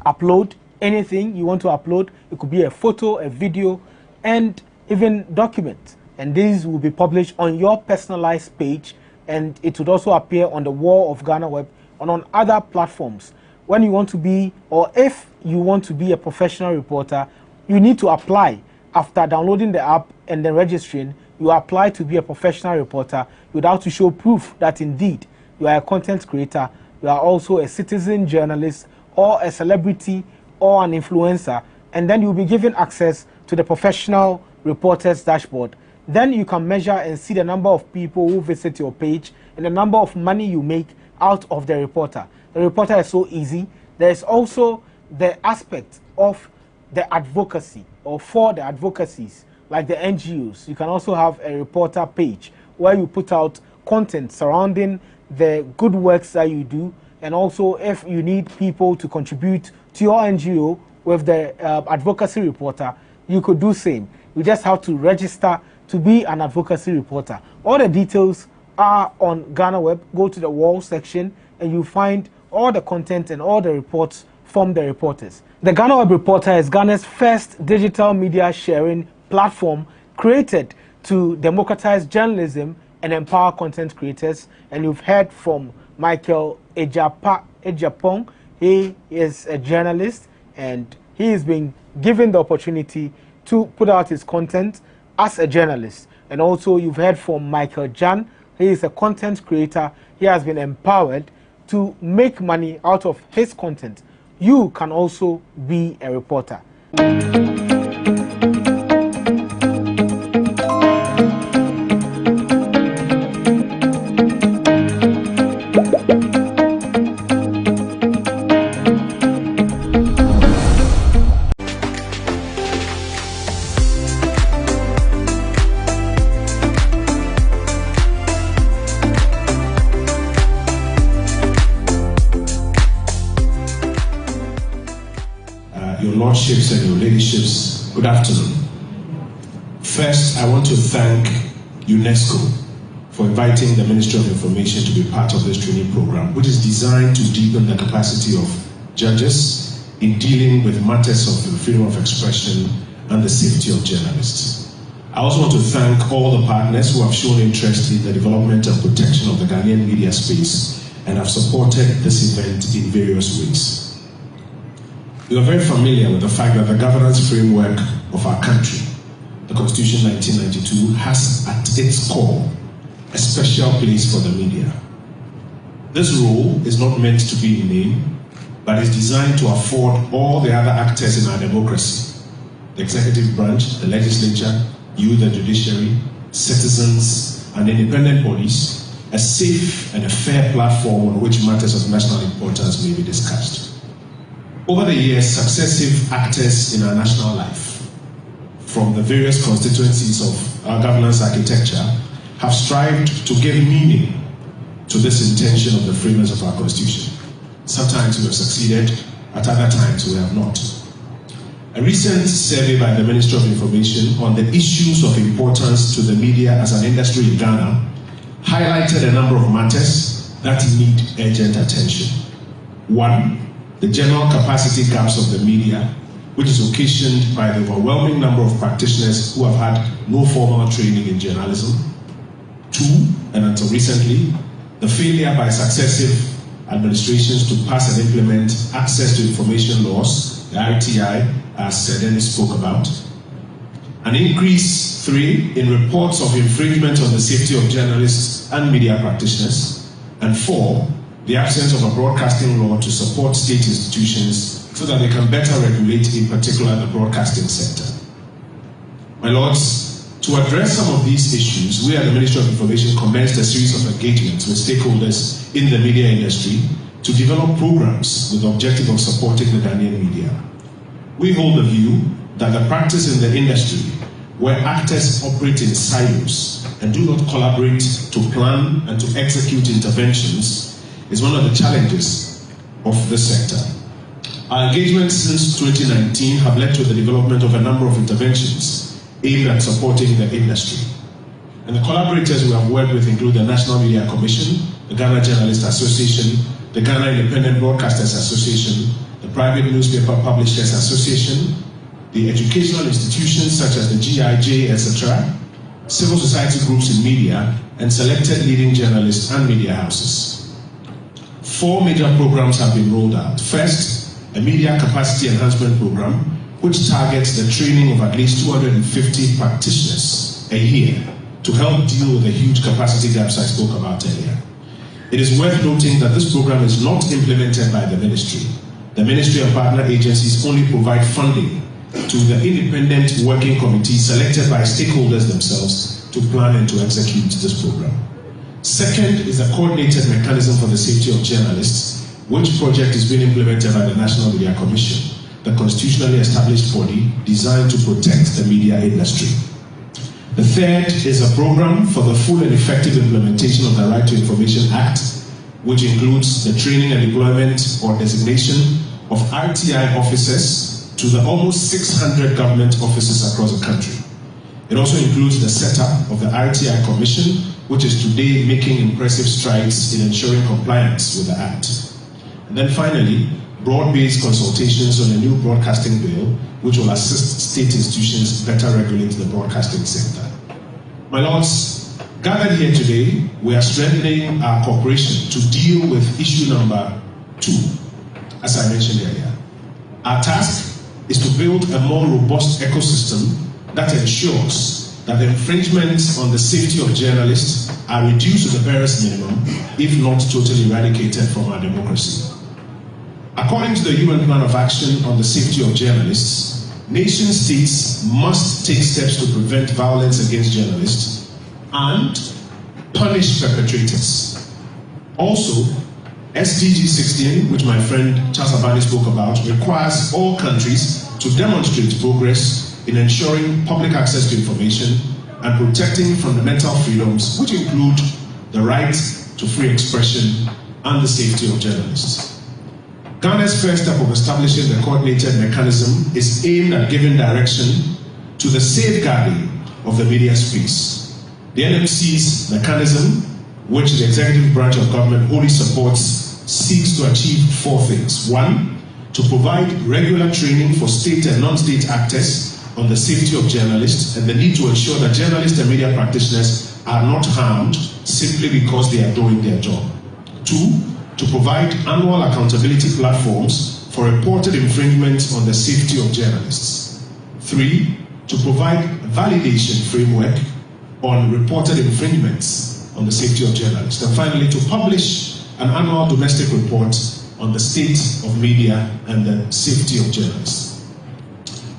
upload anything you want to upload. It could be a photo, a video, and even documents. And these will be published on your personalized page, and it would also appear on the wall of GhanaWeb and on other platforms. When you want to be, or if you want to be a professional reporter, you need to apply. After downloading the app and then registering, you apply to be a professional reporter. You would have to show proof that indeed you are a content creator, you are also a citizen journalist or a celebrity or an influencer, and then you'll be given access to the professional reporters dashboard. Then you can measure and see the number of people who visit your page and the number of money you make out of the reporter. The reporter is so easy. There is also the aspect of the advocacy, or for the advocacies, like the NGOs. You can also have a reporter page where you put out content surrounding the good works that you do, and also if you need people to contribute to your NGO with the advocacy reporter, you could do same. You just have to register to be an advocacy reporter. All the details are on GhanaWeb. Go to the wall section and you find all the content and all the reports from the reporters. The GhanaWeb Reporter is Ghana's first digital media sharing platform created to democratize journalism and empower content creators. And you've heard from Michael Ejapon. He is a journalist and he has been given the opportunity to put out his content as a journalist. And also you've heard from Michael Jan. He is a content creator. He has been empowered to make money out of his content. You can also be a reporter. lordships and your ladyships, good afternoon. First, I want to thank UNESCO for inviting the Ministry of Information to be part of this training program, which is designed to deepen the capacity of judges in dealing with matters of the freedom of expression and the safety of journalists. I also want to thank all the partners who have shown interest in the development and protection of the Ghanaian media space and have supported this event in various ways. You are very familiar with the fact that the governance framework of our country, the Constitution 1992, has at its core a special place for the media. This role is not meant to be in name, but is designed to afford all the other actors in our democracy, the executive branch, the legislature, you, the judiciary, citizens, and independent bodies, a safe and a fair platform on which matters of national importance may be discussed. Over the years, successive actors in our national life, from the various constituencies of our governance architecture, have strived to give meaning to this intention of the framers of our Constitution. Sometimes we have succeeded, at other times we have not. A recent survey by the Ministry of Information on the issues of importance to the media as an industry in Ghana highlighted a number of matters that need urgent attention. One, the general capacity gaps of the media, which is occasioned by the overwhelming number of practitioners who have had no formal training in journalism. Two, and until recently, the failure by successive administrations to pass and implement access to information laws, the RTI, as Dennis spoke about. An increase, 3, in reports of infringement on the safety of journalists and media practitioners. And 4, the absence of a broadcasting law to support state institutions so that they can better regulate, in particular, the broadcasting sector. My lords, to address some of these issues, we at the Ministry of Information commenced a series of engagements with stakeholders in the media industry to develop programs with the objective of supporting the Ghanaian media. We hold the view that the practice in the industry where actors operate in silos and do not collaborate to plan and to execute interventions is one of the challenges of the sector. Our engagements since 2019 have led to the development of a number of interventions aimed at supporting the industry. And the collaborators we have worked with include the National Media Commission, the Ghana Journalists Association, the Ghana Independent Broadcasters Association, the Private Newspaper Publishers Association, the educational institutions such as the GIJ, etc., civil society groups in media, and selected leading journalists and media houses. 4 major programs have been rolled out. First, a media capacity enhancement program, which targets the training of at least 250 practitioners a year to help deal with the huge capacity gaps I spoke about earlier. It is worth noting that this program is not implemented by the ministry. The ministry and partner agencies only provide funding to the independent working committee selected by stakeholders themselves to plan and to execute this program. Second is a coordinated mechanism for the safety of journalists, which project is being implemented by the National Media Commission, the constitutionally established body designed to protect the media industry. The third is a program for the full and effective implementation of the Right to Information Act, which includes the training and deployment or designation of RTI officers to the almost 600 government offices across the country. It also includes the setup of the RTI Commission, which is today making impressive strides in ensuring compliance with the Act. And then finally, broad-based consultations on a new broadcasting bill, which will assist state institutions better regulate the broadcasting sector. My lords, gathered here today, we are strengthening our cooperation to deal with issue number 2, as I mentioned earlier. Our task is to build a more robust ecosystem that ensures that the infringements on the safety of journalists are reduced to the barest minimum, if not totally eradicated from our democracy. According to the UN Plan of Action on the Safety of Journalists, nation states must take steps to prevent violence against journalists and punish perpetrators. Also, SDG 16, which my friend Charles Abani spoke about, requires all countries to demonstrate progress in ensuring public access to information and protecting fundamental freedoms, which include the right to free expression and the safety of journalists. Ghana's first step of establishing the coordinated mechanism is aimed at giving direction to the safeguarding of the media space. The NMC's mechanism, which the executive branch of government wholly supports, seeks to achieve 4 things. 1, to provide regular training for state and non-state actors on the safety of journalists and the need to ensure that journalists and media practitioners are not harmed simply because they are doing their job. 2, to provide annual accountability platforms for reported infringements on the safety of journalists. 3, to provide validation framework on reported infringements on the safety of journalists. And finally, to publish an annual domestic report on the state of media and the safety of journalists.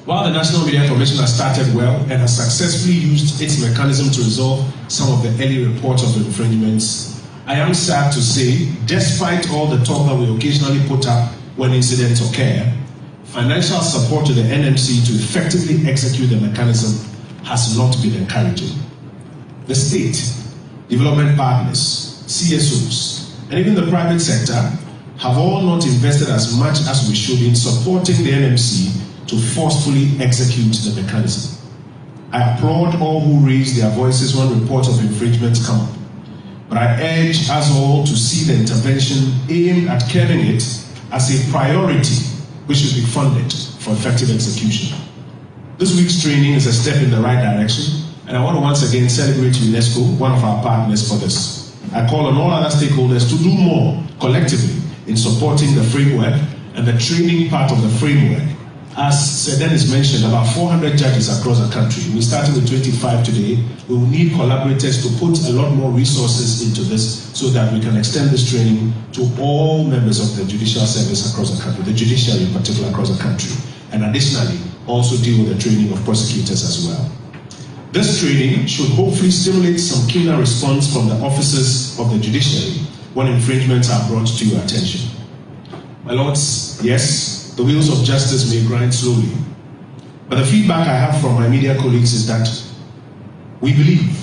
While the National Media Commission has started well and has successfully used its mechanism to resolve some of the early reports of infringements, I am sad to say, despite all the talk that we occasionally put up when incidents occur, financial support to the NMC to effectively execute the mechanism has not been encouraging. The state, development partners, CSOs, and even the private sector have all not invested as much as we should in supporting the NMC to forcefully execute the mechanism. I applaud all who raise their voices when reports of infringements come up, but I urge us all to see the intervention aimed at curbing it as a priority which should be funded for effective execution. This week's training is a step in the right direction, and I want to once again celebrate UNESCO, one of our partners, for this. I call on all other stakeholders to do more collectively in supporting the framework and the training part of the framework. As Sir Dennis mentioned, about 400 judges across the country. We started with 25 today. We will need collaborators to put a lot more resources into this so that we can extend this training to all members of the judicial service across the country, the judiciary in particular across the country, and additionally also deal with the training of prosecutors as well. This training should hopefully stimulate some keener response from the officers of the judiciary when infringements are brought to your attention. My lords, yes, the wheels of justice may grind slowly, but the feedback I have from my media colleagues is that we believe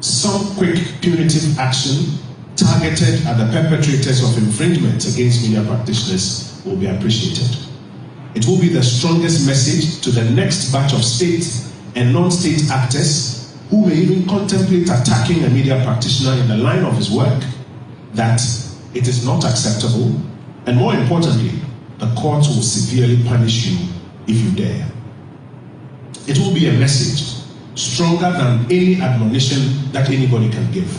some quick punitive action targeted at the perpetrators of infringements against media practitioners will be appreciated. It will be the strongest message to the next batch of state and non-state actors who may even contemplate attacking a media practitioner in the line of his work that it is not acceptable, and more importantly, the courts will severely punish you if you dare. It will be a message stronger than any admonition that anybody can give.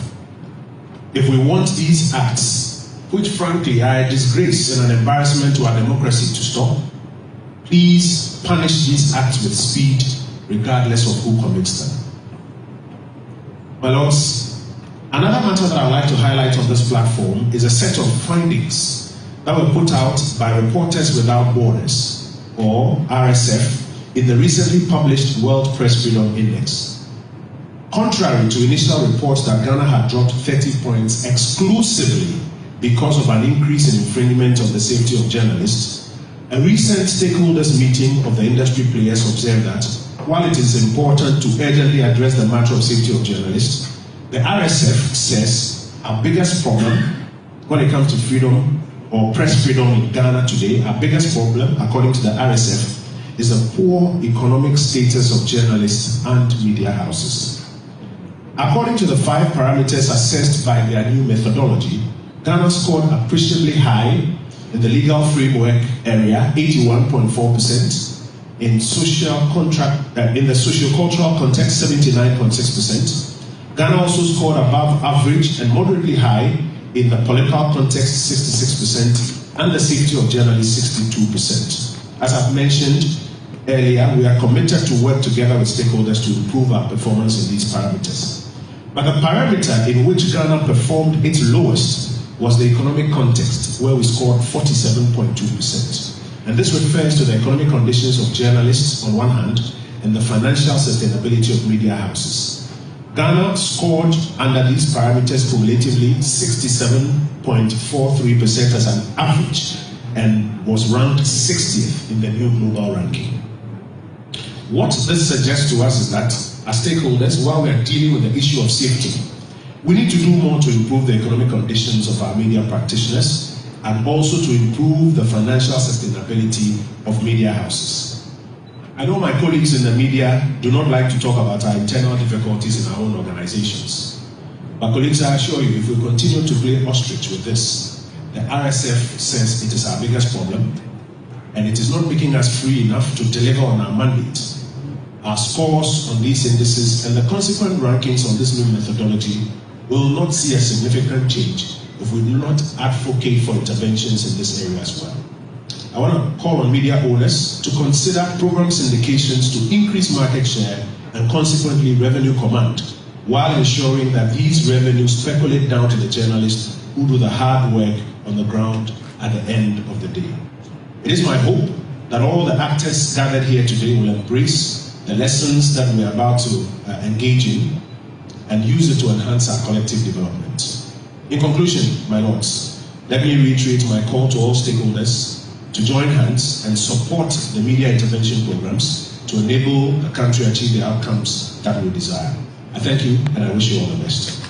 If we want these acts, which frankly are a disgrace and an embarrassment to our democracy, to stop, please punish these acts with speed, regardless of who commits them. My lords, another matter that I'd like to highlight on this platform is a set of findings that were put out by Reporters Without Borders, or RSF, in the recently published World Press Freedom Index. Contrary to initial reports that Ghana had dropped 30 points exclusively because of an increase in infringement of the safety of journalists, a recent stakeholders meeting of the industry players observed that while it is important to urgently address the matter of safety of journalists, the RSF says our biggest problem when it comes to freedom or press freedom in Ghana today, our biggest problem, according to the RSF, is the poor economic status of journalists and media houses. According to the 5 parameters assessed by their new methodology, Ghana scored appreciably high in the legal framework area, 81.4%, in in the socio-cultural context, 79.6%. Ghana also scored above average and moderately high in the political context, 66%, and the safety of journalists, 62%. As I've mentioned earlier, we are committed to work together with stakeholders to improve our performance in these parameters. But the parameter in which Ghana performed its lowest was the economic context, where we scored 47.2%. And this refers to the economic conditions of journalists on one hand and the financial sustainability of media houses. Ghana scored under these parameters cumulatively 67.43% as an average and was ranked 60th in the new global ranking. What this suggests to us is that as stakeholders, while we are dealing with the issue of safety, we need to do more to improve the economic conditions of our media practitioners and also to improve the financial sustainability of media houses. I know my colleagues in the media do not like to talk about our internal difficulties in our own organizations. But colleagues, I assure you, if we continue to play ostrich with this, the RSF says it is our biggest problem, and it is not making us free enough to deliver on our mandate. Our scores on these indices and the consequent rankings on this new methodology will not see a significant change if we do not advocate for interventions in this area as well. I want to call on media owners to consider program syndications to increase market share and consequently revenue command, while ensuring that these revenues percolate down to the journalists who do the hard work on the ground at the end of the day. It is my hope that all the actors gathered here today will embrace the lessons that we are about to engage in and use it to enhance our collective development. In conclusion, my lords, let me reiterate my call to all stakeholders to join hands and support the media intervention programs to enable the country achieve the outcomes that we desire. I thank you and I wish you all the best.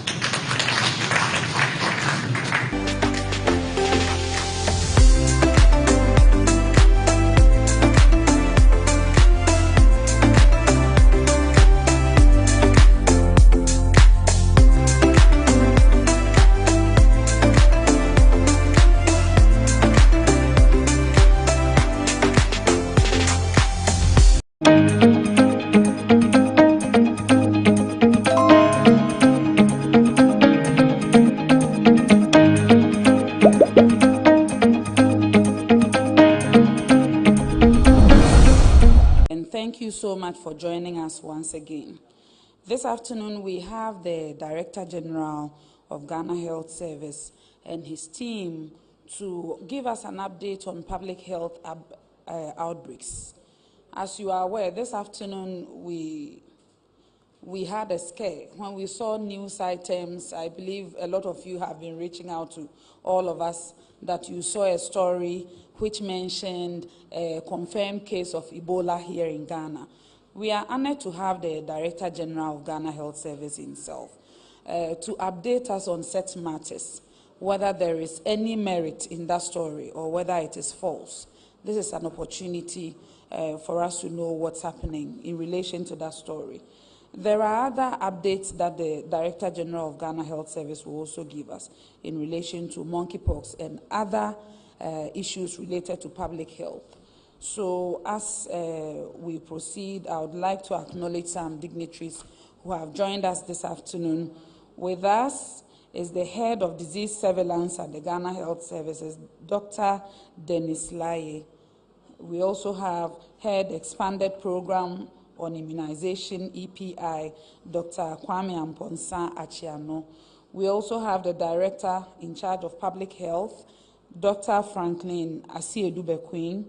So much for joining us once again. This afternoon we have the Director General of Ghana Health Service and his team to give us an update on public health outbreaks. As you are aware, this afternoon we had a scare. When we saw news items, I believe a lot of you have been reaching out to all of us that you saw a story which mentioned a confirmed case of Ebola here in Ghana. We are honored to have the Director General of Ghana Health Service himself to update us on such matters, whether there is any merit in that story or whether it is false. This is an opportunity for us to know what's happening in relation to that story. There are other updates that the Director General of Ghana Health Service will also give us in relation to monkeypox and other issues related to public health. So as we proceed, I would like to acknowledge some dignitaries who have joined us this afternoon. With us is the Head of Disease Surveillance at the Ghana Health Services, Dr. Dennis Laye. We also have Head Expanded Program on Immunization, EPI, Dr. Kwame Amponsa Achiano. We also have the Director in charge of Public Health, Dr. Franklin Asiedu-Bequin.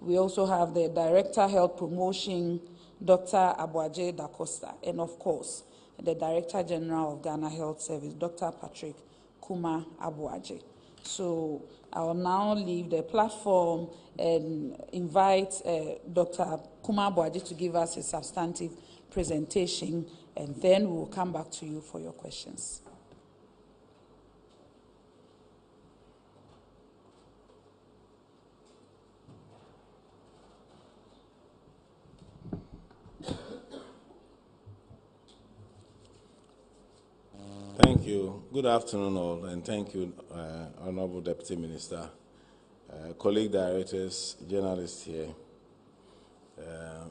We also have the Director Health Promotion, Dr. Abuaje Da Costa, and of course, the Director General of Ghana Health Service, Dr. Patrick Kuma Abuaje. So I will now leave the platform and invite Dr. Kuma Abuaje to give us a substantive presentation, and then we will come back to you for your questions. Thank you. Good afternoon, all, and thank you, Honorable Deputy Minister, colleague directors, journalists here.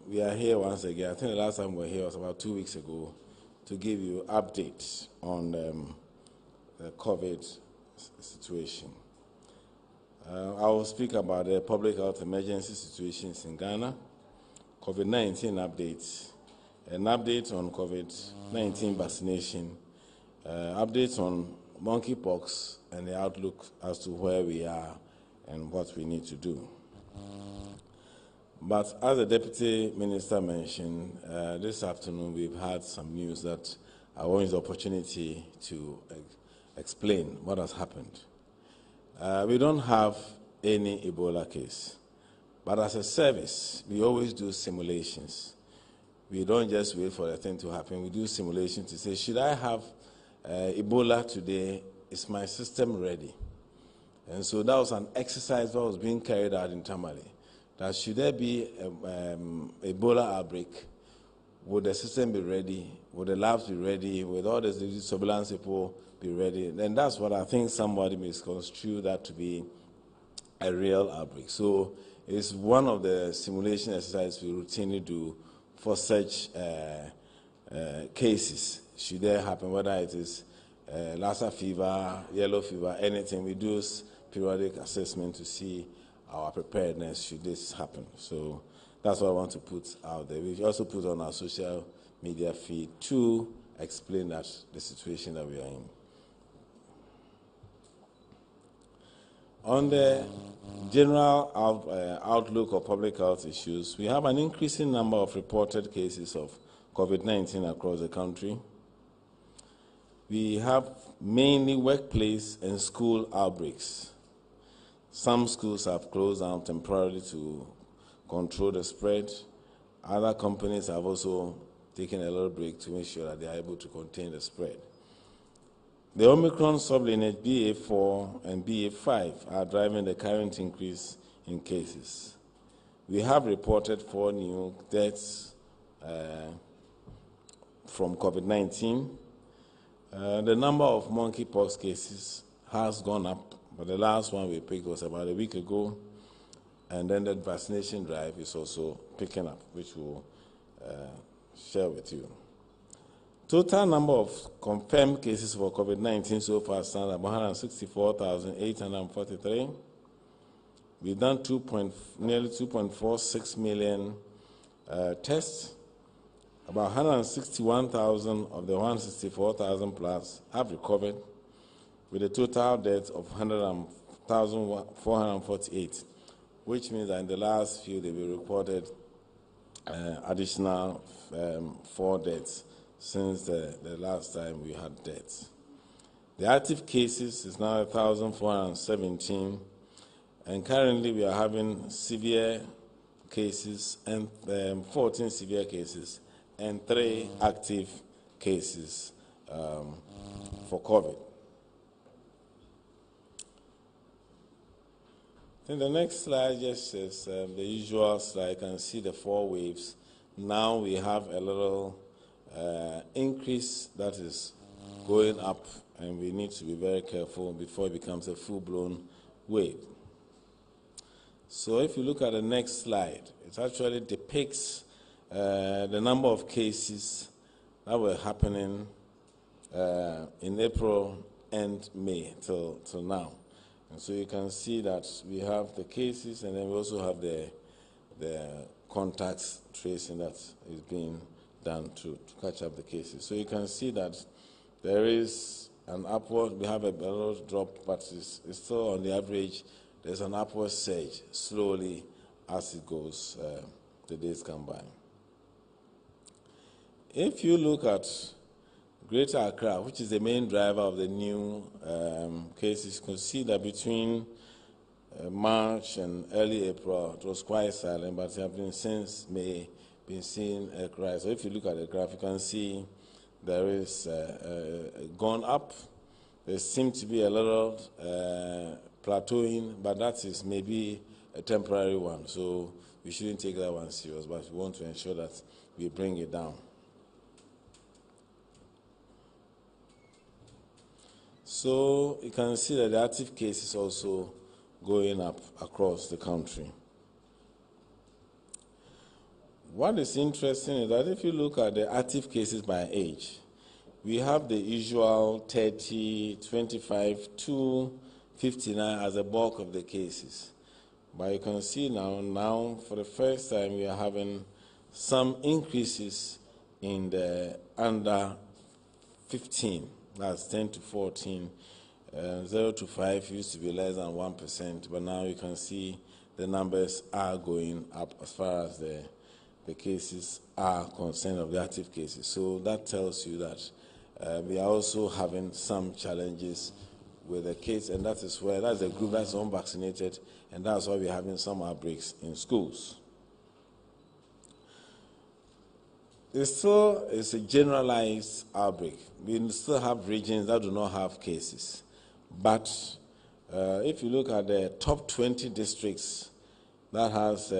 We are here once again. I think the last time we were here was about 2 weeks ago to give you updates on the COVID situation. I will speak about the public health emergency situations in Ghana, COVID-19 updates, an update on COVID-19 vaccination, updates on monkeypox and the outlook as to where we are and what we need to do. But as the Deputy Minister mentioned, this afternoon we've had some news that I want use the opportunity to explain what has happened. We don't have any Ebola case, but as a service, we always do simulations. We don't just wait for the thing to happen. We do simulations to say, should I have Ebola today, is my system ready? And so that was an exercise that was being carried out in Tamale. That should there be Ebola outbreak, would the system be ready? Would the labs be ready? Would all the surveillance people be ready? And that's what I think somebody misconstrued that to be a real outbreak. So it's one of the simulation exercises we routinely do for such cases. Should there happen, whether it is Lassa fever, yellow fever, anything, we do periodic assessment to see our preparedness should this happen. So that's what I want to put out there. We also put on our social media feed to explain that the situation that we are in. On the general outlook of public health issues, we have an increasing number of reported cases of COVID-19 across the country. We have mainly workplace and school outbreaks. Some schools have closed down temporarily to control the spread. Other companies have also taken a little break to make sure that they are able to contain the spread. The Omicron sublineage BA4 and BA5 are driving the current increase in cases. We have reported 4 new deaths from COVID-19. The number of monkeypox cases has gone up, but the last one we picked was about a week ago, and then the vaccination drive is also picking up, which we'll share with you. Total number of confirmed cases for COVID-19 so far stand at 164,843. We've done nearly 2.46 million tests. About 161,000 of the 164,000 plus have recovered, with a total death of 100,448, which means that in the last few days we reported additional 4 deaths since the last time we had deaths. The active cases is now 1,417, and currently we are having severe cases and 14 severe cases and 3 active cases for COVID. Then the next slide just is the usual slide. You can see the 4 waves. Now we have a little increase that is going up, and we need to be very careful before it becomes a full-blown wave. So if you look at the next slide, it actually depicts the number of cases that were happening in April and May till now. And so you can see that we have the cases, and then we also have the contacts tracing that is being done to catch up the cases. So you can see that there is an upward, we have a little drop, but it's still on the average, there's an upward surge slowly as it goes, the days come by. If you look at Greater Accra, which is the main driver of the new cases, you can see that between March and early April, it was quite silent, but it has been since May been seeing a rise. So if you look at the graph, you can see there is gone up. There seems to be a little plateauing, but that is maybe a temporary one. So we shouldn't take that one serious, but we want to ensure that we bring it down. So you can see that the active case is also going up across the country. What is interesting is that if you look at the active cases by age, we have the usual 30, 25 to 59 as the bulk of the cases. But you can see now for the first time we are having some increases in the under 15. That's 10 to 14. 0 to 5 used to be less than 1%, but now you can see the numbers are going up as far as the cases are concerned, of the active cases. So that tells you that we are also having some challenges with the kids, and that's the group that's unvaccinated, and that's why we're having some outbreaks in schools. It still is a generalized outbreak. We still have regions that do not have cases, but If you look at the top 20 districts that has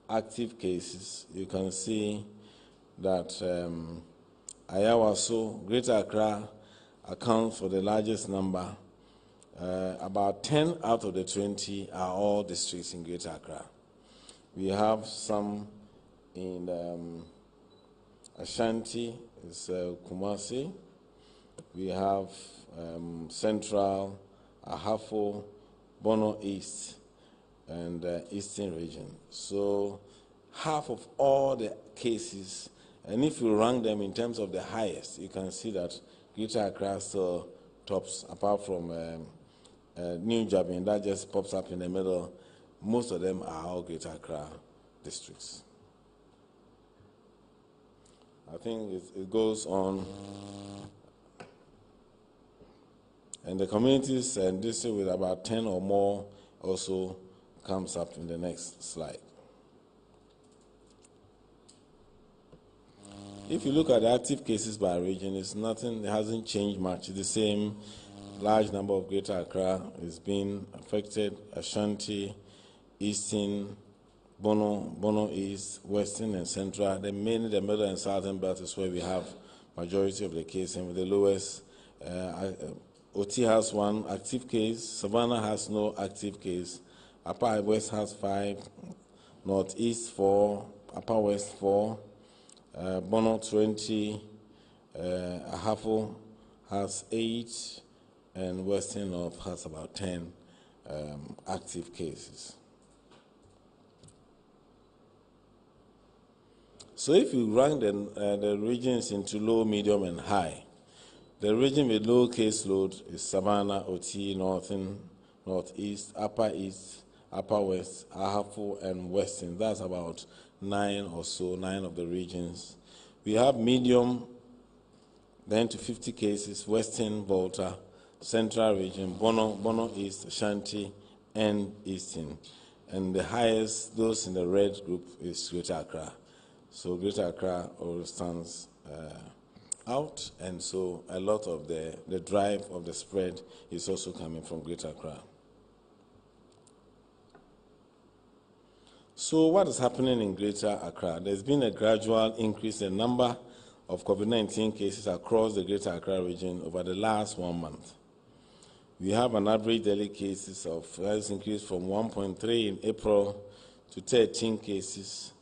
active cases, you can see that Ayawaso, Greater Accra accounts for the largest number. About 10 out of the 20 are all districts in Greater Accra. We have some in Ashanti, it's Kumasi. We have Central, Ahafo, Bono East, and Eastern region. So half of all the cases, and if you rank them in terms of the highest, you can see that Greater Accra still tops, apart from New Jabin, that just pops up in the middle. Most of them are all Greater Accra districts. I think it goes on. And the communities and districts with about 10 or more also comes up in the next slide. If you look at the active cases by region, it's nothing, it hasn't changed much. It's the same large number of Greater Accra is being affected. Ashanti, Eastern, Bono East, Western and Central. Then mainly the middle and southern belt is where we have majority of the cases, and with the lowest. OT has 1 active case, Savannah has no active case, Upper West has 5, Northeast 4, Upper West 4, Bono 20, Ahafo has 8, and Western North has about 10 active cases. So if you rank the regions into low, medium, and high, the region with low caseload is Savannah, OT, Northern, Northeast, Upper East, Upper West, Ahafo, and Western. That's about 9 or so, 9 of the regions. We have medium, then to 50 cases, Western, Volta, Central region, Bono East, Ashanti, and Eastern. And the highest, those in the red group, is Greater Accra. So Greater Accra always stands out, and so a lot of the drive of the spread is also coming from Greater Accra. So what is happening in Greater Accra? There's been a gradual increase in the number of COVID-19 cases across the Greater Accra region over the last 1 month. We have an average daily cases of, has increased from 1.3 in April to 13 cases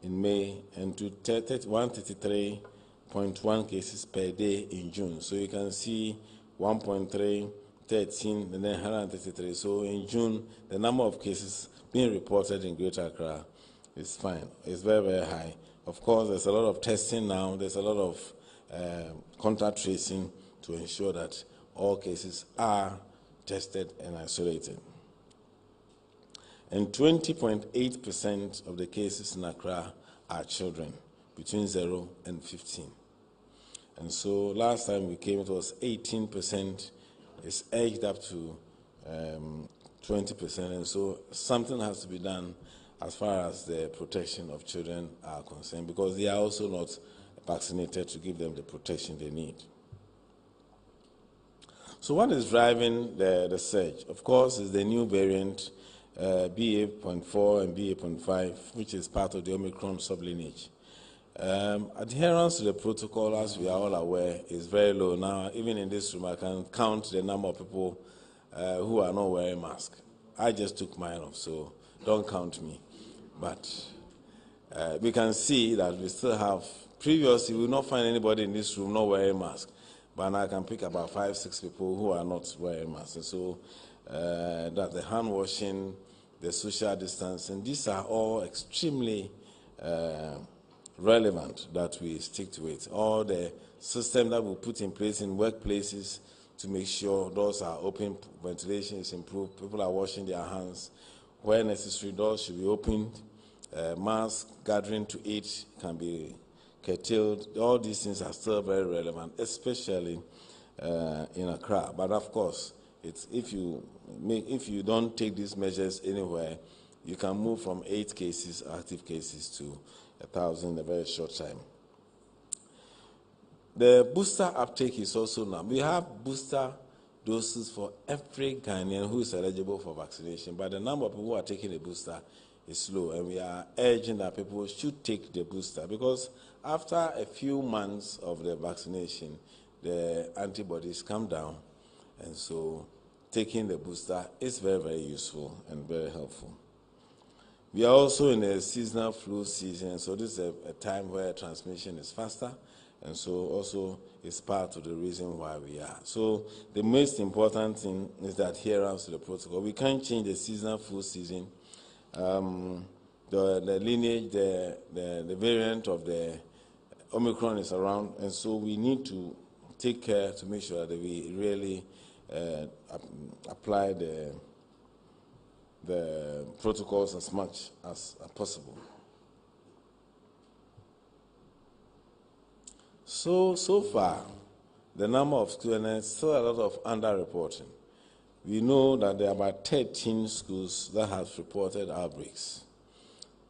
in May, and to 133.1 cases per day in June. So you can see 1.3, 13, and then 133. So in June, the number of cases being reported in Greater Accra is fine. It's very, very high. Of course, there's a lot of testing now. There's a lot of contact tracing to ensure that all cases are tested and isolated. And 20.8% of the cases in Accra are children between 0 and 15. And so last time we came, it was 18%. It's edged up to 20%. And so something has to be done as far as the protection of children are concerned, because they are also not vaccinated to give them the protection they need. So what is driving the surge? Of course, is the new variant, BA.4 and BA.5, which is part of the Omicron sublineage. Adherence to the protocol, as we are all aware, is very low now. Even in this room, I can count the number of people who are not wearing masks. I just took mine off, so don't count me. But we can see that we still have, previously, we will not find anybody in this room not wearing masks. But now I can pick about 5, 6 people who are not wearing masks. And so that the hand washing, the social distancing, these are all extremely relevant that we stick to it. All the system that we put in place in workplaces to make sure doors are open, ventilation is improved, people are washing their hands. Where necessary, doors should be opened. Mass gathering to eat can be curtailed. All these things are still very relevant, especially in Accra. But of course, it's if you don't take these measures anywhere, you can move from 8 cases, active cases, to 1,000 in a very short time. The booster uptake is also now. We have booster doses for every Ghanaian who is eligible for vaccination, but the number of people who are taking the booster is low, and we are urging that people should take the booster, because after a few months of the vaccination, the antibodies come down, and so taking the booster is very, very useful and very helpful. We are also in a seasonal flu season, so this is a time where transmission is faster, and so also it's part of the reason why we are. So the most important thing is the adherence to the protocol. We can't change the seasonal flu season. The lineage, the variant of the Omicron is around, and so we need to take care to make sure that we really apply the protocols as much as possible. So far, the number of students, still a lot of underreporting. We know that there are about 13 schools that have reported outbreaks,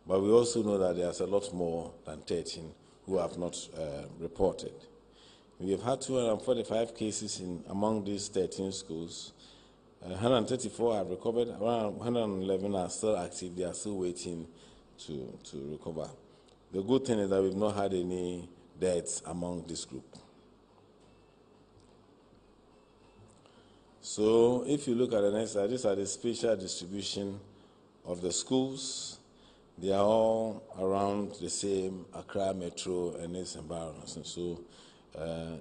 but we also know that there's a lot more than 13 who have not reported. We have had 245 cases among these 13 schools. 134 have recovered, around 111 are still active, they are still waiting to recover. The good thing is that we've not had any deaths among this group. So if you look at the next slide, these are the spatial distribution of the schools. They are all around the same Accra Metro and its environs. And so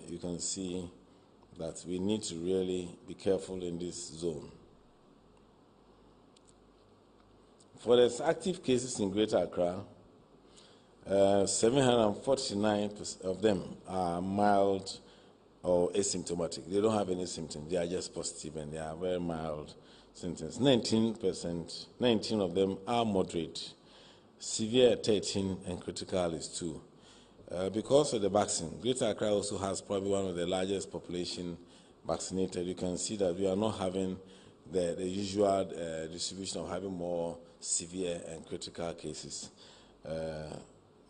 you can see that we need to really be careful in this zone. For the active cases in Greater Accra, 749 of them are mild or asymptomatic. They don't have any symptoms. They are just positive, and they are very mild symptoms. 19 of them are moderate, severe 13, and critical is 2. Because of the vaccine, Greater Accra also has probably one of the largest population vaccinated. You can see that we are not having the usual distribution of having more severe and critical cases.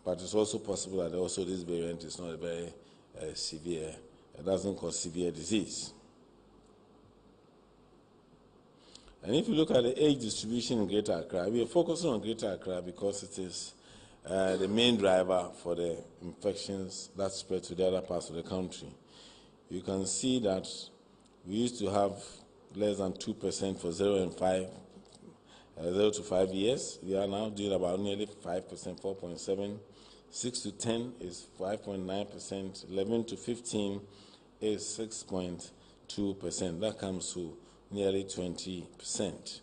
But it's also possible that also this variant is not very severe. It doesn't cause severe disease. And if you look at the age distribution in Greater Accra, we are focusing on Greater Accra because it is the main driver for the infections that spread to the other parts of the country. You can see that we used to have less than 2% for 0 to 5 years. We are now doing about nearly 5%, 4.7. 6 to 10 is 5.9%. 11 to 15 is 6.2%. That comes to nearly 20%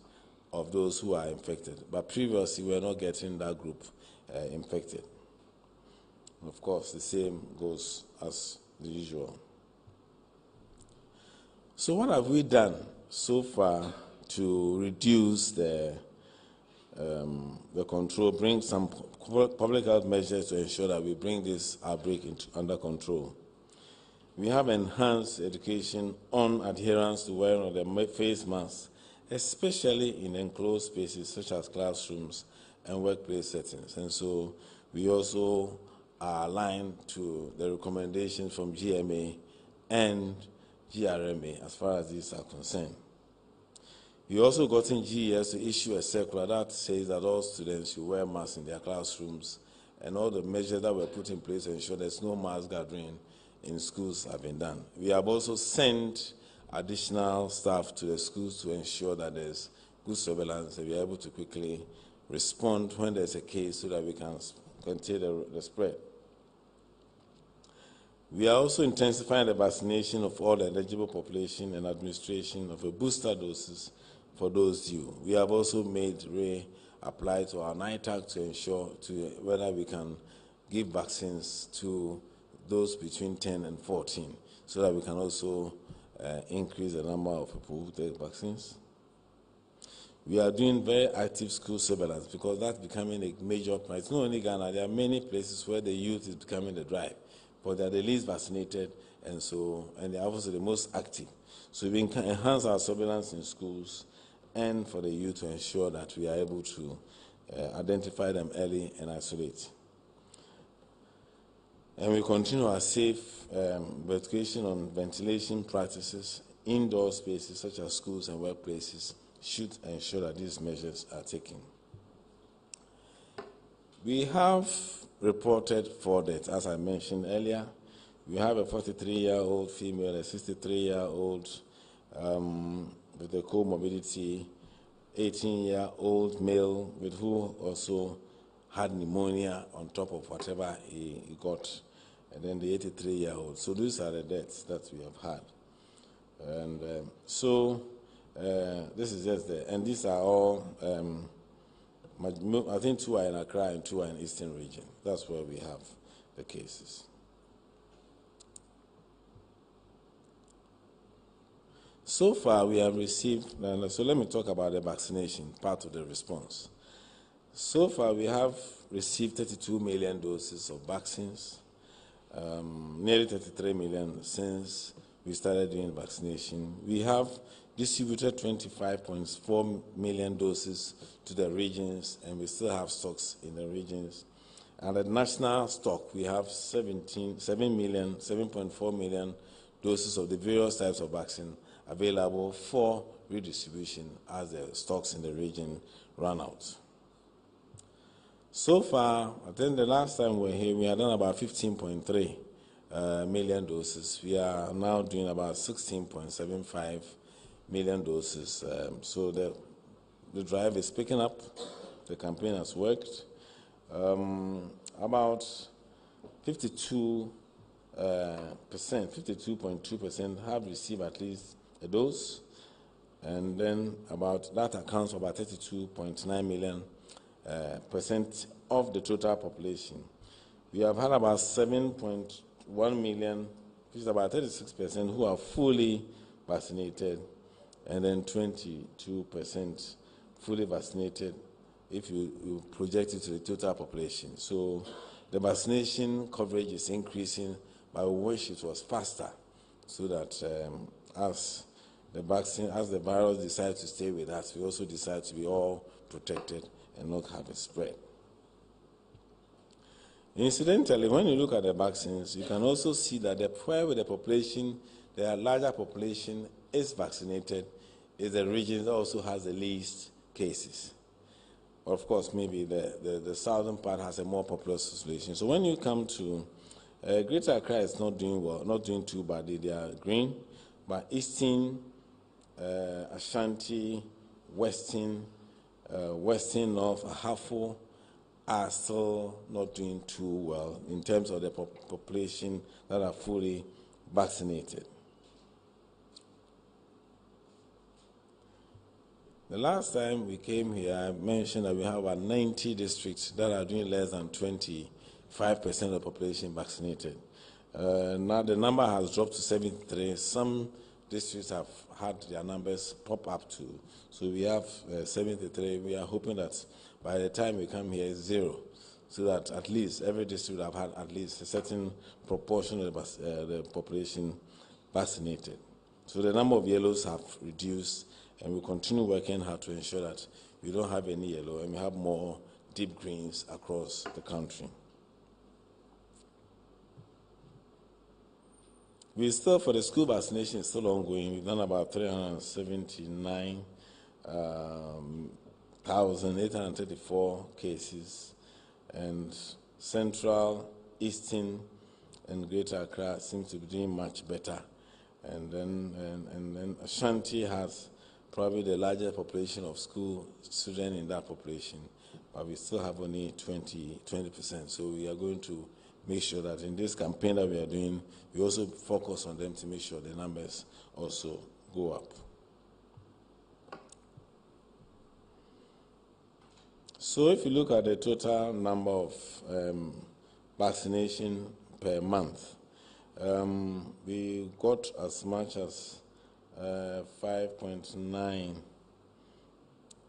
of those who are infected. But previously, we were not getting that group infected. And of course, the same goes as the usual. So what have we done so far to reduce the control, bring some public health measures to ensure that we bring this outbreak under control? We have enhanced education on adherence to wearing of the face mask, especially in enclosed spaces such as classrooms and workplace settings. And so we also are aligned to the recommendations from GMA and GRMA as far as these are concerned. We also got in GES to issue a circular that says that all students should wear masks in their classrooms, and all the measures that were put in place to ensure there's no mass gathering in schools have been done. We have also sent additional staff to the schools to ensure that there's good surveillance and we are able to quickly respond when there's a case so that we can contain the spread. We are also intensifying the vaccination of all the eligible population and administration of a booster doses for those due. We have also made apply to our NITAC to ensure whether we can give vaccines to those between 10 and 14 so that we can also increase the number of people who take vaccines. We are doing very active school surveillance because that's becoming a major problem. It's not only Ghana, there are many places where the youth is becoming the drive, but they're the least vaccinated and they're also the most active. So we can enhance our surveillance in schools and for the youth to ensure that we are able to identify them early and isolate. And we continue our safe education on ventilation practices indoor spaces such as schools and workplaces should ensure that these measures are taken. We have reported 4 deaths, as I mentioned earlier. We have a 43-year-old female, a 63-year-old with a comorbidity, 18-year-old male with who also had pneumonia on top of whatever he got, and then the 83-year-old. So these are the deaths that we have had. And this is just there. And these are all, I think 2 are in Accra and 2 are in Eastern region. That's where we have the cases. So far, we have received, so let me talk about the vaccination part of the response. So far, we have received 32 million doses of vaccines, nearly 33 million since we started doing vaccination. We have distributed 25.4 million doses to the regions, and we still have stocks in the regions. And the national stock, we have 7.4 million doses of the various types of vaccine available for redistribution as the stocks in the region run out. So far, I think the last time we were here, we had done about 15.3 million doses. We are now doing about 16.75 million doses. So the drive is picking up. The campaign has worked. About 52.2% have received at least a dose, and then that accounts for about 32.9 million percent of the total population. We have had about 7.1 million, which is about 36%, who are fully vaccinated, and then 22% fully vaccinated if you project it to the total population. So the vaccination coverage is increasing, but we wish it was faster, so that as the virus decides to stay with us, we also decide to be all protected and not have it spread. Incidentally, when you look at the vaccines, you can also see that where the population, the larger population is vaccinated, is the region that also has the least cases. Of course, maybe the southern part has a more populous population. So when you come to Greater Accra, is not doing well, not doing too badly. They are green, but Eastern, Ashanti, Western North, Ahafo are still not doing too well in terms of the population that are fully vaccinated. The last time we came here, I mentioned that we have about 90 districts that are doing less than 25% of the population vaccinated. Now the number has dropped to 73. Some districts have had their numbers pop up to, so we have 73. We are hoping that by the time we come here, it's 0, so that at least every district have had at least a certain proportion of the population vaccinated. So the number of yellows have reduced, and we continue working hard to ensure that we don't have any yellow and we have more deep greens across the country. We still, for the school vaccination, is still ongoing. We've done about 379,834 cases, and Central, Eastern, and Greater Accra seems to be doing much better. And then Ashanti has probably the largest population of school students in that population, but we still have only 20%. So we are going to make sure that in this campaign that we are doing, we also focus on them to make sure the numbers also go up. So if you look at the total number of vaccination per month, we got as much as 5.9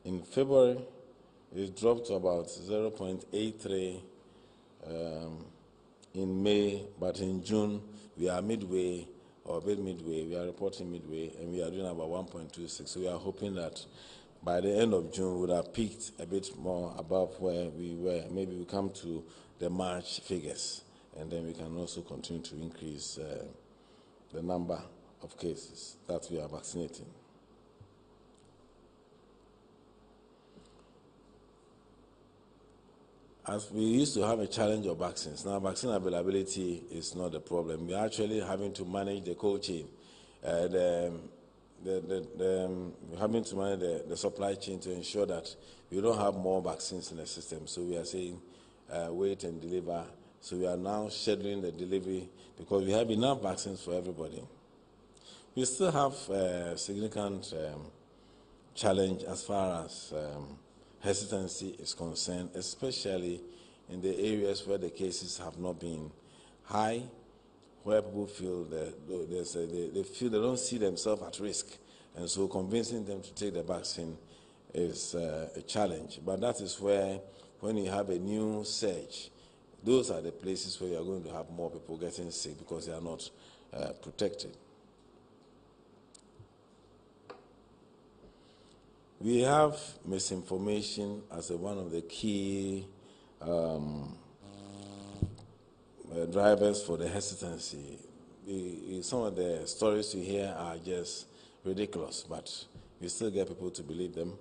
in February. It dropped to about 0.83 in May, but in June we are midway, or a bit midway. We are reporting midway, and we are doing about 1.26. So we are hoping that by the end of June we would have peaked a bit more above where we were. Maybe we come to the March figures, and then we can also continue to increase the number of cases that we are vaccinating. As we used to have a challenge of vaccines, now vaccine availability is not the problem. We're actually having to manage the cold chain, having to manage the supply chain to ensure that we don't have more vaccines in the system. So we are saying wait and deliver. So we are now scheduling the delivery because we have enough vaccines for everybody. We still have a significant challenge as far as hesitancy is concerned, especially in the areas where the cases have not been high, where people feel that they feel they don't see themselves at risk, and so convincing them to take the vaccine is a challenge. But that is where, when you have a new surge, those are the places where you are going to have more people getting sick because they are not protected. We have misinformation as one of the key drivers for the hesitancy. Some of the stories you hear are just ridiculous, but we still get people to believe them.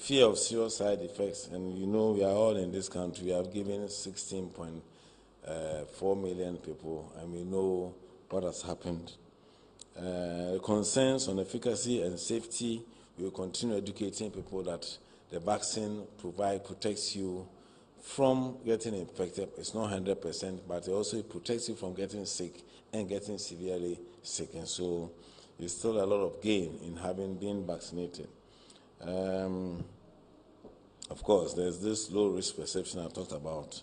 Fear of serious side effects, and you know we are all in this country. We have given 16.4 million people, and we know what has happened. Concerns on efficacy and safety. We will continue educating people that the vaccine protects you from getting infected. It's not 100%, but it also protects you from getting sick and getting severely sick. And so there's still a lot of gain in having been vaccinated. Of course, there's this low-risk perception I talked about.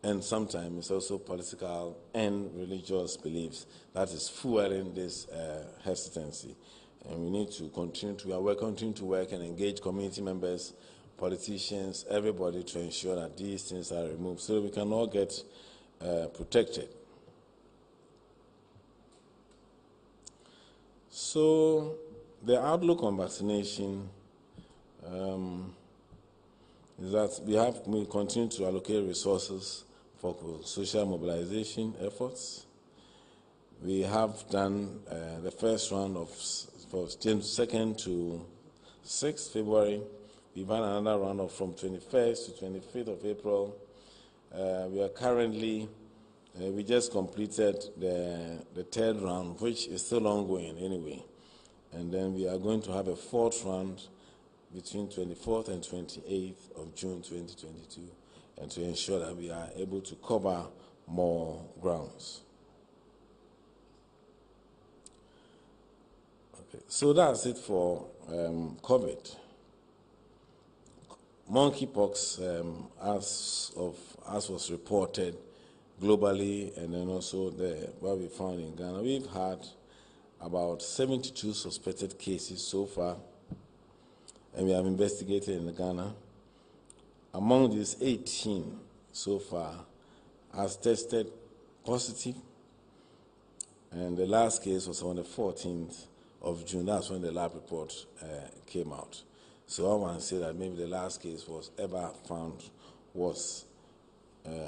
And sometimes it's also political and religious beliefs that is fueling this hesitancy. And we need to continue to work and engage community members, politicians, everybody to ensure that these things are removed so we can all get protected. So the outlook on vaccination is that we continue to allocate resources for social mobilization efforts. We have done the first round for 2nd to 6th February. We've had another round from 21st to 25th of April. We are currently, we just completed the 3rd round, which is still ongoing anyway. And then we are going to have a 4th round between 24th and 28th of June 2022, and to ensure that we are able to cover more grounds. Okay, so that's it for COVID. Monkeypox, as was reported globally, and then also what we found in Ghana, we've had about 72 suspected cases so far, and we have investigated in Ghana. Among these, 18 so far has tested positive, and the last case was on the 14th of June. That's when the lab report came out. So I want to say that maybe the last case was ever found was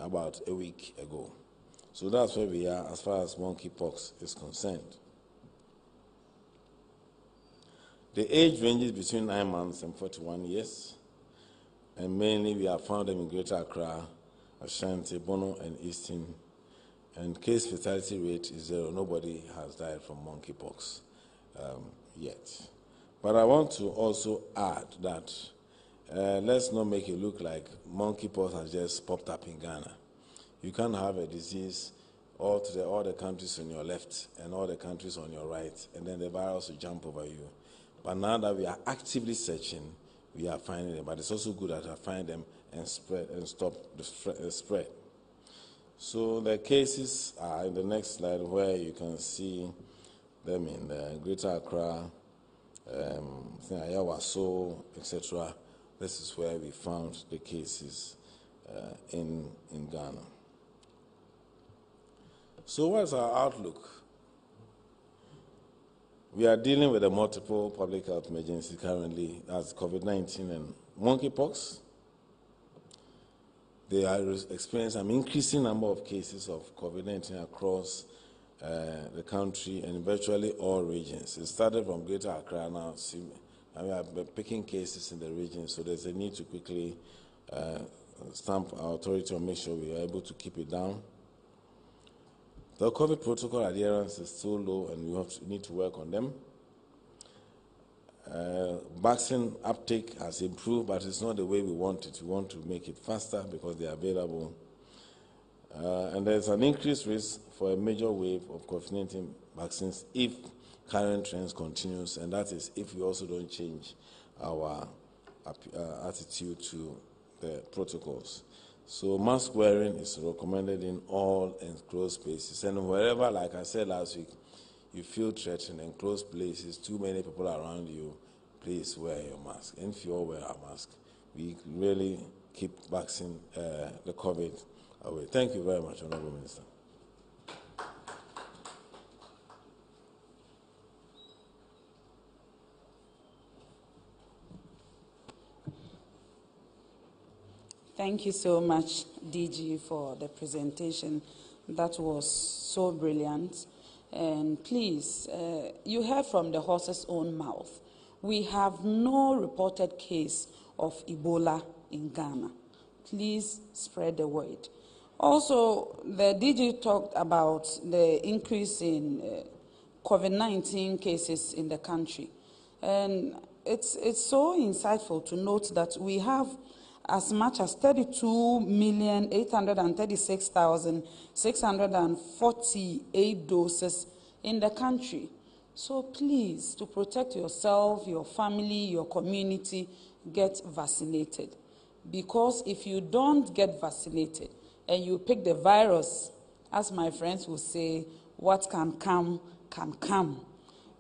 about a week ago. So that's where we are as far as monkeypox is concerned. The age ranges between 9 months and 41 years, and mainly we have found them in Greater Accra, Ashanti, Bono, and Eastern. And case fatality rate is 0. Nobody has died from monkeypox yet. But I want to also add that let's not make it look like monkeypox has just popped up in Ghana. You can't have a disease all the countries on your left and all the countries on your right, and then the virus will jump over you. But now that we are actively searching, we are finding them. But it's also good that I find them and stop the spread. So the cases are in the next slide, where you can see them in the Greater Accra, Ayawaso, etc. This is where we found the cases in Ghana. So what's our outlook? We are dealing with a multiple public health emergency currently, as COVID-19 and monkeypox. They are experiencing an increasing number of cases of COVID-19 across the country and virtually all regions. It started from Greater Accra now. We are picking cases in the region, so there's a need to quickly stamp our authority and make sure we are able to keep it down. The COVID protocol adherence is still low, and we need to work on them. Vaccine uptake has improved, but it's not the way we want it. We want to make it faster because they are available. And there's an increased risk for a major wave of COVID-19 vaccines if current trends continues, and that is if we also don't change our attitude to the protocols. So mask wearing is recommended in all enclosed spaces, and wherever, like I said last week, you feel threatened in closed places, too many people around you, please wear your mask. And if you all wear a mask, we really keep vaccine the COVID away. Thank you very much, Honorable Minister. Thank you so much, DG, for the presentation. That was so brilliant. And please, you heard from the horse's own mouth. We have no reported case of Ebola in Ghana. Please spread the word. Also, the DG talked about the increase in COVID-19 cases in the country. And it's so insightful to note that we have as much as 32,836,648 doses in the country. So please, to protect yourself, your family, your community, get vaccinated. Because if you don't get vaccinated and you pick the virus, as my friends will say, what can come, can come.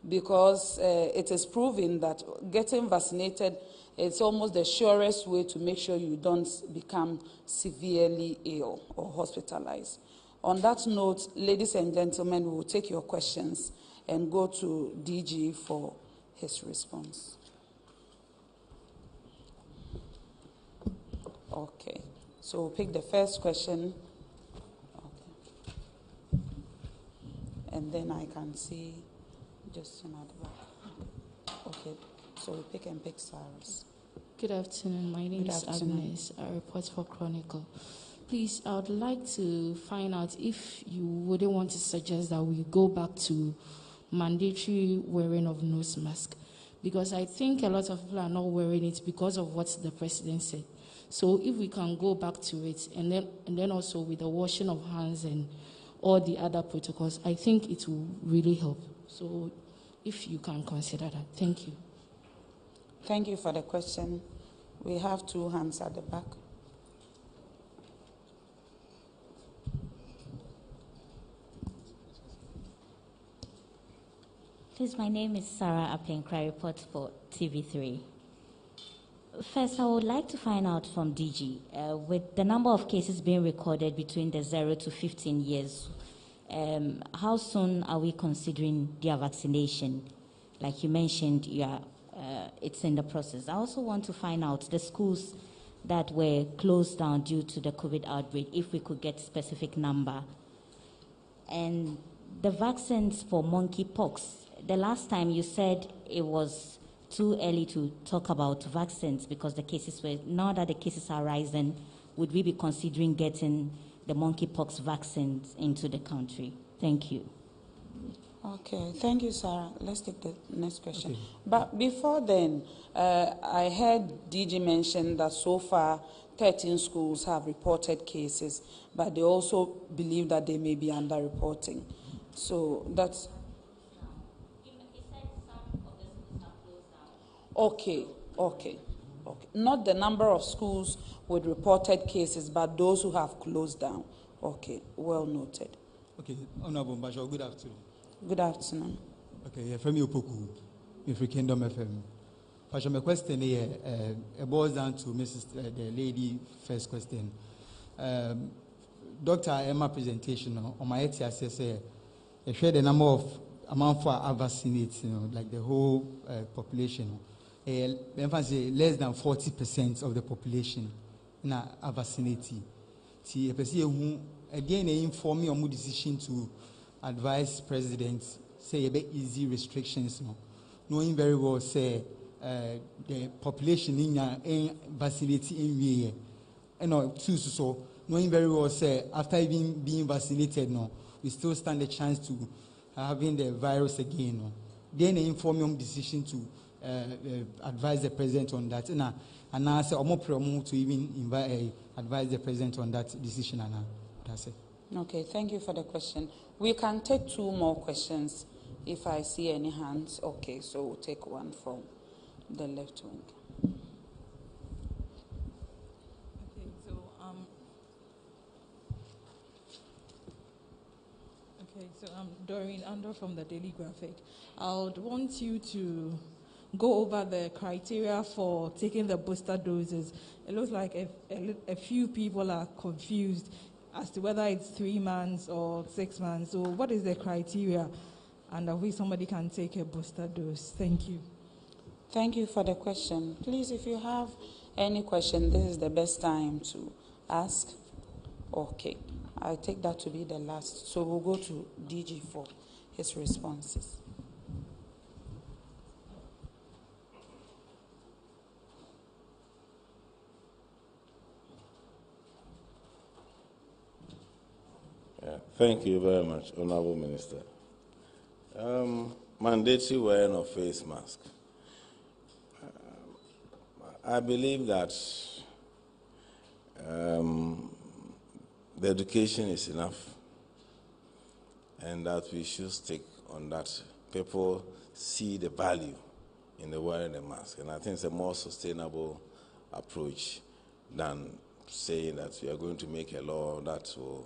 Because it is proven that getting vaccinated is almost the surest way to make sure you don't become severely ill or hospitalized. On that note, ladies and gentlemen, we will take your questions and go to DG for his response. Okay, so we'll pick the first question. Okay. And then I can see just another back. Okay, so we pick Cyrus. Good afternoon. My name is Agnes. I report for Chronicle. Please, I would like to find out if you wouldn't want to suggest that we go back to mandatory wearing of nose mask, because I think a lot of people are not wearing it because of what the president said. So if we can go back to it, and then also with the washing of hands and all the other protocols, I think it will really help. So if you can consider that. Thank you. Thank you for the question. We have two hands at the back. Please, my name is Sarah Apenkra, I report for TV3. First, I would like to find out from DG, with the number of cases being recorded between the 0 to 15 years, how soon are we considering their vaccination? Like you mentioned, it's in the process. I also want to find out the schools that were closed down due to the COVID outbreak, if we could get specific number. And the vaccines for monkeypox, the last time you said it was too early to talk about vaccines because the cases were, now that the cases are rising, would we be considering getting the monkeypox vaccines into the country? Thank you. Okay, thank you, Sarah. Let's take the next question. Okay. But before then, I heard DG mention that so far 13 schools have reported cases, but they also believe that they may be underreporting. So that's... Okay. Not the number of schools with reported cases, but those who have closed down. Okay, well noted. Okay, Honorable Mbasho, good afternoon. Good afternoon. Okay, from Opoku, Free Kingdom FM. Pastor, my question here, it boils down to the lady first question. Dr. Emma presentation on my ETS said, I share the number of amount for vaccinated, like the whole population. Less than 40% of the population are vaccinated. See, a person who again inform me on my decision to advise presidents say a bit easy restrictions, no, knowing very well say the population in vaccinated in we, so knowing very well say after even being vaccinated, no, we still stand a chance to having the virus again, no. Then an informed decision to advise the president on that, and I say more promote to even advise the president on that decision, and that's it. Okay, thank you for the question. We can take 2 more questions if I see any hands. Okay, so we'll take one from the left wing. Doreen Andor from the Daily Graphic. I would want you to go over the criteria for taking the booster doses. It looks like a few people are confused as to whether it's 3 months or 6 months. So what is the criteria under which somebody can take a booster dose? Thank you. Thank you for the question. Please, if you have any question, this is the best time to ask. Okay, I take that to be the last. So we'll go to DG for his responses. Thank you very much, Honorable Minister. Mandatory wearing of face mask. I believe that the education is enough and that we should stick on that. People see the value in the wearing the mask, and I think it's a more sustainable approach than saying that we are going to make a law that will.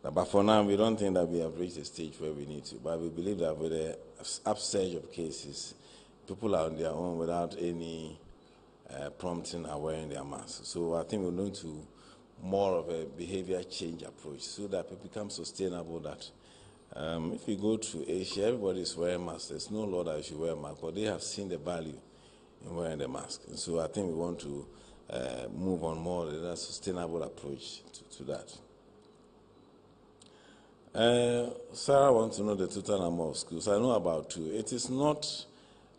But for now, we don't think that we have reached a stage where we need to. But we believe that with the upsurge of cases, people are on their own without any prompting are wearing their masks. So I think we're going to more of a behavior change approach so that it becomes sustainable that if you go to Asia, everybody is wearing masks. There's no law that you should wear a mask, but they have seen the value in wearing the mask. And so I think we want to move on more with a sustainable approach to that. Sarah wants to know the total number of schools. I know about 2. It is not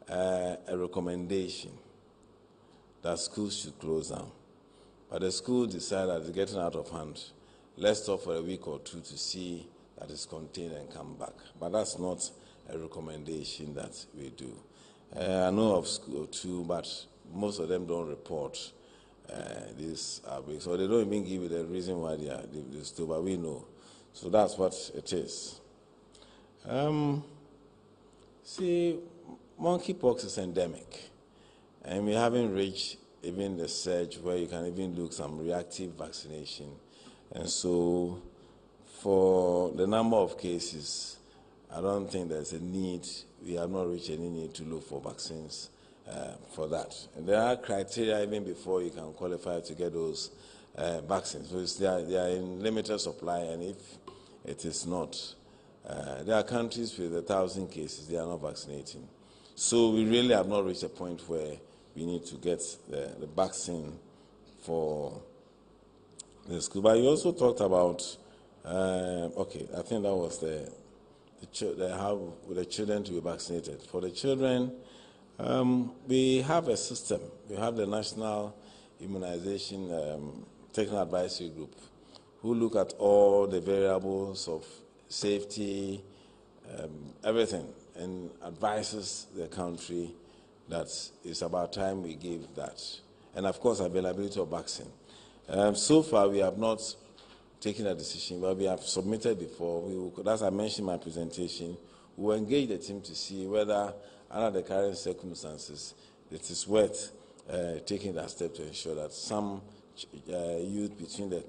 a recommendation that schools should close down. But the school decided that it's getting out of hand. Let's stop for a week or 2 to see that it's contained and come back. But that's not a recommendation that we do. I know of school 2, but most of them don't report these outbreaks. Or they don't even give you the reason why they still, but we know. So that's what it is. See, monkeypox is endemic, and we haven't reached even the surge where you can even do some reactive vaccination. And so for the number of cases, I don't think there's a need. We have not reached any need to look for vaccines for that. And there are criteria even before you can qualify to get those vaccines. So they are in limited supply, and if it is not, there are countries with 1,000 cases, they are not vaccinating. So we really have not reached a point where we need to get the vaccine for the school. But you also talked about, okay, I think that was how the children to be vaccinated. For the children, we have a system. We have the National Immunization Technical Advisory Group who look at all the variables of safety, everything, and advises the country that it's about time we give that. And of course, availability of vaccine. So far, we have not taken a decision, but we have submitted before. As I mentioned in my presentation, we will engage the team to see whether, under the current circumstances, it is worth taking that step to ensure that some youth between the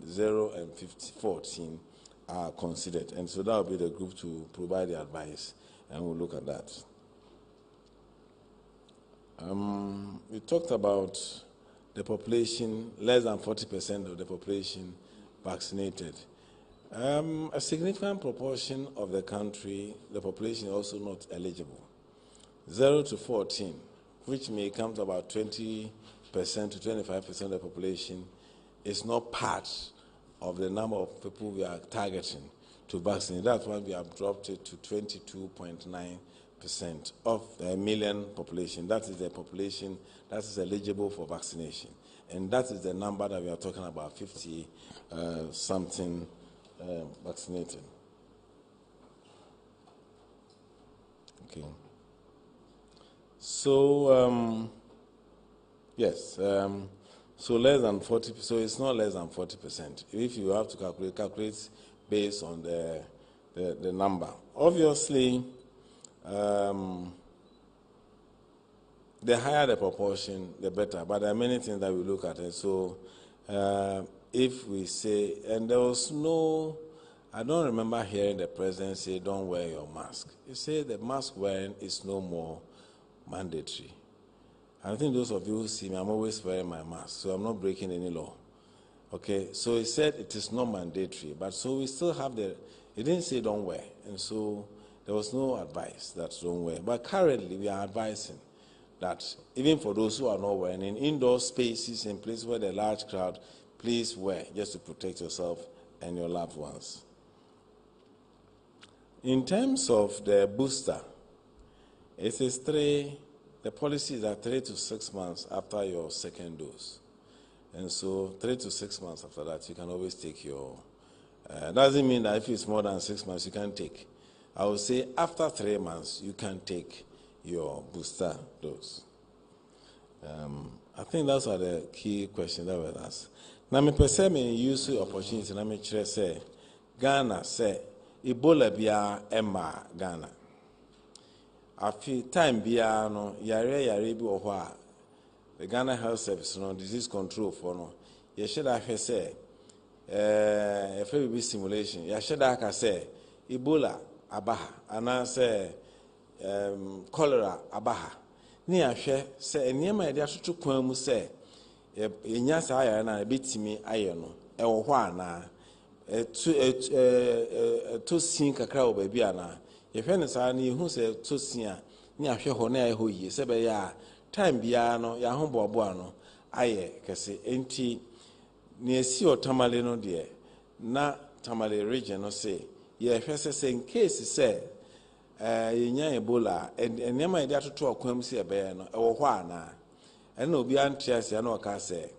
0 and 14 are considered. And so that will be the group to provide the advice, and we'll look at that. We talked about the population, less than 40% of the population vaccinated. A significant proportion of the country, the population is also not eligible. 0 to 14, which may come to about 20% to 25% of the population, is not part of the number of people we are targeting to vaccinate. That's why we have dropped it to 22.9% of the million population. That is the population that is eligible for vaccination. And that is the number that we are talking about, 50 something vaccinated. Okay. So, yes, so less than 40, so it's not less than 40%. If you have to calculate based on the number. Obviously, the higher the proportion, the better. But there are many things that we look at. And so if we say, and there was no, I don't remember hearing the president say, don't wear your mask. He said the mask wearing is no more mandatory. I think those of you who see me, I'm always wearing my mask, so I'm not breaking any law. Okay, so he said it is not mandatory, but so we still have he didn't say don't wear, and so there was no advice that don't wear. But currently we are advising that even for those who are not wearing, in indoor spaces, in places where there are large crowd, please wear, just to protect yourself and your loved ones. In terms of the booster, it is the policy is that 3 to 6 months after your second dose. And so 3 to 6 months after that, you can always take your, doesn't mean that if it's more than 6 months, you can't take. I would say after 3 months, you can take your booster dose. I think those are the key questions that were asked. Now, me perceive me use the opportunity, na me chere say, Ghana say, Ebola biya Emma Ghana. Afi time biya no, yare bi ohwa. The Ghana Health Service, no disease control for no. You should have say, FBB simulation. You should have say, Ebola abaha, and I say, cholera abaha. Ni ahwe say, eniyema yade atoto kwan mu say, enya sa ayare na betimi aye no. Ewo hɔ ana. To sin kakra wo baabi ana. Ye hwe ne sa na yehu say to sin a, ni ahwe hɔ na aye hɔ yie se be ya time biya no ya ho boabo ano aye kese enti ne esi otamale no de na tamale region no say ye hwese say in case say yenya Ebola enema ide atoto akwam si ebe no ewo hɔ ana ena obi antiase na oka say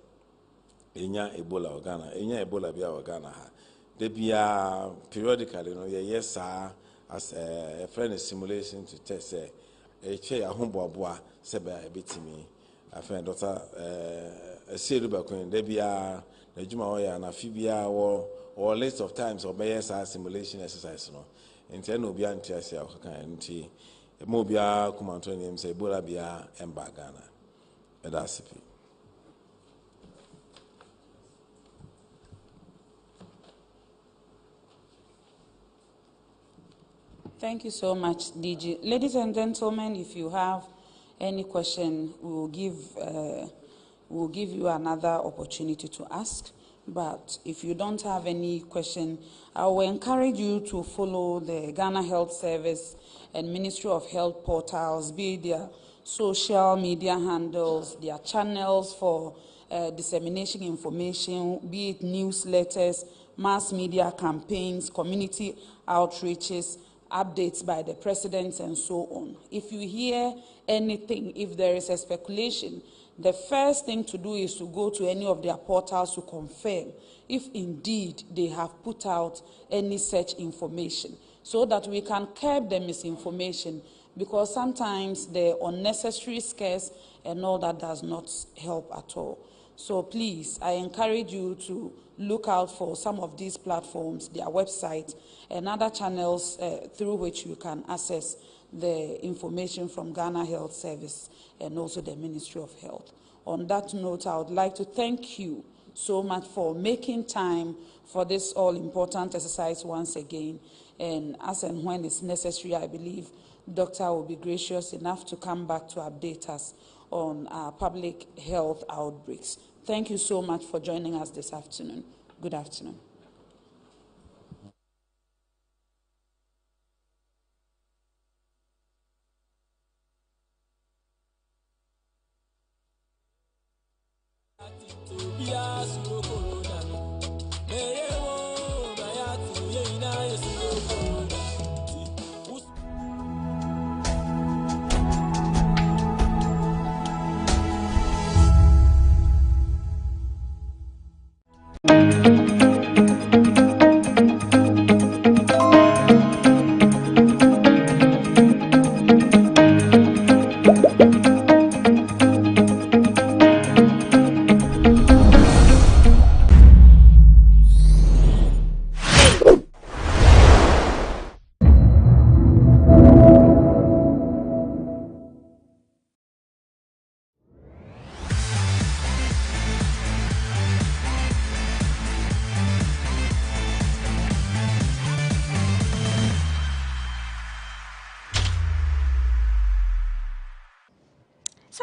yenya Ebola Ghana yenya Ebola bia Ghana ha de bia periodically no ye yesa as a friend simulation to test say eche ya ho boabo sebe ebetimi afen Dr. Sherif bakun de bia na juma oya na fibia or list of times or BSR simulation exercise no enti na obi antiase akaka enti mo bia kumanto nim say Ebola bia emba Ghana edasipi. Thank you so much, DG. Ladies and gentlemen, if you have any question, we will give you another opportunity to ask. But if you don't have any question, I will encourage you to follow the Ghana Health Service and Ministry of Health portals, be it their social media handles, their channels for dissemination information, be it newsletters, mass media campaigns, community outreaches, updates by the president, and so on. If you hear anything, if there is a speculation, the first thing to do is to go to any of their portals to confirm if indeed they have put out any such information, so that we can curb the misinformation, because sometimes the unnecessary scares and all that does not help at all. So please, I encourage you to look out for some of these platforms, their websites, and other channels through which you can access the information from Ghana Health Service and also the Ministry of Health. On that note, I would like to thank you so much for making time for this all-important exercise once again. And as and when it's necessary, I believe Doctor will be gracious enough to come back to update us on our public health outbreaks. Thank you so much for joining us this afternoon. Good afternoon. Yes,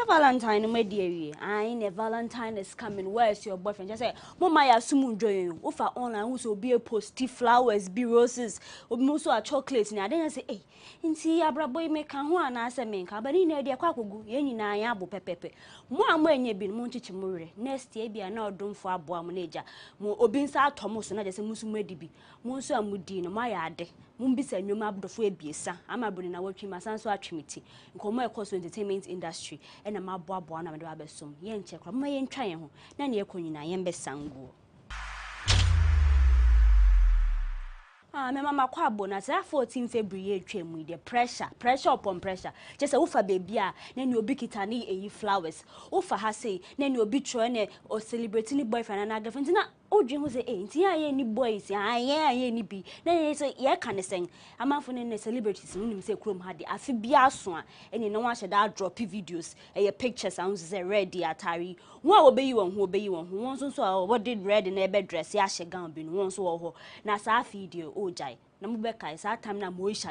Valentine no dear. I ain't a Valentine is coming. Where's your boyfriend? Just say, Mama, ya sumu join. Ofa online also be a posty flowers, be roses, or most are chocolates. And I didn't say, eh, in see a boy make a one as a man, but in a dear quackle, any na yabo pepe. More when you been Monte Murray. Next year be an old dome for a boy manager. More obinsa Thomas and I just a musumedibi. Monso Mudino, my ad. Mumbisa nyoma abdofo ebiesa amabuni na watwi masanso atwimiti nkomo ekoso entertainment industry ena maboaboa na mede abesom ye nche kra mma ye ntwa ye ho na ne ekonyina ye mbesanguo me mama kwa bona sa 14 February etwemu the pressure upon pressure just say ufa baby a na ne obi kita ne eyi flowers ufa ha say na ne obi tro ne o celebrating boyfriend na girlfriend na odwe ho say nti aye ni boys aye ni bi na ye say ye kan sen amanfo ne celebrities no nim say krom ha de afi bia so a ene no wa hyeda drop videos pictures and say red Dietary won obeyi won ho won so what did red na ebe dress ya hye gown bi no won so wo ho na sa video ojai na mo be kai sa time na moisha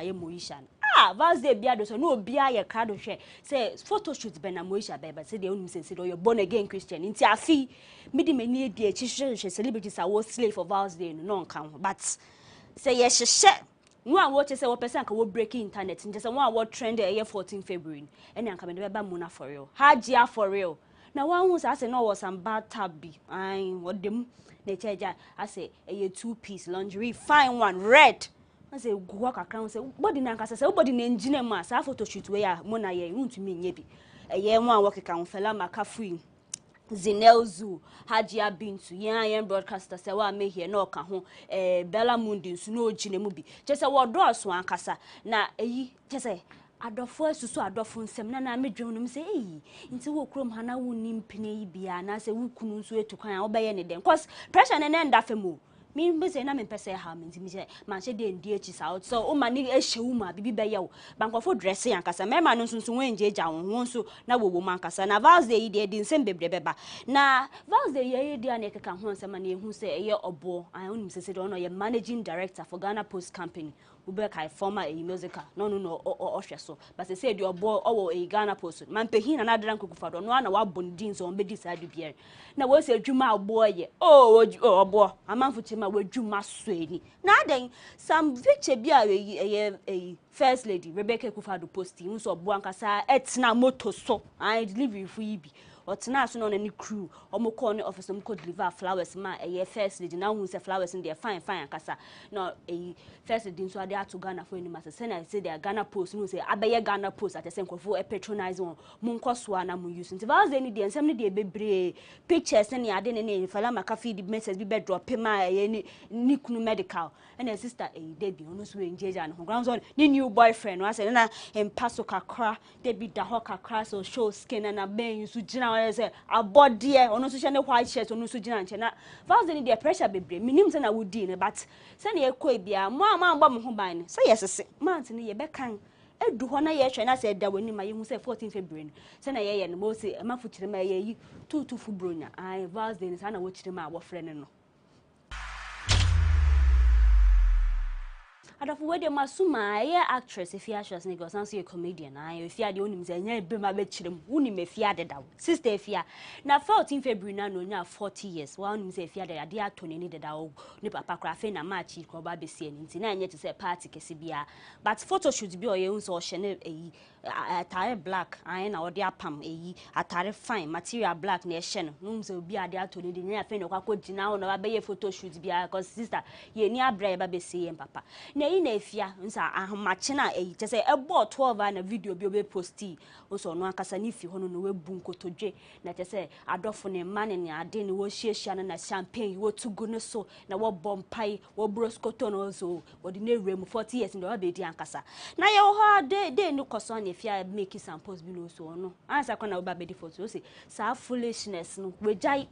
vals de bia do so no bia ye crowd hwe say photo shoot be na moisha be but say de onim say you born again Christian nti afi midi mani edi echi hwe celebrities are slave for vals de no nkan ho but say ye hye no what say what person can break internet just one what trend year 14 February and anka me be ba muna for real Hajj for real na one who say no was some bad tabby what them na cheja I say a 2-piece lingerie fine one red I say go work account say body na nka say body na engineer ma say photo shoot we ya mo na ye ntumi nye bi ye one work account fella makafu Zinelzu Hajia Bintu yan broadcaster say wa me here no ka ho Bella Mundi nsu no ogine mu bi je say wo do so ankasa na eyi je say adofo asusu adofo nsem na medwom no say eyi nti wo krom ha na wonni mpine yi bia na say wo kunu nsu etukan wo be ye ne den cause pressure ne ndafemu me say na me pese ha me ntimi say man she dey ndi echi sa so o ma ni ehye wu ma bibi be ye wo bankofo dress yankasa me ma no nso wenje eja wo nso na wo man kasa na vals dey dey di nsem bebre beba na vals dey ye dey na ekeka ho nsem na ehu say eye obo an onim say dey no ye managing director for Ghana Post Company Ubeka former a musical no ohwe so but say the obo owo a Ghana Post man pehin na adran kokufado no na wa bondin so on be decide biere na wo say adwuma obo ye obo amanfo chima wadwuma soani na den some picture bia a first lady Rebecca Kufado posti nso obo ankasa etna moto so I deliver fu yi bi otena so no na ni crew omoko ne office omoko deliver flowers ma first lady na hu say flowers in there fine ankasa no first lady nso ade ato Ghana for anima say na say their Ghana Post no say abeye Ghana Post at say nkofo patronize on munkoso na mu use nti vals any dey nsem ne dey bebre pictures ne ade ne fala maka feed message bi be drop ma ni kunu medical and her sister Debbie ono so engage an ho grounds on ni new boyfriend no say na empaso kakra Debbie da ho kakra so show skin na ben use gina say abode ono so ne white shirt ono so gina nche na vals any dey pressure bebre minim say na wodi ne but say na ekọ bia mo amagba mo ho ban say yesese mant ne ye be kan edu ho na ye hwe na say da wani ma ye hu say 14 February say na ye no mo say mafuchire ma ye yi tutu bronya ai vals any say na wo chire ma wo frɛ ne no adafo we de masuma actress if you actress ne go sound so a comedian if you dey onim say nya be ma be chirem unim if you dey dawo sister if you na 14 February na no nya 40 years wa onim say if you dey ade atone ne dawo ne papa kra fe na match ko ba be sie nti na nya te say party kese bia but photo shoot bi o ye unso o hye ne attire black na odi apam attire fine material black na hye no unso obi ade atone de nya fe no kwakọ gina ho na ba be photo shoot bia cause sister ye ni abra ba be sie papa na na efia nsa ahmache na te say ebo 12 na video bi obe posti nso no akasa ni fi hono no webu nkotodwe na te say adofo ne mane ne ade ne wo hyiehia na champagne wo tugu ne so na wo bompai wo broskoto no so wo di na rem 40 years ndo ba di ankasa na ye ho de no koso na efia make some post bi no so no ansa kwa na wo ba be di photo say sa foolishness no we jai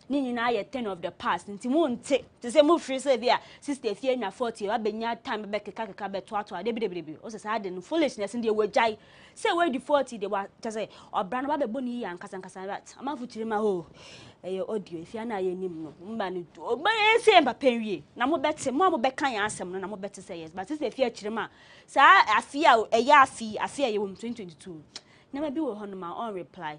Nini na ye 10 of the past nti mo nte te se mo free say bia sister fie nya 40 wa benya time be keka be to ato ade bi o se sa ade no foolishness ndi we jai say we di 40 de wa te say obra no ba be boni ya nkasa that amafu chire ma ho audio fie na ye nim no mba no ba se mba penwie na mo bete mo be kan ya asem no na mo bete say yes but sister fie chire ma sa afia afia ye wo 2022 Never be with her my own reply.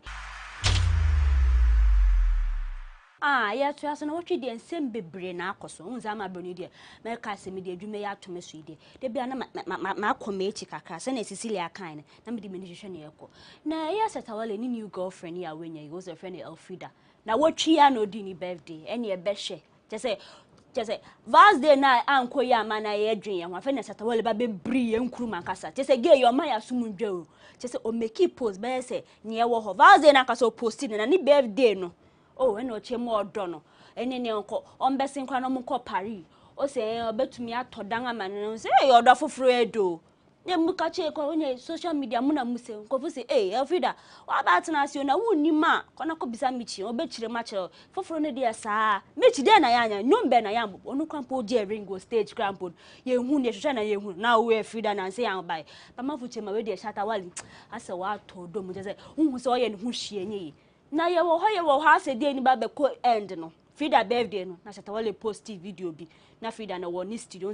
Yes, to us and what you did and send be brain across on Zama Bonidia, Mercas media, you may add to Miss Swede. They be my committee cacas and a Cecilia kind, and diminution echo. Now, yes, at our new girlfriend here when you was a friend Elfrida. Now, what she no dini birthday, any a beshe. Just say, Vast day night, Uncle Yaman, I dream, my friend at all about Brie and Krumakasa. Just a gay your Maya Sumun Joe. Just o make it post, but I say, near what Vast day Nakaso posted and any birthday no. Oh, and no more dono. And any uncle on Bessin Cranomuco Paris. O say, I bet to me at Todanga and say, you're the for Fredo. Then look at your social media, Muna Muse, Coffee, Elfrida. What about us? You know, Nima, Conako Bisamichi, or bet you the match for Frone dear, sir. Mitch then I am, no ben I am, or no crampo dear ringo stage crampled. You who Shana, you now wear Frida and say, I'll buy. But my foot, my way, Shatawali. I saw what told them, who saw and who she. Na ye wo hoye wo ha se de ni ba be ko end no Frida birthday no na Shatawale post video bi na Frida na wo ni studio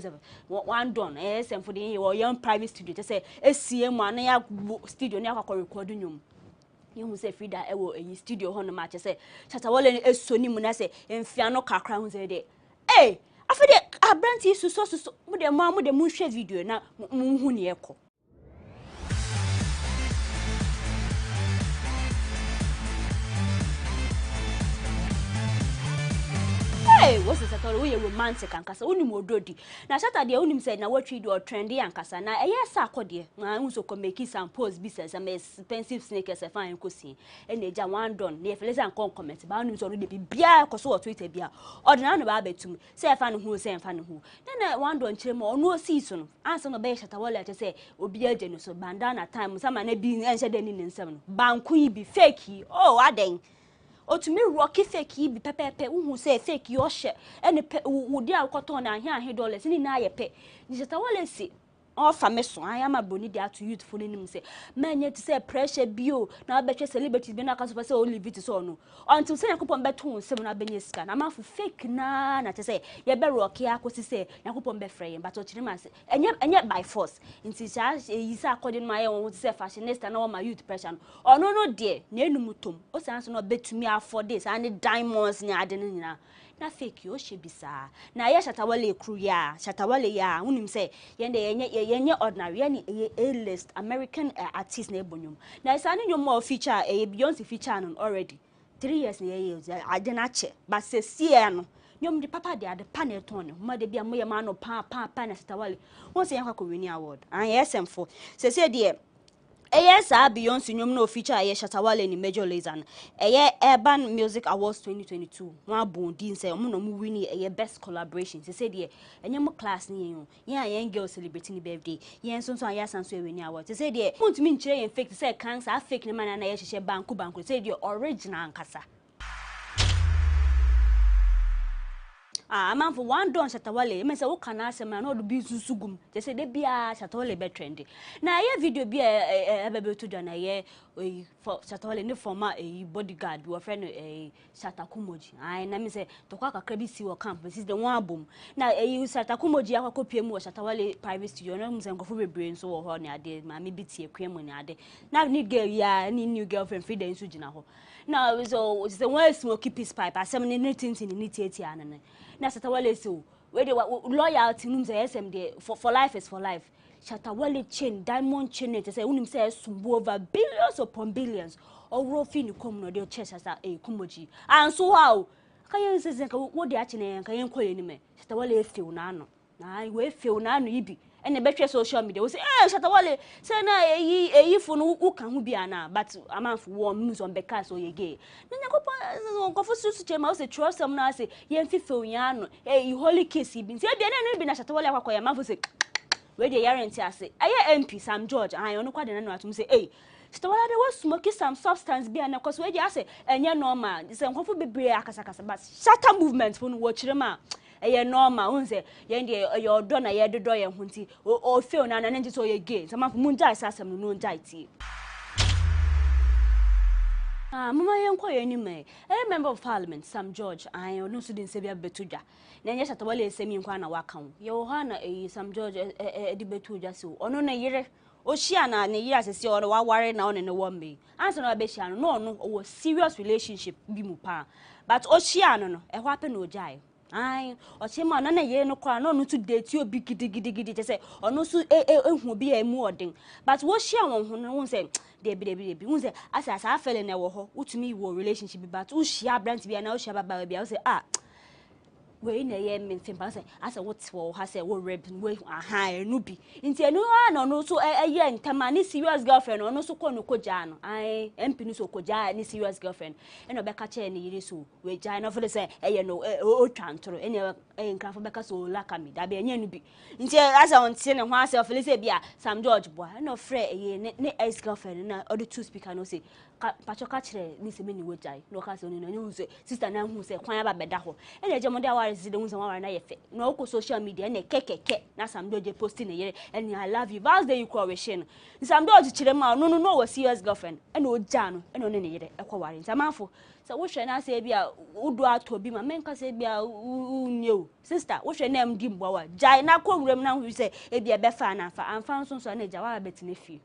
one done SM for the wo young private studio te say SCM na ya studio na akwa record nyum ye hu se Frida e wo eyi studio ho no ma che say Shatawale ni esoni mu na say emfia no kakra hu se de afede abranti so mu de mu hwe video na mu hu ne ekọ. What's this at all? We romantic and casa only more dodi. Now, Saturday, only said, now what we do trendy and casa. Now, yes, I could dear. I also can make some post business and expensive sneakers. I find cozy. And they just one done. They feel and comments about news already be beer, cause what Twitter beer. Or the none about to me. Say, I find who say, I find who. Then I one done chill or no season. Answer no base at all. Let say, will be a generous bandana time. Some man being answered in 7. Banqui be fakey. Oh, I dang. O to me rocky fake be pepe who say fake your share and would ya cotton and here $100 in na ye pay. Just all see. All fameso I am a bonida to youthful in him say man yet to say pressure bio now bet celebrities be na cause say only bit so no until say yakupon beton 7 abenyeska na man for fake na to say ye be rocky akosi say yakupon be frey but o chirima say enye by force nti sha yi say according my own say fashionista na my youth pressure no dear na enumutom o say anso no betumi afford this and diamonds ni ade nyina na fake yo she bisa na ye Shatawale crew ya Shatawale ya unim say yenye ordinary ye A-list American artist na ebonyum na isani nyom more feature Beyonce feature on already 3 years na ye adena che but se sie no nyom di papa de ade panel ton ma de bia moye ma no pa na Shatawale won say yakwa ko win award and SM4 se de yes, Beyonce nyom no feature aye Shatawale ni Major Lazer. Urban Music Awards 2022. One bondin say omo no mu win aye best collaboration. Say dey enyem class ni yen. Yen girl celebrating the birthday. Yen so aye sanso e win award. Say dey montimi nchire yen fake say cancer fake ni man na ye hye banku. Say dey original nkasa. Man for one don Shatawale, me say wo kana asem na no do bi susugum. They say they bia Shatawale be trendy. Na ye video bi ebebe to do na ye for Shatawale ni former bodyguard we friend Shatakumoji. Ai na me say to kwa kakra bi si wo camp, this is the one album. Na Shatakumoji akwa kopie mu Shatawale private studio no me say nkofo bebre nso wo ho ne ade ma me bi tie kwem ne ade. Na ni girl ya ni new girlfriend Frida nso gina ho. Na so the one smoky peace pipe asem ni anything ni tieti anane. Na Shatawale so where they loyalty num say SM there for life is for life. Shatawale chain diamond chain it say unim say sumbu over billions upon billions or rofi ni kom no dey chest as kumoji and so how can you say what dey achine kan yen koye ni me Shatawale feel na no na we feel na no ibi and the better social media we say Shatawale say na eyi fo no wo kan ho bia na but amanfo wo news on beka so ye gay na nyakopon nkofo susu chema we say trust some na say yen feel ya no holy case bi say bia na bi na Shatawale akwakoya amanfo say we dey guarantee ase aye MP Sam George ayo no kwade na no atum say Shatawale dey was smoking some substance bia na cause we dey ase enye normal say nkofo bebre akasa but shatter movement fo no wo chirema eye normal unse ye ndie your do na ye dodo ye hunti o feel na nje so ye gay some of munja asasem no nja tie mama ye nko ye ni me member of Parliament Sam George ayo no so din se bia betuja na nye Shatawale esemi nkwa na waka wo ye ho na Sam George di betuja so ono na yire Oshia na ne years say or wa worry na on ne one me. Answer no be shia no o serious relationship bi mu pa. But Oshia no e happen no jai. Ai Ochima na ye no kwa no to date you big gidi say ono so ehun bi e mu odin. But wo shia won ho no say debi won say asa afele na wo ho utumi wo relationship but wo shia brand bi na wo shia baba bi wo say we na ye me simple say asa what wo ha say wo rep we no bi nti enu no so ye ntama ni serious girlfriend no so ko no koja no ai mp ni so koja ni serious girlfriend e no be ka che ni yiri so we ja no feel say ye no o twantoro ene nkrafo be ka so laka mi da be enya no bi nti asa on tie ne ho asa feel say bia Sam George boy no frɛ ye ne ex girlfriend na all the two speaker no say pacho ka kire ni se me ni wojai no ka say oni no nyu say sister na hu say kwan aba beda ho ene je mo de aware si de hu say wan na ye fe no ko social media na kekeke na Sam George posting ne yere and I love you vows day you call we share no Sam George kire ma no was serious girlfriend ene o ja no ene one ne yere ekwa ware ntamafo so wo hwe na say bia udo ato bi ma menka say bia unyo sister wo hwe na mdi mbo wa jai na ko wurem na hu say e bia be fa na fa amfa so na ja wa betine fi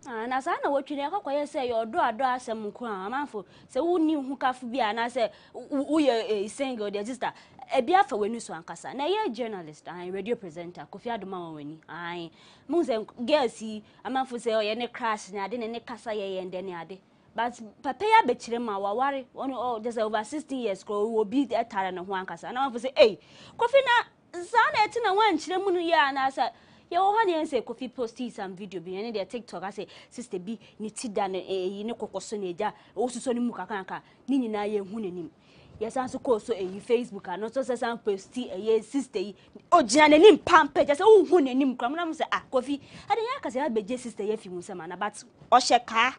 na sa na wotwene akwaye say your do asem nko amanfo say woni hu kafu bia na say wo ye single the sister e bia fa wani so ankasa na ye journalist and radio presenter Kofi Adoma wani ai mu say girls amanfo say ye ne crash na ade ne kasa ye nde ne ade but papa ya be kire ma waware on just over 16 years ko wo bi etare ne ho ankasa na amanfo say Kofi na sa na eti na wan kire mu no ya na say ye wo ha ne say Kofi post some video bi ne dey TikTok I say sister bi ni tida ne ne kokoso ne ja o suso ni mu kakanka ni nyina ye hu nanim yes anso ko so Facebook and so say some post ye sister yi o gina nanim pampe just say o hu nanim kram na mu say Kofi ade ya ka say abeje sister ye fi mu say na but o sheka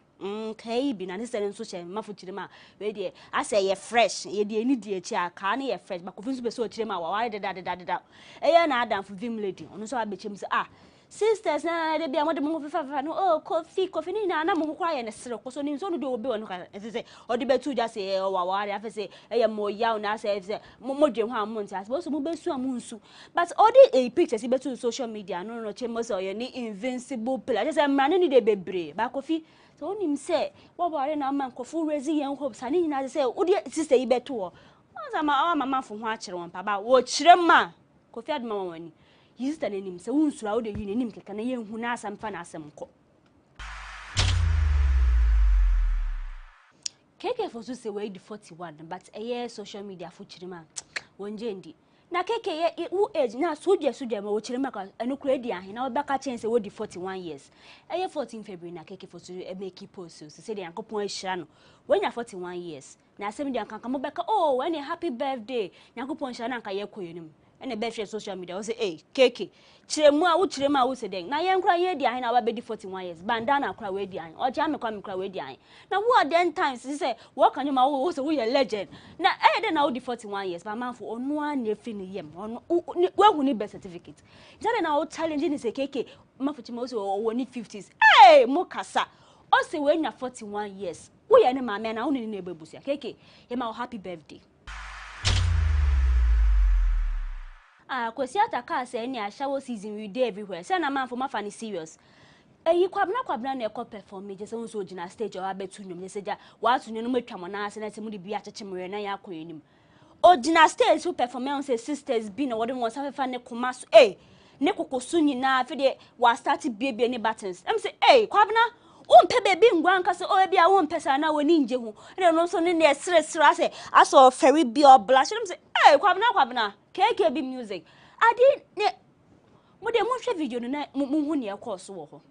kai bi na sister nso che mafutire ma we dey I say ye fresh ye dey ni dey echi aka na ye fresh but Kofi nso be so chire ma wa wa deda eye na adam for vim lady ono so abechem say sisters na de bia mo de mo fafa no Kofi ni na mo kwa ye ne sere ko so ni so no de obi wonu ka say o de betu ja say wa wa afa say eye mo yaw na say mo dwe ho amonti as so mo besu amunsu but all the pictures betu social media no chemo say ye ni invincible player say mrane ni de bebre ba Kofi so onim say wo bare na man Kofi raise yen hope sa ni nyina say o de sister yi betu o ma mama fo ho a kire won pa ba wo kire ma Kofi Adoma wani sister nanim say unsura wo de yi nanim keka na ye hu na asam fa na asam ko keke for so say we di 41 but social media for chirima wonje ndi na keke ye u age na soje ma wo chirima ka enu kura di ahe na wo baka chen say we di 41 years 14 February na keke for so make post so say de yankopon ahira no when you 41 years na asem de ankanka mo beka when happy birthday yankopon ahira na anka ye koyenim ene be share social media wo say keke chiremu a wo chiremu a wo se den na ye nkura ye di ahe na wa be di 41 years bandana akura we di ahe o ja me kwa me kura we di ahe na wo den times say wo kan ma wo say wo ye legend na den na wo di 41 years ba manfo onu a na efi ni yem onu wo hu ni birth certificate jare na wo challenge ni say keke mafuchi mo say wo ni 50s mo kasa o say we nya 41 years wo ye ne ma me na wo ni na ebebusia keke ye ma happy birthday Kwesi ataka say any shower season we dey everywhere. Say na man for mafani serious. Eyi kwabna na ekọ perform me say so gina stage or abetu nyom say ja wa to nyom matwa mo na say na temu de bi achechemre na ya koyenim. O gina stage so performance say sisters bi na wodin won safa ne komaso ne kokosu nyina afi de wa start bebe ne buttons. Em say kwabna umpe baby ngwa nka say o bia umpe sa na woni nje hu. Ne no so ne sere say aso ferry bi or blush. Em say kwabna keke bi music adi ne mo de mo hwe video no na mo hu ne ekọ so wo ho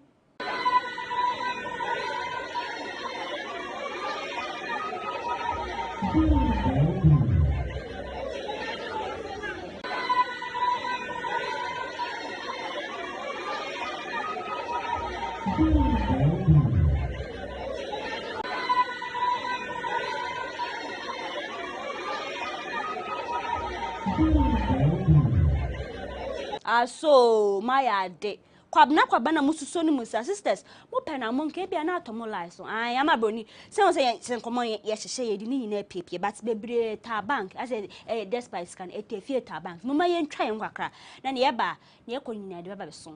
so my ade kwabana mususo no musa sisters mo pena mo nke bia na atomo life so am abroni say komo ye hyehye ye di ni nyina piepie but bebre ta bank as despite scan etefie ta bank mo ma ye ntwa ye nkakra na ne ye ba ne ye konyina de ba beso.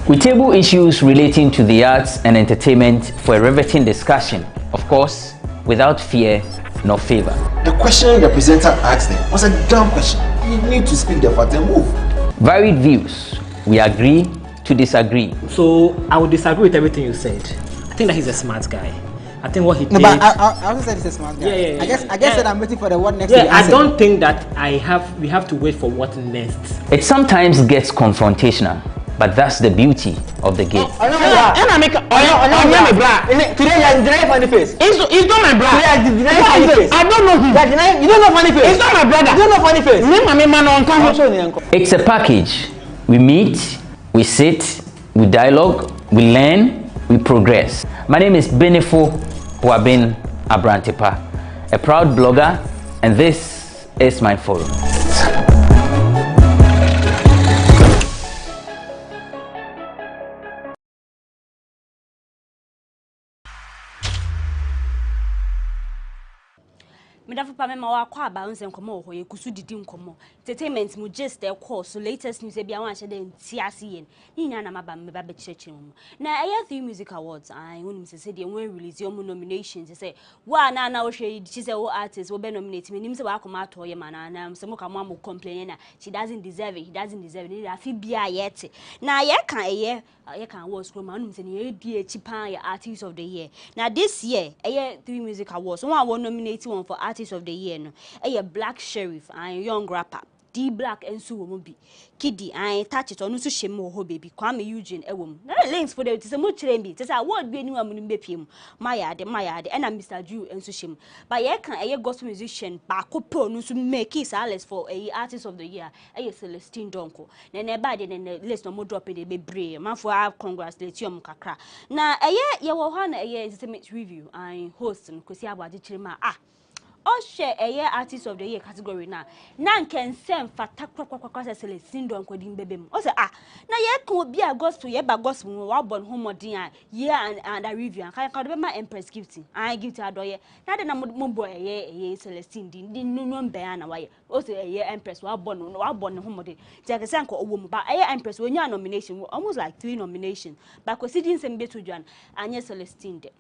We table issues relating to the arts and entertainment for a riveting discussion, of course, without fear nor favor. The question the presenter asked them was a dumb question. You need to speak the fact and move. Varied views. We agree to disagree. So I would disagree with everything you said. I think that he's a smart guy. I think what he did. No, but I also said he's a smart guy. Yeah. I guess that I'm waiting for the what next. Yeah, I don't think that we have to wait for what next. It sometimes gets confrontational, but that's the beauty of the game. Today you are denying funny face. It's not my brother. Today you are denying funny face. I don't know him. You don't know funny face. It's not my brother. You don't know funny face. It's a package. We meet, we sit, we dialogue, we learn, we progress. My name is Benefo Wabin Abrantepa, a proud blogger, and this is my forum. Medafu pa mema wa kwa ba nse nkomo ho ye kusu didi nkomo entertainment mu just e course so latest news e bia wan hye ntiase yen ni nya na maba me ba be kyerkyere mu na eya the music awards ai wonim se de won release your nominations say wa na wo hwe di say wo artist wo be nominate me nim se wa akoma to ye mana na se mo ka mo complain na she doesn't deserve it, he doesn't deserve it, afi bia yet na ye kan awards scroll ma wonim se ne ye di echi pan ye artist of the year na this year eya the music awards one nominate one for artist of the year no Black Sherif and young rapper D Black and so wo bi Kiddy and touch it on so shame ho baby Kwame Eugene ewom na links for the say mo kire bi say award bi eni amu be piem my yard and Mr. Drew and so shame but ye kan gospel musician ba ko pro no so make it Alice for artist of the year Celestine Donko na ba de na list no mo drop de be bre man for congratulate you kakra na ye wo ha na entertainment review and host no Kwesi Abwaje kire ma share artist of the year category na can send fata kwakwa Celestine Donko din bebem o say na ye kan obi a gospel ye ba gospel wa born homodin a year and a review kan be ma empress gifting gift adoye na de na mo boy Celestine din no mbe na wa ye o say empress wa born homodin je ke san ko owo mu ba empress we nya nomination almost like 3 nominations but ko sidin sem betu juan anya Celestine de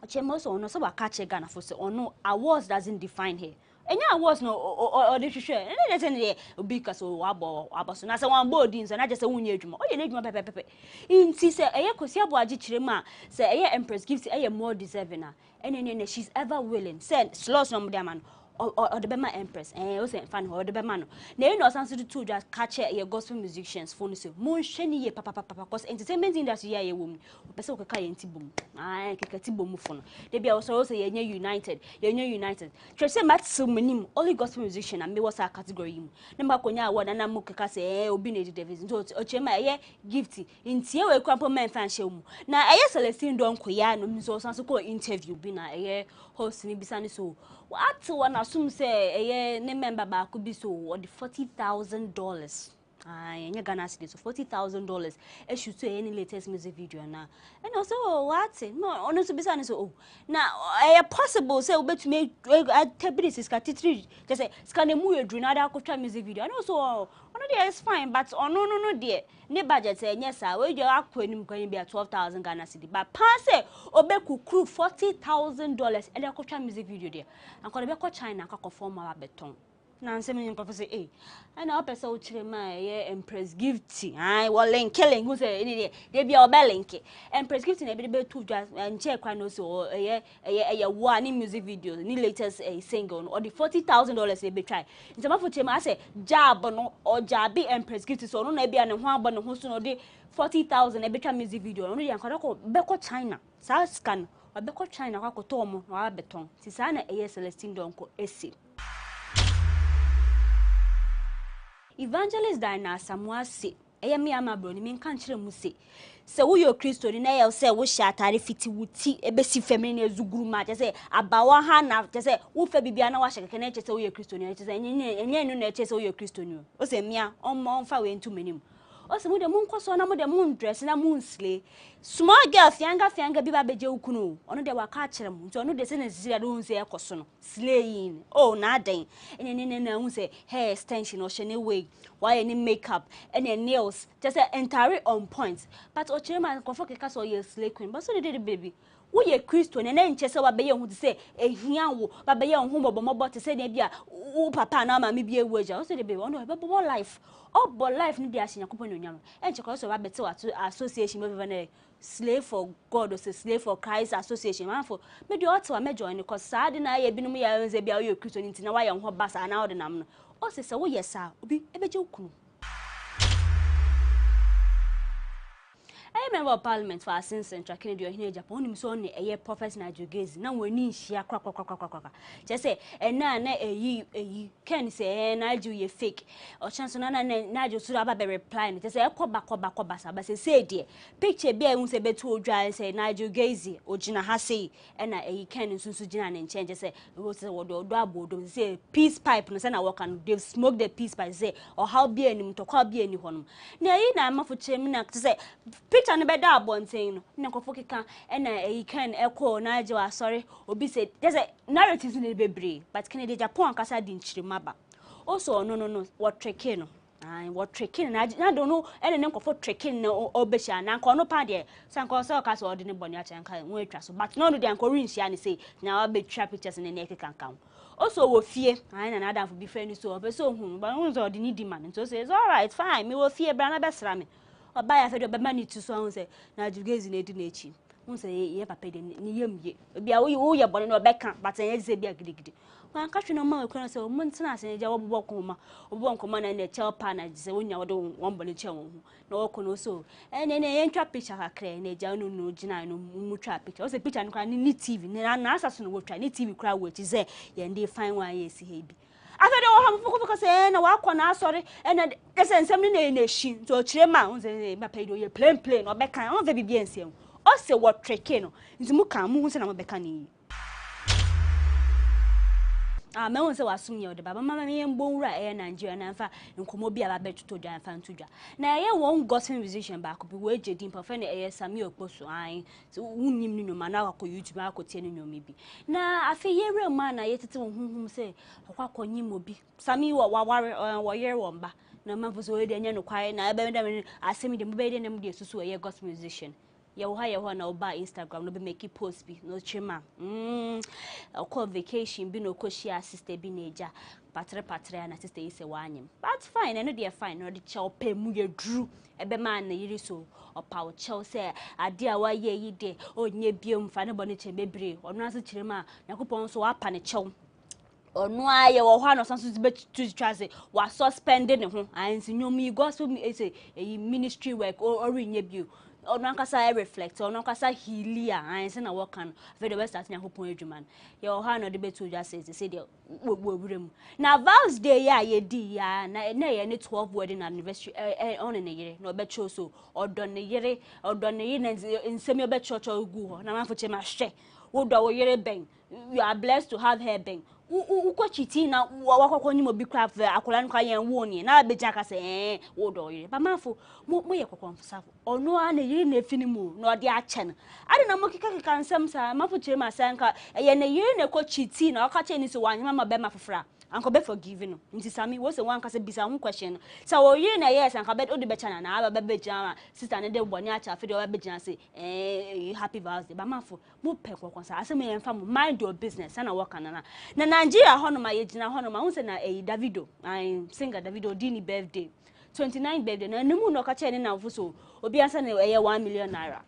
Chemoso ono so wakache Ghana for say ono awards doesn't define here. Any awards no or the share. Any dey obi kaso wabo so na say one board din so na just say wunye adwuma. Oye na adwuma pepepepe. Inti say Kwesi Abwaje kire ma say empress gift more deserving na. Ene she's ever willing. Say slots no dey man or the Bema Empress, and say fan or the Bemano. Nay, no sense to just catch your gospel musicians for so moon shiny ye papa because entertainment industry ye woman, Peso Kayantibum. I Kakatibum phone. They be also say you're united, Tracy Matsu Minim, only gospel musician and me was our category. Number Konya, one and Mukaka say, Obinate Davis, or Chema, gifty, in Tiewe Crampo Man fan show. Now, I Celestine Don Koyan, so sans interview, bina a host in Bisani so. What one assume say ne member ba could be so or the $40,000. Anya Ghana city so $40,000 should say any latest music video na and also what no honestly be saying so now possible say we to make ability is category just say scan mu edru na da ko music video and also ono there is fine but no there ne budget say yes sir we just akwanim kan be 12,000 Ghana city but pass say obeku crew $40,000 and ko music video there and ko be ko China ka ko form our beton na nsem ni nkofo say and na opesa o kire ma empress gift well link killing who say any dey bia obelinki empress gift na be tu just nche kwa no so one ni music videos ni latest single or the $40,000 e be try nsema fo chema say job no or jabi empress gift so no na bia ne ho abo ne ho so no de $40,000 e be try music video no dey anka ko be ko China sa scan o be ko China kwa ko to mo na beton ti sa na Celestine Donko esi Evangelist Diana Samuasi eye me ama bro ni me nka nkyere mu se wo yo Kristo ni na ye se wo hya atare fiti wuti ebesi family na ezuguru ma je se abawa ha na je se wo fa bibia na wa hye keke na je se wo yo Kristo ni je se enye nu na je se wo yo Kristo ni o se mia on fa we ntu menim o se mu de mu nkoso na mu de mu dress na mu nsle small girl fianga bi ba beje ukunu ono de waka akere mu nti ono de se na sisi do hunse ekoso no slaying oh na adan ene na hunse hair extension o shene wig why any makeup any nails just entire on point but o chere man kofo keka so ye slay queen but so de baby wo ye Kristo ne nche se wa be ye hu se ehia wo ba be ye hu mobomobo te se ne bia wo papa na ma me bia ewaja o se de baby ono be bo life oh but life ni dia hya kopon onyam enche ko so ba bete wa association be na slave for God or slave for Christ association man for me do what me join because sad na ye binum ya nze bia wo ye Kristo ni ntina wa ye ho basa na wo de nam no o se wo ye sa obi ebeje ukunu I remember Parliament for since Central Kennedy here in Japan him so ne eye prophet na jogezi na woni nhia kwakwa je say na eyi ken say na ju ye fake o chance na ju sura ba be reply ne je say ekoba sa ba say de picture bia hu say betu odwa say na jogezi ogina ha say na eyi ken nsunsu gina ne nchen je say wo say wodo abodo say peace pipe no say na work and they smoke the peace pipe say or how bia ni mtokwa bia ni honom na eyi na amafo chem na say picture ne beda abonten no na nkofo keka na eyi kan ekọ na aje wa sorry obi say there's a narratives in the bebre but Kennedy Japan kasa di nchirima ba also no what tricking no what tricking na don't know ene nkofo tricking na obehia na nko no pa de sanko so kasa odi ne boni acha nka won atwa so but no de anko rinhia ne say na wa be trap pictures ne ne keka also wo fie na adam for be friend so obe so hu but won so odi ni di man so say it's all right fine me wo fie bra na besra me oba ya fedo beba ni tu so won say na jugezi na edi na echi won say ye papa de ni yemye bia wo ye bone no beka but en say bia gidigidi wan ka tweno ma we say mo ntina ase ja wo bobo nkoma na na chel pa na say wonya wo de won bone che won hu na wo kono so ye ntwa picture kakra na ja no gina no mu twa picture o say picture no ni TV na asaso no wo twa ni TV kra wo echi say ye ndi fine one ye si hebi afede wo ham fuko because na wa akọ sorry na ese nsem ni na eshi so chire ma unze ba pay do ye plain no be kan on ve bibia nsem o se wo treke no nzimu kan mu hunse na mo be kan ni me won se wasum ye o de baba mama me mbo wura Nigeria na mfa nkomo bia ba betuto dwan fa ntudwa na ye won gospel musician ba ko bi we jedin pa fa na Sami Okposo an so unnim ni no ma na akọ YouTube akọ tie ni nyomi bi na afi ye re ma na ye tete honhum se akọ nyim obi Sami wo ye won ba na manfo so we de nya no kwai na ebe dem asemi de mbe de nem de susu ye gospel musician ye ho na oba Instagram no be make post bi no chima okọ vacation bi no ko share sister bi na eja patre na sister yi se wanyem but fine no dey fine no dey chel pe mu ye dru ebe man na yiri so opa o chel se ade a wa ye yi de onye biem fa ne bone che bebre onu aso chirema yakopon so wa pa ne chel onu aye wo ho no sanso be to trace wa suspend ne ho ansi nyomi gospel say ministry work or nye bio onu ankasa reflect onu ankasa healia ansi na work kan very best start nya hopon adwuma ye wo ha no de betu just say de wurem na vows day ya ye di ya na ye ne 12 wedding anniversary on ne yere no be cho so odon ne yere na nsemi obe cho gu ho na manfo che ma hwe wo do wo yere ben you are blessed to have her ben uko chiti na wakoko nyimo bi craft akola nka yen wo ni na beja ka se wo do yire ba manfo mo ye kokon safo ono a na yire na fini mu na ode a che na ade na mo kika nsem sa manfo chire ma sanka ye na yire na ko chiti na aka che ni so wanyama ma be ma fofra anko be forgive no nti Sami wo se wan ka se bisa ho question sa wo yire na yes anka be ode be cha na aba be beja sister ne de boni a cha fe de wa beja se happy birthday ba manfo mo pe kokon sa asem ye mfa mo mind your business na work na Nigeria hono ma yegina hono ma unse na Davido singer Davido dini birthday 29 birthday na nemu no ka che ne na mfuso obi ansa na 1 million naira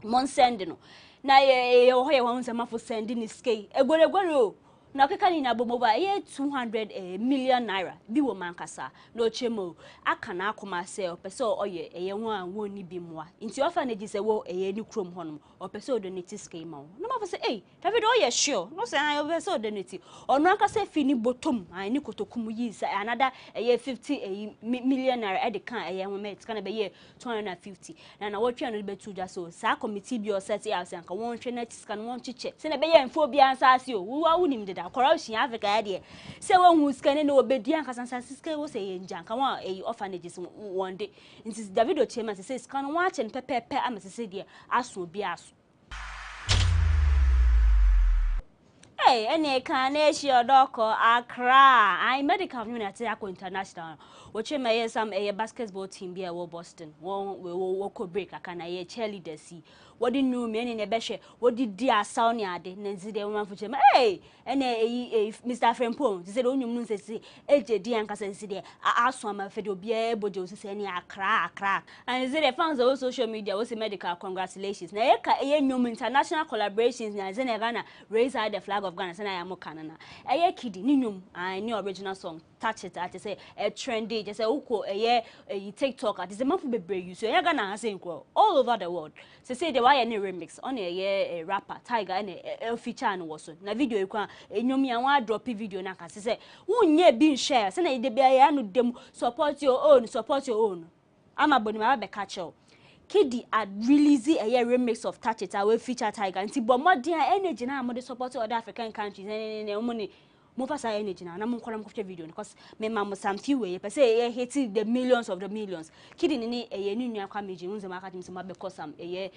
mon send no na ye ho ye won se mafo send ni skei egwere o na keka ni na bomoba ye 200 million naira bi wo mankasa no chemo aka na akoma se opese oye eye ho an woni bi moa nti ofa na gise wo eye ni krom honom opese odonate scheme wo no ma fa say David oye sure no say an opese odonate ono aka se fi ni bottom an ni kotokum yi say another eye 50 million naira e de kan eye ho met kana be ye 250 na wotwe no be tu ja so sa committee bi o set house anka won hwe na scan won chiche se na be ye mfo bi ansa ase o wo awunim de corruption Africa there. Say when who's can no obedi and Kasansa was a junk. Come on, a orphanages one day. It is David Ochema says, can watch and pepper, I'm a city, as will be as. Hey, any carnation doko Accra. I medical community international. Watch may some a basketball team be a Boston. One will walk break. I can a cheerleader see. What did new men in a beshe? What did dear Sonia de Nancy de woman for him? Hey, and a Mr. Frempon said only moon says, AJ D and Cassan City. I asked one of Fedo be able to say any crack. And said I found the social media was a medical congratulations. Na a new international collaborations na Ghana raise the flag of Ghana. I am Canana. A kiddie, Ninum, I knew original song. Touch it, I say a trendy, just a uko, a TikTok, it is a month of brave you. So you're gonna sing all over the world. So say the why any remix on a rapper, Tiger, and a feature and also. Na video you can a new me and one drop video na can say, who near being shared, send a debate them support your own. I'm a bonima be catch up. Kiddy had released a remix of Touch It Away feature Tiger and but more dear energy now more support other African countries and money more sa energy now I'm calling video because me mama some few way per say hitting the millions of the millions Kiddy ni a new comedy unze marketing some because some a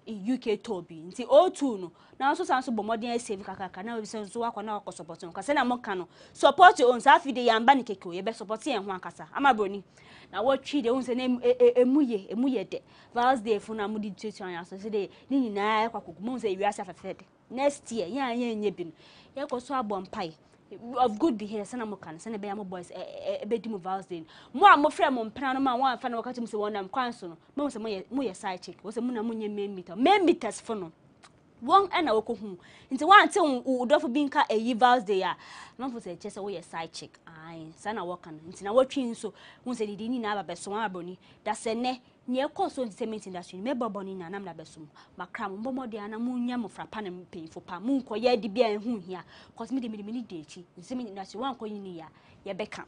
UK Toby nti O2 no na so sanso bomodin save kakaka na we so akwa na akọ support no kase na mo kanu support your own sa fi de yamba ni keke ye be support ye ho akasa amabroni na what twi de unse na emuye de vals de fu na mudi tutu anya so se de ni nyina akwa kokumo unse wi asa fefede next year ya nye bi no ye ko so abompai of good behavior sana mo kan sana be am boys be di mo vals day mo amofre mo mpra no ma wan fa na wakati mo se wonam kwan so no mo se mo ye side chick wo se mo na mo nye men meters for no won na wo ko hu nti wan te wo dofo bi nka vals day a no fo se che se wo ye side chick ai sana wo kan nti na wo twi nso wo se di ni na aba be so abroni da se ne nye koso entertainment industry me boboni na nam na besum makra mo bomode ana mu nya mo frapa na mpefo pa mu nko ye di bia ehu hia cause me de me ni de echi nse me industry wan ko yin ya ye beka